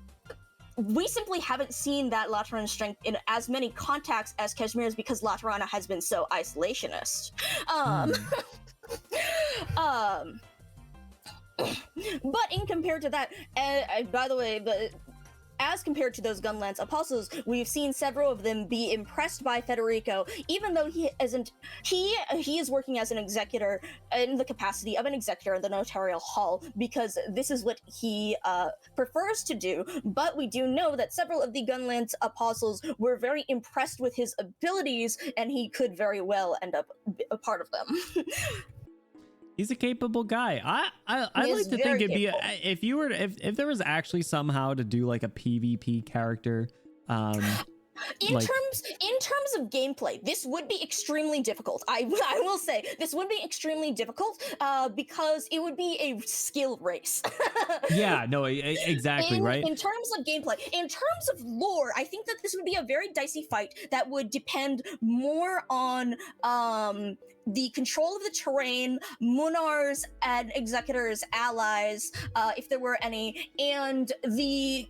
simply haven't seen that Lateran strength in as many contacts as Kashmir's because Laterana has been so isolationist. But in compared to that, by the way, as compared to those Gunlance Apostles, we've seen several of them be impressed by Federico, even though he isn't. He is working as an executor in the capacity of an executor in the Notarial Hall because this is what he prefers to do. But we do know that several of the Gunlance Apostles were very impressed with his abilities, and he could very well end up a part of them. He's a capable guy. I like to think it'd be if there was actually somehow to do like a PvP character. In terms of gameplay, this would be extremely difficult. I will say this would be extremely difficult because it would be a skill race. Yeah, no, exactly, right? In terms of gameplay, in terms of lore, I think that this would be a very dicey fight that would depend more on the control of the terrain, Munar's and Executor's allies, if there were any, and the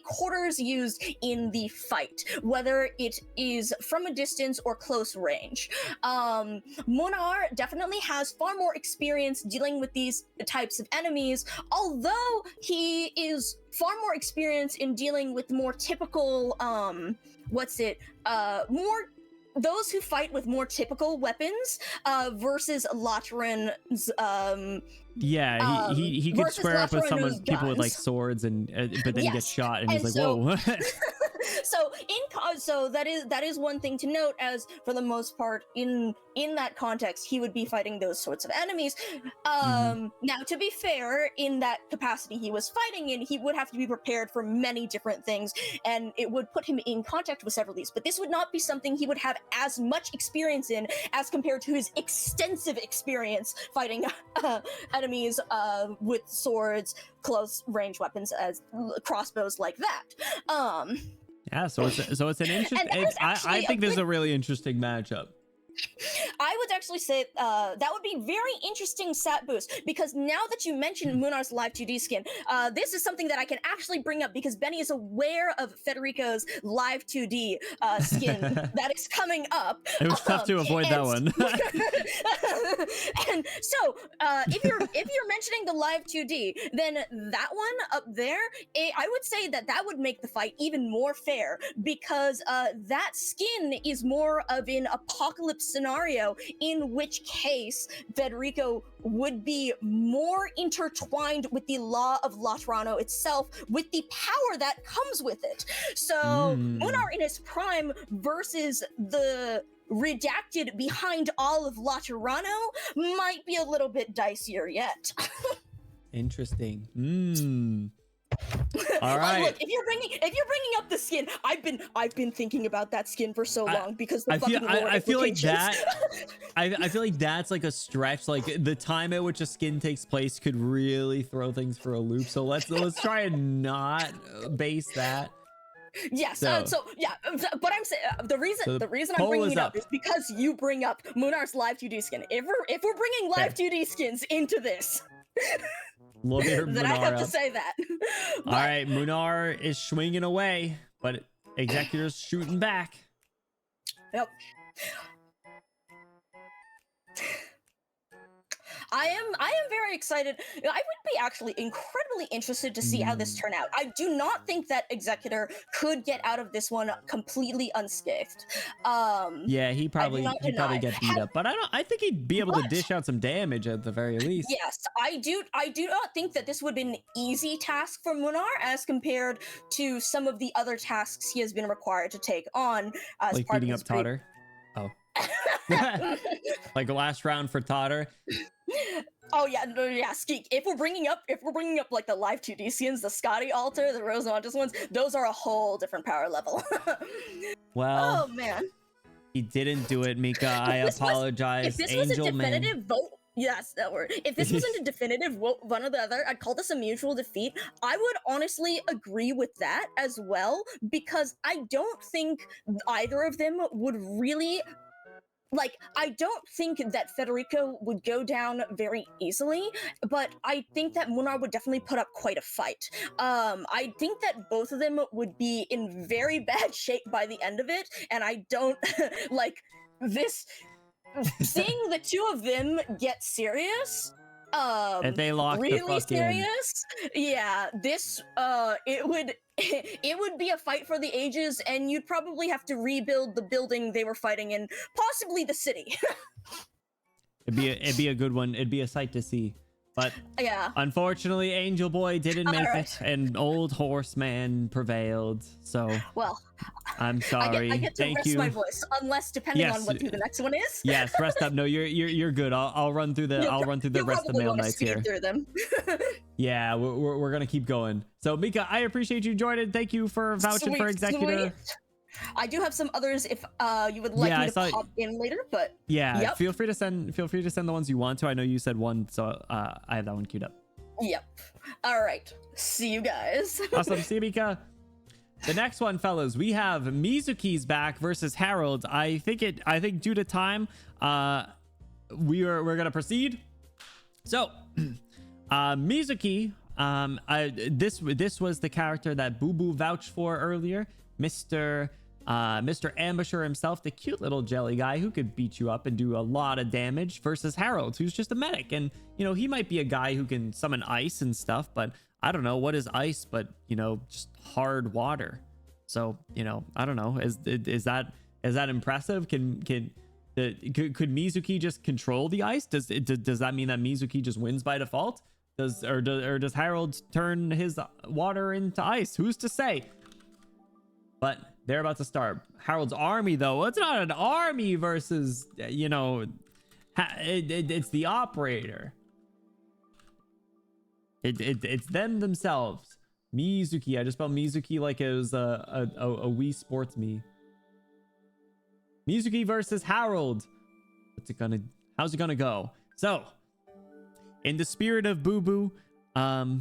quarters used in the fight, whether it is from a distance or close range. Munar definitely has far more experience dealing with these types of enemies, although he is far more experienced in dealing with more typical, those who fight with more typical weapons versus Latran's he could square up with some Latran's people with like guns. swords and but then he gets shot and he's like, so- whoa. So that is one thing to note, as for the most part in that context he would be fighting those sorts of enemies. Now, to be fair, in that capacity he was fighting in, he would have to be prepared for many different things, and it would put him in contact with several of these, but this would not be something he would have as much experience in as compared to his extensive experience fighting enemies with swords, close range weapons as crossbows like that. Yeah, so it's an interesting. I think this is a really interesting matchup. I would actually say that would be very interesting stat boost, because now that you mentioned Munar's live 2D skin, this is something that I can actually bring up because Benny is aware of Federico's live 2D skin that is coming up. It was tough to avoid that one. And so, if you're mentioning the live 2D, then that one up there, I would say that would make the fight even more fair, because that skin is more of an apocalypse scenario, in which case Federico would be more intertwined with the law of Latrano itself, with the power that comes with it. So Munar in his prime versus the redacted behind all of Latrano might be a little bit dicier yet. Interesting. All right. Look, if you're bringing up the skin, I've been thinking about that skin for so long because the I feel like that. I feel like that's like a stretch. Like the time at which a skin takes place could really throw things for a loop. So let's try and not base that. Yes. So- So yeah, but I'm saying the reason I'm poll bringing is it up up. is because you bring up Munar's live 2D skin. If we're bringing live 2D skins into this, Look at her then I have Munar to up. say that. All right, Munar is swinging away, but Executor's shooting back. Yep. I am very excited. I would be actually incredibly interested to see how this turned out. I do not think that Executor could get out of this one completely unscathed. Yeah, he probably not deny. get beat up, but I think he'd be able to dish out some damage at the very least. Yes, I do not think that this would be an easy task for Munar as compared to some of the other tasks he has been required to take on as Like part beating of up his Totter. Oh. Like the last round for Totter. Oh yeah, no, yeah, Skeek. If we're bringing up like the live 2D skins, the Scotty altar, the Rosamontes ones, those are a whole different power level. Well, Oh man. he didn't do it, Mika. I apologize. If this was a Angel Man. definitive vote, yes, that word. If this wasn't a definitive vote, one or the other, I'd call this a mutual defeat. I would honestly agree with that as well, because I don't think either of them would really. Like, I don't think that Federico would go down very easily, but I think that Munar would definitely put up quite a fight. I think that both of them would be in very bad shape by the end of it, and I don't like this. Seeing the two of them get serious, If they lock the really fuck in. serious, yeah, this it would be a fight for the ages, and you'd probably have to rebuild the building they were fighting in, possibly the city. It'd be a good one. It'd be a sight to see. But Yeah. unfortunately, Angel Boy didn't make Alright. it, and Old Horseman prevailed. So Well, I'm sorry. I get to Thank rest you. my voice, unless depending Yes. on what the next one is. Yes, rest up. No, you're good. I'll run through the You'll rest of the probably mail wanna nights speed here. through them. Yeah, we're gonna keep going. So Mika, I appreciate you joining. Thank you for vouching for Sweet, Executor. sweet. I do have some others if you would like Yeah, me I to saw- pop in later, but Yeah, Yep. feel free to send the ones you want to. I know you said one, so I have that one queued up. yep. All right. See you guys. Awesome. See you, Mika. the next one, fellas, we have Mizuki's back versus Harold. I think due to time, we're gonna proceed. So, Mizuki, this was the character that Boo Boo vouched for earlier, Mr. Ambusher himself, the cute little jelly guy who could beat you up and do a lot of damage, versus Harold, who's just a medic. And you know, he might be a guy who can summon ice and stuff, but I don't know what is ice, but you know, just hard water. So you know, I don't know. Is that impressive? Could Mizuki just control the ice? Does that mean that Mizuki just wins by default? Does Harold turn his water into ice? Who's to say? But they're about to start. Harold's army, though, it's not an army versus, you know, it's the operator. It's them themselves. Mizuki. I just spelled Mizuki like it was a Wii Sports me. Mizuki versus Harold. How's it gonna go? So, in the spirit of Boo Boo, I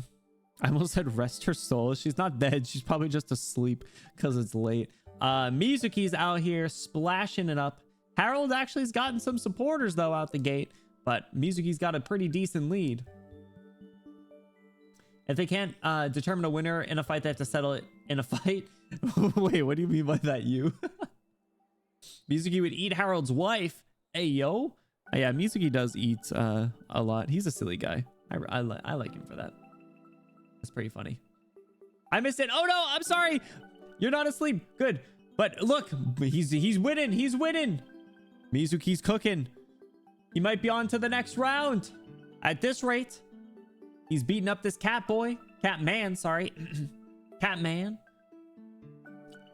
almost said rest her soul. She's not dead. She's probably just asleep because it's late. Mizuki's out here splashing it up. Harold actually has gotten some supporters though out the gate, but Mizuki's got a pretty decent lead. If they can't determine a winner in a fight, they have to settle it in a fight. Wait, what do you mean by that, you? Mizuki would eat Harold's wife. Hey, yo. Oh, yeah, Mizuki does eat a lot. He's a silly guy. I like him for that. That's pretty funny. I missed it. Oh, no, I'm sorry. You're not asleep. Good. But look, he's winning. He's winning. Mizuki's cooking. He might be on to the next round. At this rate, he's beating up this cat boy. Cat man, sorry. Cat man.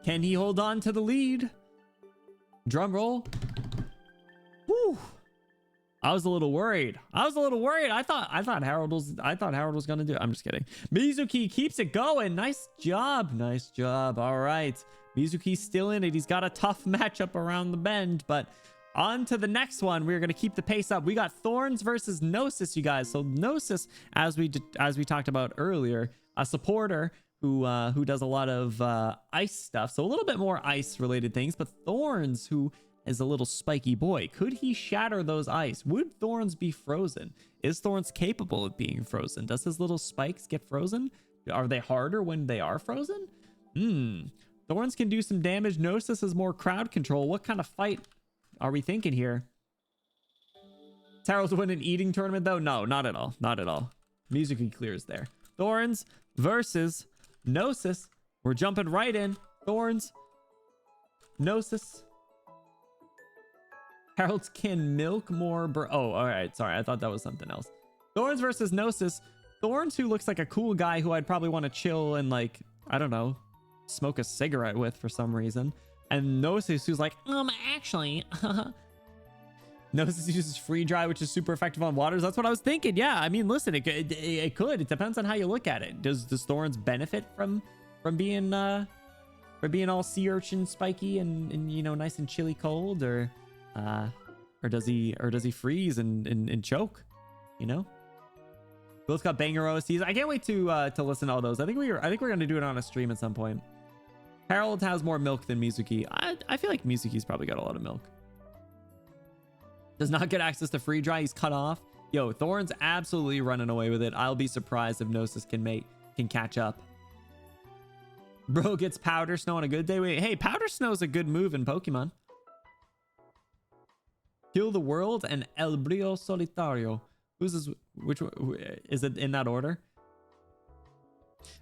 Can he hold on to the lead? Drum roll. Woo. I was a little worried. I thought Harold was gonna do it. I'm just kidding. Mizuki keeps it going. Nice job. Nice job. All right. Mizuki's still in it. He's got a tough matchup around the bend, but on to the next one. We're gonna keep the pace up. We got Thorns versus Gnosis, you guys. So Gnosis, as we talked about earlier, a supporter who does a lot of ice stuff. So a little bit more ice related things, but Thorns, who is a little spiky boy. Could he shatter those ice? Would Thorns be frozen? Is Thorns capable of being frozen? Does his little spikes get frozen? Are they harder when they are frozen? Thorns can do some damage. Gnosis is more crowd control. What kind of fight are we thinking here? Harold's win an eating tournament though? No, not at all. Not at all. Mizuki clears there. Thorns versus Gnosis. We're jumping right in. Thorns. Gnosis. Harold can milk more. Oh, all right. Sorry. I thought that was something else. Thorns versus Gnosis. Thorns, who looks like a cool guy who I'd probably want to chill and, like, I don't know, smoke a cigarette with for some reason. And Gnosis, who's like, actually, Gnosis uses free dry, which is super effective on waters. That's what I was thinking. Yeah. I mean, listen, it could. It depends on how you look at it. Does Thorns benefit from being all sea urchin spiky and you know, nice and chilly cold, or does he freeze and choke, you know? Both got banger OSTs. I can't wait to listen to all those. I think we're gonna do it on a stream at some point. Harold has more milk than Mizuki. I feel like Mizuki's probably got a lot of milk. Does not get access to free dry. He's cut off. Yo, Thorn's absolutely running away with it. I'll be surprised if Gnosis can catch up. Bro gets powder snow on a good day. Wait, hey, powder snow is a good move in Pokemon. Kill the World and El Brio Solitario. Who's this? Which one? Is it in that order?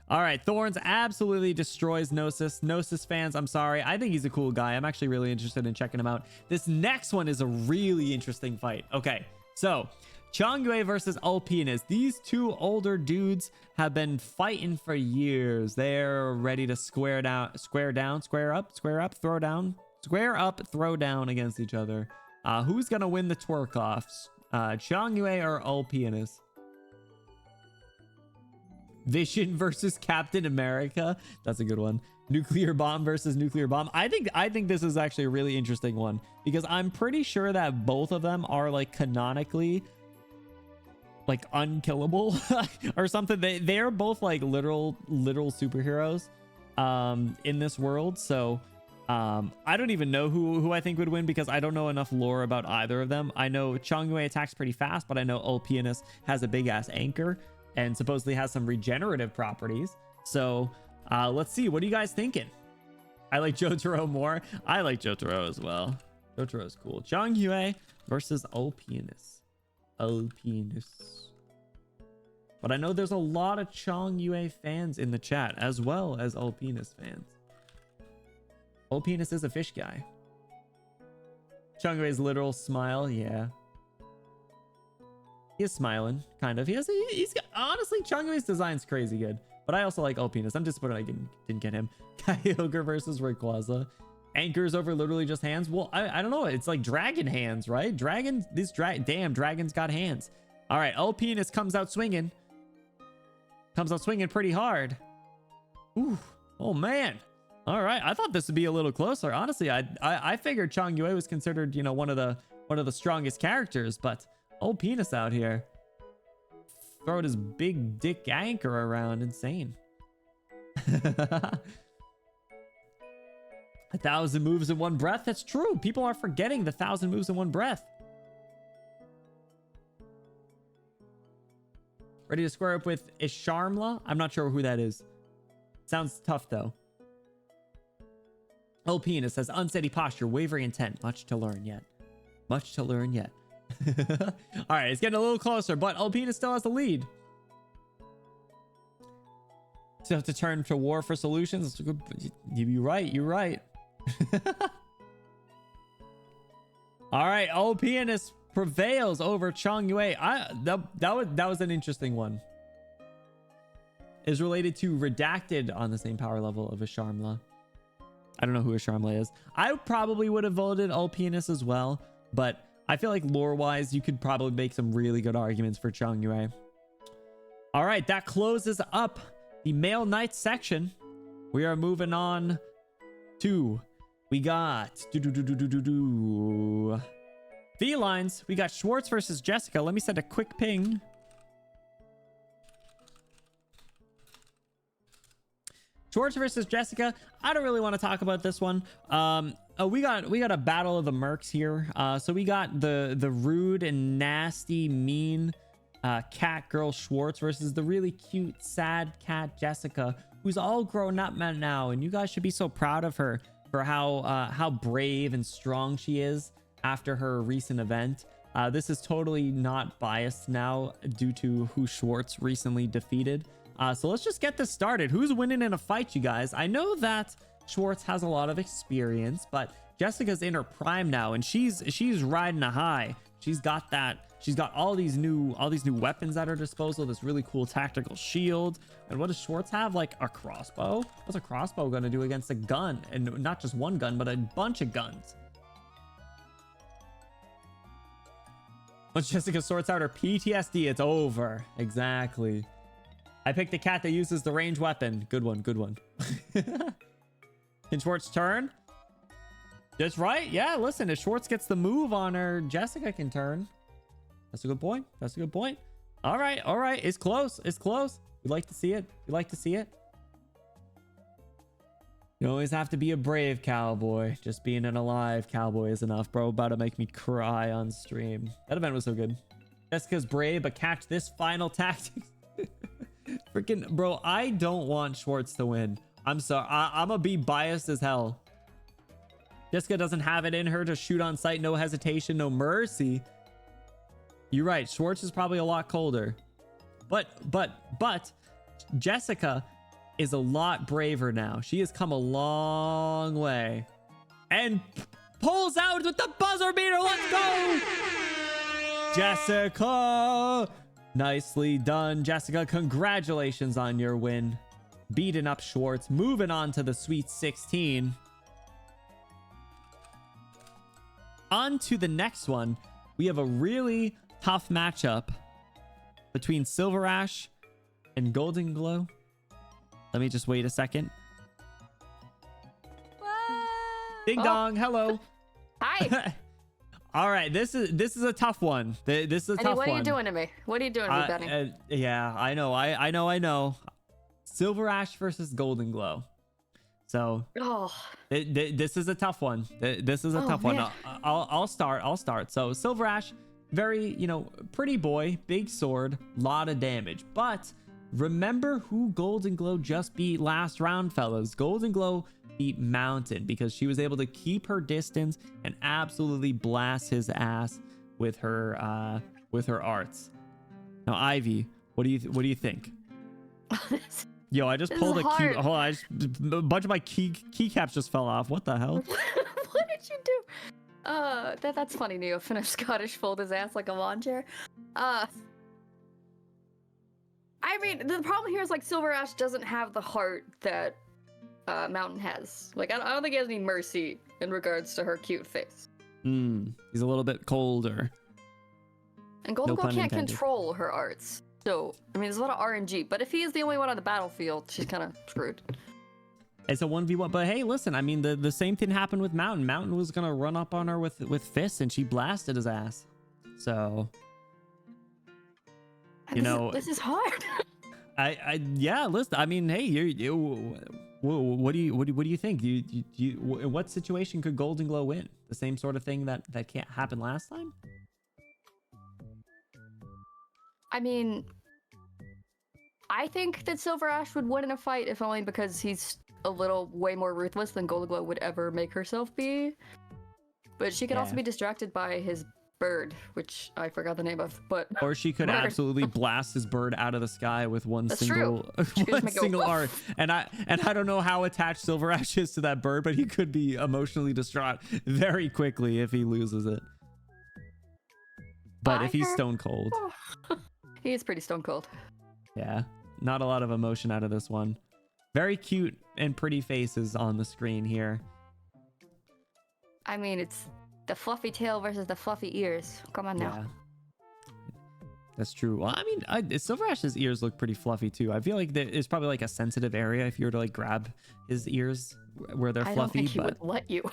All right, Thorns absolutely destroys Gnosis. Gnosis fans, I'm sorry. I think he's a cool guy. I'm actually really interested in checking him out. This next one is a really interesting fight. Okay, so Changyue versus Alpinus. These two older dudes have been fighting for years. They're ready to square up, throw down against each other. Who's gonna win the twerk offs? Changyue or Alpinus? Vision versus Captain America. That's a good one. Nuclear bomb versus nuclear bomb. I think this is actually a really interesting one because I'm pretty sure that both of them are like canonically like unkillable or something. They're both like literal superheroes. in this world. So I don't even know who I think would win because I don't know enough lore about either of them. I know Chongyue attacks pretty fast, but I know Ulpianus has a big ass anchor and supposedly has some regenerative properties. So let's see. What are you guys thinking? I like Jotaro more. I like Jotaro as well. Jotaro is cool. Chongyue versus Ulpianus. Ulpianus. But I know there's a lot of Chongyue fans in the chat as well as Ulpianus fans. Ulpianus is a fish guy. Chongyue's literal smile, yeah. He is smiling, kind of. He's got, honestly, Chongyue's design's crazy good. But I also like Ulpianus. I'm disappointed I didn't get him. Kyogre versus Rayquaza. Anchors over literally just hands. Well, I don't know. It's like dragon hands, right? Dragon. Damn, dragon's got hands. All right, Ulpianus comes out swinging. Comes out swinging pretty hard. Ooh. Oh man. All right. I thought this would be a little closer. Honestly, I figured Chongyue was considered, you know, one of the strongest characters, but Ulpianus out here throwing his big dick anchor around. Insane. 1,000 moves in one breath. That's true. People are forgetting the 1,000 moves in one breath. Ready to square up with Isharmla? I'm not sure who that is. Sounds tough though. Ulpianus has unsteady posture, wavering intent. Much to learn yet. Much to learn yet. All right, it's getting a little closer, but Ulpianus still has the lead. Still have to turn to war for solutions. You're right. You're right. All right, Ulpianus prevails over Chongyue. That was an interesting one. Is related to Redacted on the same power level of Isharmla. I don't know who Isharmla is. I probably would have voted Ulpianus as well, but I feel like lore-wise, you could probably make some really good arguments for Chongyue. All right, that closes up the male knight section. We are moving on to, we got Felines. We got Schwartz versus Jessica. Let me send a quick ping. Schwartz versus Jessica. I don't really want to talk about this one. We got a battle of the mercs here. So we got the rude and nasty, mean cat girl Schwartz versus the really cute, sad cat Jessica, who's all grown up now, and you guys should be so proud of her for how brave and strong she is after her recent event. This is totally not biased now due to who Schwartz recently defeated. So let's just get this started. Who's winning in a fight, you guys? I know that Schwartz has a lot of experience, but Jessica's in her prime now, and she's riding a high. She's got all these new weapons at her disposal. This really cool tactical shield. And what does Schwartz have? Like a crossbow? What's a crossbow gonna do against a gun? And not just one gun, but a bunch of guns. Once Jessica sorts out her PTSD, it's over. Exactly. I picked the cat that uses the ranged weapon. Good one, good one. Can Schwartz turn? That's right. Yeah, listen, if Schwartz gets the move on her, Jessica can turn. That's a good point. That's a good point. All right, all right. It's close. It's close. We'd like to see it. We'd like to see it. You always have to be a brave cowboy. Just being an alive cowboy is enough, bro. About to make me cry on stream. That event was so good. Jessica's brave, but catch this final tactic. Freaking bro, I don't want Schwartz to win. I'm sorry. I'm gonna be biased as hell. Jessica doesn't have it in her to shoot on sight. No hesitation, no mercy. You're right. Schwartz is probably a lot colder. But Jessica is a lot braver now. She has come a long way. And pulls out with the buzzer beater. Let's go! Jessica! Nicely done, Jessica. Congratulations on your win. Beating up Schwartz. Moving on to the Sweet 16. On to the next one. We have a really tough matchup between Silver Ash and Golden Glow. Let me just wait a second. Ding dong. Hello. Hi. All right, this is a tough one. This is a tough one. What are you doing to me? What are you doing to me, Benny? Yeah, I know. I know. Silver Ash versus Golden Glow. So Oh, this is a tough one. This is a Oh, tough one. man. This is a tough one. This is a Oh, tough one. man. I'll start. So Silver Ash, very, pretty boy, big sword, lot of damage. But remember who Golden Glow just beat last round, fellas. Golden Glow beat Mountain because she was able to keep her distance and absolutely blast his ass with her arts. Now, Ivy, what do you think? Yo, I just This pulled is a key. hard. Hold on, a bunch of my keycaps just fell off. What the hell? what did you do? That's funny, Neo. Finnish Scottish fold his ass like a lawn chair. I mean, the problem here is like Silver Ash doesn't have the heart that Mountain has. Like, I don't think he has any mercy in regards to her cute face. He's a little bit colder. And Golden No Glow pun can't intended. control her arts. So, I mean, there's a lot of RNG. But if he is the only one on the battlefield, she's kind of screwed. It's a 1v1, but hey, listen, I mean, the same thing happened with Mountain. Mountain was gonna run up on her with fists, and she blasted his ass. So, This is hard. yeah, listen, I mean, hey, what do you think? In what situation could Golden Glow win? The same sort of thing that can't happen last time? I mean, I think that Silver Ash would win in a fight, if only because he's a little way more ruthless than Golden Glow would ever make herself be. But she could also Yeah. be distracted by his bird, which I forgot the name of. But Or she could Bird. absolutely blast his bird out of the sky with one That's single true. She just make it go, art. And I don't know how attached Silver Ash is to that bird, but he could be emotionally distraught very quickly if he loses it. But if he's stone cold, he is pretty stone cold. yeah, not a lot of emotion out of this one. Very cute and pretty faces on the screen here. I mean, it's the fluffy tail versus the fluffy ears. Come on now. Yeah. That's true. Well, I mean, Silver Ash's ears look pretty fluffy too. I feel like it's probably like a sensitive area if you were to like grab his ears where they're I don't fluffy. think he But would let you.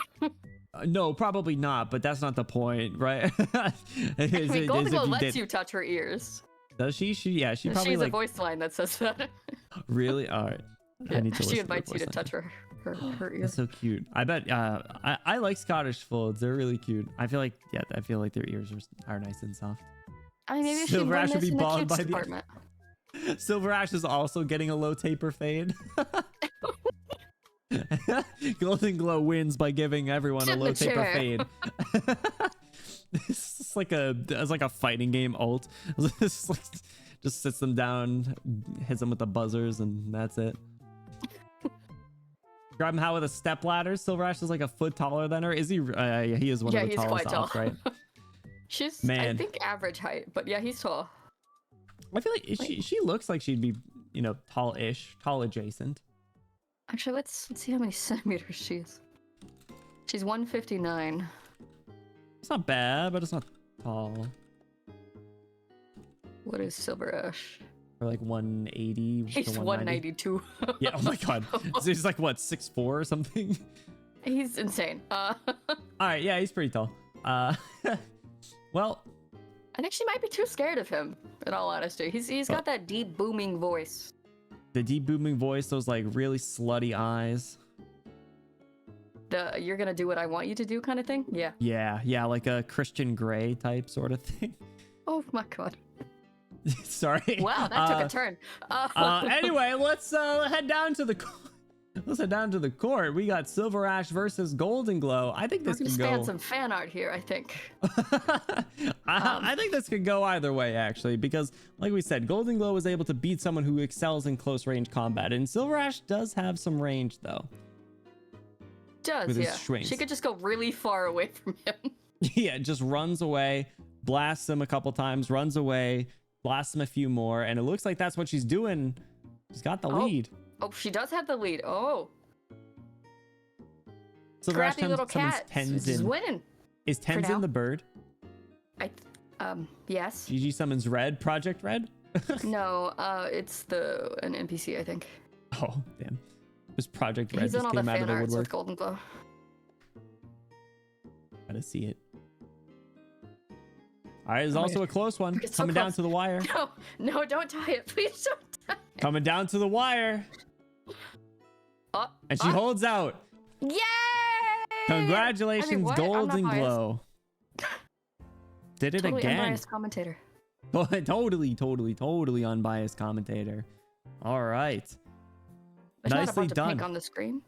no, probably not. But that's not the point, right? I mean, Golden Glow lets you touch her ears. Does she? She probably She's like a voice line that says that. really. All right. I need to she listen invites to you the to voice touch her That's ears. so cute. I bet. I like Scottish folds. They're really cute. I feel like their ears are nice and soft. I mean, maybe she Silver win Ash would this be in the bald cutes by the- department. Silver Ash is also getting a low taper fade. Golden Glow wins by giving everyone Sit a in low the taper chair. fade. It's like a fighting game ult. Just sits them down, hits them with the buzzers, and that's it. Grab him how with a step ladder. Silver Ash is like a foot taller than her. Is he? Yeah, he is one Yeah, of the he's tallest quite tall. ops, right? She's, I Man. think, average height, but yeah, he's tall. I feel like she looks like she'd be, tall-ish, tall adjacent. Actually, let's see how many centimeters she is. She's 159. It's not bad, but it's not tall. What is Silver Ash? Or like 180. He's to 190. 192. Yeah. Oh my god. So he's like what, 6'4" or something? He's insane. All right. Yeah, he's pretty tall. Well, I think she might be too scared of him. In all honesty, he's got that deep booming voice. the deep booming voice, those like really slutty eyes. The you're gonna do what I want you to do kind of thing. Yeah. Yeah, like a Christian Grey type sort of thing. Oh my god. Sorry. Wow, that took a turn. Anyway, let's head down to the court. We got Silver Ash versus Golden Glow. I think We're this gonna can span go. some fan art here, I think. I think this could go either way, actually, because like we said, Golden Glow was able to beat someone who excels in close range combat, and Silver Ash does have some range though. Does, With his yeah. swings. She could just go really far away from him. Yeah, just runs away, blasts him a couple times, runs away, blasts him a few more, and it looks like that's what she's doing. She's got the lead. Oh, she does have the lead. Oh. Silver Ash Scrappy little summons cat. She's Tenzin. winning. Is now. Tenzin the bird? Yes. GG summons Red, Project Red? No, it's an NPC, I think. Oh, damn. It was Project Red He's just on all the came out of fan the arts woodwork. with Golden Glow. Gotta see it. All right, there's also a close one. It's so Coming down close. to the wire. No, don't tie it. Please don't tie it. Coming down to the wire. And she holds out. Yay! Congratulations, what? I'm not Golden biased. Glow. Did it Totally again. unbiased commentator. Totally unbiased commentator. All right. There's not a Nicely bunch of done. pink on the screen.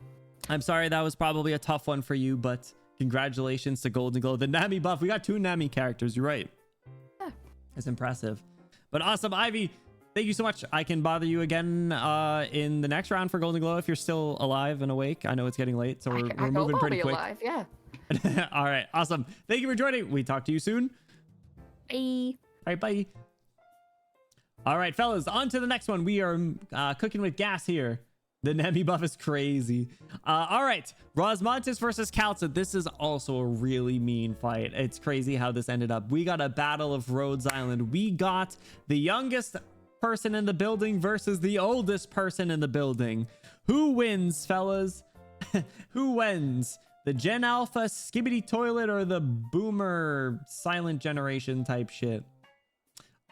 I'm sorry, that was probably a tough one for you, but congratulations to Golden Glow. The Nami buff. We got 2 Nami characters. You're right. Yeah. It's impressive. But awesome, Ivy. Thank you so much. I can bother you again in the next round for Golden Glow if you're still alive and awake. I know it's getting late, so we're moving pretty quick. Alive, yeah. All right, awesome. Thank you for joining. We talk to you soon. Bye. All right, bye. All right, fellas, on to the next one. We are cooking with gas here. The Nemi buff is crazy. All right, Rosmontis versus Kalsa. This is also a really mean fight. It's crazy how this ended up. We got a battle of Rhodes Island. We got the youngest person in the building versus the oldest person in the building. Who wins, fellas? Who wins? The Gen Alpha Skibbity Toilet or the Boomer Silent Generation type shit?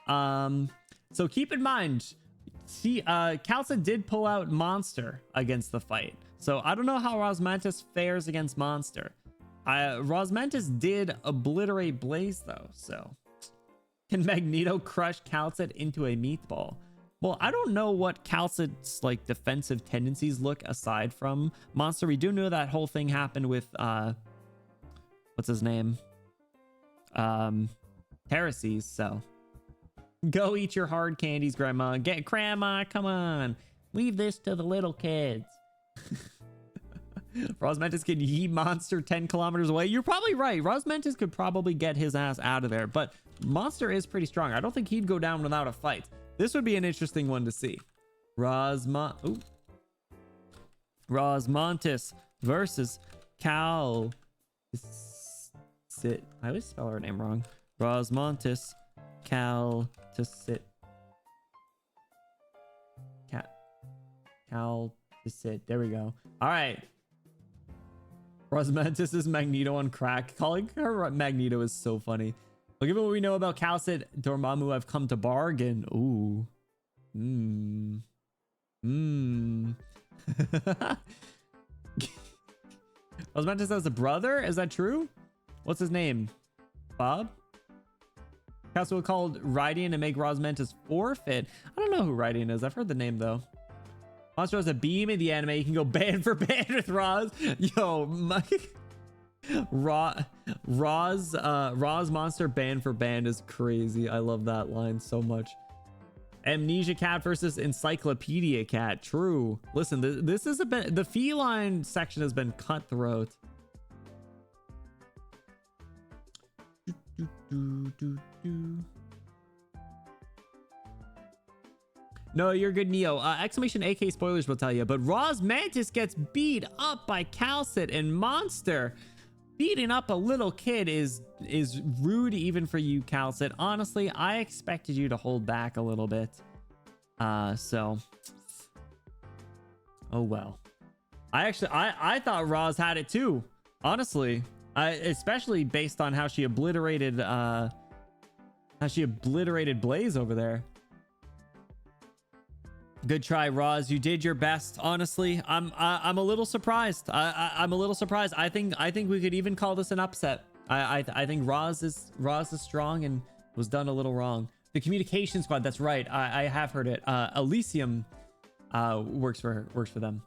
So keep in mind, see, Kalsa did pull out Monster against the fight. So I don't know how Rosmantis fares against Monster. Rosmantis did obliterate Blaze though, so can Magneto crush Kalsa into a meatball? Well, I don't know what Kalsa's like defensive tendencies look aside from Monster. We do know that whole thing happened with what's his name? Heresies, so go eat your hard candies, Grandma. Grandma, come on. Leave this to the little kids. Rosmantis can yeet Monster 10 kilometers away. You're probably right. Rosmantis could probably get his ass out of there, but Monster is pretty strong. I don't think he'd go down without a fight. This would be an interesting one to see. Rosmontis versus Cal. Sit. I always spell her name wrong. Rosmontis Cal to sit. Cal to sit. There we go. All right. Rosmantis is Magneto on crack. Calling her Magneto is so funny. Well, given what we know about Kalsit, Dormammu have come to bargain. Ooh. Rosmantis has a brother? Is that true? What's his name? Bob? Kalsit will call Rydian and make Rosmantis forfeit. I don't know who Rydian is. I've heard the name though. Monster has a beam in the anime. You can go band for band with Roz. Yo, my... Roz Monster band for band is crazy. I love that line so much. Amnesia Cat versus Encyclopedia Cat. True. Listen, this is a bit, the feline section has been cutthroat. No, you're good, Neo. Exclamation AK spoilers will tell you, but Rosmantis gets beat up by Kalsit, and Monster beating up a little kid is rude even for you, Kalsit. Honestly, I expected you to hold back a little bit. So oh well. I thought Roz had it too. Honestly, especially based on how she obliterated Blaze over there. Good try, Roz. You did your best. Honestly, I'm a little surprised. I'm a little surprised. I think we could even call this an upset. I think Roz is strong and was done a little wrong. The communication squad. That's right. I have heard it. Elysium works for them.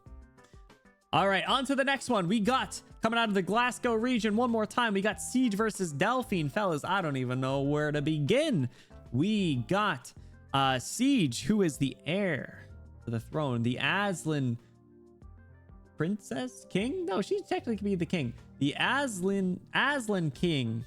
All right, on to the next one. We got coming out of the Glasgow region one more time. We got Siege versus Delphine, fellas. I don't even know where to begin. We got Siege, who is the heir to the throne, the Aslan princess king. No, she technically could be the king. The Aslan king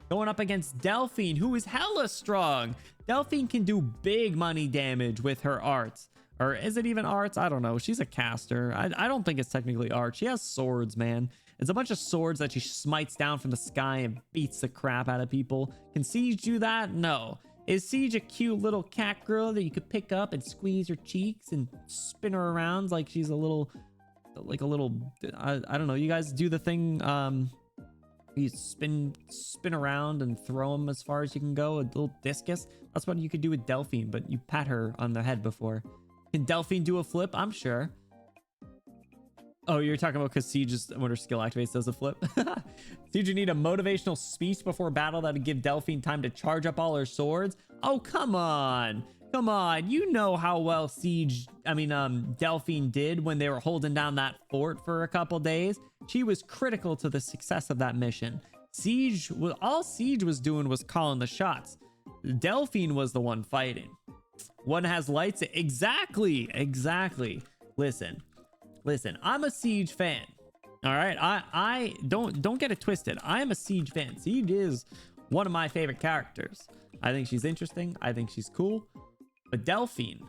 going up against Delphine, who is hella strong. Delphine can do big money damage with her arts. Or is it even arts? I don't know. She's a caster. I don't think it's technically art. She has swords, man. It's a bunch of swords that she smites down from the sky and beats the crap out of people. Can Siege do that? No. Is Siege a cute little cat girl that you could pick up and squeeze her cheeks and spin her around like she's a little, I don't know. You guys do the thing. You spin around and throw them as far as you can go. A little discus. That's what you could do with Delphine, but you pat her on the head before. Can Delphine do a flip? I'm sure. Oh, you're talking about because Siege is when her skill activates does a flip. Siege, you need a motivational speech before battle that'll give Delphine time to charge up all her swords. Oh, come on. Come on. You know how well Delphine did when they were holding down that fort for a couple days. She was critical to the success of that mission. All Siege was doing was calling the shots. Delphine was the one fighting. One has lights. Exactly. Listen, I'm a Siege fan. All right. I don't get it twisted. I'm a Siege fan. Siege is one of my favorite characters. I think she's interesting. I think she's cool. But Delphine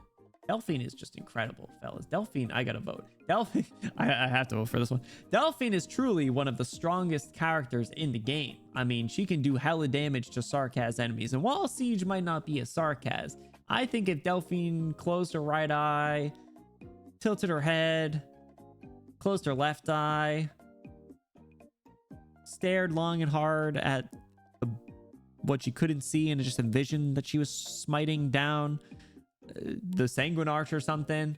is just incredible, fellas. Delphine, I gotta vote. Delphine, I have to vote for this one. Delphine is truly one of the strongest characters in the game. I mean, she can do hella damage to Sarkaz enemies. And while Siege might not be a Sarkaz, I think if Delphine closed her right eye, tilted her head, closed her left eye, stared long and hard at what she couldn't see and just envisioned that she was smiting down the Sanguine Arch or something,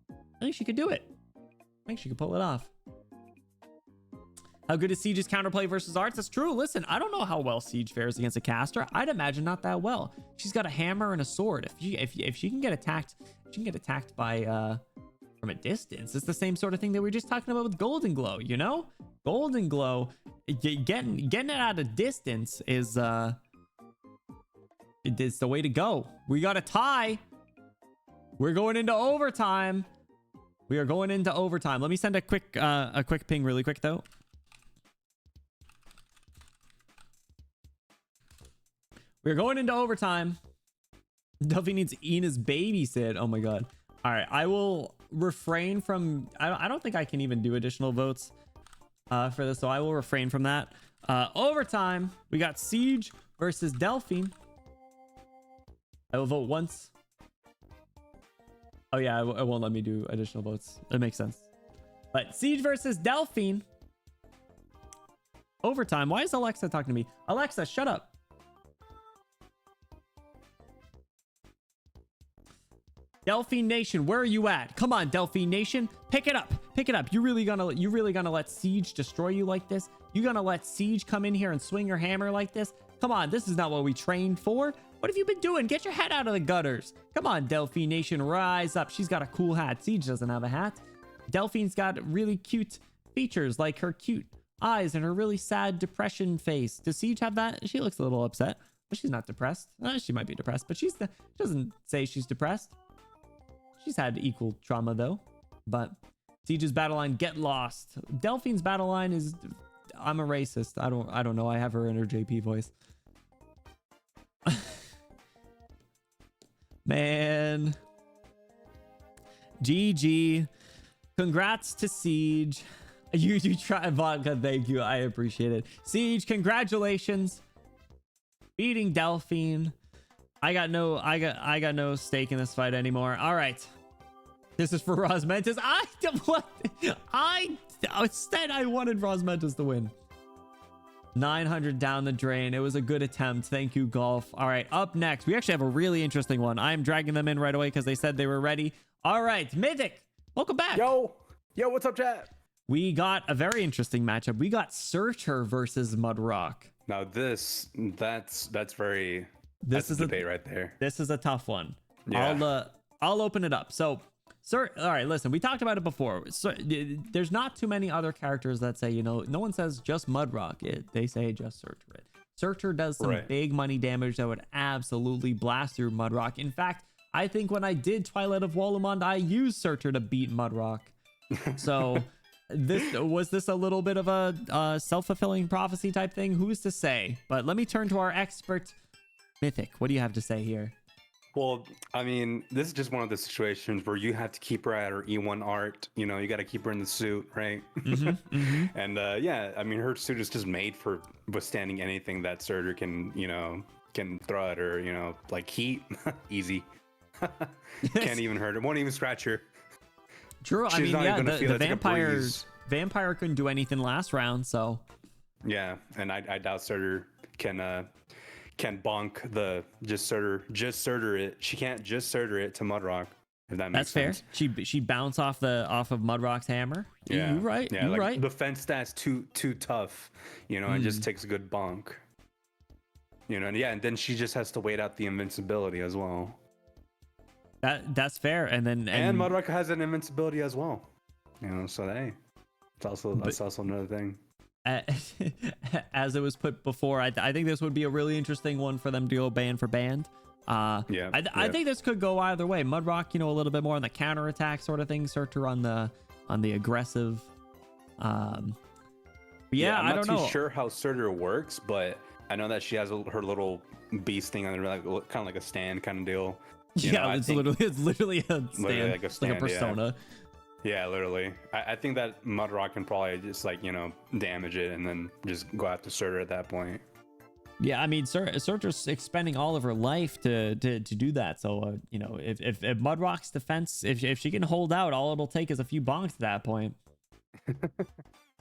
I think she could do it. I think she could pull it off. How good is Siege's counterplay versus arts? That's true. Listen, I don't know how well Siege fares against a caster. I'd imagine not that well. She's got a hammer and a sword. If she can get attacked, she can get attacked by from a distance. It's the same sort of thing that we were just talking about with Golden Glow, you know? Golden Glow, getting it at a distance is it's the way to go. We got a tie. We're going into overtime. We are going into overtime. Let me send a quick ping really quick though. We're going into overtime. Duffy needs Ina's babysit. Oh my god. All right, I will refrain from. I don't think I can even do additional votes for this, so I will refrain from that. Overtime. We got Siege versus Delphine. I will vote once. Oh yeah, it won't let me do additional votes. That makes sense. But Siege versus Delphine. Overtime. Why is Alexa talking to me? Alexa, shut up. Delphine Nation, where are you at? Come on, Delphine Nation, pick it up. Pick it up. You really gonna let Siege destroy you like this? You gonna let Siege come in here and swing her hammer like this? Come on, this is not what we trained for. What have you been doing? Get your head out of the gutters. Come on, Delphine Nation, rise up. She's got a cool hat. Siege doesn't have a hat. Delphine's got really cute features like her cute eyes and her really sad depression face. Does Siege have that? She looks a little upset, but she's not depressed. She might be depressed, but she doesn't say she's depressed. She's had equal trauma though. But Siege's battle line, get lost. Delphine's battle line is, I'm a racist. I don't know. I have her inner JP voice. Man. GG. Congrats to Siege. You try vodka, thank you. I appreciate it. Siege, congratulations. Beating Delphine. I got no stake in this fight anymore. All right. This is for Rosmentis. I wanted Rosmentis to win. 900 down the drain. It was a good attempt. Thank you, Golf. All right, up next, we actually have a really interesting one. I'm dragging them in right away because they said they were ready. All right, Mythic, welcome back. Yo, what's up, chat? We got a very interesting matchup. We got Searcher versus Mudrock. Now that's very. That's a debate right there. This is a tough one. Yeah. I'll open it up. So, all right, listen, we talked about it before. So, there's not too many other characters that say, no one says just Mudrock. They say just Searcher it. Searcher does some big money damage that would absolutely blast through Mudrock. In fact, I think when I did Twilight of Wallemond, I used Searcher to beat Mudrock. So, was this a little bit of a self-fulfilling prophecy type thing? Who's to say? But let me turn to our expert, Mythic. What do you have to say here? Well, I mean, this is just one of the situations where you have to keep her at her E1 art. You got to keep her in the suit, right? And yeah, I mean, her suit is just made for withstanding anything that Surtur can throw at her. Like heat, easy. Can't even hurt her. Won't even scratch her. True. I mean, yeah, the vampire couldn't do anything last round, so. Yeah, and I doubt Surtur can bonk the just Surtur it. She can't just Surtur it to Mudrock If that makes That's sense. fair. She bounced off of Mudrock's hammer. Yeah, You're right. Yeah, You're like right. the fence stat's too tough, you know, and just takes a good bonk. You know, and yeah, and then she just has to wait out the invincibility as well. That's fair. And then And Mudrock has an invincibility as well. You know, so hey, that's also another thing. As it was put before, I think this would be a really interesting one for them to go band for band. I think this could go either way. Mudrock, you know, a little bit more on the counterattack sort of thing. Surtur on the aggressive. I'm I don't not know. too sure how Surtur works, but I know that she has her little beast thing on her, like kind of like a stand kind of deal. You know, it's literally a stand, literally like a stand, like a persona. Yeah, literally. I think that Mudrock can probably just like, you know, damage it and then just go after Surtur at that point. Yeah, I mean, Surtur's expending all of her life to do that. So, you know, if Mudrock's defense, if she can hold out, all it'll take is a few bonks at that point.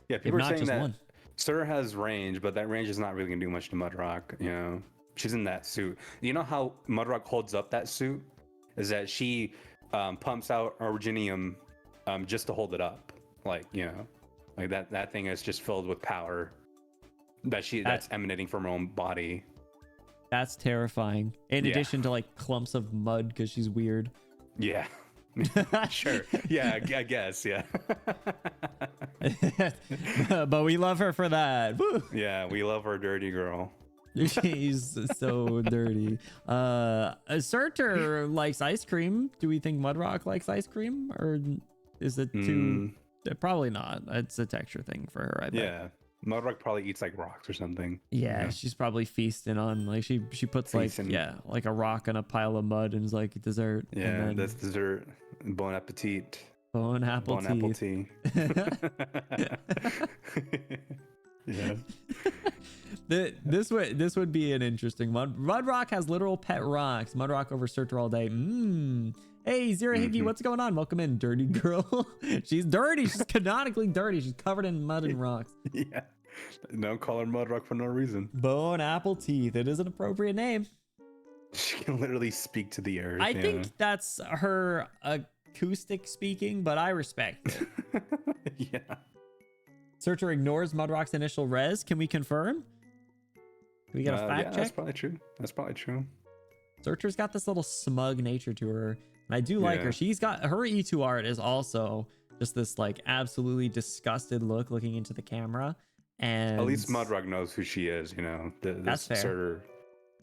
Yeah, people are saying that one. Surtur has range, but that range is not really gonna do much to Mudrock. You know, she's in that suit. You know how Mudrock holds up that suit is that she pumps out Originium just to hold it up. Like, you know, like that thing is just filled with power that's emanating from her own body. That's terrifying. In addition to like clumps of mud because she's weird. Yeah. Sure. Yeah, I guess. Yeah. But we love her for that. Woo! Yeah, we love our dirty girl. She's so dirty. Surtur likes ice cream. Do we think Mudrock likes ice cream, or is it too? Probably not. It's a texture thing for her, I bet. Yeah. Mudrock probably eats like rocks or something. Yeah, she's probably feasting on like she puts feasting. like a rock on a pile of mud and is like dessert. Yeah, and that's dessert. Bon appetit. Bon apple tea. Yeah. This would be an interesting one. Mudrock has literal pet rocks. Mudrock over Surtur all day. Hey, Zero Higgy, what's going on? Welcome in, dirty girl. She's dirty. She's canonically dirty. She's covered in mud and rocks. Yeah. Don't call her Mudrock for no reason. Bone apple teeth. It is an appropriate name. She can literally speak to the earth. I think that's her acoustic speaking, but I respect it. Yeah. Surtur ignores Mudrock's initial res. Can we confirm? Can we get a fact check? That's probably true. Surtur's got this little smug nature to her. And I do like her. She's got her E2 art is also just this like absolutely disgusted look looking into the camera. And at least Mudrock knows who she is, you know. That's fair. Surtur.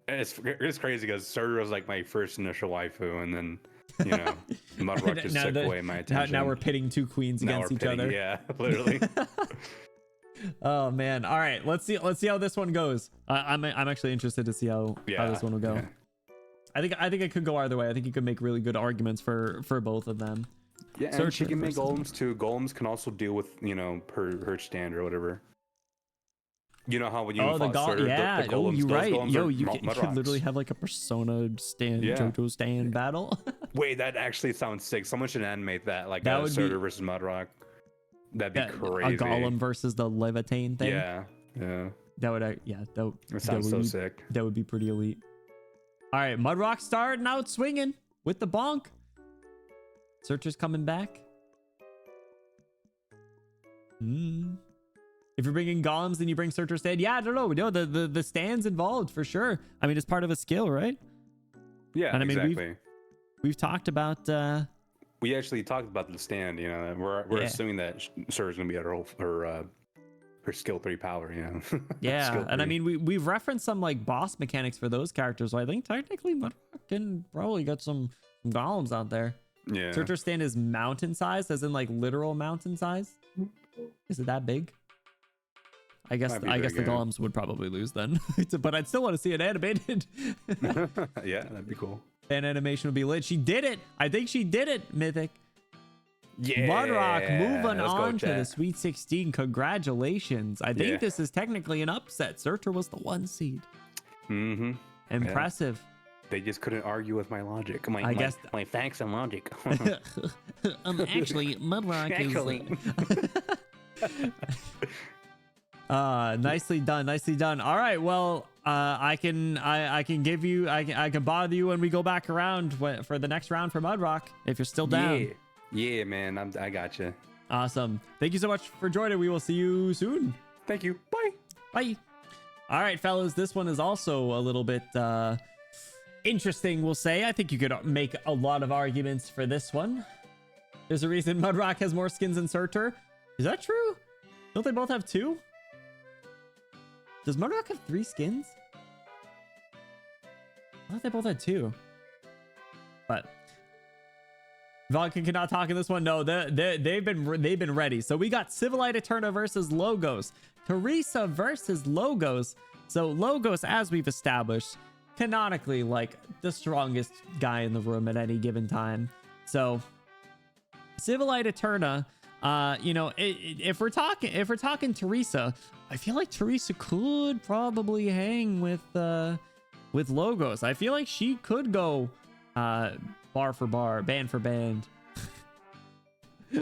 It's crazy because Surtur was like my first initial waifu, and then, you know, Mudrock just took away my attention. Now we're pitting two queens against each other. Yeah, literally. Oh man. All right, let's see how this one goes. I'm actually interested to see how this one will go. Yeah. I think it could go either way. I think you could make really good arguments for both of them. Yeah, and she can make golems too. Golems can also deal with, you know, her stand or whatever. You know how when you the golems, you're right. You could literally have like a persona stand, JoJo stand battle. Wait, that actually sounds sick. Someone should animate that, like that Surtur versus Mudrock. That'd be crazy. A golem versus the Levitain thing. Yeah. That would that sounds so sick. That would be pretty elite. All right, Mudrock starting out swinging with the bonk. Surtur's coming back. If you're bringing golems, then you bring Surtur stand. Yeah, I don't know. No, the stand's involved for sure. I mean, it's part of a skill, right? Yeah, and I mean, exactly. We've talked about. We actually talked about the stand. You know, we're assuming that Surtur's gonna be at her skill 3 power, you know. Yeah, and I mean we've referenced some like boss mechanics for those characters, so I think technically Mudrock can probably get some golems out there. Yeah. Surtur stand is mountain sized, as in like literal mountain size. Is it that big? I guess the golems would probably lose then, but I'd still want to see it animated. Yeah, that'd be cool. Fan animation would be lit. She did it. I think she did it, Mythic. Yeah. Mudrock moving on to the Sweet 16. Congratulations. I think this is technically an upset. Surtur was the 1 seed. Impressive. Yeah. They just couldn't argue with my logic. I guess my facts and logic. Actually, Mudrock is. Nicely done. All right. Well, I can give you, I can bother you when we go back around for the next round for Mudrock if you're still down. Yeah, man. I got you. Awesome. Thank you so much for joining. We will see you soon. Thank you. Bye. Bye. All right, fellas. This one is also a little bit interesting, we'll say. I think you could make a lot of arguments for this one. There's a reason Mudrock has more skins than Surtur. Is that true? Don't they both have 2? Does Mudrock have 3 skins? I thought they both had 2. But Vodka cannot talk in this one. No, they've been ready. So we got Civilite Eterna versus Logos. Teresa versus Logos. So Logos, as we've established, canonically like the strongest guy in the room at any given time. So Civilite Eterna, you know, if we're talking Teresa, I feel like Teresa could probably hang with Logos. I feel like she could go bar for bar, band for band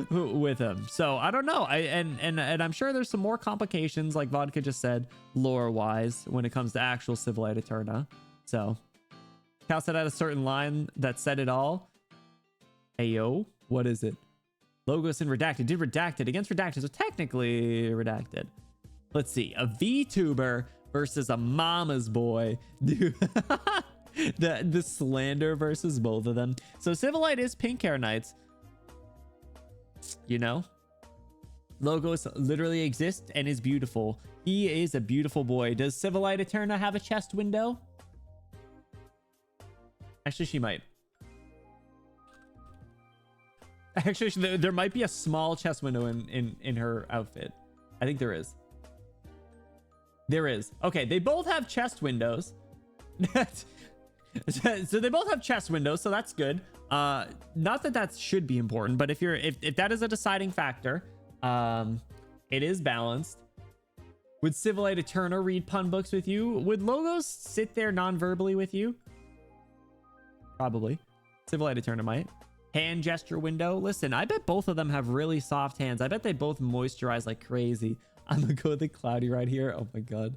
with him. So I don't know. And I'm sure there's some more complications, like Vodka just said, lore wise, when it comes to actual Civilite Eterna. So Cal said at a certain line that said it all. Ayo, what is it? Logos and Redacted. Did Redacted against Redacted, so technically Redacted. Let's see. A VTuber versus a mama's boy. Dude. the slander versus both of them. So Civilite is pink hair knights. You know? Logos literally exists and is beautiful. He is a beautiful boy. Does Civilite Eterna have a chest window? Actually, she might. Actually, there might be a small chest window in her outfit. I think there is. There is. Okay, they both have chest windows. So they both have chest windows, so that's good. Not that that should be important, but if that is a deciding factor, it is balanced. Would Civilite Eterna read pun books with you? Would Logos sit there non-verbally with you? Probably. Civilite Eterna might. Hand gesture window. Listen, I bet both of them have really soft hands. I bet they both moisturize like crazy. I'm gonna go with the cloudy right here. Oh my god.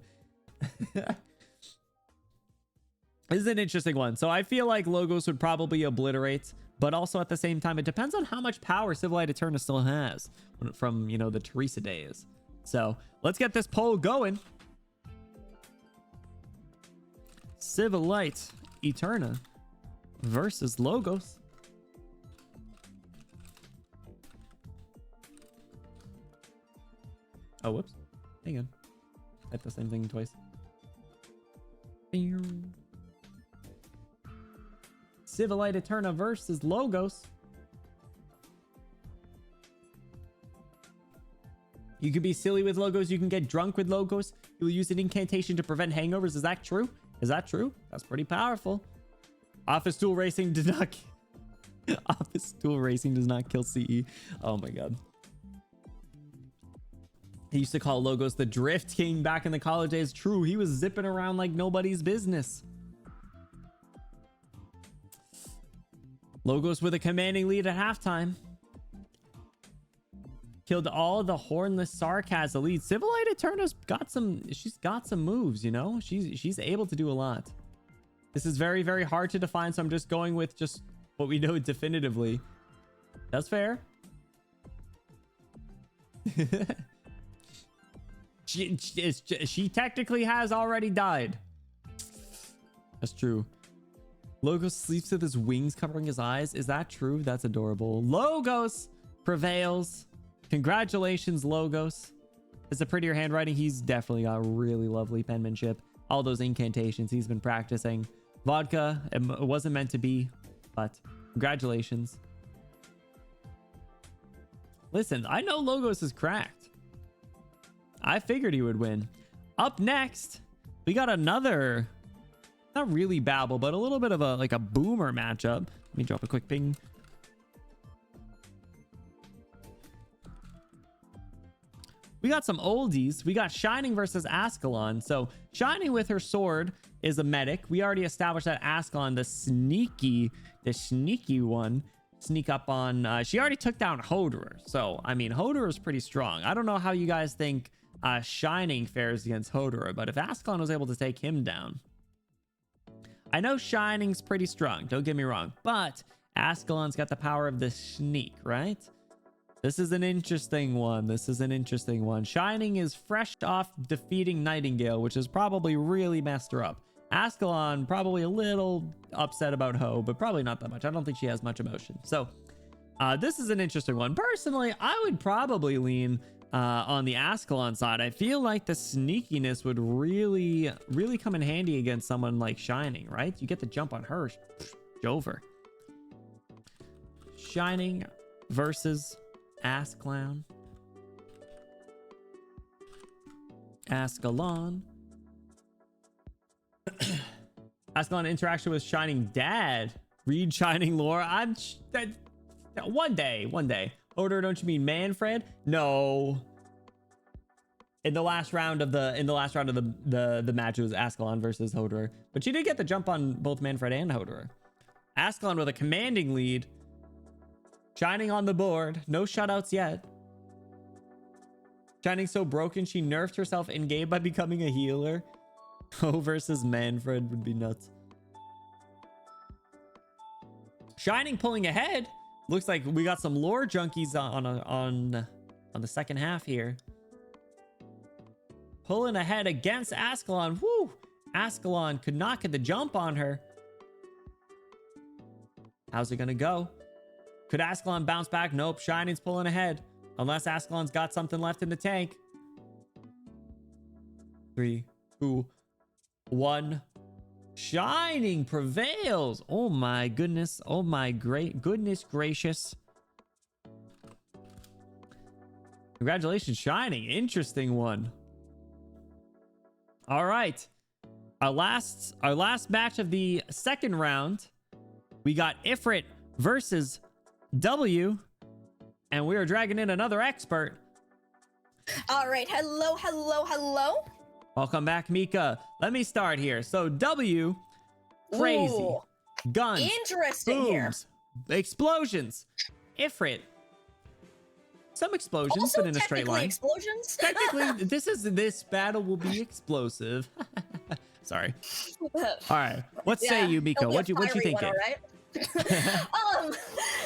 This is an interesting one. So I feel like Logos would probably obliterate, but also at the same time, it depends on how much power Civilite Eterna still has from, you know, the Teresa days. So let's get this poll going. Civilite Eterna versus Logos. Oh, whoops. Hang on. Hit the same thing twice. Civilite Eterna versus Logos. You can be silly with Logos. You can get drunk with Logos. You'll use an incantation to prevent hangovers. Is that true? Is that true? That's pretty powerful. Office Tool Racing did not... Office Tool Racing does not kill CE. Oh my god. He used to call Logos the Drift King back in the college days. True, he was zipping around like nobody's business. Logos with a commanding lead at halftime. Killed all the hornless Sarkaz elite. Civilite Eterna's got some, she's got some moves, you know? She's able to do a lot. This is very, very hard to define, so I'm just going with just what we know definitively. That's fair. She technically has already died. That's true. Logos sleeps with his wings covering his eyes. Is that true? That's adorable. Logos prevails. Congratulations, Logos. It's a prettier handwriting. He's definitely got really lovely penmanship. All those incantations he's been practicing. Vodka, it wasn't meant to be, but congratulations. Listen, I know Logos is cracked. I figured he would win. Up next, we got another, not really babble, but a little bit of a like a boomer matchup. Let me drop a quick ping. We got some oldies. We got Shining versus Ascalon. So Shining with her sword is a medic. We already established that Ascalon, the sneaky one, sneak up on, she already took down Hoderer. So, I mean, Hoderer is pretty strong. I don't know how you guys think Shining fares against Hodor, but if Ascalon was able to take him down, I know Shining's pretty strong, don't get me wrong, but Ascalon's got the power of the sneak, right? This is an interesting one. Shining is fresh off defeating Nightingale, which has probably really messed her up. Ascalon probably a little upset about Ho, but probably not that much. I don't think she has much emotion. So this is an interesting one. Personally, I would probably lean on the Ascalon side. I feel like the sneakiness would really come in handy against someone like Shining, right? You get the jump on her. Over. Shining versus Ascalon. Ascalon. Ascalon interaction with Shining Dad. Read Shining lore. One day. Hodor, don't you mean Manfred? No. In the last round of the match, it was Ascalon versus Hodor, but she did get the jump on both Manfred and Hodor. Ascalon with a commanding lead. Shining on the board. No shutouts yet. Shining so broken she nerfed herself in game by becoming a healer. Ho versus Manfred would be nuts. Shining pulling ahead. Looks like we got some lore junkies on the second half here. Pulling ahead against Ascalon. Woo! Ascalon could not get the jump on her. How's it gonna go? Could Ascalon bounce back? Nope. Shining's pulling ahead. Unless Ascalon's got something left in the tank. 3, 2, 1. Shining prevails. Oh my goodness. Oh my goodness gracious. Congratulations, Shining. Interesting one. All right. Our last match of the second round. We got Ifrit versus W, and we are dragging in another expert. All right, hello. Welcome back, Mika. Let me start here. So W, crazy. Ooh, Guns, interesting booms, here. explosions. Ifrit, some explosions, Also, but in a straight technically line. explosions. Technically, this battle will be explosive. Sorry. All right. What say you, Mika? It'll be a What you fiery thinking? one, all right?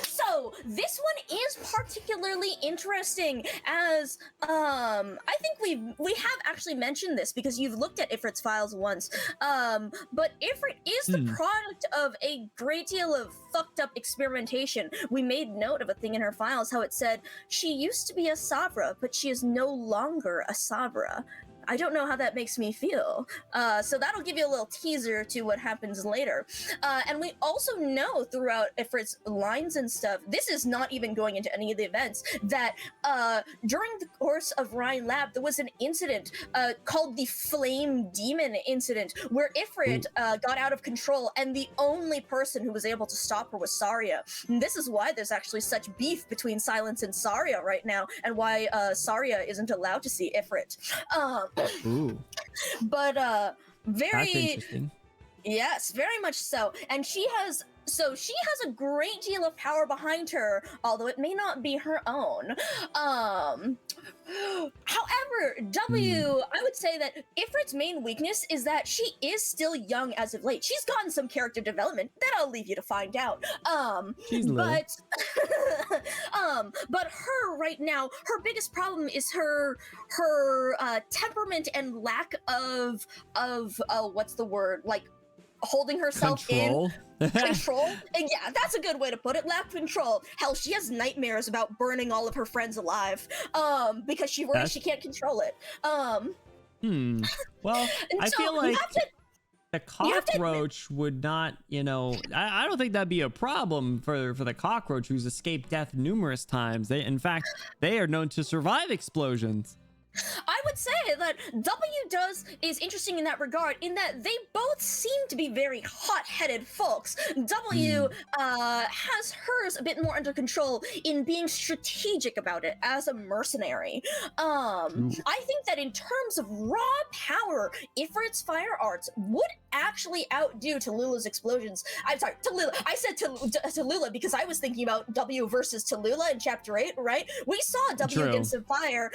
So this one is particularly interesting as I think we have actually mentioned this because you've looked at Ifrit's files once. But Ifrit is the product of a great deal of fucked up experimentation. We made note of a thing in her files, how it said she used to be a Savra, but she is no longer a Savra. I don't know how that makes me feel. So that'll give you a little teaser to what happens later. And we also know throughout Ifrit's lines and stuff, this is not even going into any of the events, that during the course of Rhine Lab, there was an incident called the Flame Demon incident, where Ifrit got out of control, and the only person who was able to stop her was Saria. And this is why there's actually such beef between Silence and Saria right now, and why Saria isn't allowed to see Ifrit. Ooh. But very That's interesting. Yes, very much so. And she has a great deal of power behind her, although it may not be her own. However, I would say that Ifrit's main weakness is that she is still young as of late. She's gotten some character development that I'll leave you to find out. But her right now, her biggest problem is her temperament and lack of what's the word, like holding herself Control. Control? And yeah, that's a good way to put it. Lack control. Hell, she has nightmares about burning all of her friends alive. Because she worries she can't control it. Well, I feel like the cockroach would not, I don't think that'd be a problem for the cockroach, who's escaped death numerous times. In fact, they are known to survive explosions. I would say that W is interesting in that regard, in that they both seem to be very hot-headed folks. W has hers a bit more under control in being strategic about it as a mercenary. I think that in terms of raw power, Ifrit's fire arts would actually outdo Tallulah's explosions. I'm sorry, Tallulah. I said Tallulah because I was thinking about W versus Tallulah in Chapter 8, right? We saw W against the fire,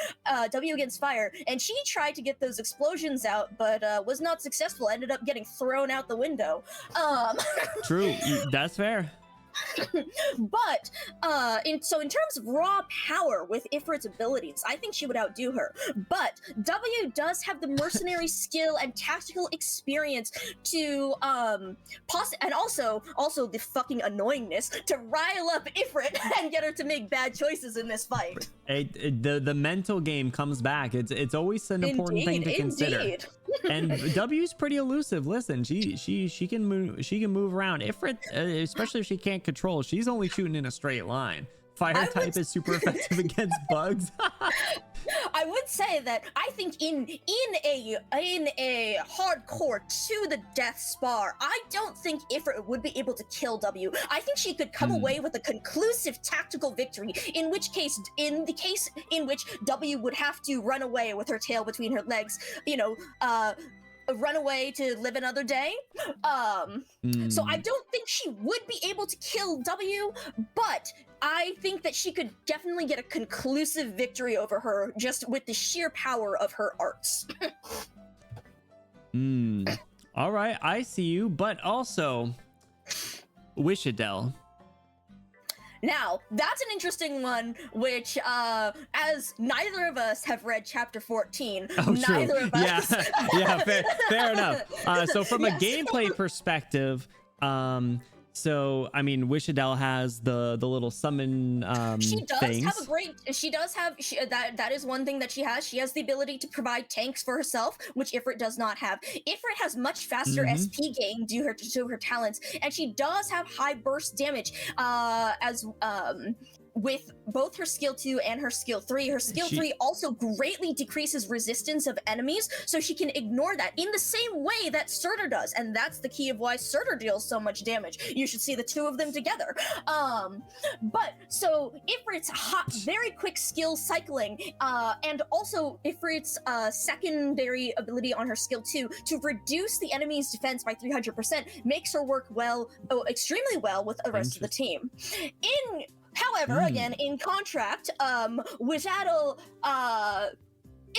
W against against fire, and she tried to get those explosions out, but was not successful. Ended up getting thrown out the window. True, that's fair. But in terms of raw power with Ifrit's abilities, I think she would outdo her. But W does have the mercenary skill and tactical experience to and also the fucking annoyingness to rile up Ifrit and get her to make bad choices in this fight. The mental game comes back. It's always an important thing to consider. And W's pretty elusive. Listen, she can move around. Ifrit, especially if she can't control, she's only shooting in a straight line. Fire type is super effective against bugs. I would say that I think in a hardcore to the death spar, I don't think Ifrit would be able to kill W. I think she could come away with a conclusive tactical victory. In the case in which W would have to run away with her tail between her legs, run away to live another day. So I don't think she would be able to kill W, but I think that she could definitely get a conclusive victory over her just with the sheer power of her arts. All right, I see you, but also Wishadel. Now, that's an interesting one, which, as neither of us have read chapter 14, neither of us... Yeah, fair enough. So from a gameplay perspective, so I mean, Wishadel has the little summon she does things. have a great. She does have that is one thing that she has. She has the ability to provide tanks for herself, which Ifrit does not have. Ifrit has much faster SP gain due to her talents, and she does have high burst damage. With both her skill 2 and her skill 3. Her skill 3 also greatly decreases resistance of enemies, so she can ignore that in the same way that Surtur does, and that's the key of why Surtur deals so much damage. You should see the two of them together. But so Ifrit's very quick skill cycling, and also Ifrit's secondary ability on her skill 2 to reduce the enemy's defense by 300% makes her work extremely well with the rest of the team. However, again, in contract, Wishadel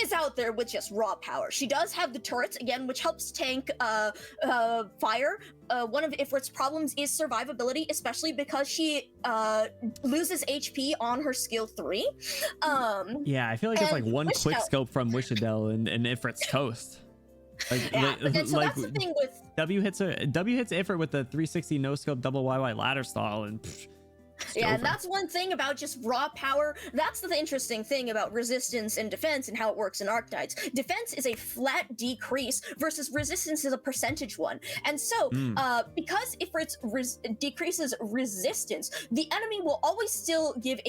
is out there with just raw power. She does have the turrets, again, which helps tank fire. One of Ifrit's problems is survivability, especially because she loses HP on her skill 3. Yeah, I feel like it's like one quick scope from Wishadel and Ifrit's toast. And so that's the thing with W hits Ifrit with the 360 no scope double YY ladder style and. And that's one thing about just raw power. That's the interesting thing about resistance and defense and how it works in Arknights. Defense is a flat decrease versus resistance is a percentage one. And so, because Ifrit decreases resistance, the enemy will always still give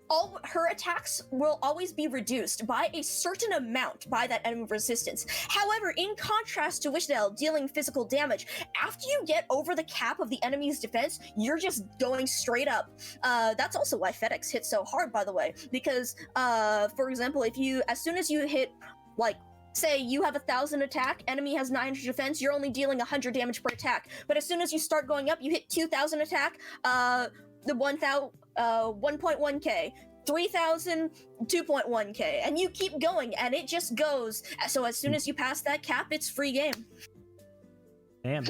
all her attacks will always be reduced by a certain amount by that enemy resistance. However, in contrast to Wishadel dealing physical damage, after you get over the cap of the enemy's defense, you're just going straight up. That's also why FedEx hits so hard, by the way, because, for example, as soon as you hit, say you have 1,000 attack, enemy has 900 defense, you're only dealing 100 damage per attack. But as soon as you start going up, you hit 2,000 attack, the 1.1k, 3,000, 2.1k, and you keep going, and it just goes. So as soon as you pass that cap, it's free game. Damn.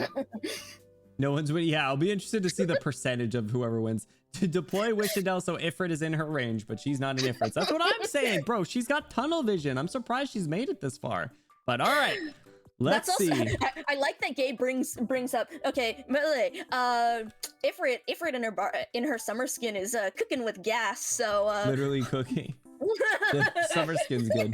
No one's winning. Yeah, I'll be interested to see the percentage of whoever wins. To deploy Wishadel so Ifrit is in her range, but she's not in Ifrit's. That's what I'm saying, bro. She's got tunnel vision. I'm surprised she's made it this far. But all right. Let's see. I like that Gabe brings up. Okay, Ifrit in her summer skin is cooking with gas. So literally cooking. The summer skin's good.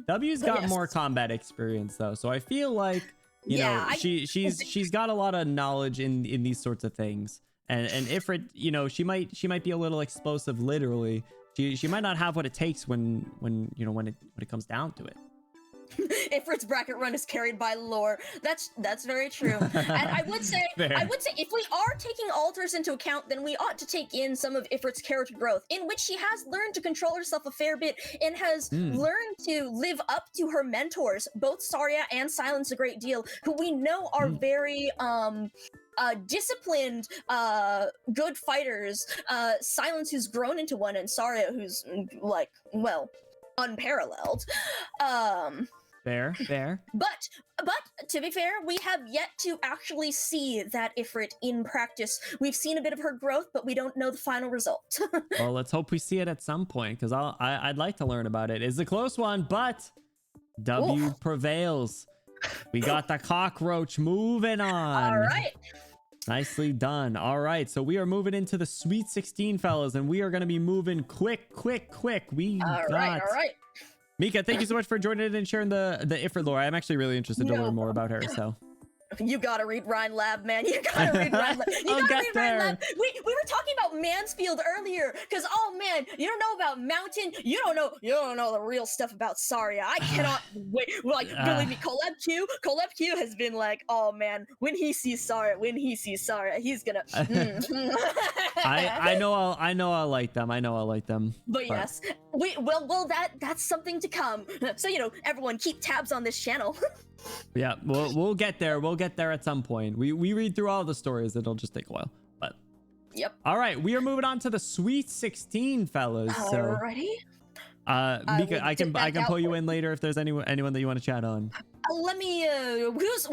W's got more combat experience though, so I feel like she's got a lot of knowledge in these sorts of things. And Ifrit, she might be a little explosive. Literally, she might not have what it takes when it comes down to it. Ifrit's bracket run is carried by lore. That's very true. And I would say if we are taking alters into account, then we ought to take in some of Ifrit's character growth, in which she has learned to control herself a fair bit and has learned to live up to her mentors, both Saria and Silence a great deal, who we know are very disciplined, good fighters, Silence, who's grown into one, and Saria, who's like, well, unparalleled. Fair. But to be fair, we have yet to actually see that Ifrit in practice. We've seen a bit of her growth, but we don't know the final result. Well, let's hope we see it at some point, because I'd like to learn about it. It's a close one, but W prevails. We got the cockroach moving on. All right. Nicely done. All right, so we are moving into the Sweet 16, fellas, and we are going to be moving quick. We All right. Mika, thank you so much for joining in and sharing the Ifrit lore. I'm actually really interested to learn more about her. So you gotta read Rhine Lab, man. You gotta read Rhine Lab. You gotta read Rhine Lab. We were talking about Mansfield earlier, because oh man, you don't know about Mountain. You don't know the real stuff about Saria. I cannot wait. Like, believe me, Coleb Q has been like, oh man, when he sees Saria, he's gonna. I know I'll like them. But yes, that's something to come. So everyone keep tabs on this channel. Yeah, we'll get there. We'll get there at some point. We read through all the stories. It'll just take a while. But yep. All right, we are moving on to the Sweet 16, fellas. Alrighty. Mika, I can pull you in later if there's anyone that you want to chat on. Let me. Give us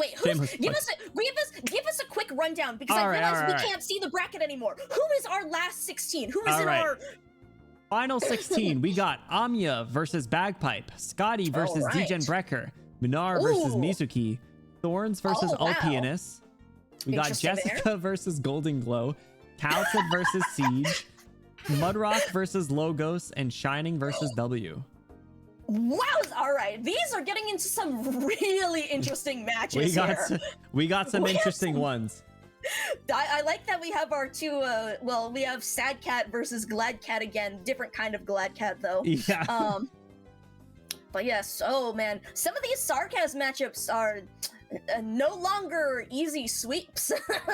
a quick rundown, because I realize we can't see the bracket anymore. Who is our last 16? Who is our final 16? We got Anya versus Bagpipe, Scotty versus Degen Brecker, Minar versus Mizuki, Thorns versus Alpianus. We got Jessica versus Golden Glow, Calcid versus Siege, Mudrock versus Logos, and Shining versus W. Wow! All right, these are getting into some really interesting matches here. We got some interesting ones. I like that we have our two. We have Sad Cat versus Glad Cat again. Different kind of Glad Cat though. Yeah. But yes, oh man, some of these Sarkaz matchups are no longer easy sweeps.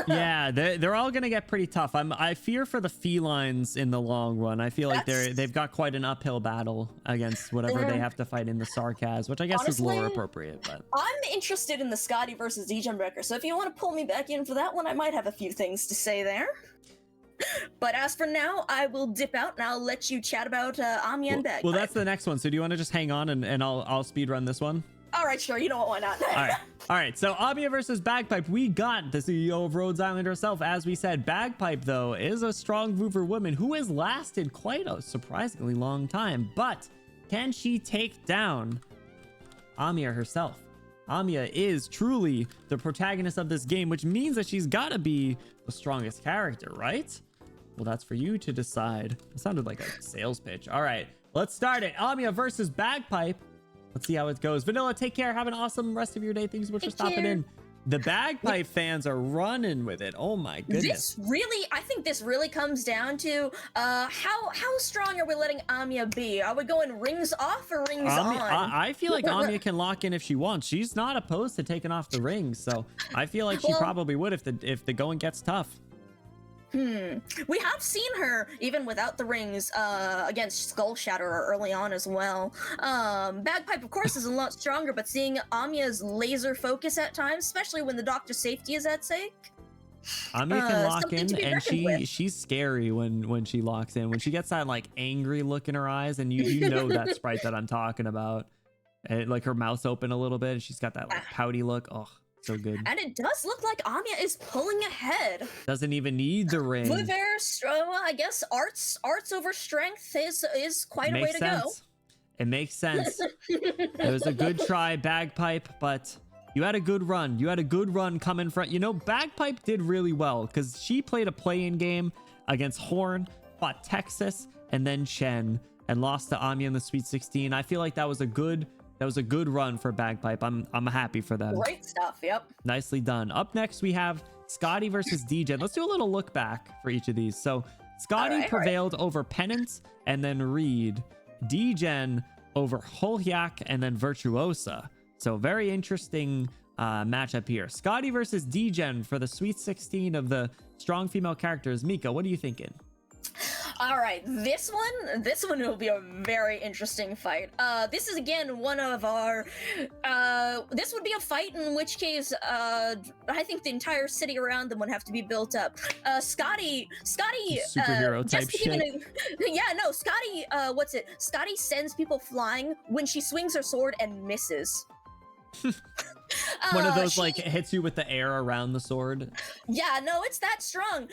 Yeah, they're all gonna get pretty tough. I fear for the Felines in the long run. I feel like they've got quite an uphill battle against whatever they have to fight in the Sarkaz, which I guess is lore appropriate. But I'm interested in the Scotty versus Degen Brecker, so if you want to pull me back in for that one, I might have a few things to say there. But as for now, I will dip out and I'll let you chat about Anya and Bagpipe. Well, that's the next one. So do you want to just hang on and I'll speed run this one? All right, sure. You know what? Why not? All right. So Anya versus Bagpipe. We got the CEO of Rhodes Island herself. As we said, Bagpipe, though, is a strong mover woman who has lasted quite a surprisingly long time. But can she take down Anya herself? Anya is truly the protagonist of this game, which means that she's got to be the strongest character, right? Well, that's for you to decide. It sounded like a sales pitch. All right, let's start it. Anya versus Bagpipe. Let's see how it goes. Vanilla, take care. Have an awesome rest of your day. Thanks so much for stopping in. The Bagpipe fans are running with it. Oh my goodness. I think this really comes down to how strong are we letting Anya be? Are we going rings off or rings on? I feel like Anya can lock in if she wants. She's not opposed to taking off the rings, so I feel like she probably would if the going gets tough. We have seen her even without the rings against Skull Shatterer early on as well. Bagpipe, of course, is a lot stronger, but seeing Anya's laser focus at times, especially when the doctor's safety is at stake. Anya can lock in, and she's scary when she locks in. When she gets that like angry look in her eyes, and you know that sprite that I'm talking about, and, like her mouth's open a little bit, and she's got that like pouty look. Oh. So good. And it does look like Anya is pulling ahead. Doesn't even need the ring. I guess arts over strength is quite a way to go. It makes sense. It was a good try, Bagpipe, but you had a good run. You had a good run coming front. You know, Bagpipe did really well because she played a play-in game against Horn, fought Texas, and then Chen, and lost to Anya in the Sweet 16. I feel like that was a good run for Bagpipe. I'm happy for them. Great stuff. Yep. Nicely done. Up next, we have Scotty versus Degen. Let's do a little look back for each of these. So Scotty prevailed over Penance and then Reed. Degen over Holhyak and then Virtuosa. So very interesting matchup here. Scotty versus Degen for the Sweet 16 of the strong female characters. Mika, what are you thinking? All right, this one will be a very interesting fight. This is again one of our. This would be a fight in which case, I think the entire city around them would have to be built up. Scotty, Superhero type shit. Scotty. Scotty sends people flying when she swings her sword and misses. One of those like hits you with the air around the sword. Yeah, no, it's that strong.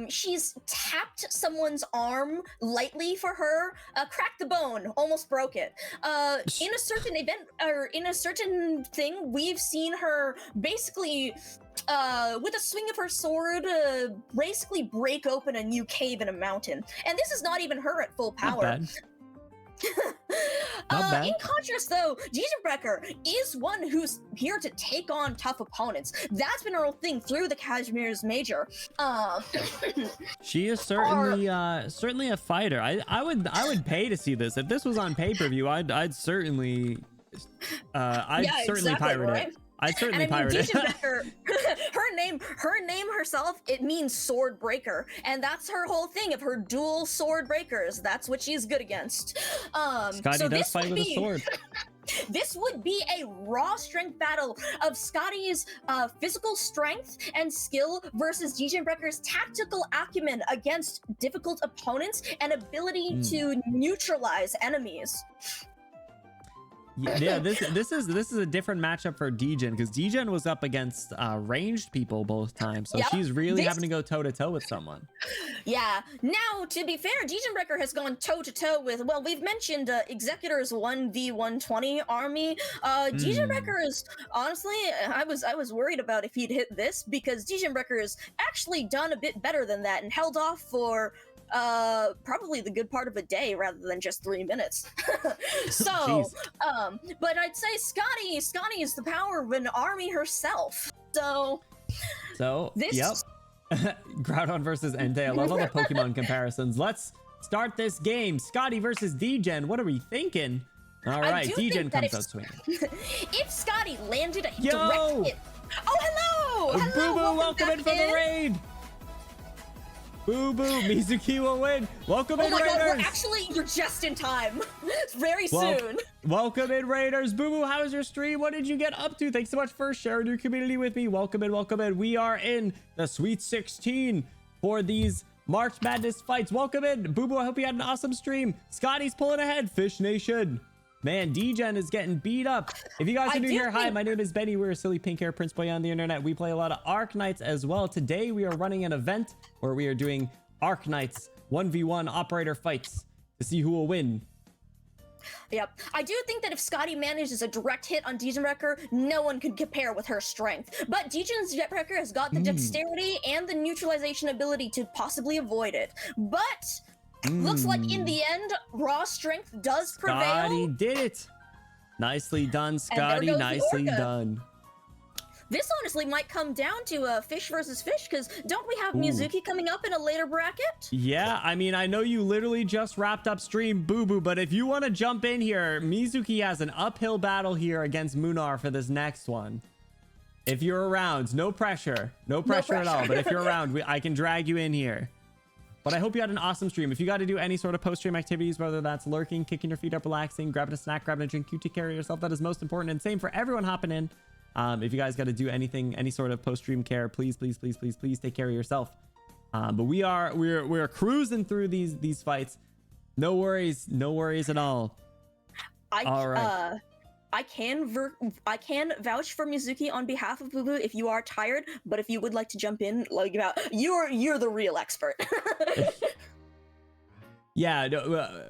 She's tapped someone's arm lightly for her, cracked the bone, almost broke it. In a certain event or in a certain thing, we've seen her basically with a swing of her sword, basically break open a new cave in a mountain. And this is not even her at full power. Not bad. Not bad. In contrast, though, Gizenbrecher is one who's here to take on tough opponents. That's been her whole thing through the Kashmir's Major. She is certainly a fighter. I would pay to see this. If this was on pay-per-view, I'd certainly pirate it. I'd certainly pirate it. her name herself, it means sword breaker, and that's her whole thing of her dual sword breakers. That's what she's good against. Scotty does fight with a sword. This would be a raw strength battle of Scotty's physical strength and skill versus Gizenbrecher's tactical acumen against difficult opponents and ability to neutralize enemies. Yeah, this is a different matchup for Degen, because Degen was up against ranged people both times, so she's really having to go toe to toe with someone. Yeah. Now, to be fair, Gizenbrecher has gone toe to toe with. Well, we've mentioned Executor's 1v120 army. Gizenbrecher is honestly, I was worried about if he'd hit this, because Gizenbrecher has actually done a bit better than that and held off for probably the good part of a day rather than just 3 minutes. So but I'd say Scotty is the power of an army herself. So this Groudon versus Entei. I love all the Pokemon comparisons. Let's start this game. Scotty versus Degen. What are we thinking? All right, Degen comes out swinging. If Scotty landed a direct hit. Oh, hello! Boo Boo, welcome in for the raid. Boo Boo, Mizuki will win. Welcome in, Raiders. God, you're just in time. Very soon. Welcome in, Raiders. Boo Boo, how was your stream? What did you get up to? Thanks so much for sharing your community with me. Welcome in, welcome in. We are in the Sweet 16 for these March Madness fights. Welcome in, Boo Boo. I hope you had an awesome stream. Scotty's pulling ahead. Fish Nation. Man, Degen is getting beat up. If you guys are new here, hi, my name is Benny. We're a silly pink hair Prince Boy on the internet. We play a lot of Arknights as well. Today, we are running an event where we are doing Arknights 1v1 operator fights to see who will win. Yep. I do think that if Scotty manages a direct hit on Gizenbrecher, no one could compare with her strength. But Gizenbrecher has got the dexterity and the neutralization ability to possibly avoid it. But looks like in the end, raw strength does prevail. Scotty did it. Nicely done, Scotty. Nicely done. This honestly might come down to fish versus fish, because don't we have Mizuki coming up in a later bracket? Yeah, I mean, I know you literally just wrapped up stream, Boo Boo, but if you want to jump in here, Mizuki has an uphill battle here against Munar for this next one. If you're around, no pressure at all, but if you're around, I can drag you in here. But I hope you had an awesome stream. If you got to do any sort of post-stream activities, whether that's lurking, kicking your feet up, relaxing, grabbing a snack, grabbing a drink, you take care of yourself. That is most important, and same for everyone hopping in. If you guys got to do anything, any sort of post-stream care, please take care of yourself. But we're cruising through these fights. No worries at all. All right. I can vouch for Mizuki on behalf of Boo Boo if you are tired, but if you would like to jump in, like you're the real expert. Yeah,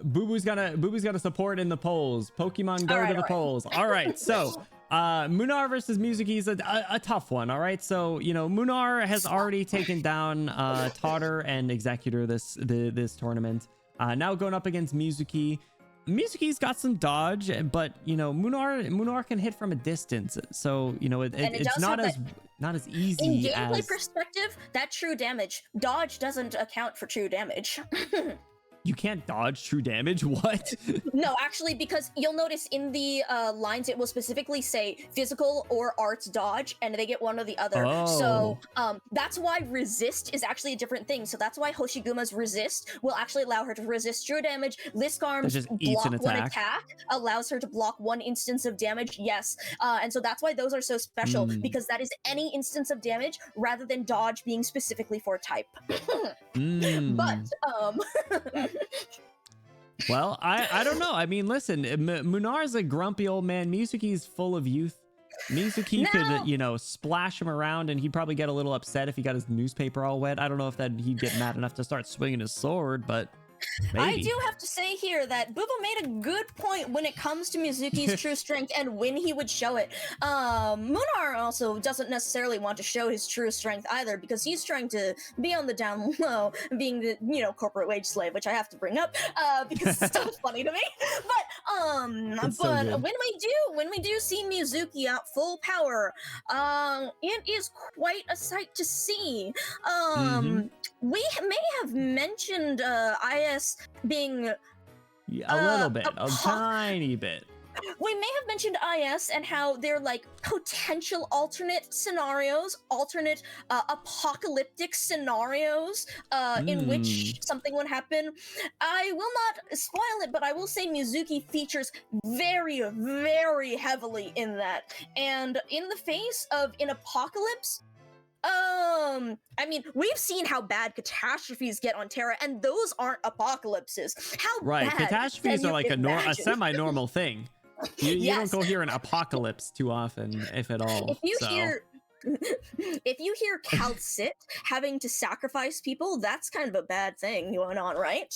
Boo Boo's gonna support in the polls. Pokemon go to the polls. All right, so Munar versus Mizuki is a tough one. All right, so you know Munar has already taken down Totter and Executor this tournament. Now going up against Mizuki. Mizuki's got some dodge, but you know Munar can hit from a distance, so you know it's not as easy. In gameplay perspective, that true damage dodge doesn't account for true damage. You can't dodge true damage? What? No, actually, because you'll notice in the lines it will specifically say physical or arts dodge, and they get one or the other. So that's why resist is actually a different thing. So that's why Hoshiguma's resist will actually allow her to resist true damage. Liskarm's just eats an block one attack. attack allows her to block one instance of damage. Yes, and so that's why those are so special, because that is any instance of damage rather than dodge being specifically for type. But well, I don't know. I mean, listen, Munar's a grumpy old man. Mizuki's full of youth. Mizuki could, you know, splash him around, and he'd probably get a little upset if he got his newspaper all wet. I don't know if that he'd get mad enough to start swinging his sword, but maybe. I do have to say here that Bubo made a good point when it comes to Mizuki's true strength and when he would show it. Munar also doesn't necessarily want to show his true strength either, because he's trying to be on the down low, being the, you know, corporate wage slave, which I have to bring up because it's still funny to me. But when we do see Mizuki at full power, it is quite a sight to see. We may have mentioned IS being a little bit, a tiny bit. We may have mentioned IS and how they're like potential alternate scenarios, alternate apocalyptic scenarios in which something would happen. I will not spoil it, but I will say Mizuki features very, very heavily in that. And in the face of an apocalypse, I mean, we've seen how bad catastrophes get on Terra, and those aren't apocalypses. How bad catastrophes are like a semi-normal thing. You don't go hear an apocalypse too often, if at all. If you hear Calcit having to sacrifice people, that's kind of a bad thing going on, right?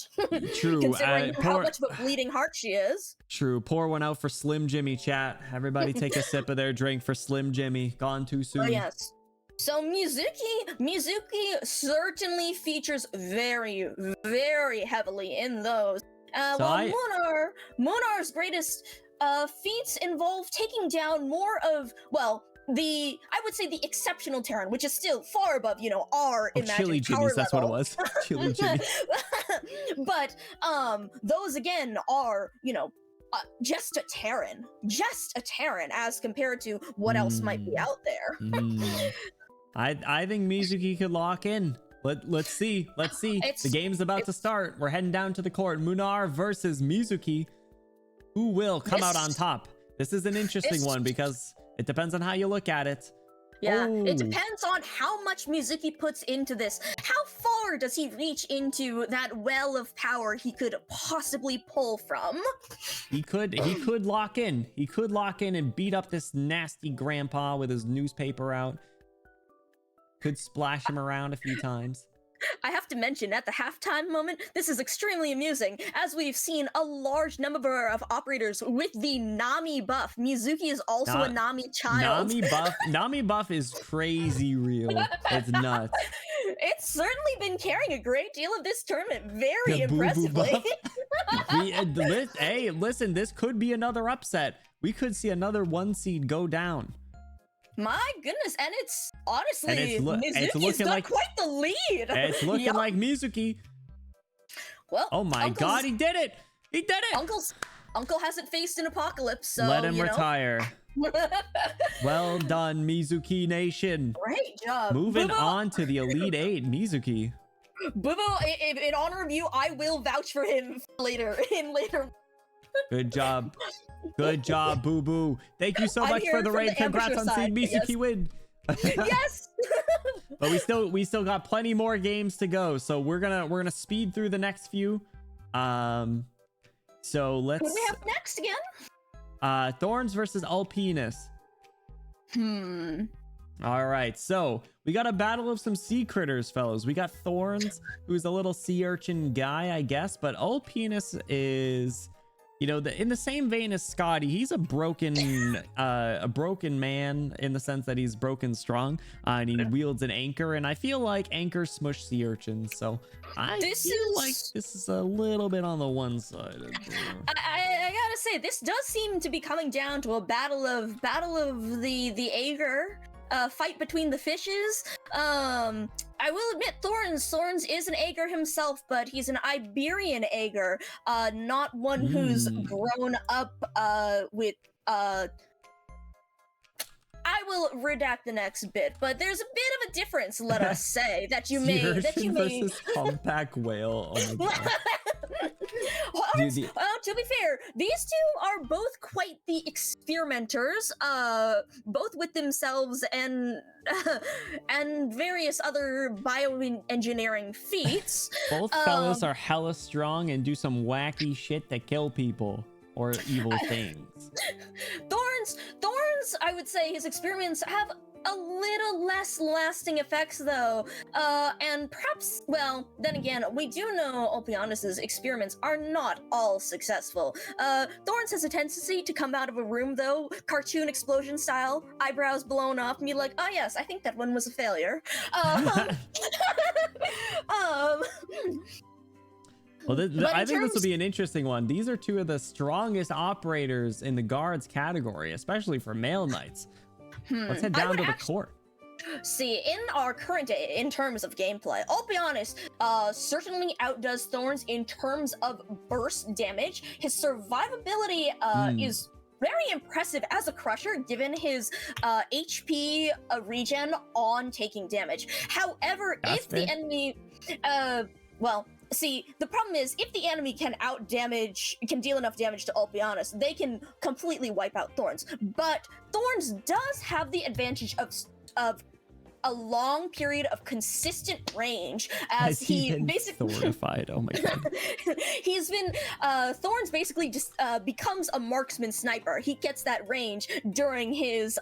True. Considering how much of a bleeding heart she is. True. Pour one out for Slim Jimmy, chat. Everybody take a sip of their drink for Slim Jimmy. Gone too soon. Oh, yes. So Mizuki certainly features very, very heavily in those. Monar's greatest feats involve taking down more of, well, I would say the exceptional Terran, which is still far above, you know, our imagined Chili power Jimmies, that's what it level. was. Chili Jimmy. But those again are, you know, just a Terran as compared to what else might be out there. I think Mizuki could lock in. Let's see. The game's about to start. We're heading down to the court. Munar versus Mizuki. Who will come out on top? This is an interesting one because it depends on how you look at it. Yeah, it depends on how much Mizuki puts into this. How far does he reach into that well of power he could possibly pull from? He could lock in. He could lock in and beat up this nasty grandpa with his newspaper out. Could splash him around a few times. I have to mention, at the halftime moment, this is extremely amusing, as we've seen a large number of operators with the Nami buff. Mizuki is also a Nami child. Nami buff is crazy real. It's nuts. It's certainly been carrying a great deal of this tournament very impressively. Hey, listen, this could be another upset. We could see another 1 seed go down. My goodness, and it's honestly, Mizuki's got like, quite the lead. It's looking like Mizuki. Well, oh my God, he did it! He did it! Uncle hasn't faced an apocalypse, so let him retire. Well done, Mizuki Nation. Great job. Moving on to the Elite 8, Mizuki. Bubo, in honor of you, I will vouch for him later. Good job. Good job, Boo Boo. Thank you so much for the raid. Congrats on seeing Mizuki win. Yes. But we still got plenty more games to go, so we're gonna speed through the next few. So let's. What do we have next again? Thorns versus Alpinus. All right, so we got a battle of some sea critters, fellas. We got Thorns, who's a little sea urchin guy, I guess, but Alpinus is, you know, in the same vein as Scotty. He's a broken man in the sense that he's broken strong, and he wields an anchor, and I feel like anchor smush sea urchins, so I feel like this is a little bit on the one side. I gotta say, this does seem to be coming down to a battle of the Ager. fight between the fishes. I will admit, Thorns is an Aegir himself, but he's an Iberian Aegir, not one who's grown up with I will redact the next bit, but there's a bit of a difference, let us say, that you may versus humpback whale. Oh my god. To be fair, these two are both quite the experimenters, both with themselves and various other bioengineering feats. Both fellas are hella strong and do some wacky shit that kill people or evil things. Thorns, I would say his experiments have a little less lasting effects though, and perhaps, well, then again, we do know Olpianus's experiments are not all successful. Thorns has a tendency to come out of a room though, cartoon explosion style, eyebrows blown off, and be like, oh yes, I think that one was a failure. Well, I think this will be an interesting one. These are two of the strongest operators in the guards category, especially for male knights. Let's head down to the court. See, in our current day, in terms of gameplay, I'll be honest, certainly outdoes Thorns in terms of burst damage. His survivability is very impressive as a crusher, given his HP regen on taking damage. However, if the enemy, see, the problem is, if the enemy can deal enough damage to Olpianus, they can completely wipe out Thorns. But Thorns does have the advantage of a long period of consistent range, as he basically Thornified. Oh my god. He's been Thorns basically just becomes a marksman sniper. He gets that range during his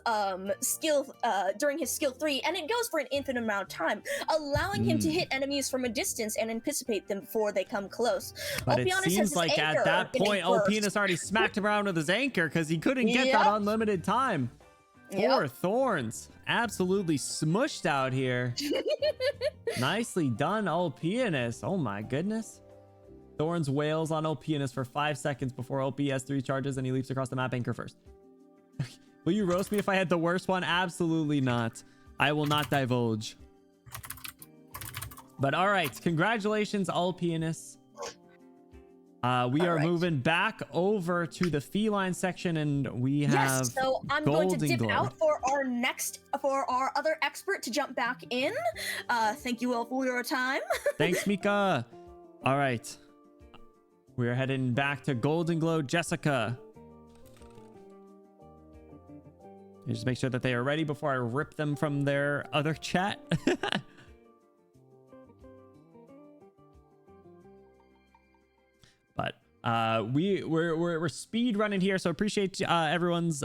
skill 3, and it goes for an infinite amount of time, allowing him to hit enemies from a distance and anticipate them before they come close. But it seems like at that point Olpianus already smacked him around with his anchor because he couldn't get that unlimited time. Poor Thorns, absolutely smushed out here. Nicely done, Olpianus. Oh my goodness. Thorns wails on Olpianus for 5 seconds before OP has 3 charges and he leaps across the map anchor first. Will you roast me if I had the worst one? Absolutely not. I will not divulge. But all right, congratulations, Olpianus. We are moving back over to the feline section, and we have Yes, so I'm going to dip out for our other expert to jump back in. Thank you all for your time. Thanks, Mika. All right. We're heading back to Golden Glow Jessica. Just make sure that they are ready before I rip them from their other chat. But we're speed running here, so appreciate everyone's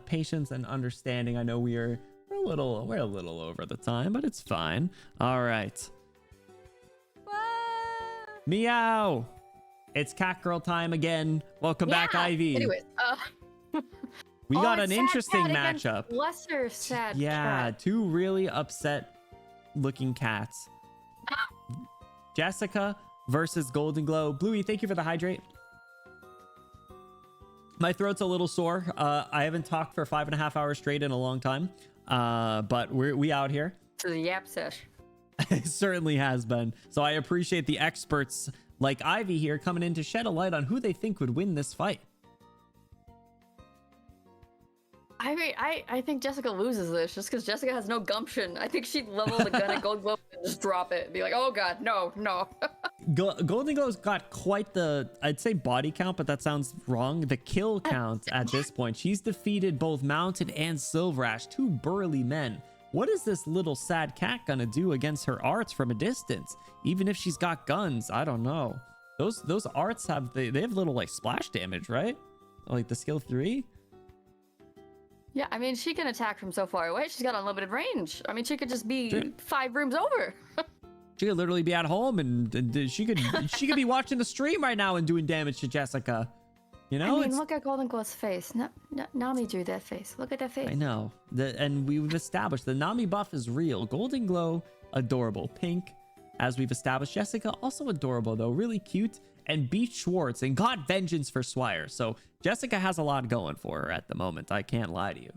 patience and understanding. I know we're a little over the time, but it's fine. All right. Meow. It's cat girl time again. Welcome back, Ivy. Anyways, we got an interesting cat matchup. Lesser sad cat. Two really upset looking cats. Jessica versus Golden Glow. Bluey, thank you for the hydrate. My throat's a little sore. I haven't talked for 5.5 hours straight in a long time. But we out here. To the yap sesh. It certainly has been. So I appreciate the experts like Ivy here coming in to shed a light on who they think would win this fight. I mean, I think Jessica loses this just because Jessica has no gumption. I think she'd level the gun at Golden Glow and just drop it and be like, oh god, no. Golden Glow's got quite the, I'd say body count, but that sounds wrong. The kill count at this point. She's defeated both Mounted and Silverash, 2 burly men. What is this little sad cat gonna do against her arts from a distance? Even if she's got guns, I don't know. Those arts have, they have little like splash damage, right? Like the skill 3? Yeah, I mean, she can attack from so far away. She's got unlimited range. I mean, she could just be 5 rooms over. She could literally be at home and she could be watching the stream right now and doing damage to Jessica. You know, I mean, look at Golden Glow's face. Nami drew that face. Look at that face. I know. And we've established the Nami buff is real. Golden Glow, adorable. Pink, as we've established. Jessica, also adorable though, really cute. And beat Schwartz and got vengeance for Swire. So Jessica has a lot going for her at the moment. I can't lie to you.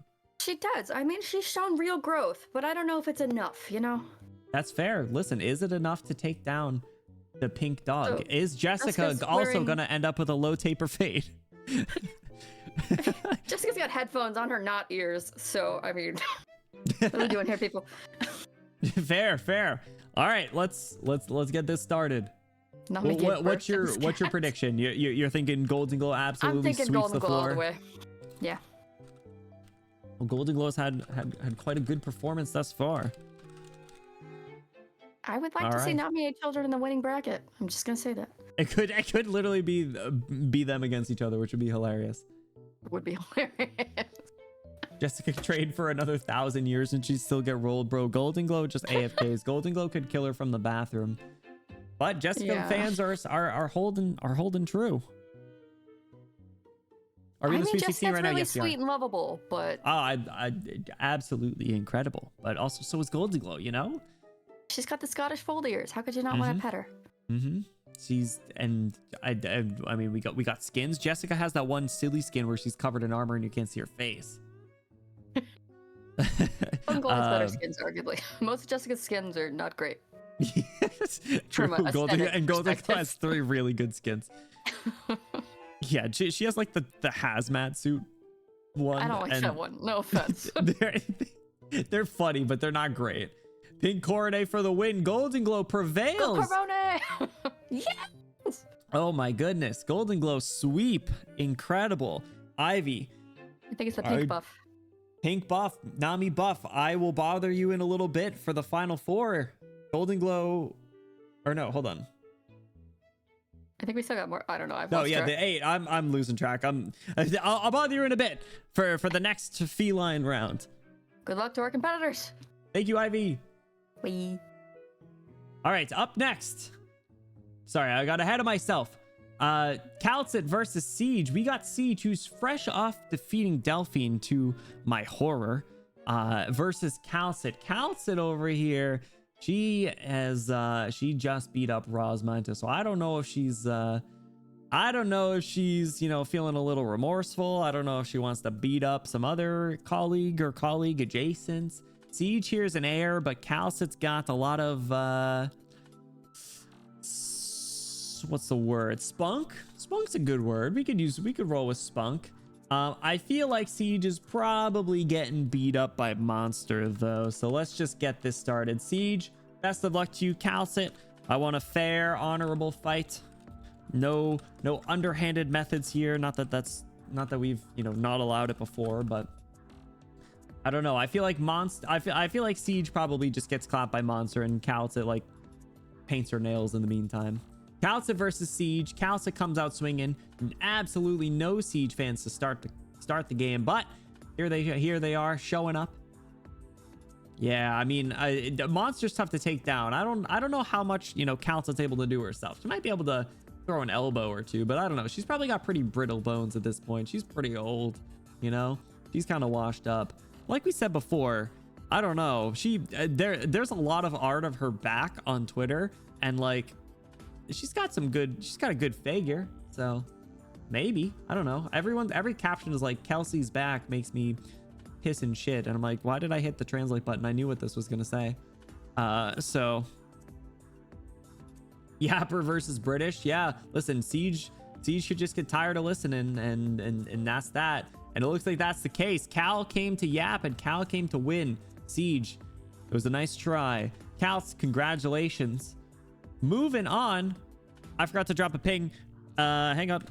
She does. I mean, she's shown real growth, but I don't know if it's enough, you know? That's fair. Listen, is it enough to take down the pink dog? So, is Jessica Jessica's also wearing- going to end up with a low taper fade? Jessica's got headphones on her not ears, so I mean, what are we doing here, people? Fair. All right, let's get this started. Not me getting What's burst, I'm your scared. prediction? You're thinking Golden Glow absolutely I'm thinking sweeps Golden the Glow all floor. the way. Yeah. Well, Golden Glow's had quite a good performance thus far. I would like All to see right. nominated children in the winning bracket. I'm just gonna say that. It could literally be them against each other, which would be hilarious. It would be hilarious. Jessica could trade for another 1,000 years and she'd still get rolled, bro. Golden Glow just AFKs. Golden Glow could kill her from the bathroom. But Jessica Yeah. fans are holding true. Are we I in the mean, Sweet 16 Jessica's right now? really Yes, we are. sweet and lovable, but Oh, I absolutely incredible. But also, so is Golden Glow, you know? she's got the Scottish fold ears. How could you not want Mhm. to pet her? Mm-hmm. She's and I mean, we got skins. Jessica has that one silly skin where she's covered in armor and you can't see her face. Golden Glow has better Um, skins, arguably. Most of Jessica's skins are not great. Yes, true. From a Golden aesthetic and Golden Glow perspective. has 3 really good skins. Yeah, she has like the hazmat suit one. I don't like and that one. No offense. they're funny, but they're not great. Pink Coronet for the win. Golden Glow Go prevails. Corone! Yes! Oh my goodness. Golden Glow sweep. Incredible. Ivy. I think it's the I- pink buff. Pink buff. Nami buff. I will bother you in a little bit for the final 4. Golden Glow. Or no, hold on. I think we still got more. I don't know. I've No, lost yeah, track. the 8. I'm losing track. I'll bother you in a bit for the next feline round. Good luck to our competitors. Thank you, Ivy. Wee. All right, up next. Sorry, I got ahead of myself. Calcit versus Siege. We got Siege, who's fresh off defeating Delphine, to my horror, versus Calcit. Calcit over here, she just beat up Rosmanta, so I don't know if she's feeling a little remorseful. I don't know if she wants to beat up some other colleague or colleague adjacent. Siege here's an air, but Calcit's got a lot of what's the word? Spunk? Spunk's a good word. We could roll with spunk. I feel like Siege is probably getting beat up by Monster though. So let's just get this started. Siege, best of luck to you. Calcit, I want a fair, honorable fight. No underhanded methods here. Not that we've, not allowed it before, but I don't know. I feel like I feel like Siege probably just gets clapped by Monster and Calcit like paints her nails in the meantime. Calcit versus Siege. Calcit comes out swinging. Absolutely no Siege fans to start the game, but here they are showing up. Yeah, I mean, Monster's tough to take down. I don't know how much Calcit's able to do herself. She might be able to throw an elbow or two, but I don't know. She's probably got pretty brittle bones at this point. She's pretty old, She's kind of washed up. Like we said before, I don't know. There's a lot of art of her back on Twitter, and like she's got a good figure, so maybe, I don't know. Every caption is like Kelsey's back makes me piss and shit, and I'm like, why did I hit the translate button? I knew what this was gonna say. So Yapper versus British. Yeah, listen, Siege should just get tired of listening, and that's that. And it looks like that's the case. Cal came to Yap and Cal came to win. Siege, it was a nice try. Cal, congratulations. Moving on. I forgot to drop a ping. Hang on.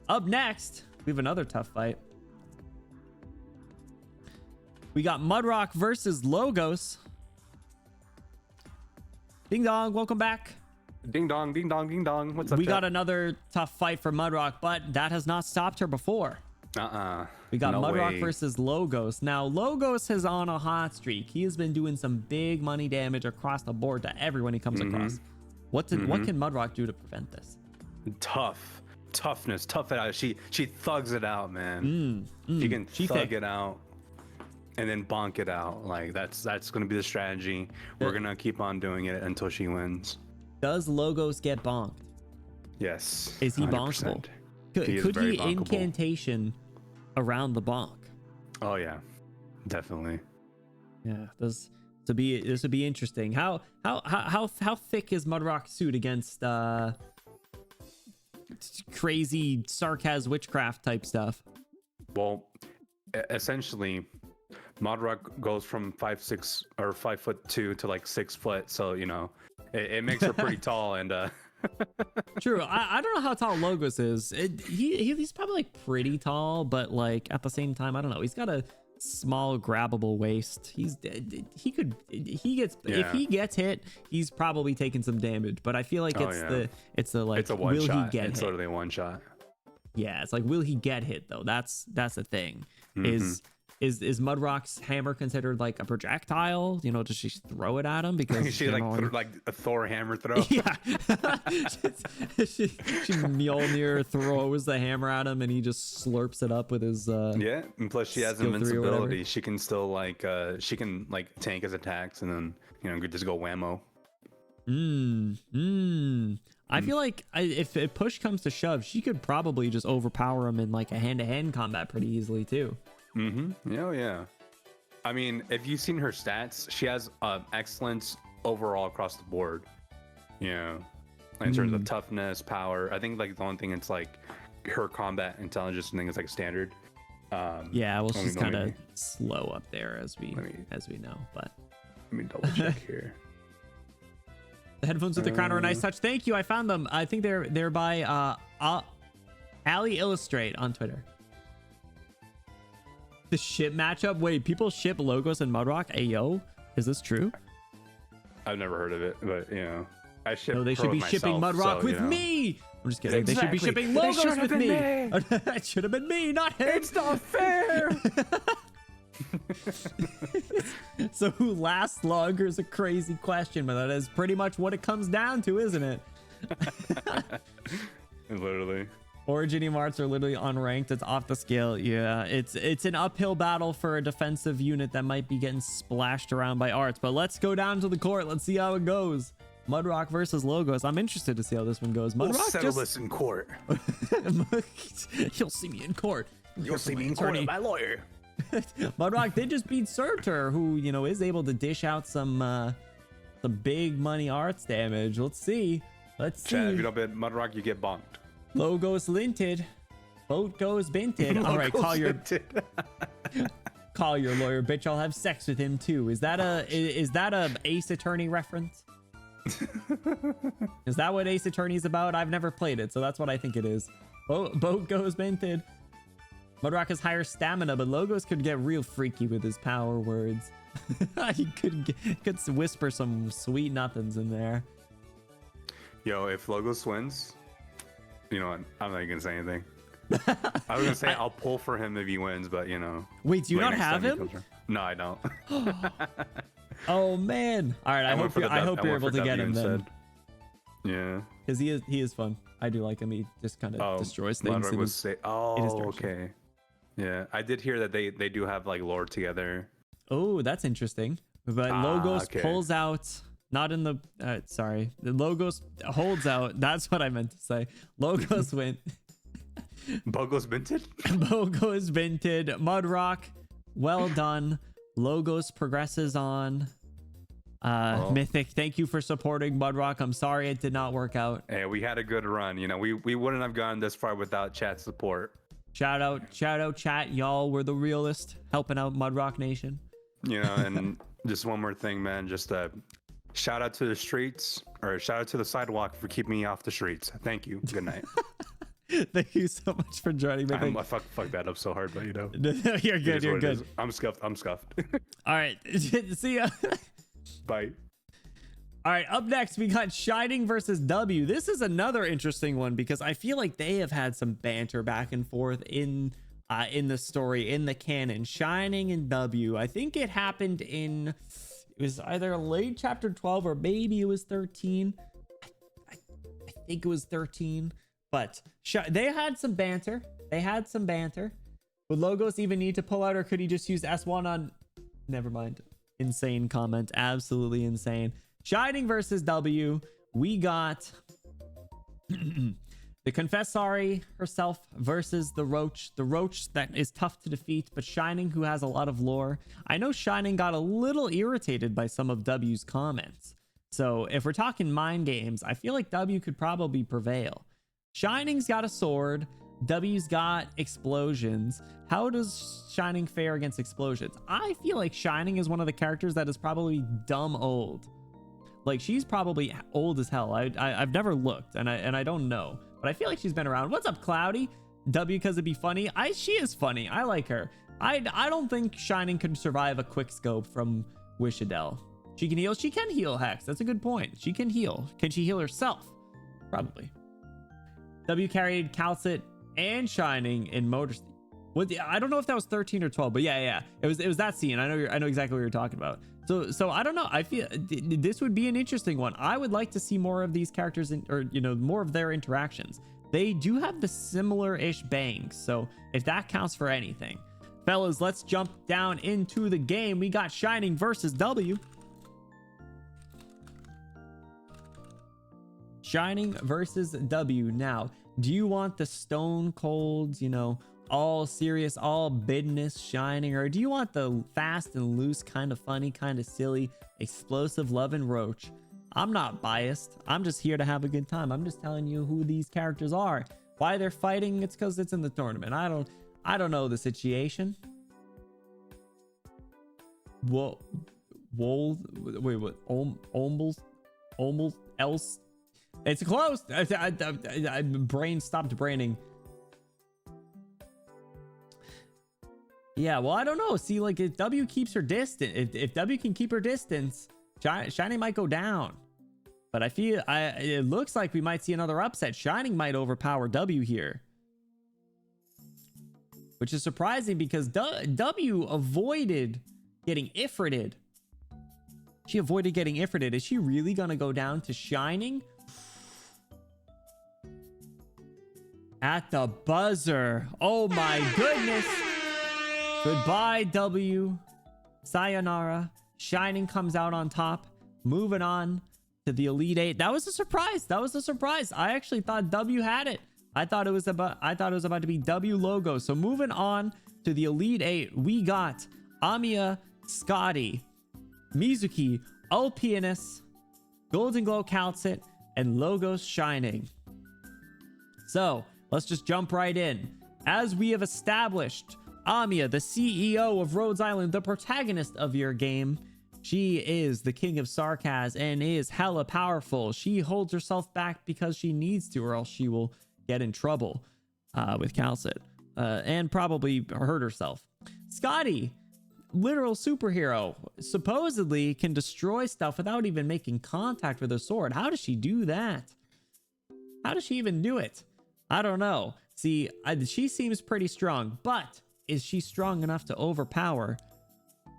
Up next, we have another tough fight. We got Mudrock versus Logos. Ding dong, welcome back. Ding dong, ding dong, ding dong. What's up? We got chat? another tough fight for Mudrock, but that has not stopped her before. We got No Mudrock way. versus Logos. Now, Logos is on a hot streak. He has been doing some big money damage across the board to everyone he comes across. What can Mudrock do to prevent this? Toughness, tough it out. She thugs it out, man. She can thug it out and then bonk it out. Like that's gonna be the strategy. We're gonna keep on doing it until she wins. Does Logos get bonked? Yes. Is he 100%. bonkable? Could He is he very bonkable. incantation around the bonk? Oh yeah, definitely. Yeah, this would be interesting. How thick is Mudrock's suit against crazy Sarkaz witchcraft type stuff? Well, essentially, Modrock goes from 5'6" or 5'2" to like 6 foot, so you know, it makes her pretty tall. And True. I don't know how tall Logos is. He's probably like pretty tall, but like at the same time, I don't know. He's got a small grabbable waist. If he gets hit, he's probably taking some damage. But I feel like it's a one will shot. he get It's hit? literally one shot. Yeah, it's like, will he get hit though? That's the thing. Is Mudrock's hammer considered like a projectile? You know, does she throw it at him? Because she like a Thor hammer throw. yeah, she Mjolnir throws the hammer at him, and he just slurps it up with his. Yeah, and plus she has skill 3 or whatever. invincibility. She can still like she can like tank his attacks, and then just go whammo. I feel like if push comes to shove, she could probably just overpower him in like a hand-to-hand combat pretty easily too. Oh yeah. I mean, if you've seen her stats, she has excellence overall across the board. Yeah. In terms of toughness, power. I think like the only thing it's like her combat intelligence thing is like standard. Yeah, well, she's kind of slow up there as we know. But let me double check here. The headphones with the crown are a nice touch. Thank you. I found them. I think they're by Ali Illustrate on Twitter. The ship matchup. Wait, people ship Logos and Mudrock? Ayo, is this true? I've never heard of it, but I ship. No, they should be shipping Mudrock with me. I'm just kidding. Exactly. They should be shipping Logos with me. It should have been me, not him. It's not fair. So who lasts longer is a crazy question, but that is pretty much what it comes down to, isn't it? Literally. Originium arts are literally unranked. It's off the scale. Yeah, it's an uphill battle for a defensive unit that might be getting splashed around by arts. But let's go down to the court. Let's see how it goes. Mudrock versus Logos. I'm interested to see how this one goes. Mudrock, we'll settle this in court. You'll see me in court. You'll see me in court with my lawyer. Mudrock did just beat Surtur, who is able to dish out some big money arts damage. Let's see. Chad, if you don't bet Mudrock, you get bonked. Logos linted. Boat goes binted. All right, call your lawyer, bitch. I'll have sex with him too. Is that a Ace Attorney reference? Is that what Ace Attorney is about? I've never played it, so that's what I think it is. Boat goes binted. Mudrock has higher stamina, but Logos could get real freaky with his power words. He could whisper some sweet nothings in there. Yo, if Logos wins, you know what? I'm not gonna say anything. I was gonna say I'll pull for him if he wins, but Wait, do you not have him? No, I don't. Oh man! All right, I hope you're able to get him then. Yeah, because he is fun. I do like him. He just kind of destroys things. Okay. Yeah, I did hear that they do have like lore together. Oh, that's interesting. But Logos pulls out. Not in the sorry. The Logos holds out. That's what I meant to say. Logos went. Bogo's minted? Bogo's minted. Mudrock, well done. Logos progresses on. Mythic, thank you for supporting Mudrock. I'm sorry it did not work out. Hey, we had a good run. We wouldn't have gone this far without chat support. Shout out chat. Y'all were the realest, helping out Mudrock Nation. And just one more thing, man. Just shout out to the streets, or shout out to the sidewalk for keeping me off the streets. Thank you. Good night. Thank you so much for joining me. I fuck that up so hard, but you're good. You're good. I'm scuffed. All right. See ya. Bye. All right. Up next, we got Shining versus W. This is another interesting one because I feel like they have had some banter back and forth in the story, in the canon. Shining and W. I think it happened it was either late chapter 12 or maybe it was 13. I think it was 13. But they had some banter. Would Logos even need to pull out, or could he just use S1 on? Never mind. Insane comment. Absolutely insane. Shining versus W. we got the Confessari herself versus the Roach. The Roach that is tough to defeat, but Shining, who has a lot of lore. I know Shining got a little irritated by some of W's comments. So if we're talking mind games, I feel like W could probably prevail. Shining's got a sword. W's got explosions. How does Shining fare against explosions? I feel like Shining is one of the characters that is probably dumb old. Like, she's probably old as hell. I've never looked, and I don't know, but I feel like she's been around. What's up, Cloudy? W because it'd be funny. She is funny. I like her. I don't think Shining could survive a quick scope from Wishadel. She can heal. She can heal, Hex. That's a good point. She can heal. Can she heal herself? Probably. W carried Calcit and Shining in Motor. I don't know if that was 13 or 12, but yeah. It was that scene. I know exactly what you're talking about. So I don't know. I feel this would be an interesting one. I would like to see more of these characters or more of their interactions. They do have the similar-ish bangs, so if that counts for anything. Fellas, let's jump down into the game. We got Shining versus W. Shining versus W. Now, do you want the stone cold, all serious, all business Shining, or do you want the fast and loose, kind of funny, kind of silly, explosive loving Roach? I'm not biased. I'm just here to have a good time. I'm just telling you who these characters are. Why they're fighting? It's because it's in the tournament. I don't know the situation. Whoa. Wait, what? Ombles? Else? It's close. Brain stopped braining. Yeah, well, I don't know. See, like, if W keeps her distance, if W can keep her distance, Shining might go down. But I feel it looks like we might see another upset. Shining might overpower W here, which is surprising because W avoided getting ifrited. She avoided getting ifrited. Is she really gonna go down to Shining? At the buzzer. Oh my goodness. Goodbye, W. Sayonara. Shining comes out on top. Moving on to the Elite Eight. That was a surprise. I actually thought W had it. I thought it was about to be W logo. So moving on to the Elite Eight, we got Amiya, Scotty, Mizuki, Ulpianus, Golden Glow Calcit, and Logos Shining. So let's just jump right in. As we have established, Amiya, the CEO of Rhodes Island, the protagonist of your game. She is the king of Sarkaz and is hella powerful. She holds herself back because she needs to, or else she will get in trouble with Calcit and probably hurt herself. Scotty, literal superhero, supposedly can destroy stuff without even making contact with her sword. How does she do that? How does she even do it? I don't know. See, she seems pretty strong, but is she strong enough to overpower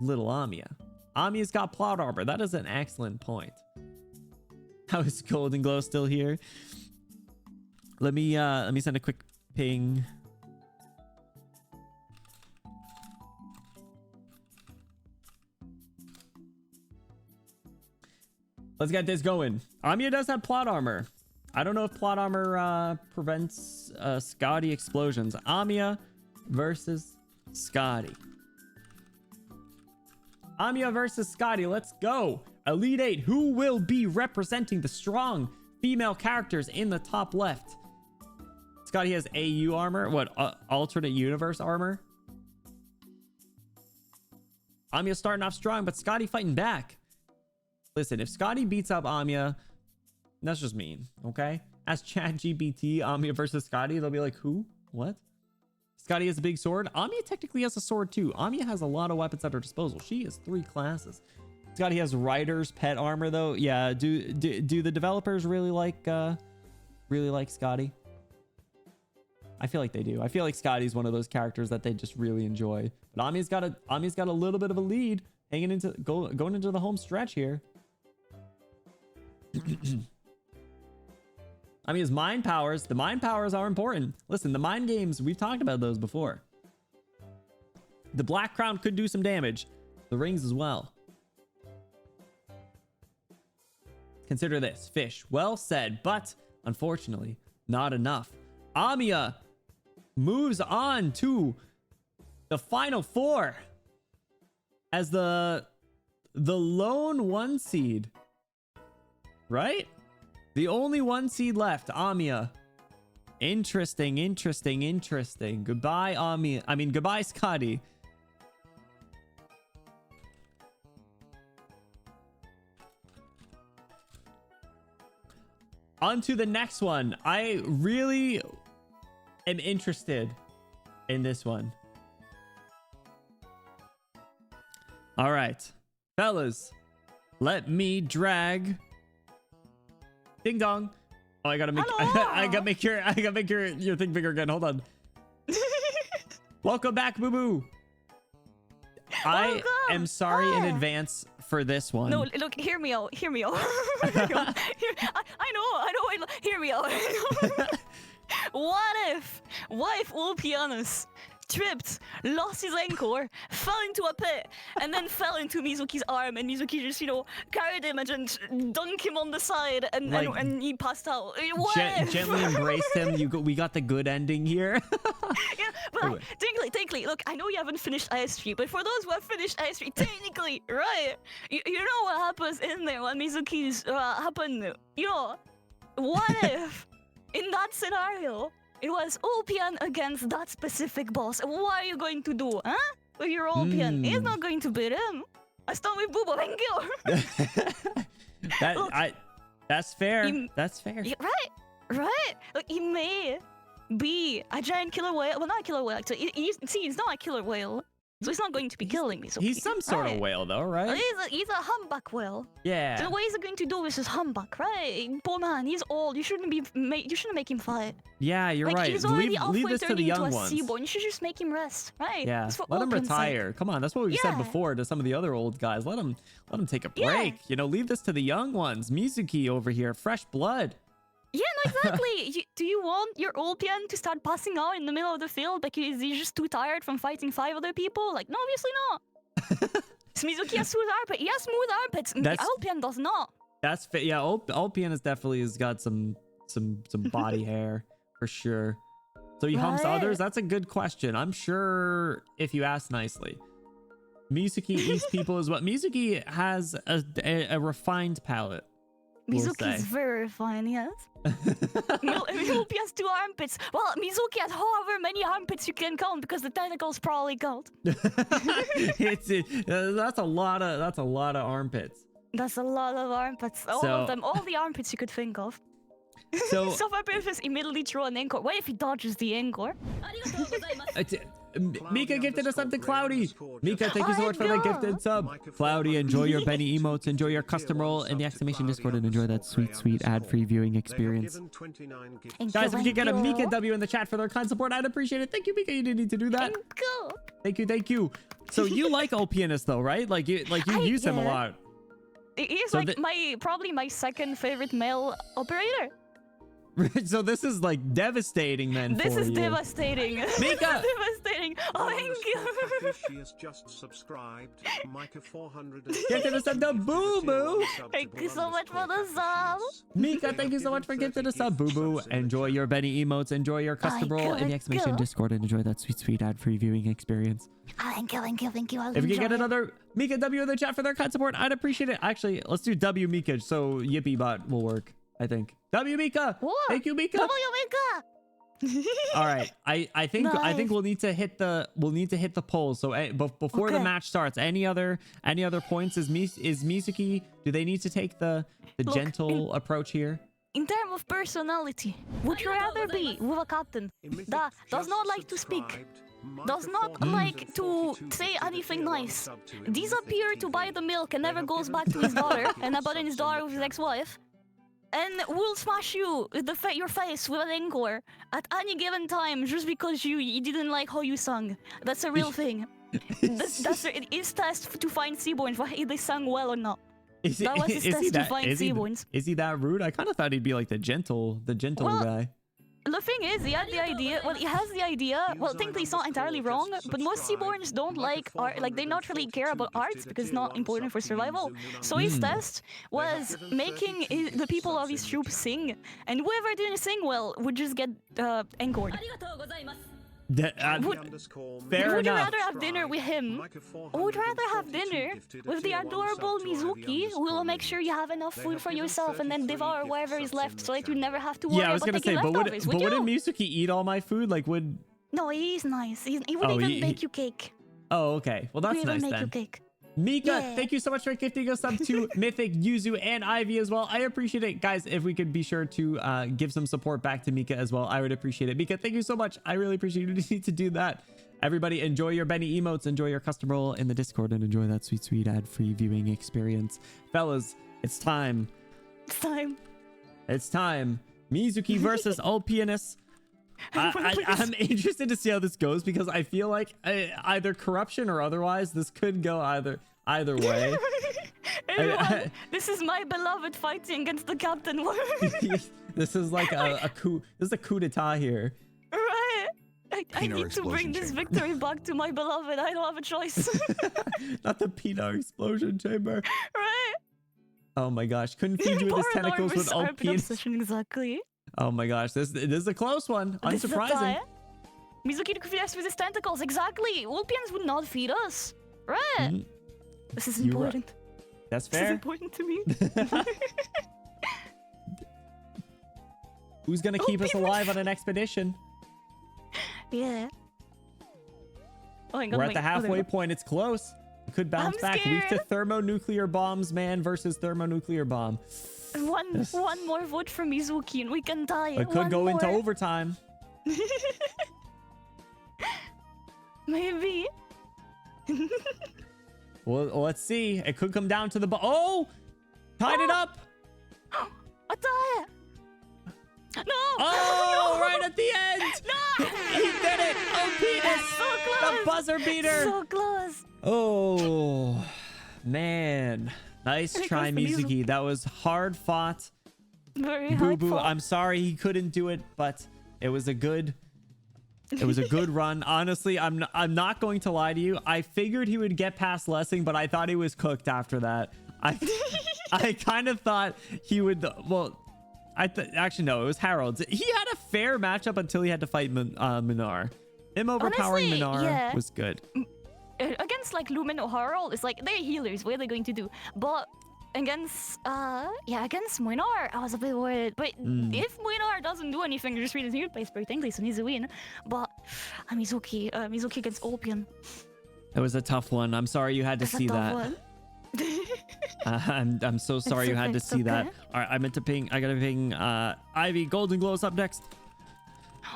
little Amiya? Amiya's got plot armor. That is an excellent point. How is Golden Glow still here? Let me send a quick ping. Let's get this going. Amiya does have plot armor. I don't know if plot armor prevents Scotty explosions. Amiya versus Scotty. Amiya versus Scotty. Let's go. Elite Eight. Who will be representing the strong female characters in the top left? Scotty has AU armor. What? Alternate universe armor? Amiya starting off strong, but Scotty fighting back. Listen, if Scotty beats up Amiya, that's just mean, okay? Ask ChatGPT, Amiya versus Scotty. They'll be like, who? What? Scotty has a big sword. Amiya technically has a sword too. Amiya has a lot of weapons at her disposal. She has 3 classes. Scotty has Rider's pet armor though. Yeah, do the developers really like Scotty? I feel like they do. I feel like Scotty's one of those characters that they just really enjoy. But Amiya's got a little bit of a lead hanging into going into the home stretch here. Amiya's mind powers. The mind powers are important. Listen, the mind games, we've talked about those before. The Black Crown could do some damage. The rings as well. Consider this. Fish. Well said, but unfortunately, not enough. Amiya moves on to the final 4 as the lone 1 seed. Right? The only 1 seed left. Amiya. Interesting. Goodbye, Amiya. I mean, goodbye, Scotty. On to the next one. I really am interested in this one. All right, fellas, let me drag. Ding dong. Oh, I gotta make. I gotta make your thing bigger again. Hold on. Welcome back, Boo Boo. I am sorry in advance for this one. No, look, hear me out. I know. Hear me out. What if Ulpianus tripped, lost his ankle, fell into a pit, and then fell into Mizuki's arm, and Mizuki just, carried him and just dunked him on the side, and he passed out. Gently embraced him. We got the good ending here. Yeah, but like, technically, look, I know you haven't finished IS3, but for those who have finished IS3, technically, right? You know what happens in there when Mizuki's happen. What if in that scenario it was Ulpian against that specific boss? What are you going to do, huh? With your Ulpian, he's not going to beat him. I start with Boobo, thank you. That's fair. That's fair. Yeah, right. Like, he may be a giant killer whale. Well, not a killer whale, actually. He's not a killer whale. So he's not going to be killing me. So he's some sort of whale, though, right? He's a humpback whale. Yeah. So what is he going to do with his humpback, right? Poor man, he's old. You shouldn't make him fight. Yeah, you're right. He's already leave this to the young ones. Seaborn. You should just make him rest, right? Yeah. Let him retire. Come on, that's what we've said before to some of the other old guys. Let him take a break. Leave this to the young ones. Mizuki over here, fresh blood. Yeah, no, exactly. Do you want your Ulpian to start passing out in the middle of the field because he's just too tired from fighting 5 other people? Like, no, obviously not. Mizuki has smooth armpits. He has smooth armpits. Ulpian does not. That's fit. Yeah, Ulpian has got some body hair for sure. So he humps others? That's a good question. I'm sure if you ask nicely. Mizuki eats people as well. Mizuki has a refined palate. Mizuki is very refined, yes. Mizuki has 2 armpits. Well, Mizuki has however many armpits you can count because the tentacles probably count. That's a lot of armpits. That's a lot of armpits. All of them. All the armpits you could think of. So Self-hypnosis immediately throw an anchor. What if he dodges the anchor? Mika gifted us something, Cloudy. Mika, thank you so much for the gifted sub. Cloudy, enjoy your Benny emotes, enjoy your custom roll in the exclamation Discord, and enjoy that sweet ad-free viewing experience. Guys, if we could get a Mika W in the chat for their kind support, I'd appreciate it. Thank you, Mika. You didn't need to do that. Thank you. So you like Ulpianus though, right? Like you use him a lot. He's probably my second favorite male operator. So this is like devastating, then. This is devastating. Mika! This is devastating. Oh, thank you. She has just subscribed. Micah 400. Get to the sub, the Boo Boo. Thank you so much for the sub. Mika, thank you so much for gifting the sub. Boo Boo, enjoy your Benny emotes, enjoy your custom roll in the exclamation Discord, and enjoy that sweet ad-free viewing experience. Thank you. If you can get another Mika W in the chat for their kind support, I'd appreciate it. Actually, let's do W Mika so Yippee Bot will work. I think. W Mika. What? Thank you, Mika. W Mika. All right. I think we'll need to hit the poll. So before the match starts, any other points? Is Mizuki? Do they need to take the gentle approach here? In terms of personality, would you rather be with a captain that does not like to speak, does not like to say anything nice, disappear to buy the milk and never goes back to his daughter and abandon his daughter with his ex-wife, and will smash you your face with an anchor at any given time just because you didn't like how you sung? That's a real thing. It is test to find Seaborns if they sung well or not. That was his test to find Seaborns. Is he that rude? I kind of thought he'd be like the gentle guy. The thing is, he had the idea. Well, he has the idea. Well, technically, it's not entirely wrong. But most Seaborns don't like art. Like, they not really care about arts because it's not important for survival. So his test was making the people of his troop sing, and whoever didn't sing well would just get encored. Fair Would you enough. rather have dinner with him, or would you rather have dinner with the adorable Mizuki, who will make sure you have enough food for yourself and then devour whatever is left so that you never have to worry Yeah, I was about gonna taking say, but leftovers, would you? wouldn't Mizuki eat all my food? Like, would? No, he's nice. He would Oh, even he- make you cake. Oh, okay. Well, that's He would nice even make then. you cake. Mika, Yeah. thank you so much for gifting us sub to Mythic, Yuzu, and Ivy as well. I appreciate it. Guys, if we could be sure to give some support back to Mika as well, I would appreciate it. Mika, thank you so much. I really appreciate you need to do that. Everybody, enjoy your Benny emotes, enjoy your custom role in the Discord, and enjoy that sweet, sweet ad-free viewing experience. Fellas, it's time. It's time. It's time. Mizuki versus Ulpianus. I'm interested to see how this goes because I feel like either corruption or otherwise, this could go either way. Everyone, this is my beloved fighting against the Captain Worm. This is like a coup. This is a coup d'etat here. Right. I need to bring this victory back to my beloved. I don't have a choice. Not the peanut explosion chamber. Right. Oh my gosh! Couldn't feed you with his tentacles with Ulpianus. Obsession, exactly. Oh my gosh! This is a close one. This is a Unsurprising. tie. Mizuki could feed us with his tentacles. Exactly. Ulpians would not feed us. Right. Mhm. This is You're right. important. That's This is fair. important to me. Who's gonna keep us alive on an expedition? Yeah. Oh, hang on, We're at wait. the Oh, there we halfway go. point. It's close. It could bounce I'm back. Weak to scared. thermonuclear bombs, man, versus thermonuclear bomb. One more vote for Mizuki and we can tie. It could One go into more. overtime. Maybe. Well, let's see. It could come down to the oh, tied it up. A tie. No. Oh, No. right at the end. No. He did it. Oh, penis. So close. The buzzer beater. So close. Oh, man. Nice It try, goes to Mizuki. That was hard fought. Very Boo hard Boo, fought. I'm sorry he couldn't do it, but it was a good run. Honestly, I'm not going to lie to you. I figured he would get past Lessing, but I thought he was cooked after that. I kind of thought he would. Well, actually no, it was Harold's. He had a fair matchup until he had to fight Minar. Him overpowering Honestly, Minar yeah. was good. Against like Lumen or Harold, it's like they're healers. What are they going to do? But against against Moinar, I was a bit worried. But if Moinar doesn't do anything, just read his new place per technically, so he's a win. But Mizuki against Ulpian. It was a tough one. I'm sorry you had to That's a see tough that. one. I'm so sorry you had to It's see that. okay. All right, I meant to ping. I gotta ping Ivy. Golden Glow's up next.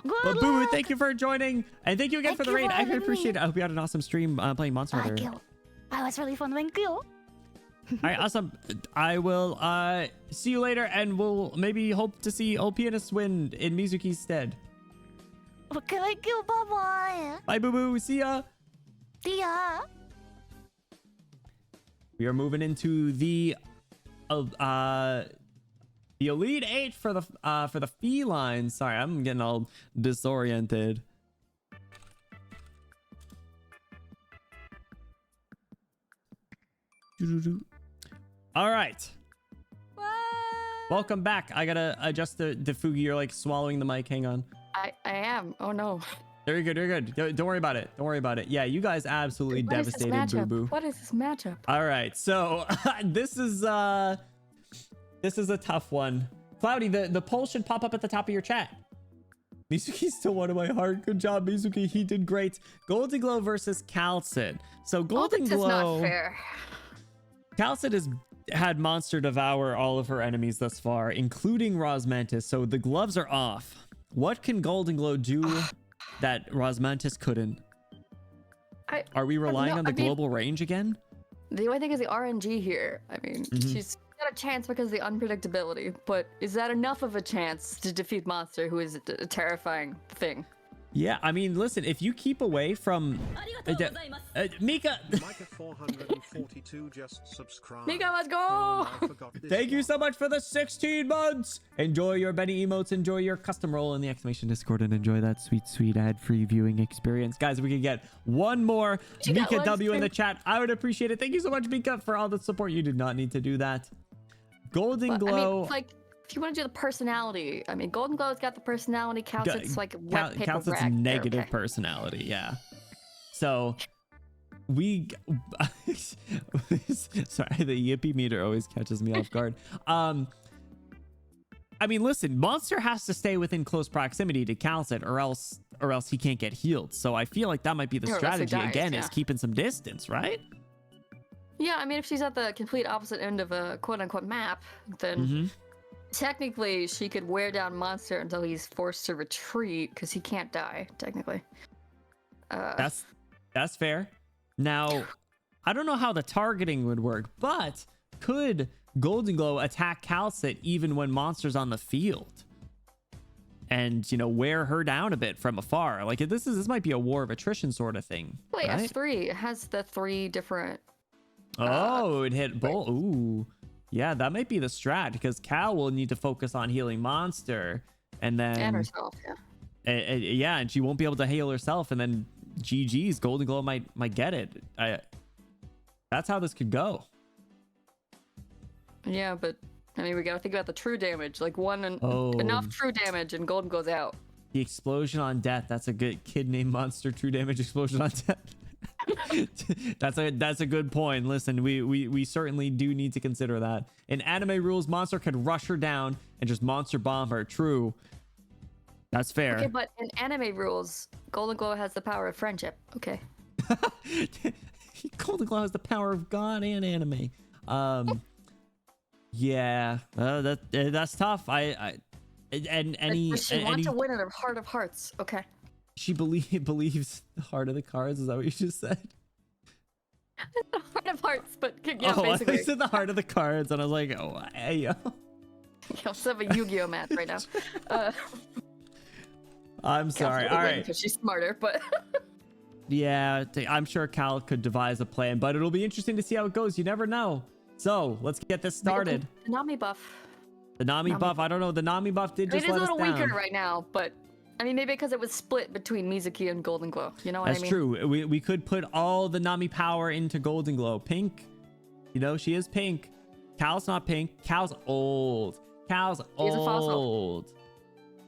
Good But Boo Boo, luck. thank you for joining, and thank you again Thank for the you raid. for I having appreciate me. it. I hope you had an awesome stream playing Monster Hunter. Thank you. That was really fun. Thank you. All right, awesome. I will see you later, and we'll maybe hope to see Ulpianus win in Mizuki's stead. Okay, thank you. Bye bye. Bye, Boo Boo. See ya. See ya. We are moving into the Elite Eight for the Felines. Sorry, I'm getting all disoriented. All right. Welcome back. I gotta adjust the Fugi. You're like swallowing the mic. Hang on. I am. Oh no. There you go. You're good. Don't worry about it. Don't worry about it. Yeah, you guys absolutely What is this devastated Boo matchup? Boo. What is this matchup? All right, so this is a tough one. Cloudy, the poll should pop up at the top of your chat. Mizuki's still one of my heart. Good job, Mizuki. He did great. Golden Glow versus Calcid. So Golden This is Glow. not fair. Calcid has had Monster devour all of her enemies thus far, including Rosmantis. So the gloves are off. What can Golden Glow do that Rosmantis couldn't? Are we relying on the global range again? The only thing is the RNG here. I mean, Mm-hmm. she's got a chance because of the unpredictability, but is that enough of a chance to defeat Monster, who is a terrifying thing? Yeah, I mean, listen, if you keep away from Mika, Micah 442 just subscribed. Mika, let's go! Oh, I forgot this thank you one. so much for the 16 months. Enjoy your Benny emotes, enjoy your custom roll in the exclamation Discord, and enjoy that sweet ad-free viewing experience. Guys, if we could get one more You got Mika one W in the stream. chat, I would appreciate it. Thank you so much, Mika, for all the support. You did not need to do that. Golden But, Glow. I mean, like, if you want to do the personality, I mean, Golden Glow's got the personality. Counts it's like wet paper counts its rag. negative Okay. personality, yeah. So we sorry, the yippee meter always catches me off guard. I mean, listen, Monster has to stay within close proximity to Calcit, or else he can't get healed. So I feel like that might be the Or else he strategy dies, again, yeah. is keeping some distance, right? Yeah, I mean, if she's at the complete opposite end of a quote-unquote map, then Mhm. technically she could wear down Monster until he's forced to retreat, because he can't die, technically. That's fair. Now, I don't know how the targeting would work, but could Golden Glow attack Calcit even when Monster's on the field? And, you know, wear her down a bit from afar. Like, this might be a war of attrition sort of thing. Wait, right? S3 has the 3 different... Oh, it hit both. Ooh. Yeah, that might be the strat, because Cal will need to focus on healing Monster. And then... and herself, yeah. Yeah, and she won't be able to heal herself, and then GG's Golden Glow might get it. That's how this could go. Yeah, but I mean, we gotta think about the true damage. Like Oh. enough true damage, and Golden goes out. The explosion on death. That's a good kid named Monster. True damage explosion on death. That's a good point. Listen, we certainly do need to consider that. In anime rules, Monster could rush her down and just Monster bomb her. True. That's fair. Okay, but in anime rules, Golden Glow has the power of friendship. Okay. Golden Glow has the power of God and anime. Yeah, that's tough. And any Does she want to win in her heart of hearts? Okay. she believes the heart of the cards. Is that what you just said? The heart of hearts, but yeah, Oh, I basically. said the heart of the cards, and I was like, oh, hey, yo. You also have a Yu-Gi-Oh mat right now. I'm sorry. All right. Because she's smarter, but Yeah, I'm sure Cal could devise a plan, but it'll be interesting to see how it goes. You never know. So let's get this started. The Nami buff. The Nami buff. I don't know. The Nami buff did I mean, just it is let a us little down. weaker right now, but I mean, maybe because it was split between Mizuki and Golden Glow. You know what That's I mean? true. We could put all the Nami power into Golden Glow. Pink, you know, she is pink. Cal's not pink. Cal's old. Cal's She's a fossil. old.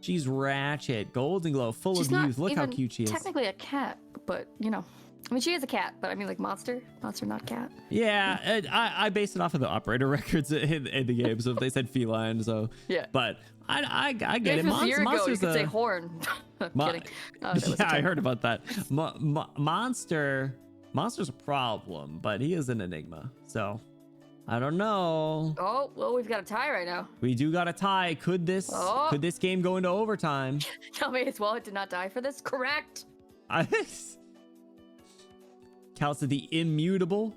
She's ratchet. Golden Glow, full She's of not youth. Look how even cute she is. technically a cat, but you know, I mean, she is a cat, but I mean, like Monster, not cat. Yeah, I based it off of the operator records in the game, so if they said feline, so Yeah. But I get If it. it was a year ago, you Monster's could say a horn. I'm Mo- kidding. That was a yeah, I joke. heard about that. Monster's a problem, but he is an enigma. So I don't know. Oh, well, we've got a tie right now. We do got a tie. Could this game go into overtime? Tell me his wallet did not die for this. Correct. Cal said the immutable.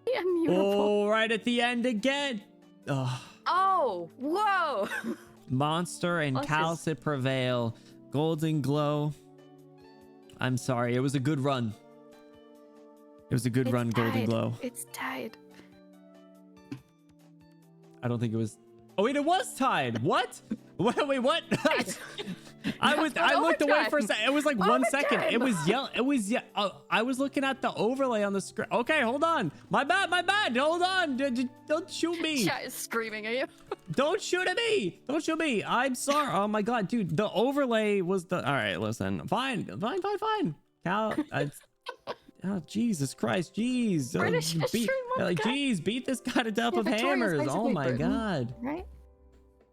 Yeah, beautiful. Oh, right at the end again. Ugh. Oh, whoa. Monster and Us is- Calcit prevail. Golden Glow. I'm sorry. It was a good run. It was a good run, Golden Glow. It's tied. I don't think it was. Oh wait, it was tied. What? Wait, what? I looked away for a second. It was like 1 second. It was I was looking at the overlay on the screen. Okay, hold on. My bad. Hold on. Don't shoot me. Chat is screaming at you. Don't shoot at me. Don't shoot me. I'm sorry. Oh my god, dude. The overlay was the. All right, listen. Fine. Cal. Oh, Jesus Christ. Jeez. British history, my God. Jeez, beat this guy to death Yeah, with Victoria's hammers. Oh basically my Britain, god. Right?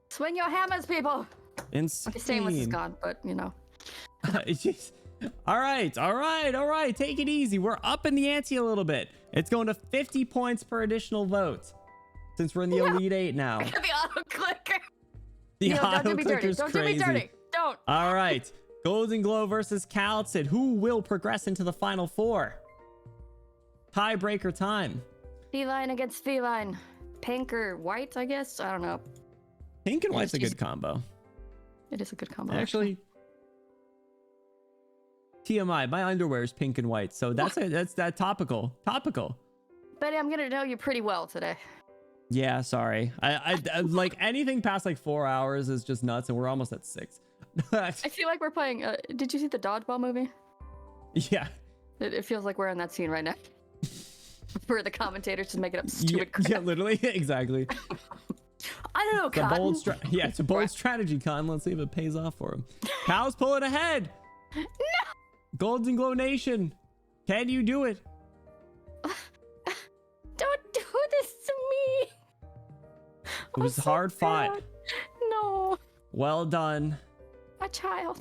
Swing your hammers, people. Insane. Okay, Stainless is gone, but you know. Jeez. All right. Take it easy. We're up in the ante a little bit. It's going to 50 points per additional vote since we're in the Elite 8 now. The auto clicker. The Don't auto do me dirty. clicker's Don't do me crazy. dirty. Don't. All right. Golden Glow versus Calcit. Who will progress into the final four? Tiebreaker time. Feline against feline. Pink or white, I guess. I don't know. Pink and Yeah, white's a she's- good combo. It is a good combo. Actually, TMI, my underwear is pink and white. So that's that topical. Betty, I'm gonna know you pretty well today. Yeah, sorry. I like anything past like 4 hours is just nuts, and we're almost at 6. I feel like we're playing. Did you see the Dodgeball movie? Yeah. It feels like we're in that scene right now. Where the commentators just making up stupid crap. Yeah, literally, exactly. I don't know, Cotton. It's a bold strategy, Con. Let's see if it pays off for him. Cal's pulling ahead. No. Golden Glow Nation, can you do it? Don't do this to me. It was hard fought. No. Well done. A child.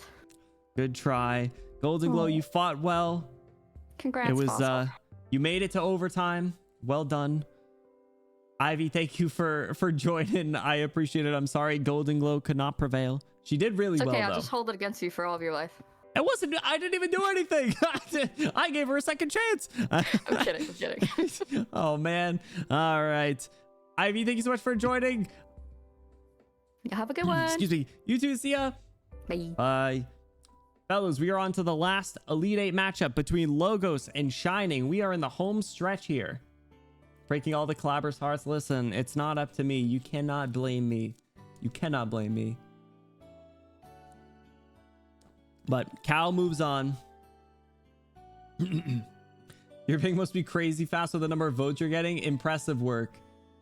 Good try. Golden Glow, you fought well. Congrats. It was Fossil. you made it to overtime. Well done. Ivy, thank you for joining. I appreciate it. I'm sorry Golden Glow could not prevail. She did really It's okay, well I'll though. just hold it against you for all of your life. I didn't even do anything. I gave her a second chance. I'm kidding. Oh man. All right. Ivy, thank you so much for joining. Have a good one. Excuse me. You too. See ya. Bye. Bye. Fellas, we are on to the last Elite 8 matchup between Logos and Shining. We are in the home stretch here. Breaking all the collabers' hearts. Listen, it's not up to me. You cannot blame me. You cannot blame me. But Cal moves on. Your ping must be crazy fast with the number of votes you're getting. Impressive work.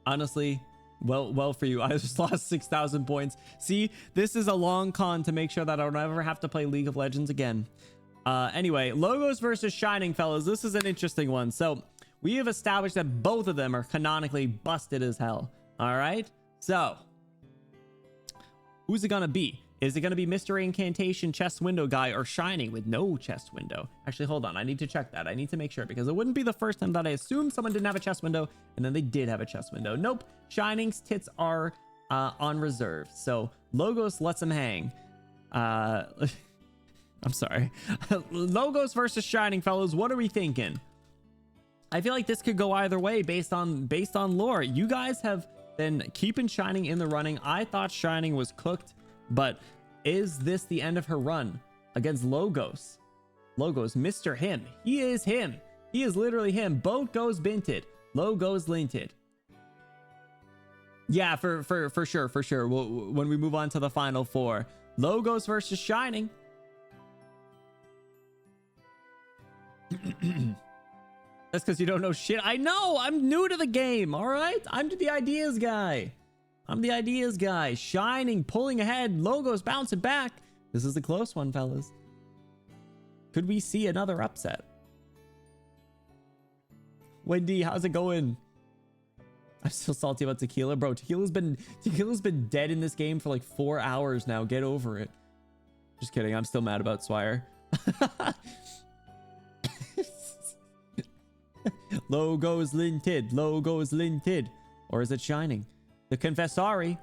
Honestly, well for you. I just lost 6,000 points. See, this is a long con to make sure that I don't ever have to play League of Legends again. Anyway, Logos versus Shining, fellas. This is an interesting one. So we have established that both of them are canonically busted as hell. All right. So who's it gonna be? Is it going to be Mr. Incantation chest window guy or Shining with no chest window? Actually, hold on. I need to check that. I need to make sure because it wouldn't be the first time that I assumed someone didn't have a chest window and then they did have a chest window. Nope. Shining's tits are on reserve. So Logos lets him hang. I'm sorry. Logos versus Shining, fellas. What are we thinking? I feel like this could go either way based on lore. You guys have been keeping Shining in the running. I thought Shining was cooked, but is this the end of her run against Logos? Logos, Mr. Him. He is him. He is literally him. Boat goes binted. Logos linted. Yeah, for sure. When we move on to the final 4. Logos versus Shining. That's because you don't know shit. I know. I'm new to the game. All right. I'm the ideas guy. Shining pulling ahead. Logos bouncing back. This is a close one, fellas. Could we see another upset? Wendy, how's it going? I'm still salty about Tequila, bro. Tequila's been dead in this game for like 4 hours now. Get over it. Just kidding. I'm still mad about Swire. Logos linted. Or is it Shining? The Confessari.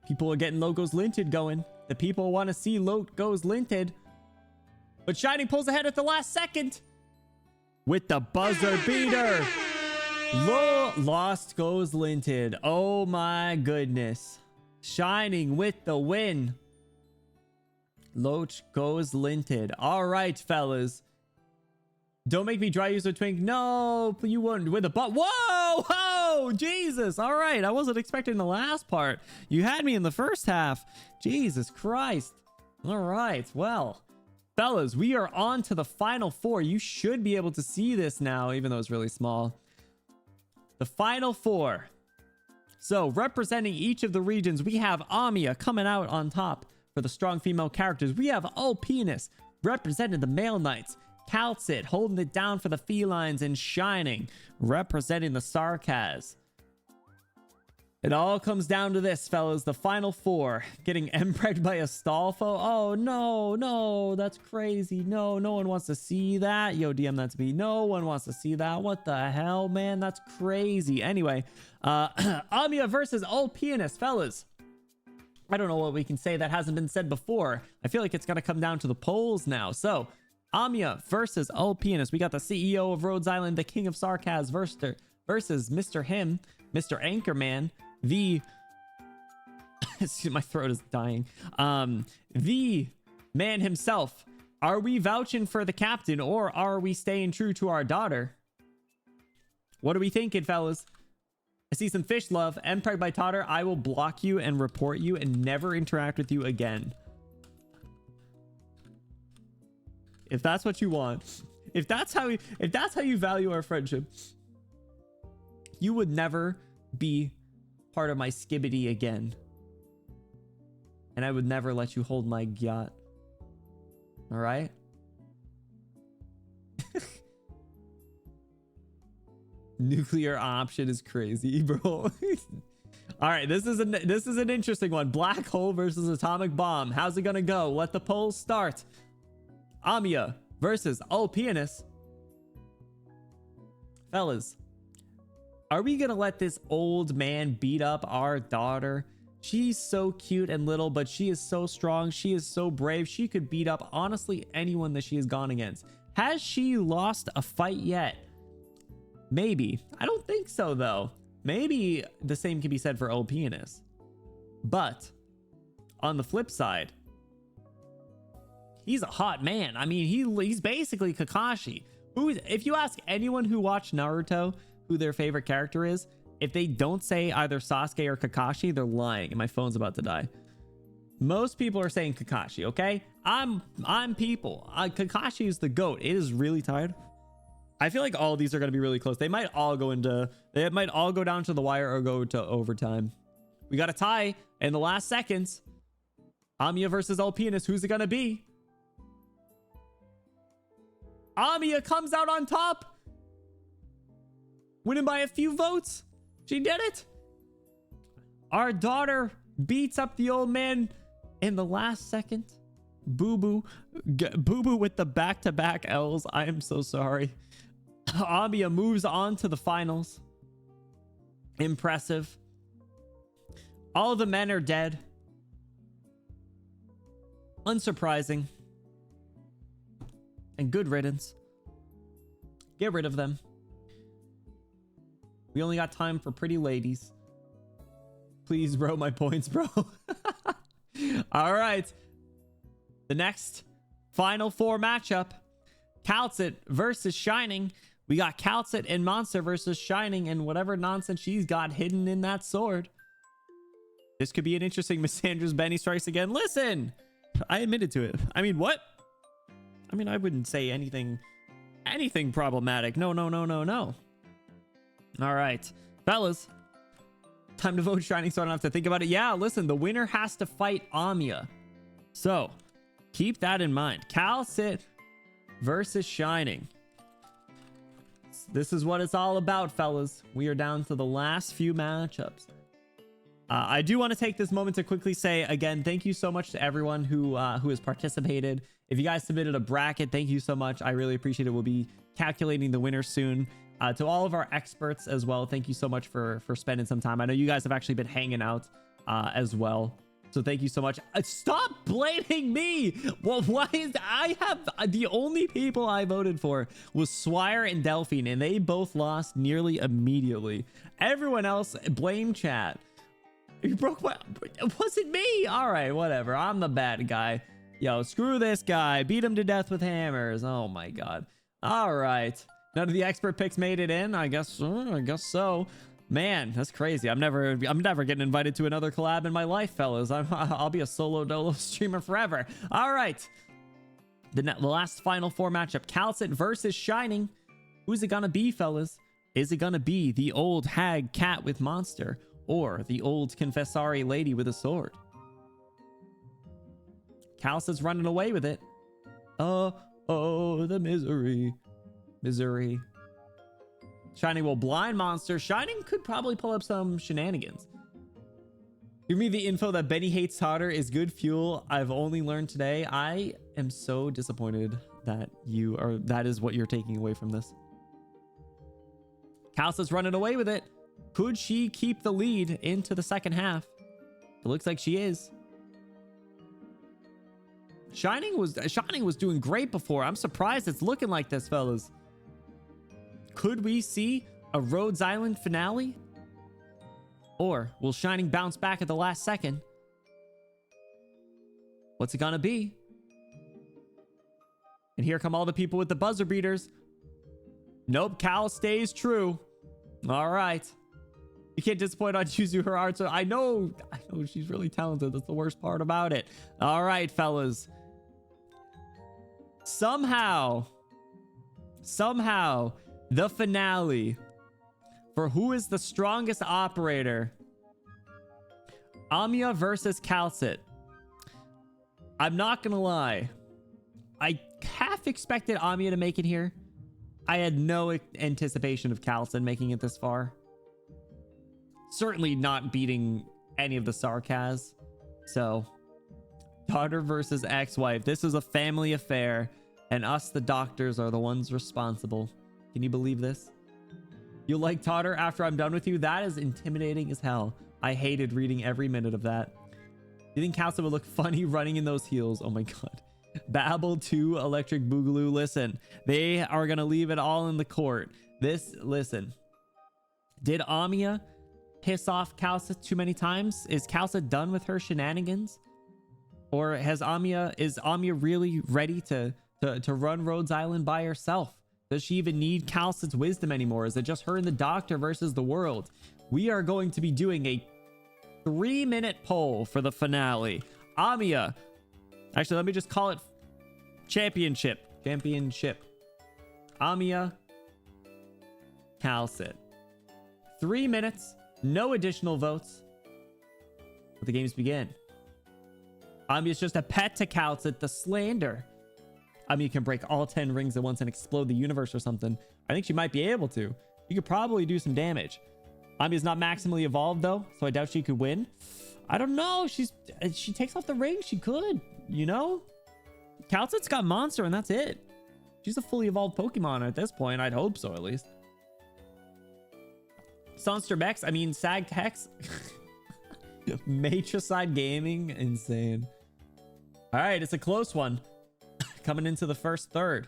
People are getting Logos linted going. The people want to see Logos linted. But Shining pulls ahead at the last second. With the buzzer beater. Lost goes linted. Oh my goodness. Shining with the win. Loach goes linted. All right, fellas. Don't make me dry use a twink. No, you wouldn't with a butt. Whoa, Jesus. All right. I wasn't expecting the last part. You had me in the first half. Jesus Christ. All right. Well, fellas, we are on to the final 4. You should be able to see this now, even though it's really small. The final 4. So representing each of the regions, we have Amia coming out on top for the strong female characters. We have Penis representing the male knights. Calcit holding it down for the Felines, and Shining representing the Sarkaz. It all comes down to this, fellas. The final 4 getting empregged by a stall foe. Oh no, that's crazy. No one wants to see that. Yo, DM, that's me. No one wants to see that. What the hell, man? That's crazy. Anyway, Amia versus Old Pianist, fellas. I don't know what we can say that hasn't been said before. I feel like it's gonna come down to the polls now. So Amia versus Old Pianist. We got the CEO of Rhodes Island, the King of Sarkaz versus Mr. Him, Mr. Anchorman, the my throat is dying. The man himself, Are we vouching for the captain, or are we staying true to our daughter? What are we thinking, fellas? I see some fish love. Empire by Totter. I will block you and report you and never interact with you again. If that's what you want. If that's how you value our friendship, you would never be part of my skibbity again. And I would never let you hold my yacht. All right? Nuclear option is crazy, bro. All right, this is an interesting one. Black hole versus atomic bomb. How's it gonna go? Let the polls start. Amiya versus Pianist. Fellas, are we gonna let this old man beat up our daughter? She's so cute and little, but she is so strong. She is so brave. She could beat up honestly anyone that she has gone against. Has she lost a fight yet? Maybe. I don't think so, though. Maybe the same can be said for old Pianist. But on the flip side, he's a hot man. I mean, he's basically Kakashi. If you ask anyone who watched Naruto who their favorite character is, if they don't say either Sasuke or Kakashi, they're lying, and my phone's about to die. Most people are saying Kakashi, okay? I'm people. Kakashi is the GOAT. It is really tired. I feel like all of these are going to be really close. They might all go down to the wire or go to overtime. We got a tie in the last seconds. Amiya versus Pianist. Who's it going to be? Amiya comes out on top. Winning by a few votes. She did it. Our daughter beats up the old man in the last second. Boo-boo. Boo-boo with the back-to-back L's. I am so sorry. Amiya moves on to the finals. Impressive. All the men are dead. Unsurprising. And good riddance. Get rid of them. We only got time for pretty ladies. Please, bro, my points, bro. All right. The next final four matchup. Calcit versus Shining. We got Calcit and Monster versus Shining and whatever nonsense she's got hidden in that sword. This could be an interesting Missandra's Benny strikes again. Listen, I admitted to it. I mean, what? I mean, I wouldn't say anything problematic. No. All right, fellas, time to vote Shining so I don't have to think about it. Yeah, listen, the winner has to fight Amiya. So keep that in mind. Calcit versus Shining. This is what it's all about, fellas. We are down to the last few matchups. I do want to take this moment to quickly say again, thank you so much to everyone who has participated. If you guys submitted a bracket, thank you so much. I really appreciate it. We'll be calculating the winner soon. To all of our experts as well, thank you so much for spending some time. I know you guys have actually been hanging out as well. So thank you so much. Stop blaming me. Well, why is I have the only people I voted for was Swire and Delphine, and they both lost nearly immediately. Everyone else blame chat. You broke my. It wasn't me. All right, whatever. I'm the bad guy. Yo, screw this guy. Beat him to death with hammers. Oh my god. All right. None of the expert picks made it in. I guess so. Man, that's crazy. I'm never getting invited to another collab in my life, fellas. I'll be a solo dolo streamer forever. All right. The last final four matchup. Calcit versus Shining. Who's it gonna be, fellas? Is it gonna be the old hag cat with monster or the old confessari lady with a sword? Calcit's running away with it. Oh, the misery. Shining will blind monster. Shining could probably pull up some shenanigans. Give me the info that Benny hates Totter is good fuel. I've only learned today. I am so disappointed that that is what you're taking away from this. Calcit's running away with it. Could she keep the lead into the second half? It looks like she is. Shining was doing great before. I'm surprised it's looking like this, fellas. Could we see a Rhodes Island finale? Or will Shining bounce back at the last second? What's it gonna be? And here come all the people with the buzzer beaters. Nope, Cal stays true. All right. You can't disappoint on Yuzu her art. So I know she's really talented. That's the worst part about it. All right, fellas. Somehow, the finale for who is the strongest operator. Amiya versus Calcit. I'm not gonna lie. I half expected Amiya to make it here. I had no anticipation of Calcit making it this far. Certainly not beating any of the Sarkaz. So, daughter versus ex-wife. This is a family affair, and us, the doctors, are the ones responsible. Can you believe this? You'll like Totter after I'm done with you? That is intimidating as hell. I hated reading every minute of that. You think Calcit would look funny running in those heels? Oh my god. Babel 2 Electric Boogaloo. Listen, they are gonna leave it all in the court. Listen. Did Amiya piss off Calcit too many times? Is Calcit done with her shenanigans? Or is Amiya really ready to run Rhodes Island by herself? Does she even need Calcit's wisdom anymore? Is it just her and the doctor versus the world? We are going to be doing a 3-minute poll for the finale. Amiya. Actually, let me just call it championship. Amiya. Calcit. 3 minutes. No additional votes. Let the games begin. Amiya's just a pet to Calcit. The slander. Amiya can break all 10 rings at once and explode the universe or something. I think she might be able to. You could probably do some damage. Amiya's not maximally evolved though, so I doubt she could win. I don't know. She takes off the ring. She could, you know? Calcit's got monster and that's it. She's a fully evolved Pokemon at this point. I'd hope so, at least. Sag Hex. Matricide Gaming. Insane. All right, it's a close one. Coming into the first third.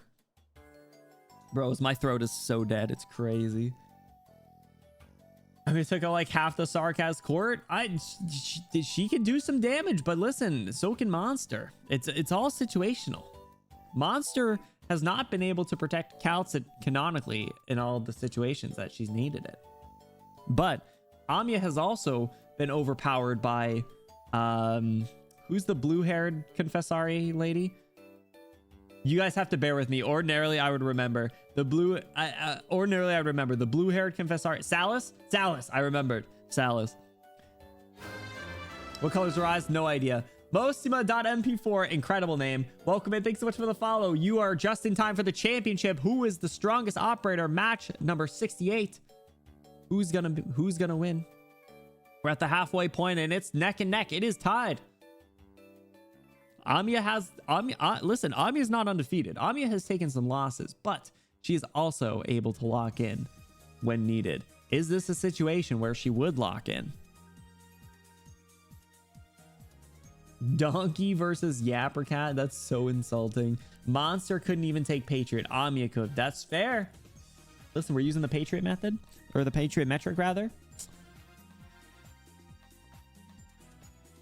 Bros, my throat is so dead. It's crazy. I mean, it took out like half the Sarkaz court. She can do some damage, but listen, so can Monster. It's all situational. Monster has not been able to protect Calcit canonically in all the situations that she's needed it. But Amiya has also been overpowered by who's the blue-haired Confessari lady? You guys have to bear with me. Ordinarily, I would remember the blue. Ordinarily, I would remember the blue-haired Confessari. Salis. I remembered Salis. What colors are eyes? No idea. Mosima.mp4, incredible name. Welcome in. Thanks so much for the follow. You are just in time for the championship. Who is the strongest operator? Match number 68. Who's gonna win? We're at the halfway point, and it's neck and neck. It is tied. Listen, Amiya's not undefeated. Amiya has taken some losses, but she is also able to lock in when needed. Is this a situation where she would lock in? Donkey versus Yappercat. That's so insulting. Monster couldn't even take Patriot. Amiya could. That's fair. Listen, we're using the Patriot method, or the Patriot metric rather.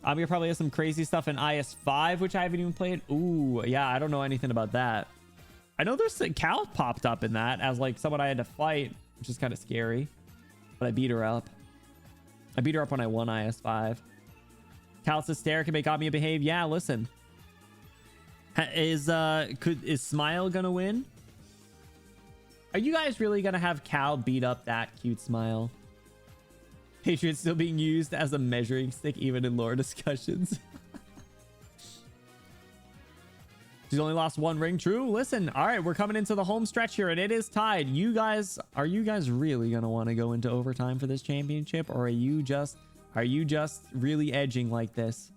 Amiya probably has some crazy stuff in IS5, which I haven't even played. Ooh, yeah, I don't know anything about that. I know there's a Cal popped up in that as like someone I had to fight, which is kind of scary. But I beat her up. I beat her up when I won IS5. Cal's stare can make Amiya behave. Yeah, listen. Is Smile gonna win? Are you guys really gonna have Cal beat up that cute Smile? Patriot's still being used as a measuring stick even in lore discussions. She's only lost 1 ring. True. Listen. All right, we're coming into the home stretch here, and it is tied. Are you guys really gonna want to go into overtime for this championship, or are you just really edging like this?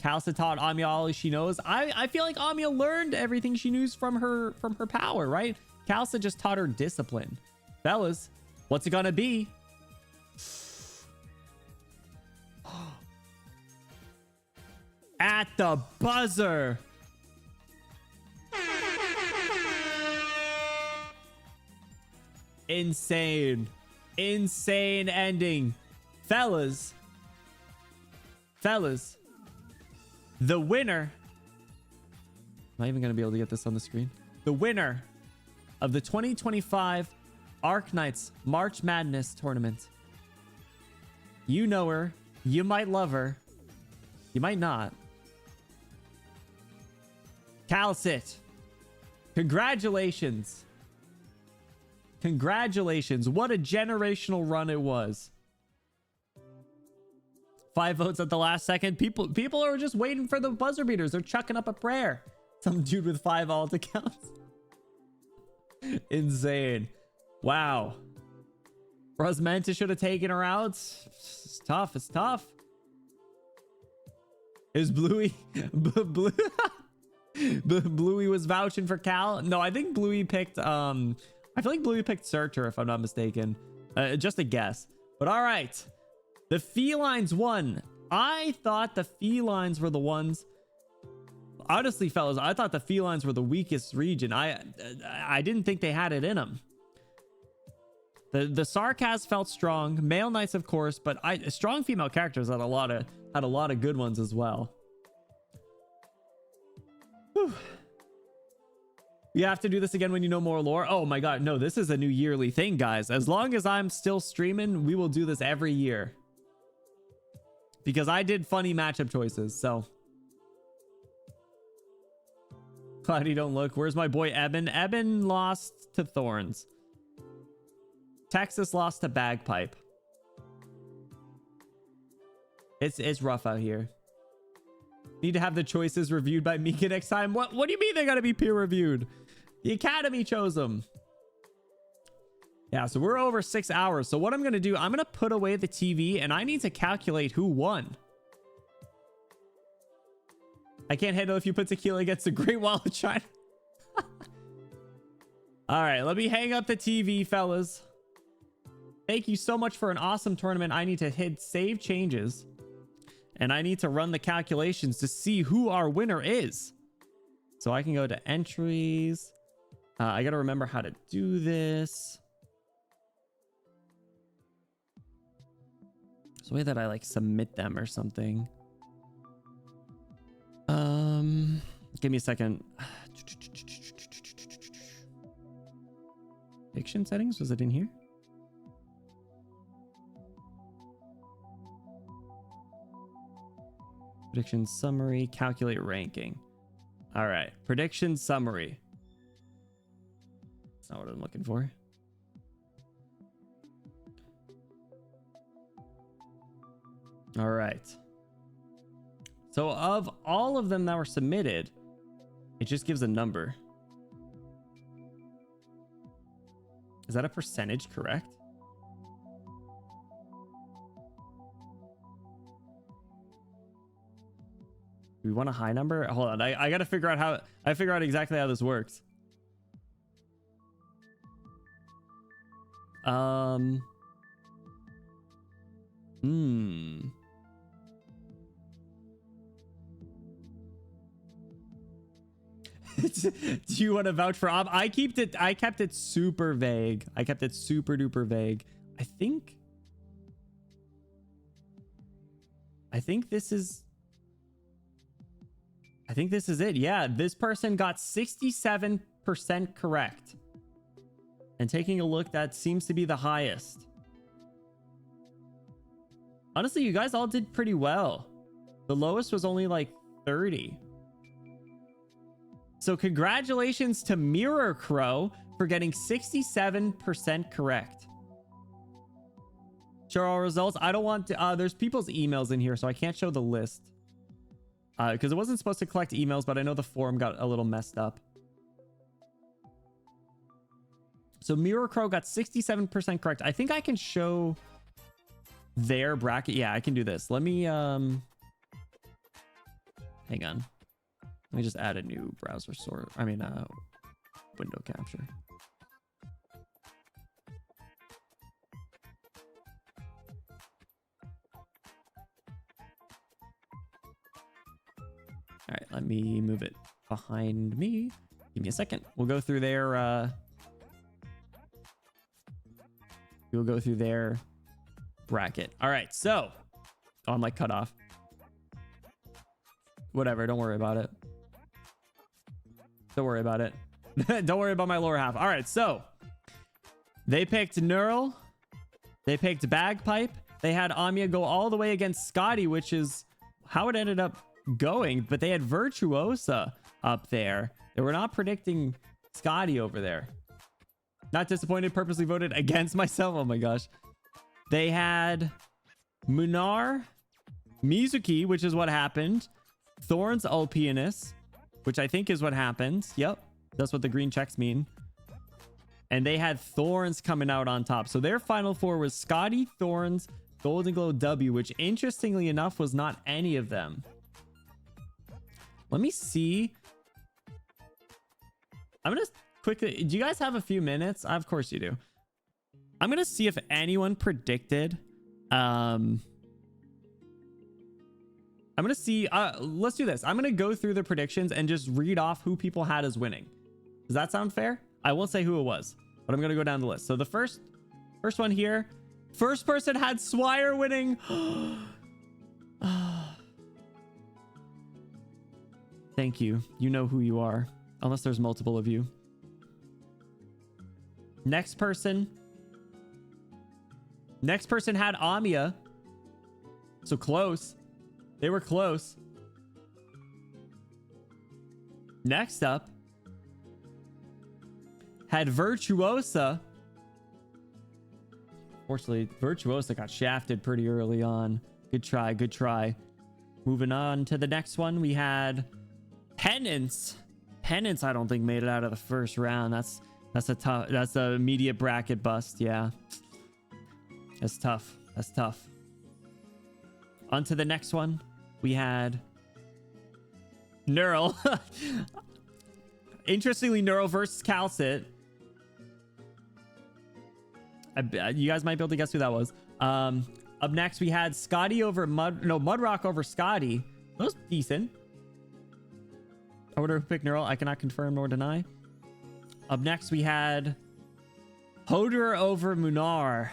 Calcit taught Amiya all she knows. I feel like Amiya learned everything she knew from her power, right? Calcit just taught her discipline. Fellas, what's it gonna be? At the buzzer. Insane ending. Fellas, the winner Am I even going to be able to get this on the screen? The winner of the 2025 Arknights March Madness tournament. You know her. You might love her. You might not. Calcit. Congratulations. Congratulations. What a generational run it was. 5 votes at the last second. People are just waiting for the buzzer beaters. They're chucking up a prayer. Some dude with 5 alt accounts. Insane. Wow. Rosmenta should have taken her out. It's tough. It's tough. Is Bluey... Bluey was vouching for Cal? No, I think Bluey picked... I feel like Bluey picked Searcher, if I'm not mistaken. Just a guess. But all right. The Felines won. I thought the Felines were the ones... Honestly, fellas, I thought the Felines were the weakest region. I didn't think they had it in them. The Sarkaz felt strong. Male Knights, of course, but strong female characters had a lot of good ones as well. Whew. You have to do this again when you know more lore. Oh my god, no, this is a new yearly thing, guys. As long as I'm still streaming, we will do this every year. Because I did funny matchup choices, so... Cloudy, don't look. Where's my boy Eben? Eben lost to Thorns. Texas lost to Bagpipe. It's rough out here. Need to have the choices reviewed by Mika next time. What do you mean they gotta be peer reviewed? The Academy chose them. Yeah, so we're over 6 hours. So what I'm gonna do, I'm gonna put away the TV and I need to calculate who won. I can't handle if you put tequila against the Great Wall of China. All right, let me hang up the TV, fellas. Thank you so much for an awesome tournament. I need to hit save changes. And I need to run the calculations to see who our winner is. So I can go to entries. I got to remember how to do this. There's a way that I like submit them or something. Give me a second. Prediction settings, was it in here? Prediction summary, calculate ranking. All right, prediction summary. That's not what I'm looking for. All right. So of all of them that were submitted, it just gives a number. Is that a percentage correct? Do we want a high number? Hold on, I gotta figure out how exactly how this works. Do you want to vouch for Ob? I kept it super vague. I kept it super duper vague. I think this is it. Yeah, this person got 67% correct. And taking a look, that seems to be the highest. Honestly, you guys all did pretty well. The lowest was only like 30. So congratulations to Mirror Crow for getting 67% correct. Show all results. I don't want to, there's people's emails in here, so I can't show the list. Because it wasn't supposed to collect emails, but I know the forum got a little messed up. So Mirror Crow got 67% correct. I think I can show their bracket. Yeah, I can do this. Let me, hang on. Let me just add a new browser source. I mean, window capture. All right, let me move it behind me. Give me a second. We'll go through their, we'll go through their bracket. All right, so, oh, I'm like cut off. Whatever, don't worry about it. Don't worry about it. Don't worry about my lower half. All right, so they picked Neural. They picked Bagpipe. They had Amiya go all the way against Scotty, which is how it ended up going. But they had Virtuosa up there. They were not predicting Scotty over there. Not disappointed. Purposely voted against myself. Oh my gosh. They had Munar, Mizuki, which is what happened. Thorns Alpianus, which I think is what happened. Yep. That's what the green checks mean. And they had Thorns coming out on top. So their final four was Scotty, Thorns, Golden Glow, W, which interestingly enough was not any of them. Let me see. I'm going to quickly... Do you guys have a few minutes? Of course you do. I'm going to see if anyone predicted... I'm going to see... let's do this. I'm going to go through the predictions and just read off who people had as winning. Does that sound fair? I won't say who it was, but I'm going to go down the list. So the first one here, first person had Swire winning. Thank you. You know who you are, unless there's multiple of you. Next person had Amiya. So close. They were close. Next up had Virtuosa. Fortunately, Virtuosa got shafted pretty early on. Good try, good try. Moving on to the next one, we had Penance. Penance, I don't think made it out of the first round. That's a immediate bracket bust. Yeah, that's tough. That's tough. On to the next one, we had Neural. Interestingly, Neural versus Calcit. You guys might be able to guess who that was. Up next, we had Scotty over Mudrock over Scotty. That was decent. I would have picked Neural. I cannot confirm nor deny. Up next, we had Hodor over Munar,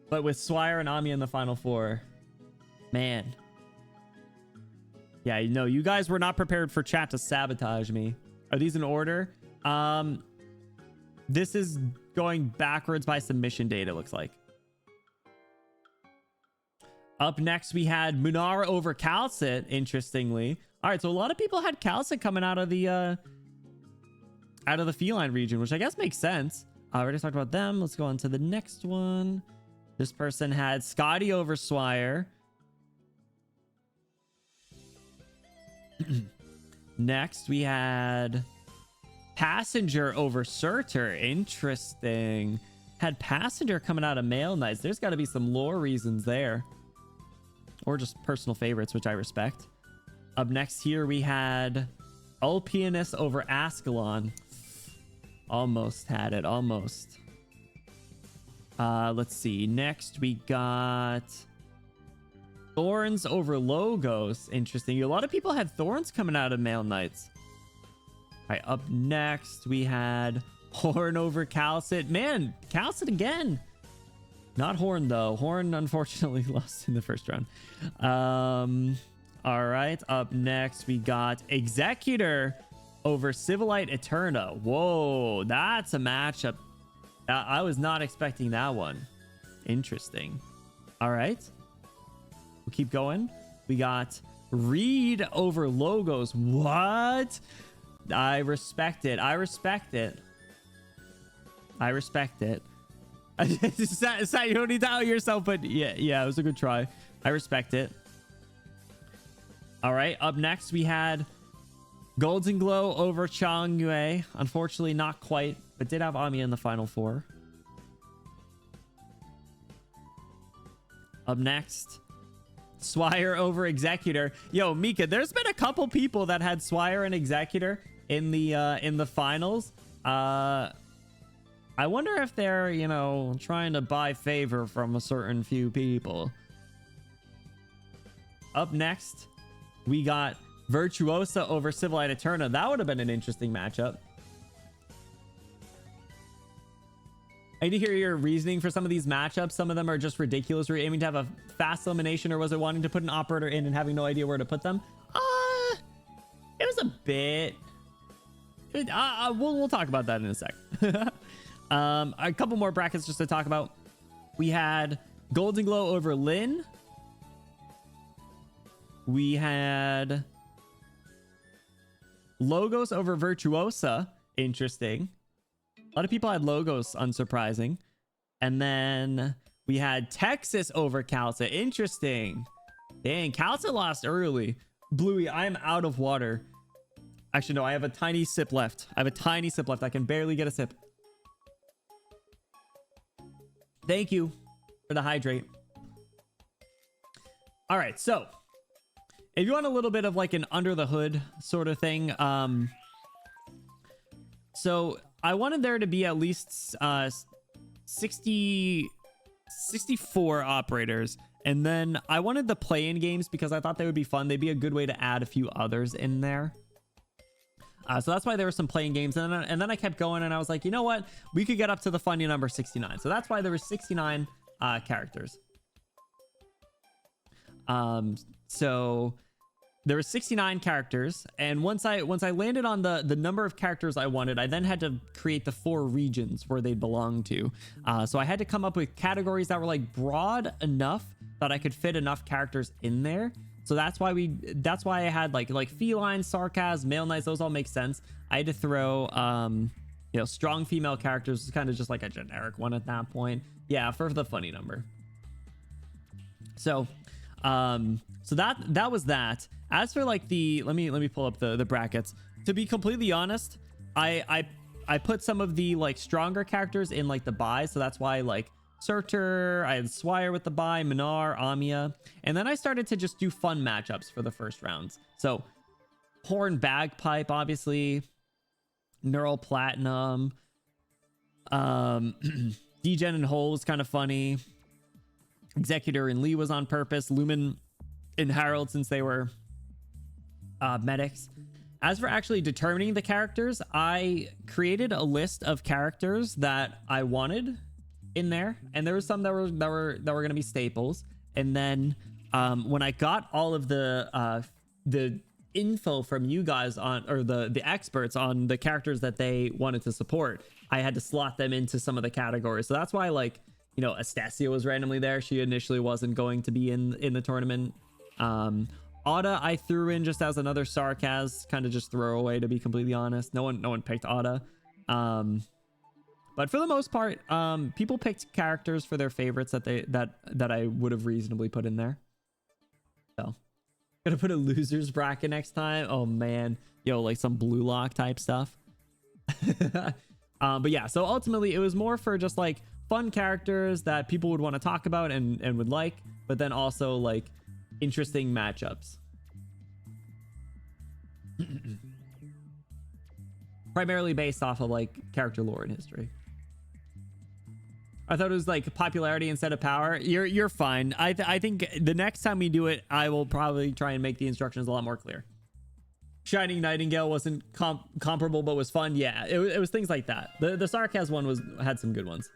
but with Swire and Amiya in the final four. Man. Yeah, no, you guys were not prepared for chat to sabotage me. Are these in order? This is going backwards by submission date, it looks like. Up next, we had Munar over Calcit, interestingly. All right, so a lot of people had Calcit coming out of the Feline region, which I guess makes sense. I already talked about them. Let's go on to the next one. This person had Scotty over Swire. Next, we had Passenger over Surtur. Interesting. Had Passenger coming out of Male Knights. There's got to be some lore reasons there. Or just personal favorites, which I respect. Up next here, we had Ulpianus over Ascalon. Almost had it. Almost. Let's see. Next, we got Thorns over Logos. Interesting. A lot of people had Thorns coming out of Male Knights. All right, up next, we had Horn over Calcit. Man, Calcit again. Not Horn, though. Horn, unfortunately, lost in the first round. All right, up next, we got Executor over Civilite Eterna. Whoa, that's a matchup. I was not expecting that one. Interesting. All right. We'll keep going. We got Reed over Logos. What? I respect it. I respect it. I respect it. Sad, you don't need to out yourself, but yeah, it was a good try. I respect it. All right, up next we had Golden Glow over Chang Yue. Unfortunately, not quite, but did have Amiya in the final four. Up next, Swire over Executor. Yo, Mika, there's been a couple people that had Swire and Executor in the finals. I wonder if they're, you know, trying to buy favor from a certain few people. Up next, we got Virtuosa over Civilite Eterna. That would have been an interesting matchup. I need to hear your reasoning for some of these matchups. Some of them are just ridiculous. Were you aiming to have a fast elimination, or was it wanting to put an operator in and having no idea where to put them? It was a bit. We'll talk about that in a sec. A couple more brackets just to talk about. We had Golden Glow over Lynn. We had Logos over Virtuosa. Interesting. A lot of people had Logos, unsurprising. And then we had Texas over Calza. Interesting. Dang, Calza lost early. Bluey, I am out of water. Actually, no, I have a tiny sip left. I can barely get a sip. Thank you for the hydrate. All right, so if you want a little bit of like an under the hood sort of thing, so I wanted there to be at least 64 operators, and then I wanted the play-in games because I thought they would be fun. They'd be a good way to add a few others in there. So that's why there were some playing games, and then I kept going, and I was like, you know what, we could get up to the funny number 69. So that's why there were 69 characters. So there were 69 characters, and once I landed on the number of characters I wanted, I then had to create the 4 regions where they belong to. So I had to come up with categories that were like broad enough that I could fit enough characters in there. So that's why I had like Felines, Sarkaz, Male Knights. Those all make sense. I had to throw you know, strong female characters. It's kind of just like a generic one at that point. Yeah, for the funny number. So that was that. As for like the let me pull up the brackets. To be completely honest, I put some of the like stronger characters in like the buys, so that's why like Surtur, I had Swire with the buy, Minar, Amia, and then I started to just do fun matchups for the first rounds. So Horn Bagpipe, obviously, Neural Platinum, Degen and Hole was kind of funny. Executor and Lee was on purpose. Lumen and Harold, since they were medics. As for actually determining the characters, I created a list of characters that I wanted in there, and there were some that were going to be staples. And then when I got all of the info from you guys on, or the experts on the characters that they wanted to support, I had to slot them into some of the categories. So that's why, like, you know, Astasia was randomly there. She initially wasn't going to be in the tournament. Otta I threw in just as another Sarkaz, kind of just throwaway, to be completely honest. No one picked Otta. But for the most part, people picked characters for their favorites that I would have reasonably put in there. So gonna put a losers bracket next time. Oh man, yo, like some blue lock type stuff. But yeah, so ultimately it was more for just like fun characters that people would want to talk about and would like, but then also like interesting matchups. Primarily based off of like character lore and history. I thought it was like popularity instead of power. You're fine. I think the next time we do it, I will probably try and make the instructions a lot more clear. Shining Nightingale wasn't comparable, but was fun. Yeah, it was things like that. The Sarkaz one had some good ones,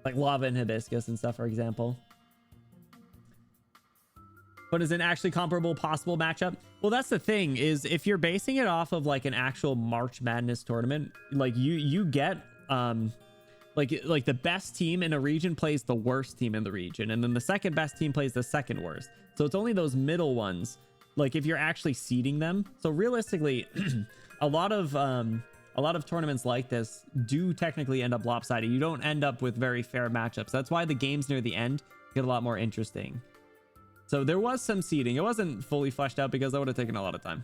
like Lava and Hibiscus and stuff, for example. But is an actually comparable possible matchup? Well, that's the thing, is if you're basing it off of like an actual March Madness tournament, like you get like the best team in a region plays the worst team in the region, and then the second best team plays the second worst. So it's only those middle ones, like if you're actually seeding them. So realistically, a lot of tournaments like this do technically end up lopsided. You don't end up with very fair matchups. That's why the games near the end get a lot more interesting. So there was some seeding. It wasn't fully fleshed out because that would have taken a lot of time.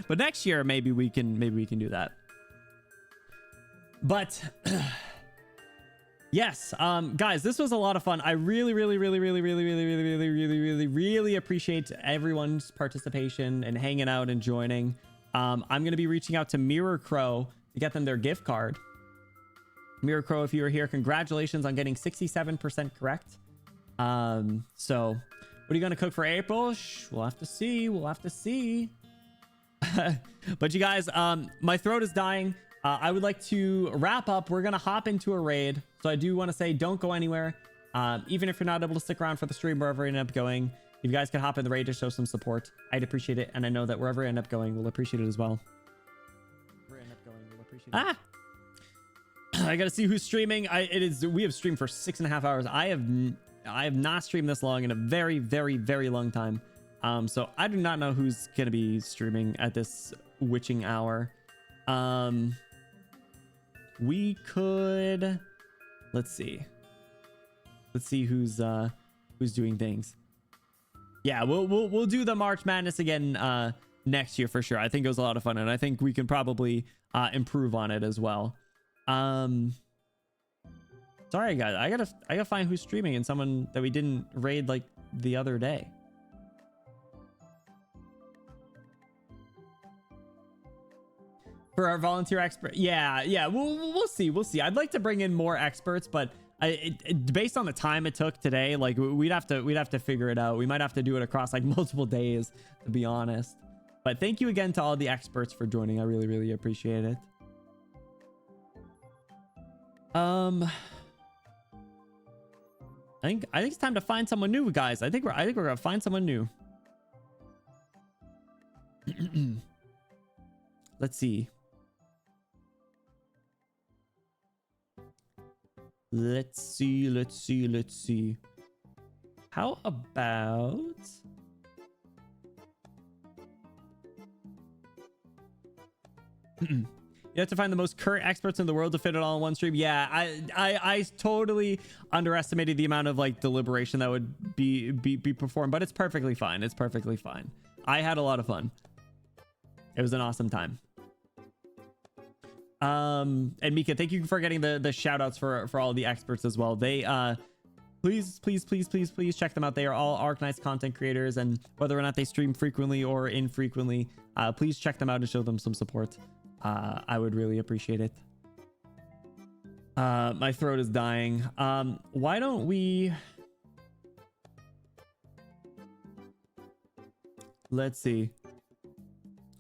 But next year maybe we can do that. But yes, guys, this was a lot of fun. I really appreciate everyone's participation and hanging out and joining. I'm going to be reaching out to Mirror Crow to get them their gift card. Mirror Crow, if you were here, congratulations on getting 67% correct. So what are you going to cook for April? We'll have to see. But you guys, my throat is dying. I would like to wrap up. We're going to hop into a raid. So I do want to say, don't go anywhere. Even if you're not able to stick around for the stream, wherever you end up going, if you guys could hop in the raid to show some support, I'd appreciate it. And I know that wherever I end up going, we'll appreciate it as well. Ah! I gotta see who's streaming. We have streamed for 6.5 hours. I have not streamed this long in a very, very, very long time. So I do not know who's gonna be streaming at this witching hour. We could, let's see who's doing things. Yeah, we'll do the March Madness again next year for sure. I think it was a lot of fun, and I think we can probably improve on it as well. Sorry guys, I gotta find who's streaming and someone that we didn't raid like the other day. For our volunteer expert, yeah, we'll see. I'd like to bring in more experts, but based on the time it took today, like we'd have to figure it out. We might have to do it across like multiple days, to be honest. But thank you again to all the experts for joining. I really, really appreciate it. I think it's time to find someone new, guys. I think we're gonna find someone new. Let's see. Let's see. How about you have to find the most current experts in the world to fit it all in one stream? Yeah, I totally underestimated the amount of like deliberation that would be performed, but it's perfectly fine. It's perfectly fine. I had a lot of fun. It was an awesome time. And Mika, thank you for getting the shout outs for all the experts as well. They please check them out. They are all Arknights content creators, and whether or not they stream frequently or infrequently, please check them out and show them some support. I would really appreciate it. My throat is dying. Why don't we, let's see.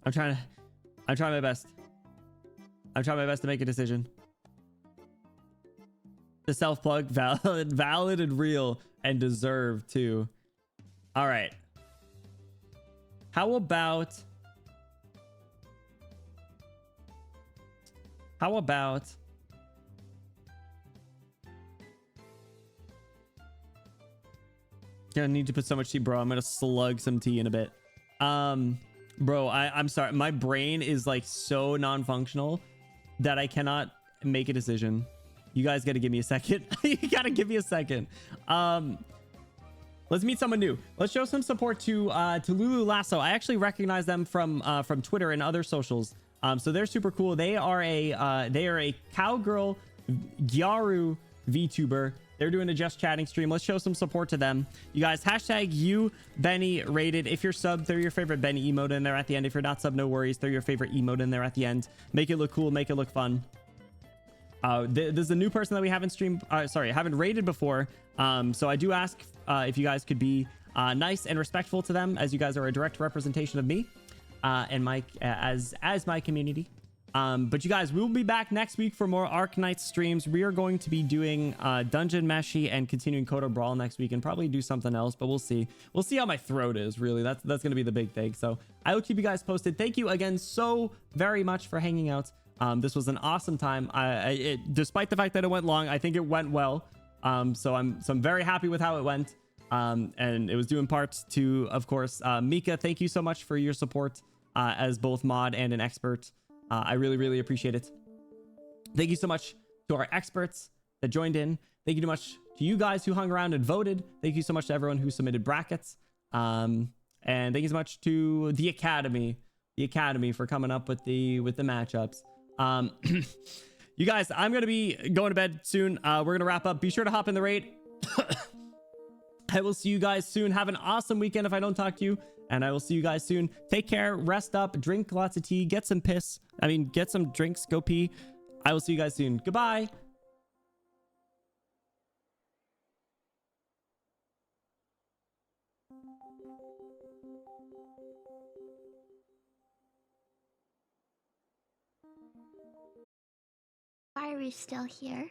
I'm trying my best. I'm trying my best to make a decision. The self-plug, valid and real, and deserved too. All right. How about gonna need to put so much tea, bro. I'm gonna slug some tea in a bit. Bro, I'm sorry. My brain is like so non-functional that I cannot make a decision. You guys got to give me a second. You got to give me a second. Let's meet someone new. Let's show some support to Lulu Lasso. I actually recognize them from Twitter and other socials. So they're super cool. They are a cowgirl Gyaru VTuber. They're doing a just chatting stream. Let's show some support to them. You guys, hashtag you Benny rated. If you're sub, throw your favorite Benny emote in there at the end. If you're not sub, no worries. Throw your favorite emote in there at the end. Make it look cool. Make it look fun. There's a new person that we haven't streamed. Haven't rated before. So I do ask if you guys could be nice and respectful to them, as you guys are a direct representation of me and my as my community. But you guys, we'll be back next week for more Arknights streams. We are going to be doing Dungeon Meshi and continuing Kodo Brawl next week, and probably do something else, but we'll see. We'll see how my throat is, really. That's going to be the big thing. So I will keep you guys posted. Thank you again so very much for hanging out. This was an awesome time. Despite the fact that it went long, I think it went well. So I'm very happy with how it went. And it was due in part to, of course, Mika. Thank you so much for your support as both mod and an expert. I really, really appreciate it. Thank you so much to our experts that joined in. Thank you so much to you guys who hung around and voted. Thank you so much to everyone who submitted brackets. And thank you so much to the Academy for coming up with the matchups. You guys, I'm going to be going to bed soon. We're going to wrap up. Be sure to hop in the raid. I will see you guys soon. Have an awesome weekend if I don't talk to you. And I will see you guys soon. Take care, rest up, drink lots of tea, get some piss. Get some drinks, go pee. I will see you guys soon. Goodbye. Why are we still here?